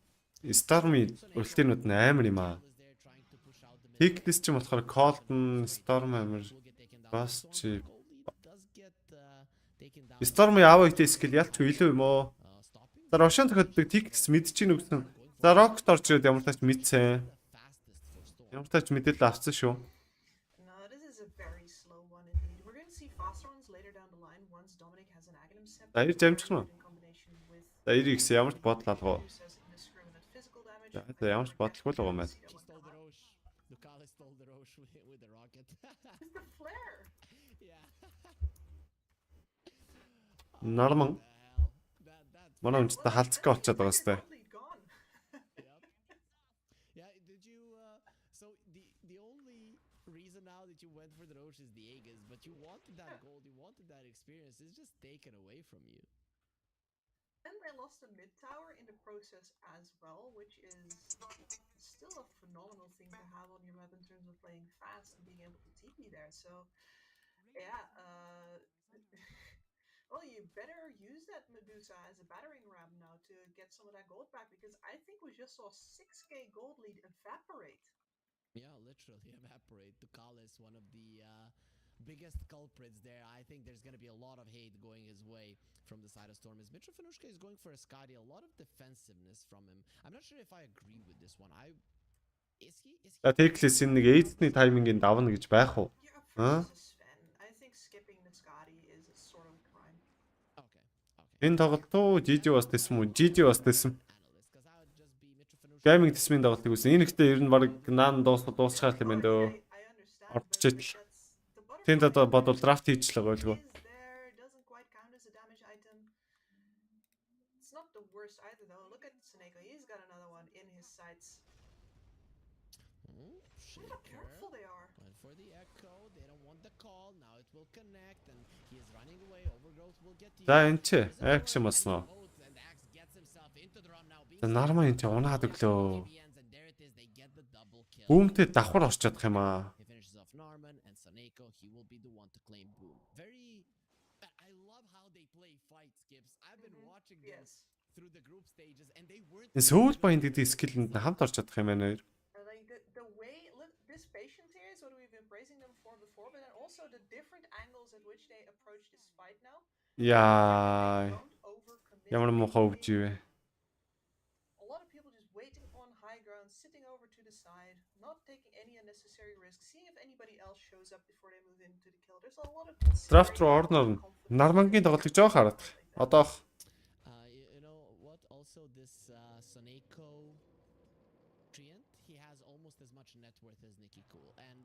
Speaker 9: Stormy ультинууд нь амар юм аа. Тиклис ч юм болохоор Colton, Storm амар бас чи Stormy аваа ихтэй скил ялчгүй илүү юм уу? За Рошан тохиолддог Тиклис мэдчихээн үгсэн. За Rocket орж ирээд ямар тач мэдсэн. Ямар тач мэдээлэл авсан шүү. За ирж амжих нь. За ирэх гэсэн ямар ч бодол алгаа. За ямар ч бодлохгүй л байгаа юм байна. Норман. Манай үнэтэй халцгаа очиад байгаа сте.
Speaker 11: You went for the Roche is the Aegis, but you wanted that gold, you wanted that experience, it's just taken away from you.
Speaker 12: And they lost a mid tower in the process as well, which is still a phenomenal thing to have on your map in terms of playing fast and being able to TP there. So, well, you better use that Medusa as a battering ram now to get some of that gold back, because I think we just saw 6k gold lead evaporate.
Speaker 11: Yeah, literally evaporate. Ducalis, one of the biggest culprits there. I think there's going to be a lot of hate going his way from the side of Storm. As Mitrofanushka is going for a Skadi, a lot of defensiveness from him. I'm not sure if I agree with this one. Is he?
Speaker 9: За Teclis энэ нэг эйдний таймингийн давна гэж байх уу? Аа?
Speaker 12: I think skipping the Skadi is a sort of crime.
Speaker 11: Okay.
Speaker 9: Энэ тоглолтоо GG бас тэсэм үү? GG бас тэсэм. Гейминг тисмийн тоглолтыг үзсэн. Энэ ихтэй ер нь баг наан дуусчихаар юм байна дөө. Ордчийл. Тэнд одоо бодвол драфт хийчихлээ гойлгоо.
Speaker 12: It's not the worst either though. Look at Цэнэглэлт. He's got another one in his sights. How careful they are.
Speaker 11: Went for the echo. They don't want the call. Now it will connect, and he is running away. Overgrowth will get to you.
Speaker 9: За энэ ч action болсон уу? Нарма энэ ч унаад өглөө. Boomтэй давхар орч чадах юм аа.
Speaker 11: He finishes off Narman and Saneko. He will be the one to claim Boom. I love how they play fight skips. I've been watching them through the group stages, and they weren't.
Speaker 9: Энэ сүүл баян гэдэг скиллэнд хамт орч чадах юм байна.
Speaker 12: Like the way, look, this patience here is what we've been praising them for before, but then also the different angles at which they approach this fight now.
Speaker 9: Яа. Ямар муухай өвж ивэ.
Speaker 12: A lot of people just waiting on high ground, sitting over to the side, not taking any unnecessary risks, seeing if anybody else shows up before they move into the kill. There's a lot of
Speaker 9: Draft руу орно. Нармангийн тоглолтыг жоох хараад. Одоо
Speaker 11: You know what? Also, this Saneko treant, he has almost as much net worth as Nicky Cool, and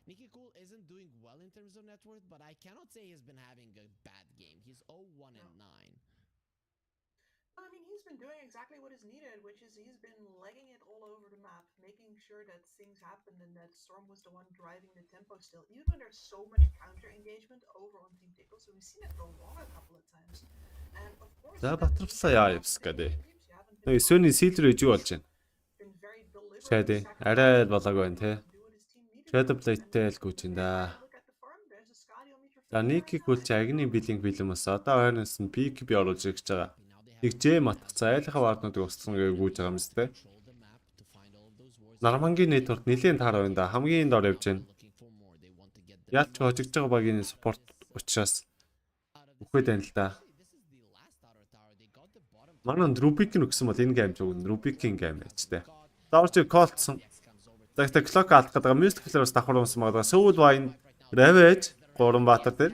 Speaker 11: Nicky Cool isn't doing well in terms of net worth, but I cannot say he's been having a bad game. He's 0-1 and 9.
Speaker 12: I mean, he's been doing exactly what is needed, which is he's been legging it all over the map, making sure that things happen and that Storm was the one driving the tempo still, even when there's so much counter engagement over on Team Tickle. So we've seen it go wrong a couple of times. And of course,
Speaker 9: за батарфлаа яа явс гэдэг. Нөө өсөөний сэлэр ээж юу болж байна? Шэдэ арай л болоог байна те. Shadow Blade-тэй л гүйж энэ да. За Nicky Cool чи агны билинг бэлэмс одоо ойрноос нь PKB оруулж ирэх гэж байгаа. Нэг J матгацаа айлынхаа варднуудыг устсан гэж гүйж байгаа юм зү те. Нармангийн нэтворк нэлээд таар байна да. Хамгийн дор явж байна. Ялч хожигдж байгаа багийн спорт учраас үхээд байна л да. Манай Rubik-ийн өгсөн бол энэ гейм зөв Rubik-ийн гейм байж тээ. Доорч колтсон. Загта клок алдах гэдэг Mystic Flare-оос давхар унсан байгаа. Soul Wine, Ravage, Гурван Баатар дээр.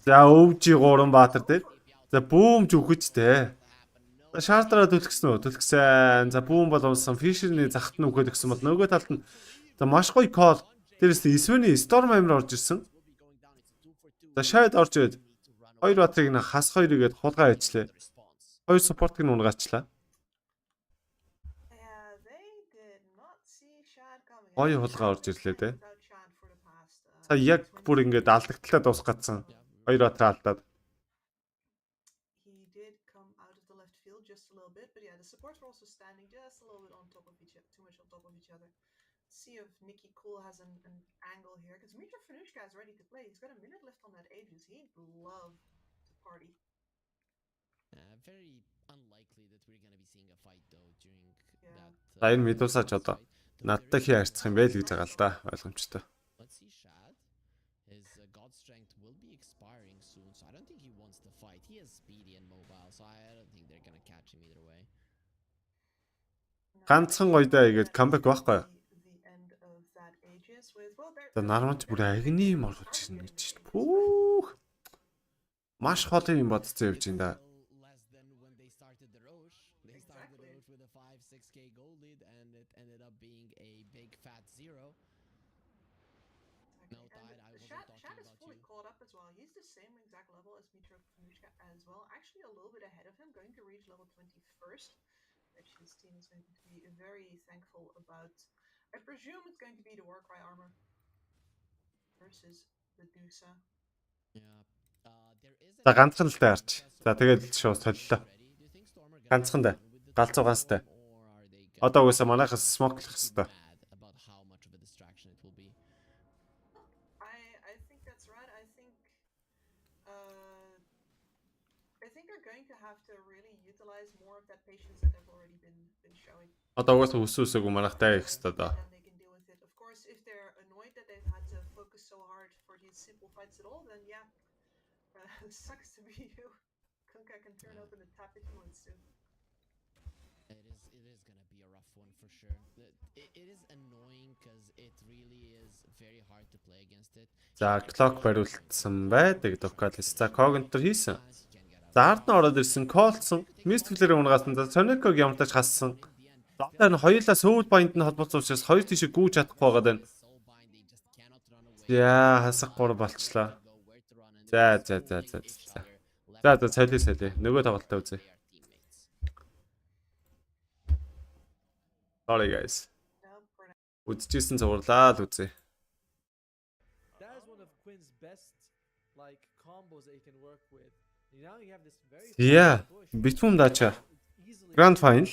Speaker 9: За өвжи Гурван Баатар дээр. За Boom ч үхэж тээ. За шаардраа түлхсэн үү? Түлхсэн. За Boom бол унсан. Fisher-ний захт нь үхээд өгсөн бол нөгөө талд нь за маш гоё call. Дээрээс Isveni Storm амир орж ирсэн. За Shade орж ирээд хоёр батрыг нь хас хоёрыг гээд хулгай ажиллаа. Хоёр supportыг нь унгаачлаа. Гоё хулгай орж ирлээ те. За яг бүр ингээд алдагдлаа дуусах гацсан. Хоёр батраа алдаад.
Speaker 12: he did come out of the left field just a little bit, but yeah, the supports were also standing just a little bit on top of each other, too much on top of each other. See if Nicky Cool has an angle here, because Mitra Fanushka is ready to play. He's got a minute left on that Aegis. He'd love to party.
Speaker 11: Very unlikely that we're gonna be seeing a fight though during that.
Speaker 9: За энэ Medusa ч одоо надтай хий харьцах юм байл гэж байгаа л да. Ойлгомжтой.
Speaker 11: Let's see Shad. His god strength will be expiring soon, so I don't think he wants to fight. He is speedy and mobile, so I don't think they're gonna catch him either way.
Speaker 9: Ганцхан гоёдаа игээд камбэк байхгүй. За нарманч бүр агны юм оруулж ирнэ гэж чинь. Пүүх. Маш холын юм бодцоо явж байна да.
Speaker 11: Less than when they started the Roche. They started the Roche with a 5-6k gold lead, and it ended up being a big fat 0. No tide, I wasn't talking
Speaker 12: Shad is
Speaker 11: about
Speaker 12: fully
Speaker 11: you.
Speaker 12: caught up as well. He's the same exact level as Mitra Fanushka as well. Actually, a little bit ahead of him, going to reach level 21st, which his team is going to be very thankful about. I presume it's going to be the Warcry armor versus the Dusa.
Speaker 11: Yeah. There is
Speaker 9: За ганцхан л таарч. За тэгээд шууд солилоо. Ганцхан да. Галзууганстай. Одоо угаасаа манайхаас смоклох хэвээр.
Speaker 11: about how much of a distraction it will be.
Speaker 12: I think that's right. I think they're going to have to really utilize more of that patience that they've already been showing.
Speaker 9: Одоо угаасаа үсүүсээг манайхтай их хэвээр да.
Speaker 12: Then they can deal with it. Of course, if they're annoyed that they've had to focus so hard for these simple fights at all, then yeah, sucks to be you. Kunkka can turn open the tap if he wants to.
Speaker 11: It is gonna be a rough one for sure. It is annoying because it really is very hard to play against it.
Speaker 9: За клок бариулсан байдаг Докалис. За когентер хийсэн. За ард нь ороод ирсэн, колцсон. Мистиклэрээ унгасан. За Сонеког ямтаж хассан. За одоо энэ хоёулаа сөвд баянд нь холбооцсон учраас хоёр тийшээ гүйж чадахгүй байгаа даа. Яа, хасах гур болчлаа. За. За солио. Нөгөө тоглолтоо үзье. Sorry guys. Үзчихсэн зурлаа л үзье.
Speaker 4: That is one of Quinn's best like combos that he can work with. Now you have this very
Speaker 9: Yeah, BetBoom Dacha. Grand Final.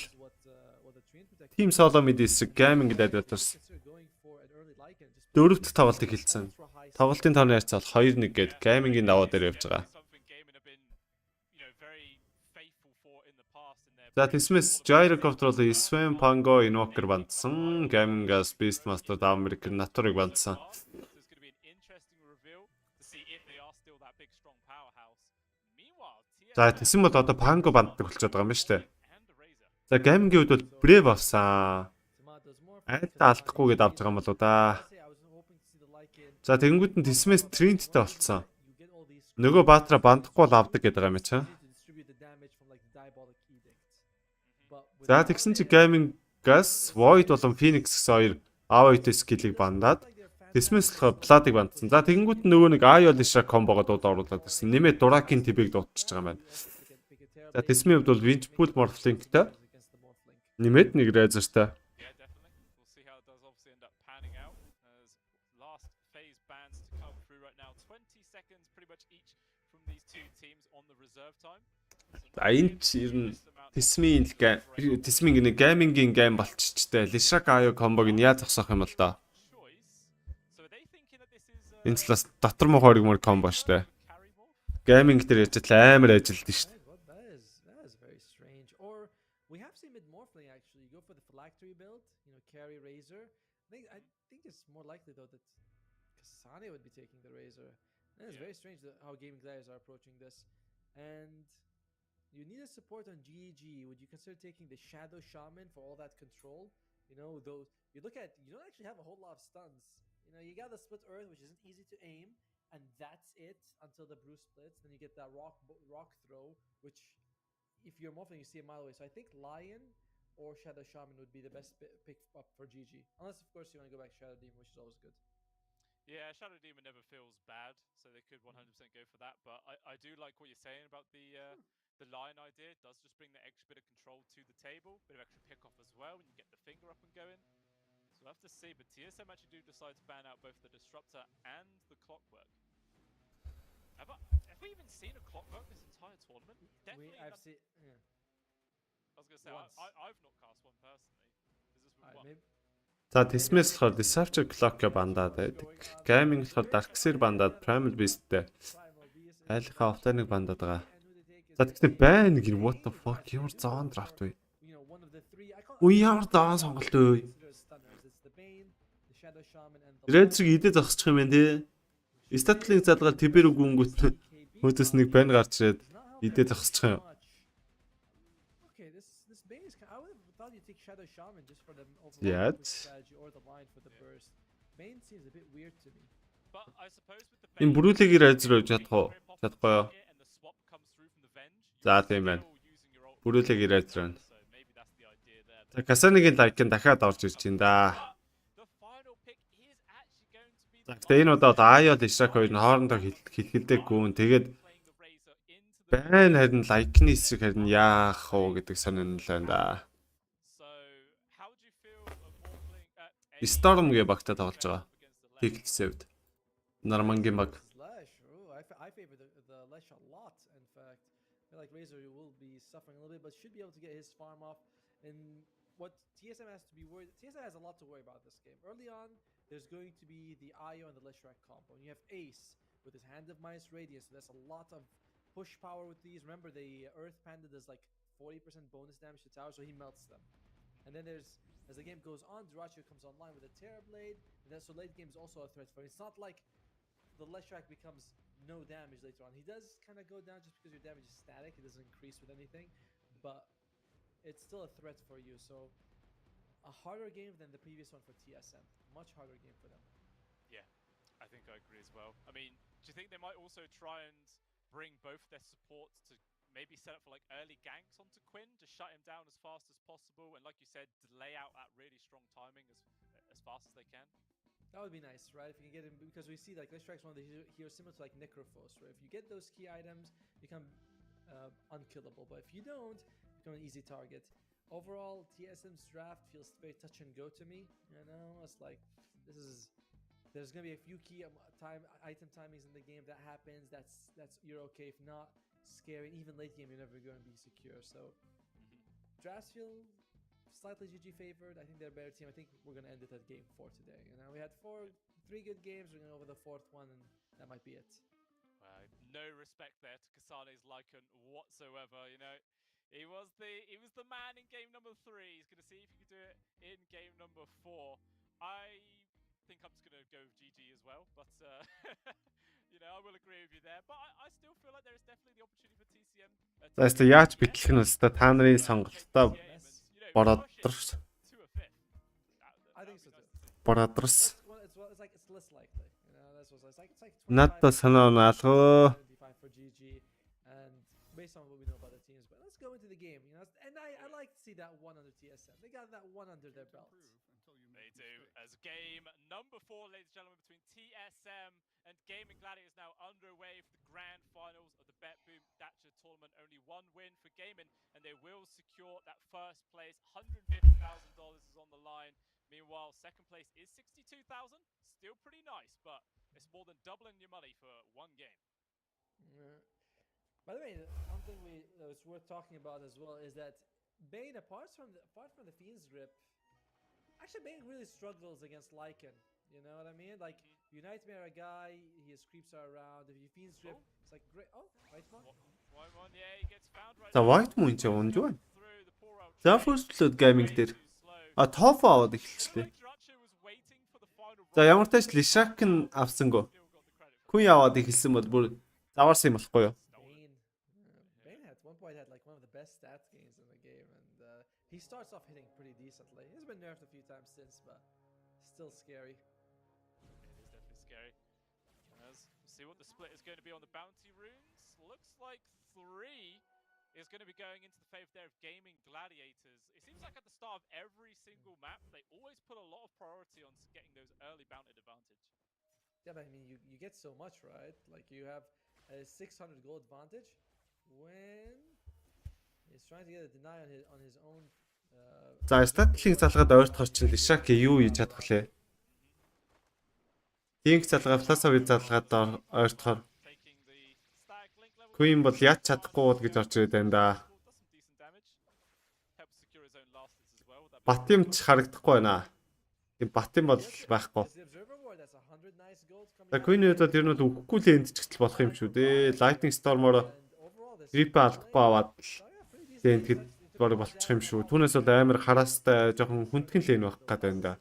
Speaker 9: Team Solo mid эсрэг gaming gladiators. Дөрөвт тоглолтыг хэлсэн. Тоглолтын тооны харьцаа бол 2-1 гээд gaming-ийн даваа дээр явж байгаа. За тэсмээс Gyro Control, Sven Pango, Invoker бандсан. Gaming-аас Beastmaster, American Naturыг бандсан. За тэсэн бол одоо Pango банддаг болчиход байгаа юм шүү дээ. За gaming-ийн хувьд бол Brave авсан. Айдаа алдахгүй гэдээ авч байгаа юм болоо да. За тэгэнгүүт нь тэсмээс Trent-тэй болцсон. Нөгөө Баатра бандахгүй бол авдаг гэдэг юм чи. За тэгсэн чи gaming-гаас Void болон Phoenix гэсэн хоёр AoE-тэй скиллийг бандаад тэсмээс болохоор Blood-ыг бандсан. За тэгэнгүүт нөгөө нэг Ayo Lishra комбогоо дууд оруулаад ирсэн. Нэмээд Durakin TB-г дуудчихж байгаа юм байна. За тэсмийн хувьд бол Winchpool Morphling-тэй нэмээд нэг Razor-тай. Энд ер нь тэсмийн гэнэ gaming-ийн game болчихчтэй. Lishra Ayo комбог нь яаж зогсоох юм бол доо. Энэ талаас дотор муу хоригмор комбо штэ. Gaming дээр яж л амар ажилд нь штэ.
Speaker 4: That is very strange. Or we have seen mid Morphling actually go for the phylactery build, carry Razor. I think it's more likely though that Kasane would be taking the Razor. And it's very strange how gaming players are approaching this. And you need a support on GG. Would you consider taking the Shadow Shaman for all that control? Those you don't actually have a whole lot of stuns. You got the split earth, which isn't easy to aim, and that's it until the brew splits. Then you get that rock throw, which if you're morphing, you see a mile away. So I think Lion or Shadow Shaman would be the best pick up for GG. Unless, of course, you want to go back Shadow Demon, which is always good.
Speaker 8: Yeah, Shadow Demon never feels bad, so they could 100% go for that. But I do like what you're saying about the Lion idea. It does just bring the extra bit of control to the table, bit of extra pick off as well when you get the finger up and going. We'll have to see, but TSM actually do decide to ban out both the Disruptor and the Clockwork. Have we even seen a Clockwork this entire tournament? Definitely.
Speaker 4: I've seen, yeah.
Speaker 8: I was going to say, I've not cast one personally. Is this with one?
Speaker 9: За тэсмээс болохоор Disruptor Clock бандаад байдаг. Gaming болохоор Darkseer бандаад Primal Beast-тэй. Айлынхаа автоныг бандаад байгаа. За тэгтээ байна гин what the fuck ямар зоон драфт вэ? Ямар зоон сонголт вэ? Рэдрийг идэ зогсчих юм байна тий. Статлыг залгаад тэбэр үгүнгүүт хөөдөөс нэг байн гарч ирээд идэ зогсчих юм. Yeah. Энэ бүрүүлгийг Razor хийж чадах уу? Чадахгүй юу? За тийм байна. Бүрүүлгийг Razor. За Kasane-гийн лайкын дахиад орж ирж байна да. За энэ удаад Ayo Lishra хоёр нь хоорондоо хэлхэлдэг гүн. Тэгээд байна харин лайкны эсрэг харин яах уу гэдэг сонирн л байна да. Storm гэ багтаа тоглож байгаа. Тэгтсэвд. Нармангийн баг.
Speaker 4: I favor the Lesh a lot, in fact. I feel like Razor will be suffering a little bit, but should be able to get his farm off. And what TSM has to be worried, TSM has a lot to worry about this game. Early on, there's going to be the Ayo and the Leshrac combo. And you have Ace with his Hand of Minus Radiance, so that's a lot of push power with these. Remember, the Earth Panda does like 40% bonus damage to towers, so he melts them. And then as the game goes on, Dacha comes online with a Terror Blade, and then so late game is also a threat for him. It's not like the Leshrac becomes no damage later on. He does kind of go down just because your damage is static. It doesn't increase with anything, but it's still a threat for you. So a harder game than the previous one for TSM. Much harder game for them.
Speaker 8: Yeah, I think I agree as well. I mean, do you think they might also try and bring both their supports to maybe set up for like early ganks onto Quinn to shut him down as fast as possible, and like you said, delay out that really strong timing as fast as they can?
Speaker 4: That would be nice, right? If you can get him, because we see like Leshrac is one of the heroes similar to like Necrophos, right? If you get those key items, you become unkillable. But if you don't, you become an easy target. overall, TSM's draft feels very touch and go to me. You know, it's like there's gonna be a few key item timings in the game that happens. That's you're okay. If not, scary. Even late game, you're never gonna be secure. So drafts feel slightly GG favored. I think they're a better team. I think we're gonna end it at game 4 today. You know, we had 3 good games. We're gonna go over the 4th one, and that might be it.
Speaker 8: No respect there to Kasane's Lycan whatsoever. You know, he was the man in game number 3. He's gonna see if he can do it in game number 4. I think I'm just gonna go GG as well, but you know, I will agree with you there. But I still feel like there is definitely the opportunity for TCM.
Speaker 9: За яста яаж битлэх нь өстой та нарын сонголтоо бороодрс.
Speaker 4: I think so too.
Speaker 9: Бороодрс.
Speaker 4: It's less likely. You know, that's what's like. It's like
Speaker 9: Надад санаа наалгаа.
Speaker 4: 75 for GG, and based on what we know about the teams, but let's go into the game. You know, and I like to see that one under TSM. They got that one under their belt.
Speaker 8: They do. As game number 4, ladies and gentlemen, between TSM and Gaming Gladiators now underway for the grand finals of the BetBoom Dacha tournament. Only one win for Gaming, and they will secure that first place. $150,000 is on the line. Meanwhile, second place is 62,000. Still pretty nice, but it's more than doubling your money for one game.
Speaker 4: By the way, one thing it's worth talking about as well is that Bane, apart from the Fiend's grip, actually Bane really struggles against Lycan. You know what I mean? Like Nightmare a guy, his creeps are around. If you Fiend's grip, it's like great. Oh, Whitemon.
Speaker 8: Yeah, he gets found right.
Speaker 9: За Whitemon ч унж байна. За first blood gaming дээр тофо аваад эхэлчихлээ. За ямар ч тач Lishak нь авсангүй. Хүн яваад эхэлсэн бол бүр заваарсан юм болохгүй юу?
Speaker 4: Bane at one point had like one of the best stat gains in the game, and he starts off hitting pretty decently. He's been nerfed a few times since, but still scary.
Speaker 8: It is definitely scary. As we'll see what the split is going to be on the bounty runes. Looks like 3 is going to be going into the favor there of Gaming Gladiators. It seems like at the start of every single map, they always put a lot of priority on getting those early bounty advantage.
Speaker 4: Yeah, but I mean, you get so much, right? Like you have a 600 gold advantage when he's trying to get a deny on his own.
Speaker 9: За статлыг залгаад ойртохор чинь Lishak юу хийж чадах лээ? Тинг залгаа фласавыг залгаад ойртохор Queen бол яаж чадахгүй бол гэж орж ирээд байна да. Батим ч харагдахгүй байна. Тийм Батим бол байхгүй. За Queen-ийн удаад ер нь үхэхгүй л энд ч гэтэл болох юм шүү дээ. Lightning Storm-оор Grip алдахгүй аваад энд тэгэд бор болчих юм шүү. Түүнээс бол амар хараастай жоохон хүндгэн лэн байх гэдэг байна да.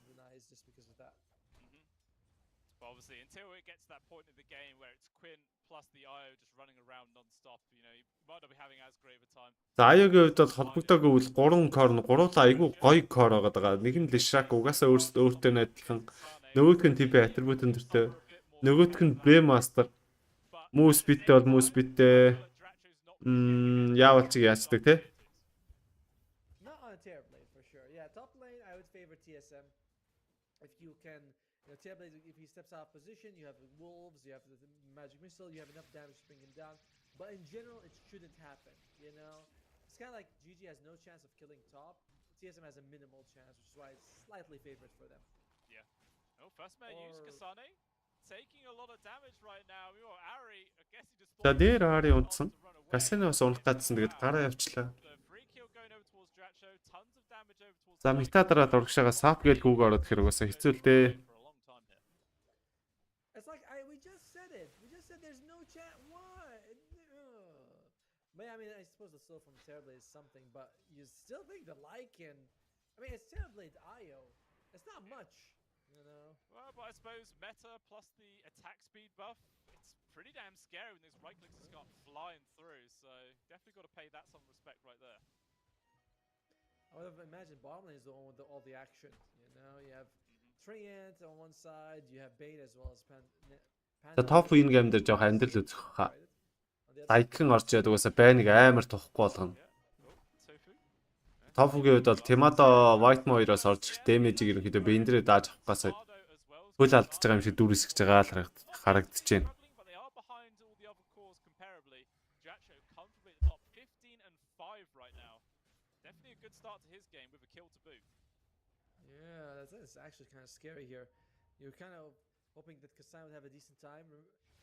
Speaker 9: За Аягийн хувьд бол холбогдоогүй үл 3 корн 3 айгүй гоё кор байгаа. Нэг нь Lishak угаасаа өөртөө найдлах. Нөгөөх нь TP attribute өндөртэй. Нөгөөх нь Brewmaster. Moose bitтэй бол Moose bitтэй. Яавал ч яачдаг те.
Speaker 4: Not on a Terrorblade for sure. Yeah, top lane I would favor TSM. If you can, you know, Terrorblade, if he steps out of position, you have the wolves, you have the magic missile, you have enough damage to bring him down. But in general, it shouldn't happen, you know? It's kind of like GG has no chance of killing top. TSM has a minimal chance, which is why it's slightly favored for them.
Speaker 8: Yeah. Oh, first man used Kasane. Taking a lot of damage right now. Ari, I guess he just
Speaker 9: За дээр Ari унтсан. Касиноос унах гадсан тэгээд гараа явчлаа. За метадраа дургшаага сап гээл гүүг ороод хэрэг уусаа хэцүү л дээ.
Speaker 4: It's like we just said it. We just said there's no chance. What? But I mean, I suppose the soul from Terrorblade is something, but you still think the Lycan. I mean, it's Terrorblade IO. It's not much, you know.
Speaker 8: Well, but I suppose meta plus the attack speed buff, it's pretty damn scary when those right clicks just got flying through. So definitely got to pay that some respect right there.
Speaker 4: I would have imagined bottom lane is the one with all the action. You know, you have Treant on one side, you have Bait as well as Pan.
Speaker 9: За топ win game дээр жоох амьдрал үзэх хаа. Дайкхан орж яадаг уусаа байныг амар тухгүй болгоно. Тофугийн үед бол Timado Whitemon хоёроос орж ирэх дэмэжийг ерөнхийдөө бэндэрээ дааж авахгаас хөл алдчихж байгаа юм шиг дүр хэсгэж байгаа л харагдаж байна.
Speaker 8: definitely a good start to his game with a kill to boot.
Speaker 4: Yeah, that's actually kind of scary here. You're kind of hoping that Kassan would have a decent time.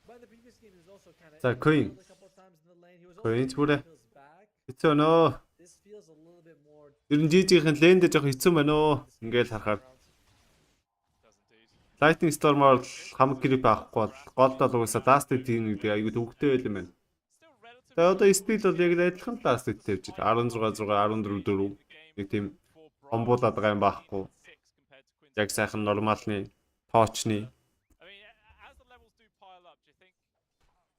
Speaker 4: But in the previous game, he was also kind of
Speaker 9: 자, Queen.
Speaker 4: a couple of times in the lane. He was also
Speaker 9: Queen
Speaker 4: feels back.
Speaker 9: хэцүү нөө.
Speaker 4: This feels a little bit more.
Speaker 9: Ер нь GG-ийн лэндээ жоох хэцүү байна нөө. Ингээл харахаар. Lightning Storm-оор хамаг грип авахгүй бол голд бол угаасаа last hit-ийн гэдэг аягүй төвөгтэй байл юм байна. Тэгээ одоо стил бол яг адилхан last hit тавьж байна. 16 6 14 4 нэг тийм хомбуулаад байгаа юм байхгүй. Яг сайхан нормалны тоочны.
Speaker 8: I mean, as the levels do pile up, do you think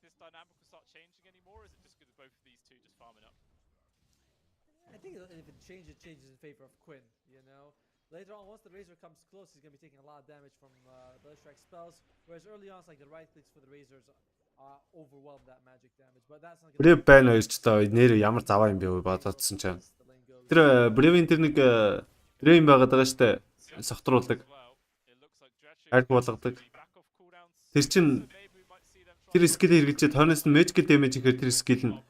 Speaker 8: this dynamic will start changing anymore, or is it just because both of these two just farming up?
Speaker 4: I think if it changes, it changes in favor of Quinn, you know? Later on, once the Razor comes close, he's going to be taking a lot of damage from Belly Strike spells, whereas early on, it's like the right clicks for the Razors overwhelm that magic damage, but that's not
Speaker 9: Brave байна гэж тоо нэр ямар заваа юм бэ бодоодсон чинь. Тэр Brave-ийн тэр нэг Brave байгаад байгаа штэ сохтруулдаг. Ард болгодог. Тэр чин тэр скил хэрэгжиж тооноос нь magic damage ихээр тэр скил нь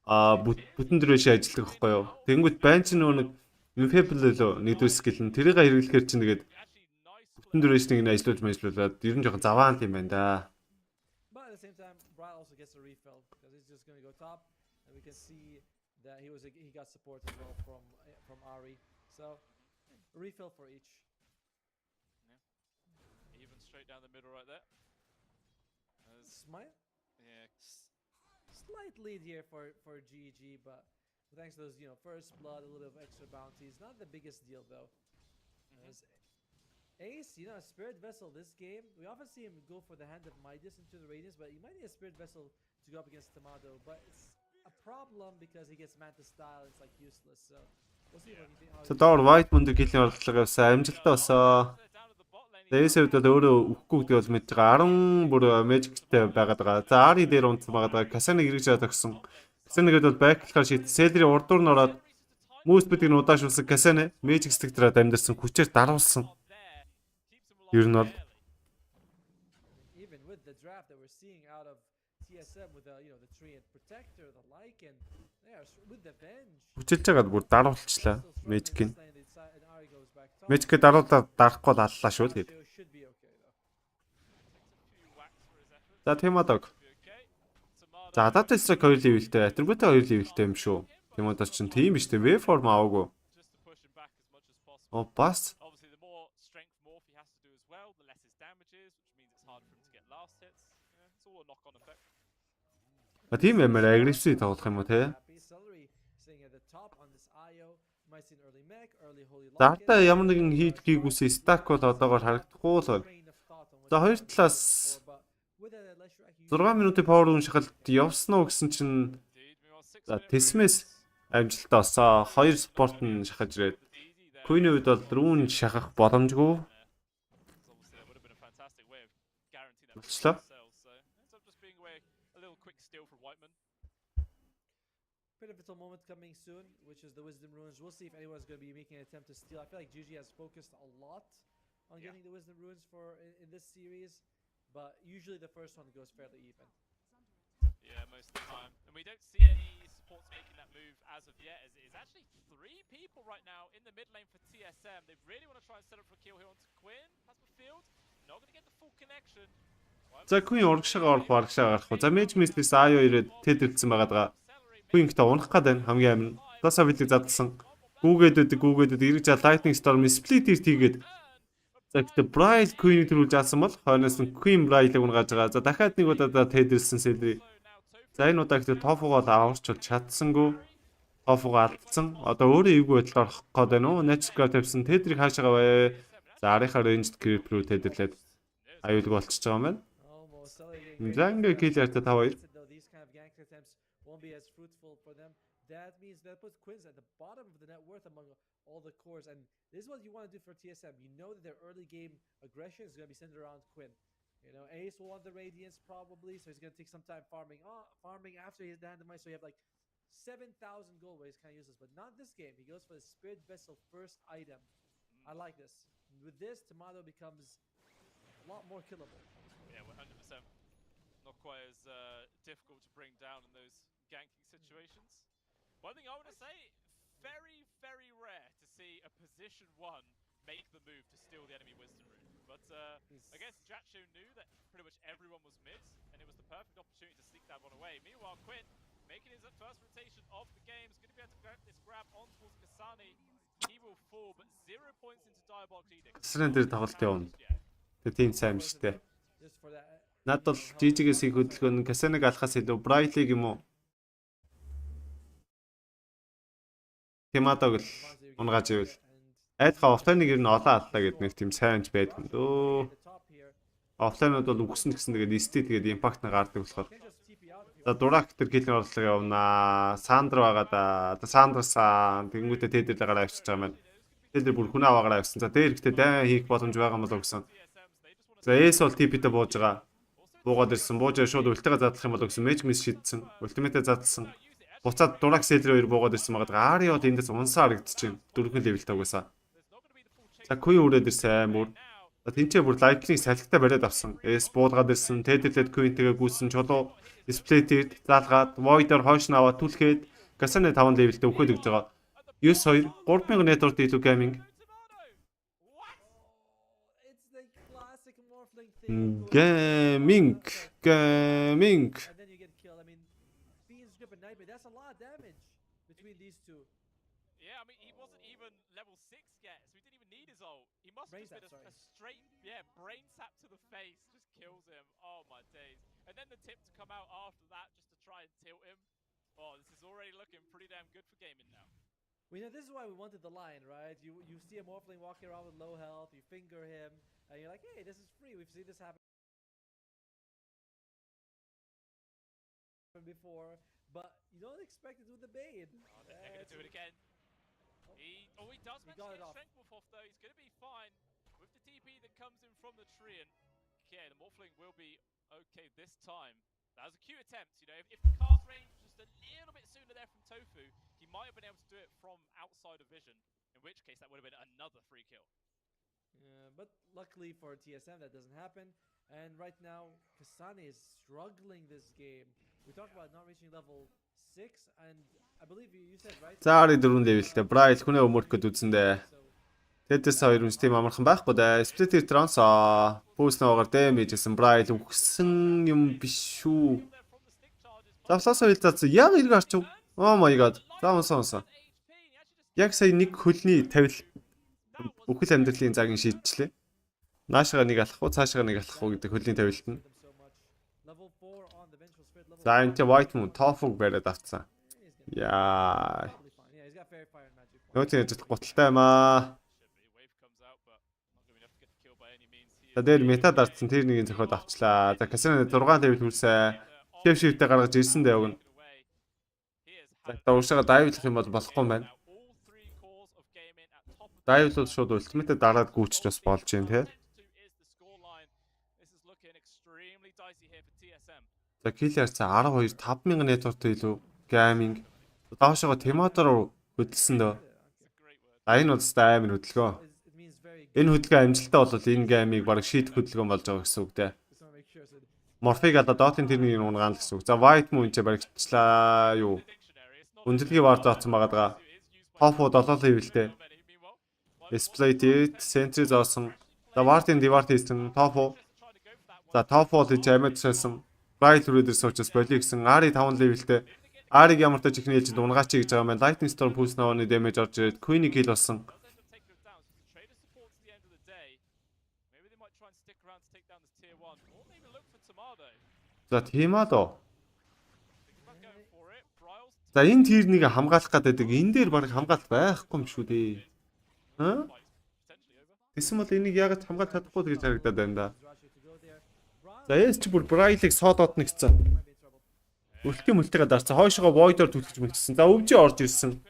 Speaker 9: бүтэн дөрөвшөө ажилладаг байхгүй юу. Тэнгүүд байн чинь нэг infable лөө нэгдүгээр скил нь тэрийг хэрэглэхээр чинь тэгээд бүтэн дөрөвшнийг нь ажиллуулад ер нь жоохон заваан юм байна да.
Speaker 4: But at the same time, Brian also gets a refill because he's just going to go top, and we can see that he got support as well from Ari. So a refill for each.
Speaker 8: Yeah. Even straight down the middle right there.
Speaker 4: Smite?
Speaker 8: Yeah.
Speaker 4: Slight lead here for GG, but thanks to those, first blood, a little bit of extra bounties. Not the biggest deal though. Ace, a Spirit Vessel this game, we often see him go for the Hand of Midas into the Radiance, but you might need a Spirit Vessel to go up against Tomato, but it's a problem because he gets Manta style, it's like useless, so we'll see what you think.
Speaker 9: So доор White Moon killing оролцоогоо сайн амжилттай болсоо. Дэс хэвдээ өөрөө үхгүй гэдэг бол мэдж байгаа 10 бүр Magicтэй байгаад байгаа. За Ari дээр унтсан байгаа. Kassan-ыг эргэж аваад өгсөн. Kassan-ыг бол бэклэхаар шийд. Celery урдуур нь ороод Moose бидгийг удаашуулсан Kassan Magic Stick-ээр дамжирсан хүчээр даруулсан. Ер нь бол
Speaker 4: even with the draft that we're seeing out of TSM with the tree and protector, the Lycan, with the Venge.
Speaker 9: хүчилж байгаад бүр даруулчлаа Magic-ийг. Magic-ийг дарахгүй л аллаа шүү дээ. За Тимадог. За Adaptive Strike 2 level-тэй, Attribute 2 level-тэй юм шүү. Тимадос ч тийм биш үү? Waveform аваагүй. Оо бас тийм ямар агрессив тоглох юм уу те? Зарта ямар нэгэн хийд хийгүүсээ стак бол одоогоор харагдахгүй л байна. За хоёр талаас 6 минутын power rune шахалт явсан уу гэсэн чинь за Тэсмэс амжилттай олсоо. Хоёр спорт нь шахаж ирээд Queen-ийн үед бол rune шахах боломжгүй. Болчлоо.
Speaker 4: Pivotal moment coming soon, which is the Wisdom Runes. We'll see if anyone's going to be making an attempt to steal. I feel like GG has focused a lot on getting the Wisdom Runes in this series, but usually the first one goes fairly even.
Speaker 8: Yeah, most of the time. And we don't see any supports making that move as of yet, as it is actually 3 people right now in the mid lane for TSM. They really want to try and set up for a kill here onto Quinn. Hasperfield, not going to get the full connection.
Speaker 9: За Queen урагшаага орох барагшаа гарах. За Mage Mistress Ayo ирээд тедэрдсэн байгаа даа. Queen-тэй унах гээд байна хамгийн амин. Tasavil-ийг задлсан. Гүүгээд эргэж Lightning Storm split хийгээд. За гэхдээ Braille Queen-ийг төрүүлж аасан бол хойноос нь Queen Braille-ийг унгааж байгаа. За дахиад нэг удаа тедэрсэн Celery. За энэ удаа гэхдээ Tofu-гоо аварч бол чадсангүй. Tofu-гоо алдсан. Одоо өөрөө эвгүй байдлаар орох гээд байна уу? Natural тавьсан Tedrick хаашаа бай. За арийнхаа ranged creep рүү тедрлээд аюулгүй болчихж байгаа юм байна. За ингээ kill ярта 5-2.
Speaker 4: Won't be as fruitful for them. That means that puts Quins at the bottom of the net worth among all the cores, and this is what you want to do for TSM. You know that their early game aggression is going to be centered around Quinn. Ace will want the Radiance probably, so he's going to take some time farming after he has the Hand of Mice, so you have like 7,000 gold where he's kind of useless, but not this game. He goes for the Spirit Vessel first item. I like this. With this, Tomato becomes a lot more killable.
Speaker 8: Yeah, 100%. Not quite as difficult to bring down in those ganking situations. One thing I want to say, very, very rare to see a position 1 make the move to steal the enemy wisdom rune. But I guess Dacha knew that pretty much everyone was mid, and it was the perfect opportunity to sneak that one away. Meanwhile, Quinn, making his first rotation of the game, is going to be able to grab this grab on towards Kasani. He will fall, but 0 points into Diabol's edict.
Speaker 9: Kasani дээр тоглолт явна. Тэгээ тийм сайн биш үү? Над бол GG-ээс их хөдөлгөөн нь Kasani-г алхаас илүү Brightly юм уу? Тимадог л унгааж ивэл айдхаа офлайныг ер нь олоо аллаа гэдэг нэг тийм сайн ч байдгүй дөө. Офлайнууд бол үгсэн гэсэн тэгээд ST тэгээд импакт нь гардаг болохоор. За дурак тэр килний орлого явна. Сандр байгаа да. Сандрсан тэгэнгүүтээ тэдэлээ гараа авчиж байгаа маань. Тэдэл бүр хүн аваагаар авсан. За дээр ихтэй дай хийх боломж байгаа мó л гэсэн. За эс бол TP-тэй бууж байгаа. Буугаад ирсэн. Бууж шууд ультигаа задлах юм бол гэсэн мэж мис шидсэн. Ультиматэ задлсан. Буцаад дурак селэр 2 буугаад ирсэн байгаа. Ари бол эндээс унсаа харагдчихэв. 4 левелтэй угаасаа. За Queen үрээд ирсэн бүр. Тэнцээ бүр лайкныг салхитаа бариад авсан. Эс буулгаад ирсэн. Тэдэрлээд Queen-тэйгээ гүйсэн чулуу сплитед заалгаад Void-оор хойш наваа түлхээд Kasani 5 левелтэй өгөхөд өгж байгаа. 92 3000 network илүү gaming. Gaming.
Speaker 4: And then you get killed. I mean, Fiend's grip and Nightmare, that's a lot of damage between these two.
Speaker 8: Yeah, I mean, he wasn't even level 6 yet, so he didn't even need his ult. He must have been a straight, brain sap to the face, just kills him. Oh my days. And then the tip to come out after that just to try and tilt him. Oh, this is already looking pretty damn good for gaming now.
Speaker 4: We know this is why we wanted the line, right? You see a Morphling walking around with low health, you finger him, and you're like, hey, this is free. We've seen this happen before, but you don't expect it with the Bane.
Speaker 8: Oh, they're going to do it again. He does manage to get Strength Wolf off though. He's going to be fine with the TP that comes in from the tree. And okay, the Morphling will be okay this time. That was a cute attempt, you know. If the cast range was just a little bit sooner there from Tofu, he might have been able to do it from outside of vision. In which case, that would have been another free kill.
Speaker 4: Yeah, but luckily for TSM, that doesn't happen. And right now, Kasani is struggling this game. We talked about not reaching level 6, and I believe you said, right?
Speaker 9: За ари 4 левелтэй. Bright хүнээ өмөрөх гээд үзэндээ. Тэдэс хоёр үнс тийм амархан байхгүй да. Splitter Trans бүүс наваагаар дэмэжсэн Bright үгсэн юм биш шүү. Завлаасаа хилцаацсан. Яг эрг арчив. Oh my god. За унсаа. Яг сая нэг хөлний тавил бүхэл амьдралын цагийн шийдчихлээ. Наашгаа нэг алах уу, цаашгаа нэг алах уу гэдэг хөлний тавилт нь. За энэ White Moon Tofu бариад авцсан. Яа. Нөөцийн ажил гуталтай юм аа. За дээр мета дартсан тэр нэгийг зөхөд авчлаа. За Kasani 6 левел хүрсэн. Шивтэй гаргаж ирсэн дээ өгнө. За уушаага дайвлах юм бол болохгүй юм байна. Дайвлууд шууд ультиматэ дараад гүйчих бас болж юм те. За kill ярьцаа 12 5000 networkтэй илүү gaming. Доошоо Timotor руу хөдөлсөн дөө. Энэ бол амар хөдөлгөөн. Энэ хөдөлгөөн амжилттай бол энэ геймийг баг шийдэх хөдөлгөөн болж байгаа гэсэн үг дээ. Morphig одоо Dota-ын тэрнийг унгаана гэсэн үг. За White Moon ч баригчлаа юу. Үнэлгээ вар заасан байгаа. Tofu 7 levelтэй. Exploited, Sentry зоосон. За Ward-ын Divart хийсэн Tofu. За Tofu л жамд шалсан. Bright үрээдэрс учраас боли гэсэн Ari 5 levelтэй. Ari-г ямар ч ихний ээлжинд унгаач гэж байгаа юм. Lightning Storm Pulse навааны damage орж ирээд Queen-ийг kill болсон. За Timotor. За энэ тэрнийг хамгаалах гэдэг. Энэ дээр баг хамгаалах байхгүй юм шүү дээ. Тэсэн бол энийг яагаад хамгаалж чадахгүй гэж харагдаад байна да. За эс чи бүр Bright-ыг соодоод нэгцэн. Өлтгий мөлтөгээ дарцсан. Хойшоо Void-оор түлхэж мэгцсэн. За өвжөө орж ирсэн.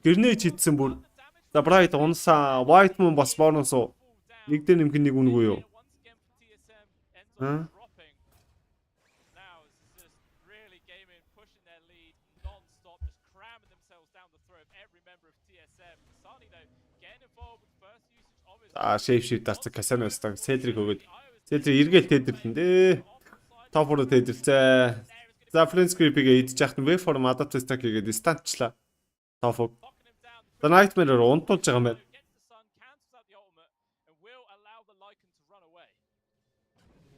Speaker 9: Гэрнээ чидсэн бүр. За Bright унсаа. White Moon бас бонус уу. Нэг дээр нэмэх нэг үнгүй юу? Шейп дарцсан Kasani стан Cedric өгөөд Cedric эргээл тэдэрлэн дээ. Топ руу тэдэрлцээ. За Friends Group-ийг идэж яхад Waveform Adaptive Stack-ийг дистанчлаа. Тофог. За Nightmare-оор унтуулж байгаа юм байна.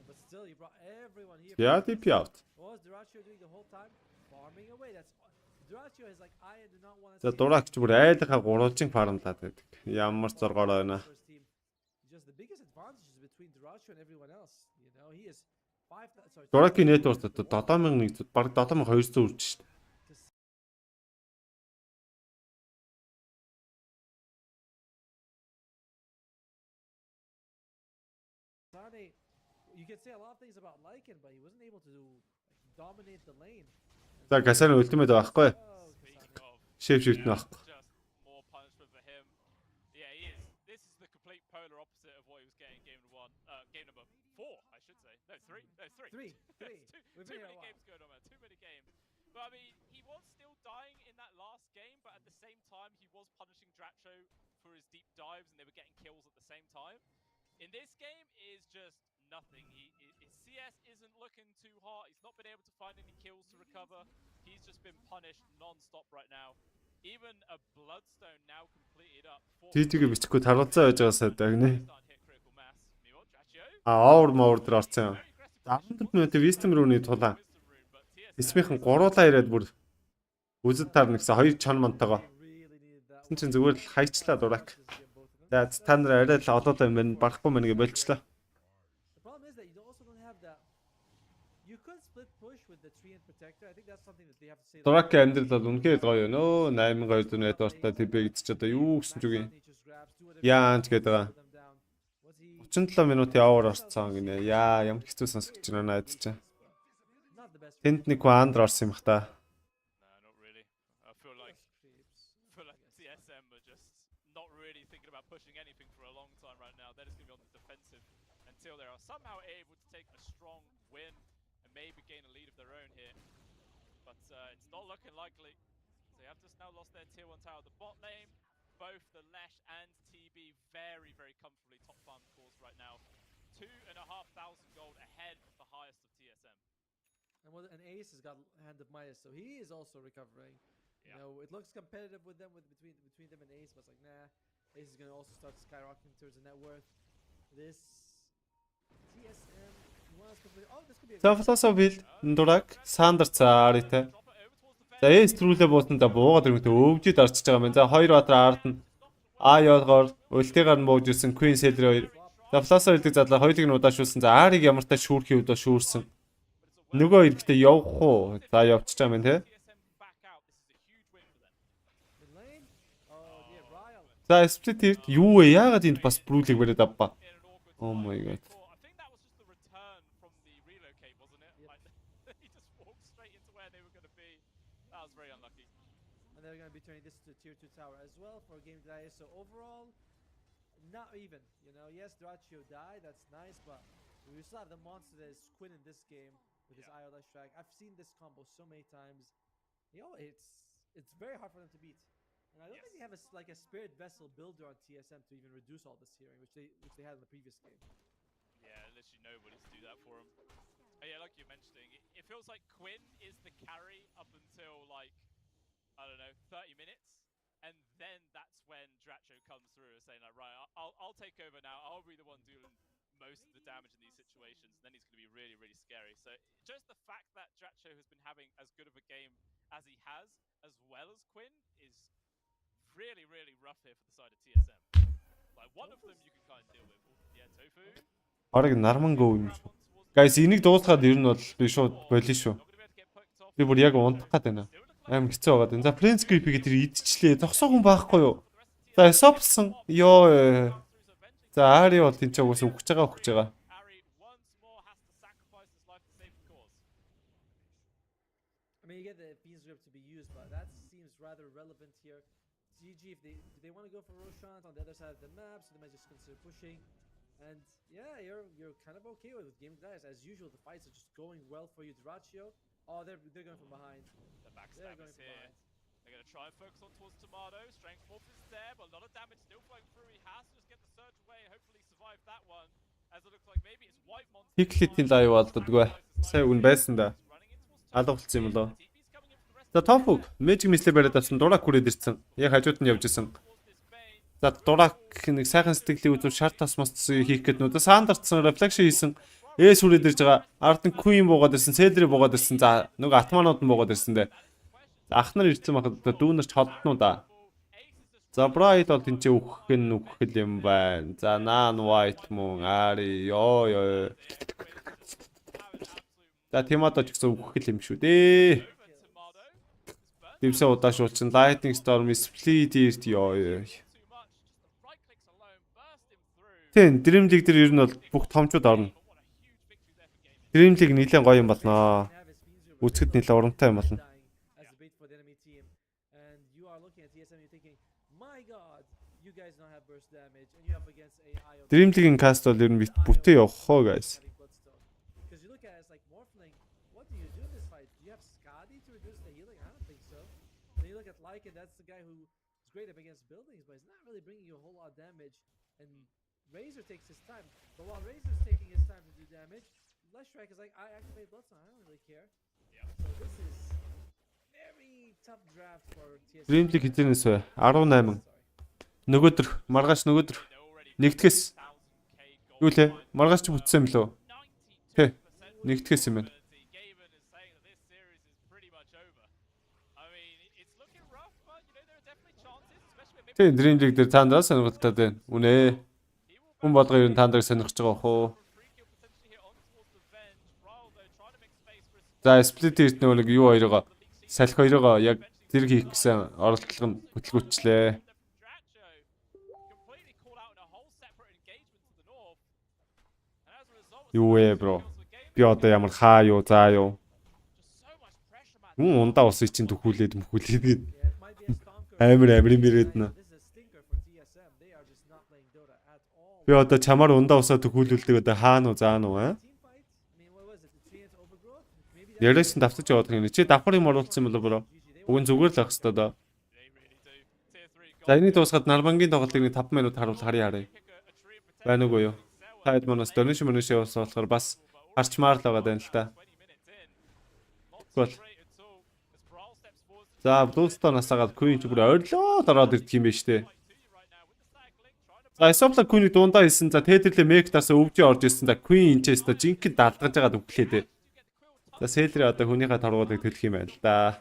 Speaker 4: But still, you brought everyone here.
Speaker 9: Yeah, TP out.
Speaker 4: What was Dacha doing the whole time? Farming away. That's Dacha is like, I do not want to.
Speaker 9: За дураагч бүр айлхаа гурвалжин фармлаад байдаг. Ямар зоргоор байна.
Speaker 4: Just the biggest advantage is between Dacha and everyone else. You know, he is 5. Sorry.
Speaker 9: Дураагийн net worth 7100 баг 7200 үрж шít.
Speaker 4: You can say a lot of things about Lycan, but he wasn't able to dominate the lane.
Speaker 9: За Касаны ультимейт байхгүй. Шив шивт нөх.
Speaker 8: More punishment for him. Yeah, he is. This is the complete polar opposite of what he was getting game number 4, I should say. No, 3. No, 3. Too many games going on, man. Too many games. But I mean, he was still dying in that last game, but at the same time, he was punishing Dacha for his deep dives, and they were getting kills at the same time. In this game, is just nothing. His CS isn't looking too hot. He's not been able to find any kills to recover. He's just been punished non-stop right now. Even a bloodstone now completed up.
Speaker 9: Тийжиг бичихгүй таруулцаа байж байгаасаа дагнэ. Овер мовер дээр орсон юм. 14 минутын Wisdom рууны тулаа. Эсмийнхэн гуруулаа ирээд бүр үзэд таарна гэсэн 2 чон монтойгоо. Тэгсэн чинь зүгээр л хайчлаа дураак. За та нар арай л олоолаа юм байна. Барахгүй мэн гэж болчлаа. Дурак амьдрал бол үнэхээр гоё нөө 8200 network-тай TP-гдэж одоо юу гэсэн ч үгүй. Яанч гэдэг байгаа. 37 минутын овер орцсон гинэ. Яа ямар хэцүү сонсогч байна надад чинь. Тэнд нэг андр орсон юм бах та.
Speaker 8: Pushing anything for a long time right now. They're just going to be on the defensive until they are somehow able to take a strong win and maybe gain a lead of their own here. But it's not looking likely. They have just now lost their tier 1 tower. The bot lane, both the Lesh and TB very, very comfortably top farm cores right now. 2,500 gold ahead of the highest of TSM.
Speaker 4: And Ace has got Hand of Midas, so he is also recovering. Yeah. You know, it looks competitive with them, between them and Ace, but it's like, nah. Ace is going to also start skyrocketing towards the net worth. This TSM was completely... Oh, this could be a...
Speaker 9: За философи дурак Сандер цаартай. За Ace трүүлээ буутанда буугаад ирэнгүүтээ өвжид орчиж байгаа юм. За 2 баатар ард нь Аёолгоор ультигаар нь бууж ирсэн Queen Seller 2. За философи хэлдэг задлаа хоёулыг нь удаашуулсан. За Ариг ямартай шүүрхийн удаа шүүрсэн. Нөгөө ирэхдээ явах уу? За явчих юм те. За split here юу вэ? Яагаад энд бас брүүлийг бариад авба? Oh my god.
Speaker 8: I think that was just the return from the relocate, wasn't it? Like, he just walked straight into where they were going to be. That was very unlucky.
Speaker 4: And they're going to be turning this to tier 2 tower as well for a game today. So overall, not even. You know, yes, Dacha died. That's nice, but we still have the monster that is Quinn in this game with his ILS track. I've seen this combo so many times. You know, it's very hard for them to beat. And I don't think they have a spirit vessel builder on TSM to even reduce all this hearing, which they had in the previous game.
Speaker 8: Yeah, literally nobody to do that for him. Oh, yeah, like you're mentioning, it feels like Quinn is the carry up until like, I don't know, 30 minutes. And then that's when Dacha comes through and saying like, right, I'll take over now. I'll be the one doing most of the damage in these situations. And then he's going to be really, really scary. So just the fact that Dacha has been having as good of a game as he has, as well as Quinn, is really, really rough here for the side of TSM. Like one of them you can kind of deal with. Yeah, Tofu.
Speaker 9: Орог нармангөө юм шүү. Guys, энийг дуусгаад ер нь бол би шууд болио шүү. Би бүр яг унтах гээд байна. Аим хэцүү байгаад байна. За Prince Creep-ийг тэр идчихлээ. Зогсоо хүн байхгүй юу? За Esopson. Йоо. За Ари бол энэ ч угсаа өгч байгаа.
Speaker 4: I mean, you get the Beans Grip to be used, but that seems rather relevant here. GG, if they want to go for Roshan on the other side of the map, so they might just consider pushing. And yeah, you're kind of okay with game guys. As usual, the fights are just going well for you, Dacha. Oh, they're going from behind.
Speaker 8: The backstab is here. They're going to try and focus on towards Tomato. Strength Morph is there, but a lot of damage still flowing through. He has to just get the surge away and hopefully survive that one. As it looks like maybe it's White Monster.
Speaker 9: Хиклитийн лайв болдодгүй. Сайн үн байсан да. Алгуулсан юм лөө. За топ Magic Missile бариад авсан дурак хүрээд ирсэн. Яг хажууд нь явж исэн. За дурак нэг сайхан сэтгэлийн үзүүр шарт тас мас хийх гээд нүдэ саандарцсан reflection хийсэн. Эс хүрээд ирж байгаа. Ард нь Queen буугаад ирсэн, Cedric буугаад ирсэн. За нөгөө атманууд нь буугаад ирсэн дээ. Ах нар ирсэн байхад дүүнерч холдноо да. За Bright бол тэнцээ үхэх юм байна. За Nan White мөн Ari ёо. За Timado ч гэсэн үхэх юм шүү дээ. Дивсээ удаашуулчин Lightning Storm Split ирт ёо. Тэн Dream League дээр ер нь бол бүх томчууд орно. Dream League нэлээд гоё юм болно. Үзэхэд нэлээд урамтай юм болно. Dream League-ийн каст бол ер нь бүтээ явах хоо guys.
Speaker 4: That's the guy who's great up against buildings, but he's not really bringing you a whole lot of damage. And Razor takes his time. But while Razor's taking his time to do damage, Leshrac is like, I activate Bloodstone, I don't really care. So this is very tough draft for TSM.
Speaker 9: Dream League хизэнээс вэ? 18. Нөгөөдөр, маргааш нөгөөдөр. Нэгтгэс. Юу лээ? Маргааш ч бүтсэн юм лөө? Тэ. Нэгтгэс юм байна. Тэ Dream League дээр таандаа сонирхолтой байна. Үнэ. Хүн болгоо ер нь таандаг сонирхож байгаа хөө. За Split ирт нэг юу хоёроо салхи хоёроо яг зэрэг хийх гэсэн оролдлого нь хөтөлгөөчлээ. Юу вэ бро? Би одоо ямар хаа юу заа юу? Ундаа усыг чинь төхүүлээд мөхүүлээд амар юм ирээд нэ. Би одоо чамаар ундаа усаа төхүүлүүлдэг одоо хаана уу заана уу аа? Яриасын давтаж яваад байгаа юм. Чи давхар юм оруулсан юм болоо бро? Уг нь зүгээр л ах хэвээр доо. За энийг дуусгаад Нарбангийн тоглолтыг нэг 5 минут харъя. Байна уу юу? Таад манаас donation явуулсан болохоор бас харчмаар л байгаа даа л та. Тэгвэл за Bluestone-аас агаад Queen ч бүр ойрлоод ороод ирдэг юм байна штэ. За Isopla Queen-ийг дундаа хийсэн. За Tether-лээ Mech-таас өвжөө орж ирсэн. За Queen энэчээс та жинхэнэ далдгаж байгаад өглөөдөө. За Cedric одоо хүнийхээ торгуудыг төлөх юм байна л да.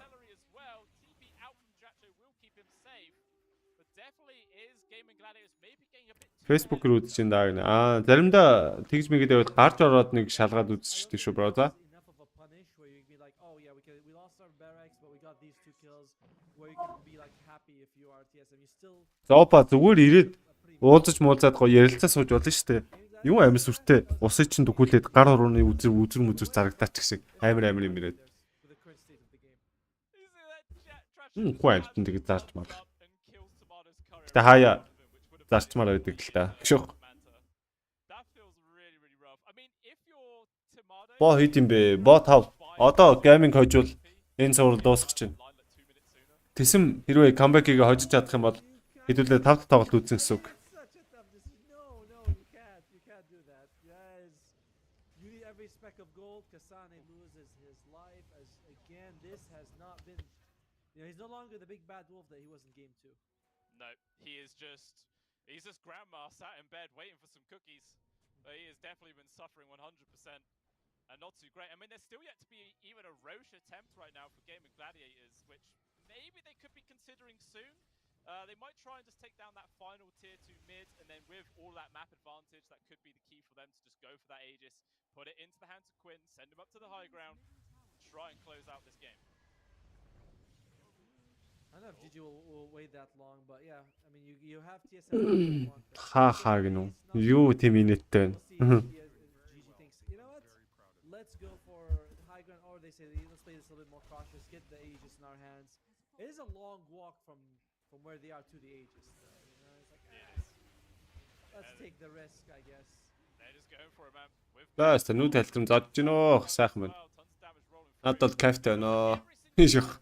Speaker 9: Facebook руу үзэж даа гэнэ. Заримдаа тэгж мэгээд яваад гарч ороод нэг шалгаад үзчихдэг шүү бро за. За опа зүгээр ирээд уулзаж муулзаад гоё ярилцаа сууж болно шүү дээ. Юу амир сүртэй. Усыг чинь төгүүлээд гар орооны үзэр зарагдаач гэх шиг амир юм ирээд. Хөөе тэгээд зарч маа. Гэтэ хаяа зарчмаар байдаг л та. Гшөөх. Боо хэд юм бэ? Боо 5. Одоо гейминг хожвол энэ цуврал дуусах чинь. Тэсэм хэрвээ камбэкийг хожиж чадах юм бол хэдүүлээ 5 дахь тоглолт үзэн гэсэн үг.
Speaker 4: He's no longer the big bad wolf that he was in game 2.
Speaker 8: No, he's just grandma sat in bed waiting for some cookies. He has definitely been suffering 100% and not too great. I mean, there's still yet to be even a Roche attempt right now for Gaming Gladiators, which maybe they could be considering soon. They might try and just take down that final tier 2 mid, and then with all that map advantage, that could be the key for them to just go for that Aegis, put it into the hands of Quinn, send him up to the high ground, try and close out this game.
Speaker 4: I don't know if GG will wait that long, but yeah, I mean, you have TSM.
Speaker 9: Ха гэнэ. Юу тийм инэттэй байна.
Speaker 4: GG thinks, you know what? Let's go for high ground, or they say let's play this a little bit more cautious, get the Aegis in our hands. It is a long walk from where they are to the Aegis. You know, it's like let's take the risk, I guess.
Speaker 8: They're just going for it, man.
Speaker 9: Баас нүд хэлтрэм зодж гинөө сайхан байна. Надад кайфтай байна. Хишх.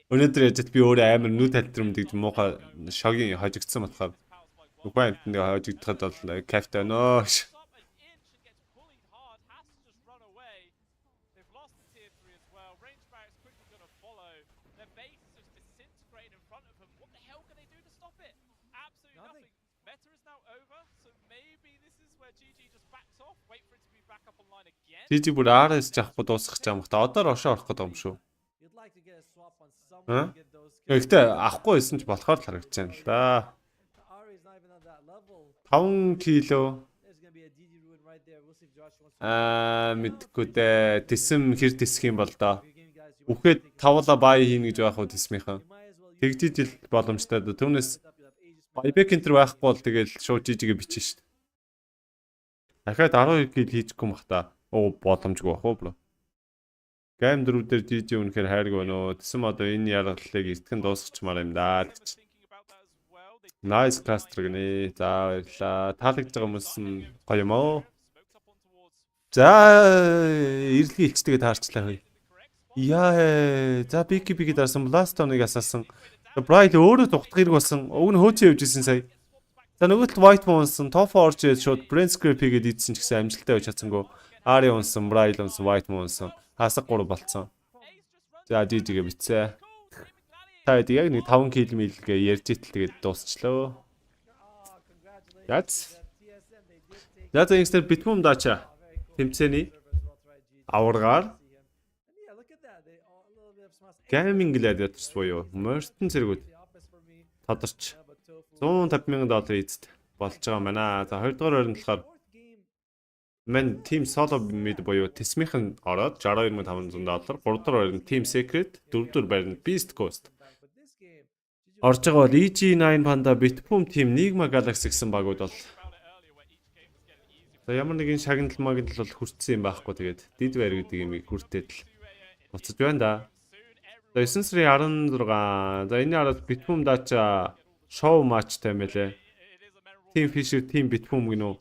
Speaker 9: Өнөөдөр яжт би өөрөө амар нүд хэлтрэм гэж муухай шогийн хожигдсан батхаа. Үгүй энэ хожигдоход бол кайфтай байна. GG бүр RS жахгүй дуусгах гэж байгаа юм хта. Одоо рошоо орох гэдэг юм шүү. Гэхдээ авахгүй байсан ч болохоор л харагдаж байна л да. 5 кило. Мэдгүй дээ. Тэсэм хэр тисэх юм бол доо. Үхээд тавла бай хийнэ гэж байх уу тисмийнхэн. Тэгжиж ил боломжтой. Түүнээс байбек энтер байхгүй бол тэгэл шууд жижигэ бичнэ шүү дээ. Дахиад 12 кил хийчихгүй юм хта. Оо боломжгүй бах уу бро. Гейм 4 дээр жижиг үнэхээр хайрг байна уу? Тэсэм одоо энэ яргалыг эртгэн дуусгачмаар юм даа. Nice cluster гинэ. За баярлаа. Таалагдж байгаа хүмүүс нь гоё юм уу? За ирлэгийн илчтэйгээ таарчлаа хөөе. Яа, за бики дарсан Blast-оныг асаасан. Bright өөрөө тухтах хэрэг болсон. Уг нь хөөцөө явж исэн сая. За нөгөө талд White унсан, Top орж ирээд шууд Brain Scrape хийгээд идсэн ч гэсэн амжилттай байж чадсангүй. Ari унсан, Bright унсан, White унсан. Хасаг 3 болцсон. За жижигэ битсэ. Та яг нэг 5 км гээ ярьж итэл тэгээд дуусчлаа. Яц. За ингэснээр BetBoom Dacha тэмцээний аваргаар Gaming Gladiators буюу Merton зэрэгүүд тодорч $150,000 эзэд болж байгаа мана. За 2 дугаар ойронд болохоор мен Team Solo Mid буюу Тэсмийнхэн ороод $62,500, 3 дугаар ойронд Team Secret, 4 дугаар байранд Beast Coast орж байгаа бол EG9 Panda, BetBoom Team Nigma Galaxy гэсэн багууд бол за ямар нэгэн шагнал магнал бол хүртсэн юм байхгүй. Тэгээд дид байр гэдэг юм хүртээд л буцаж байна да. За 9 сарын 16. За энэ хараад BetBoom Dacha шоу матчтай юм байлээ. Team Fisher, Team BetBoom гинөө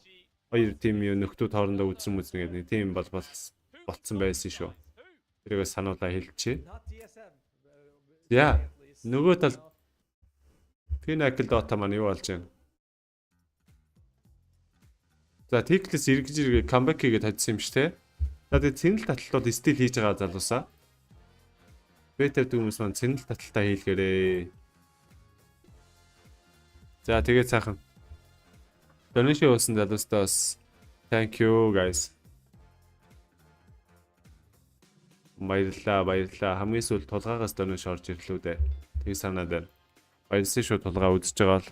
Speaker 9: хоёр team юу нөхдүүд хоорондоо үзсэн гэдэг нэг team болцсон байсан шүү. Тэрийг сануулаа хэлчихье. Яа, нөгөө тал Pinnacle Dota маань юу болж байна? За Tikless эргэж comeback хийгээд хадсан юм шүү те. За тэгээд цэнэл таталтууд стил хийж байгаа залуусаа. Бетер дүүмс маань цэнэл таталтаа хийлгээрээ. За тэгээд сайхан. Donation uuсан залуустаа бас thank you guys. Баярлалаа. Хамгийн сүүлд тулгаагаас donation орж ирлээ дээ. Тэг санаад байна. Баярлалаа шүү тулгаа үзэж байгаа бол.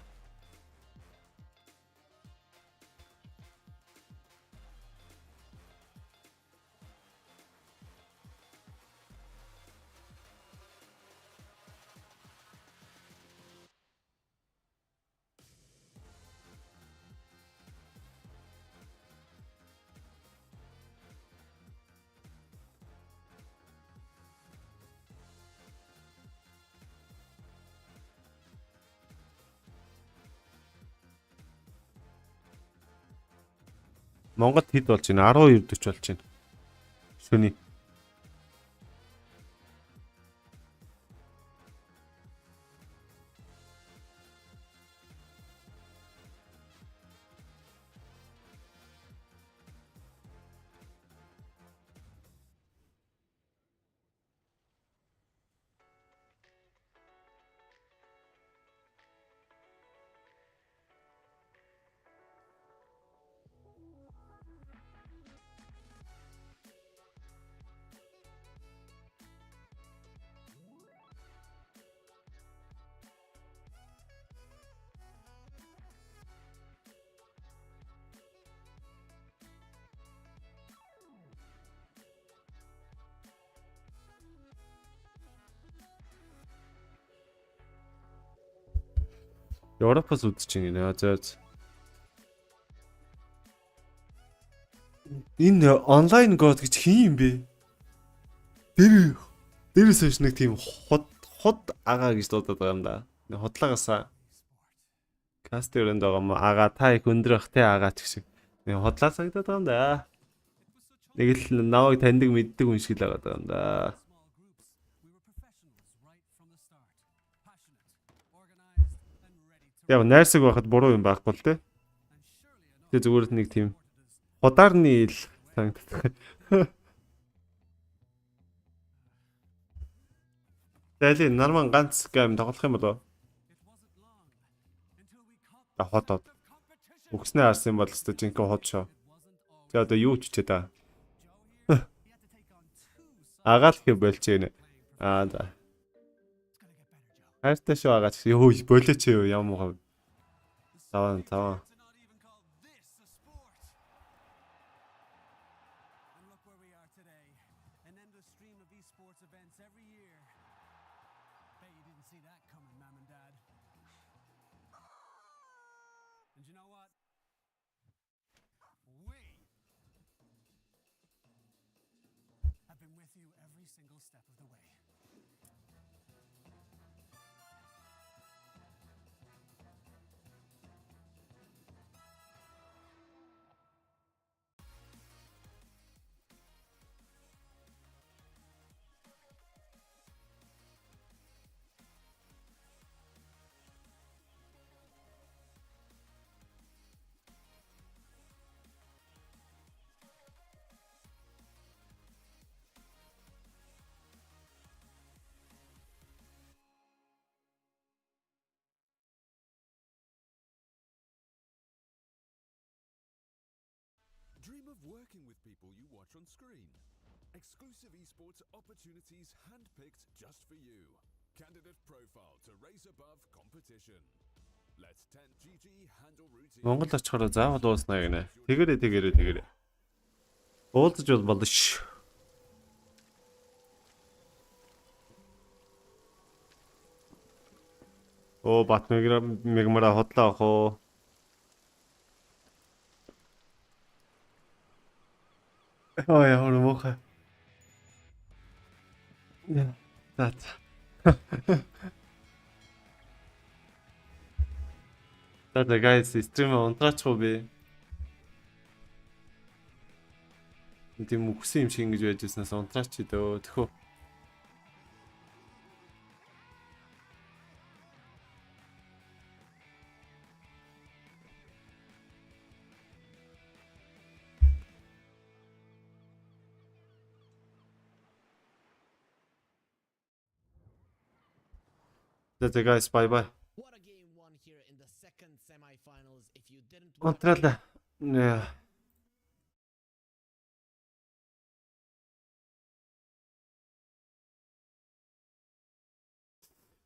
Speaker 9: Монгол хэд болж байна? 12:40 болж байна. Шүний. Европоос үзэж байна. За. Энэ онлайн год гэж хин юм бэ? Дээрээс хойш нэг тийм хот агаа гэж дуудаад байгаа юм да. Хотлаагасаа кастерэнд байгаа юм агаа та их өндрөх те агаа ч шиг. Нэг хотлаа санагдаад байгаа юм да. Нэг л наваг таньдаг мэддэг хүн шиг л байгаа юм да. Яг найрсаг байхад буруу юм байхгүй л те. Тэгээ зүгээр л нэг тийм худаарны ил санагддаг. Тэлийн нарман ганц гейм тоглох юм болоо. Хотод. Үгснээ харсан бол өстой жинхэнэ хот шоо. За одоо юу ч чичээ та. Агаал хэ болчихно. За. Хайртай шүү агаач. Йоо болооч юу юм уу. Таван.
Speaker 13: Dream of working with people you watch on screen. Exclusive esports opportunities handpicked just for you. Candidate profile to raise above competition. Let's 10 GG handle routine.
Speaker 9: Монгол очихоор заавал ууснаа гинэ. Тэгэрээ. Уулзаж бол болно ш. Оо бат мегмара хотлаа ах уу. Oh ja, hoe mogen. Ja, dat. Dat guys, streamer унтраачихгүй би. Тийм үхсэн юм шиг ингэж байж байснаас унтраач дөө тэхөө. That's it guys, bye.
Speaker 11: What a game won here in the second semi-finals. If you didn't
Speaker 9: Унтраалаа. Нэ.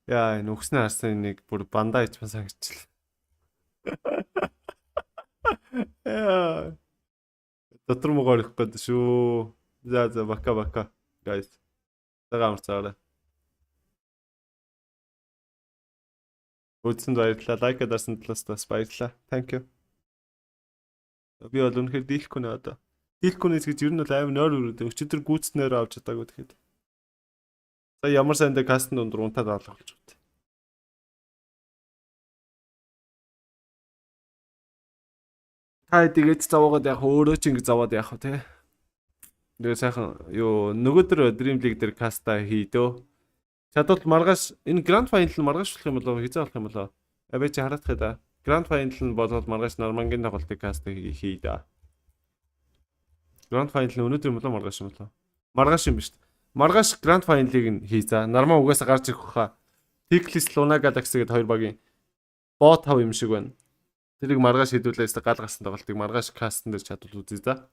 Speaker 9: Яа, нүхснээ харсан нэг бүр бандаа ичмэн сангичлаа. Яа. Дотор муу горих гээд шүү. За бака guys. Цагаамарцаарай. Үзсэнд баярлалаа. Лайк дарсан талаас бас баярлалаа. Thank you. Би бол үнэхээр дийлэхгүй нэ одоо. Дийлэхгүйнээс гэж ер нь бол аим нойр өрөөд өчигдөр гүйцснээр авч чадаагүй тэгэхэд. За ямар сайндаа кастн дундуур унтаад авах болж байна. Та тэгээд заваагаад яг өөрөө ч ингэ заваад яах вэ те. Тэгээ сайхан юу нөгөөдөр Dream League дээр каста хийдөө. Чадвал маргааш энэ Grand Final нь маргааш болох юм болоо хизээ болох юм болоо. Абай чи хараадах да. Grand Final нь болоод маргааш Нормангийн тоглолтыг каст хий да. Grand Final нь өнөөдөр юм болоо маргааш юм болоо. Маргааш юм биш. Маргааш Grand Final-ыг нь хий за. Норман угаасаа гарч ирэх хаа. Tickless Luna Galaxy гэдэг хоёр багийн бот 5 юм шиг байна. Тэрийг маргааш хийдүүлээс гал гарсан тоглолтыг маргааш кастн дээр чадвал үзье за.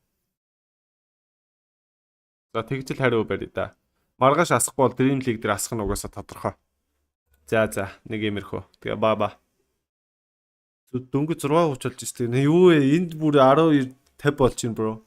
Speaker 9: За тэгжил хариу барья да. Маргааш асахгүй бол Dream League дээр асах нь угаасаа тодорхой. За нэг иймэрхүү. Тэгээ баа. Дөнгөж 6:30 болж байна. Юу вэ? Энд бүр 12:50 болж байна, bro.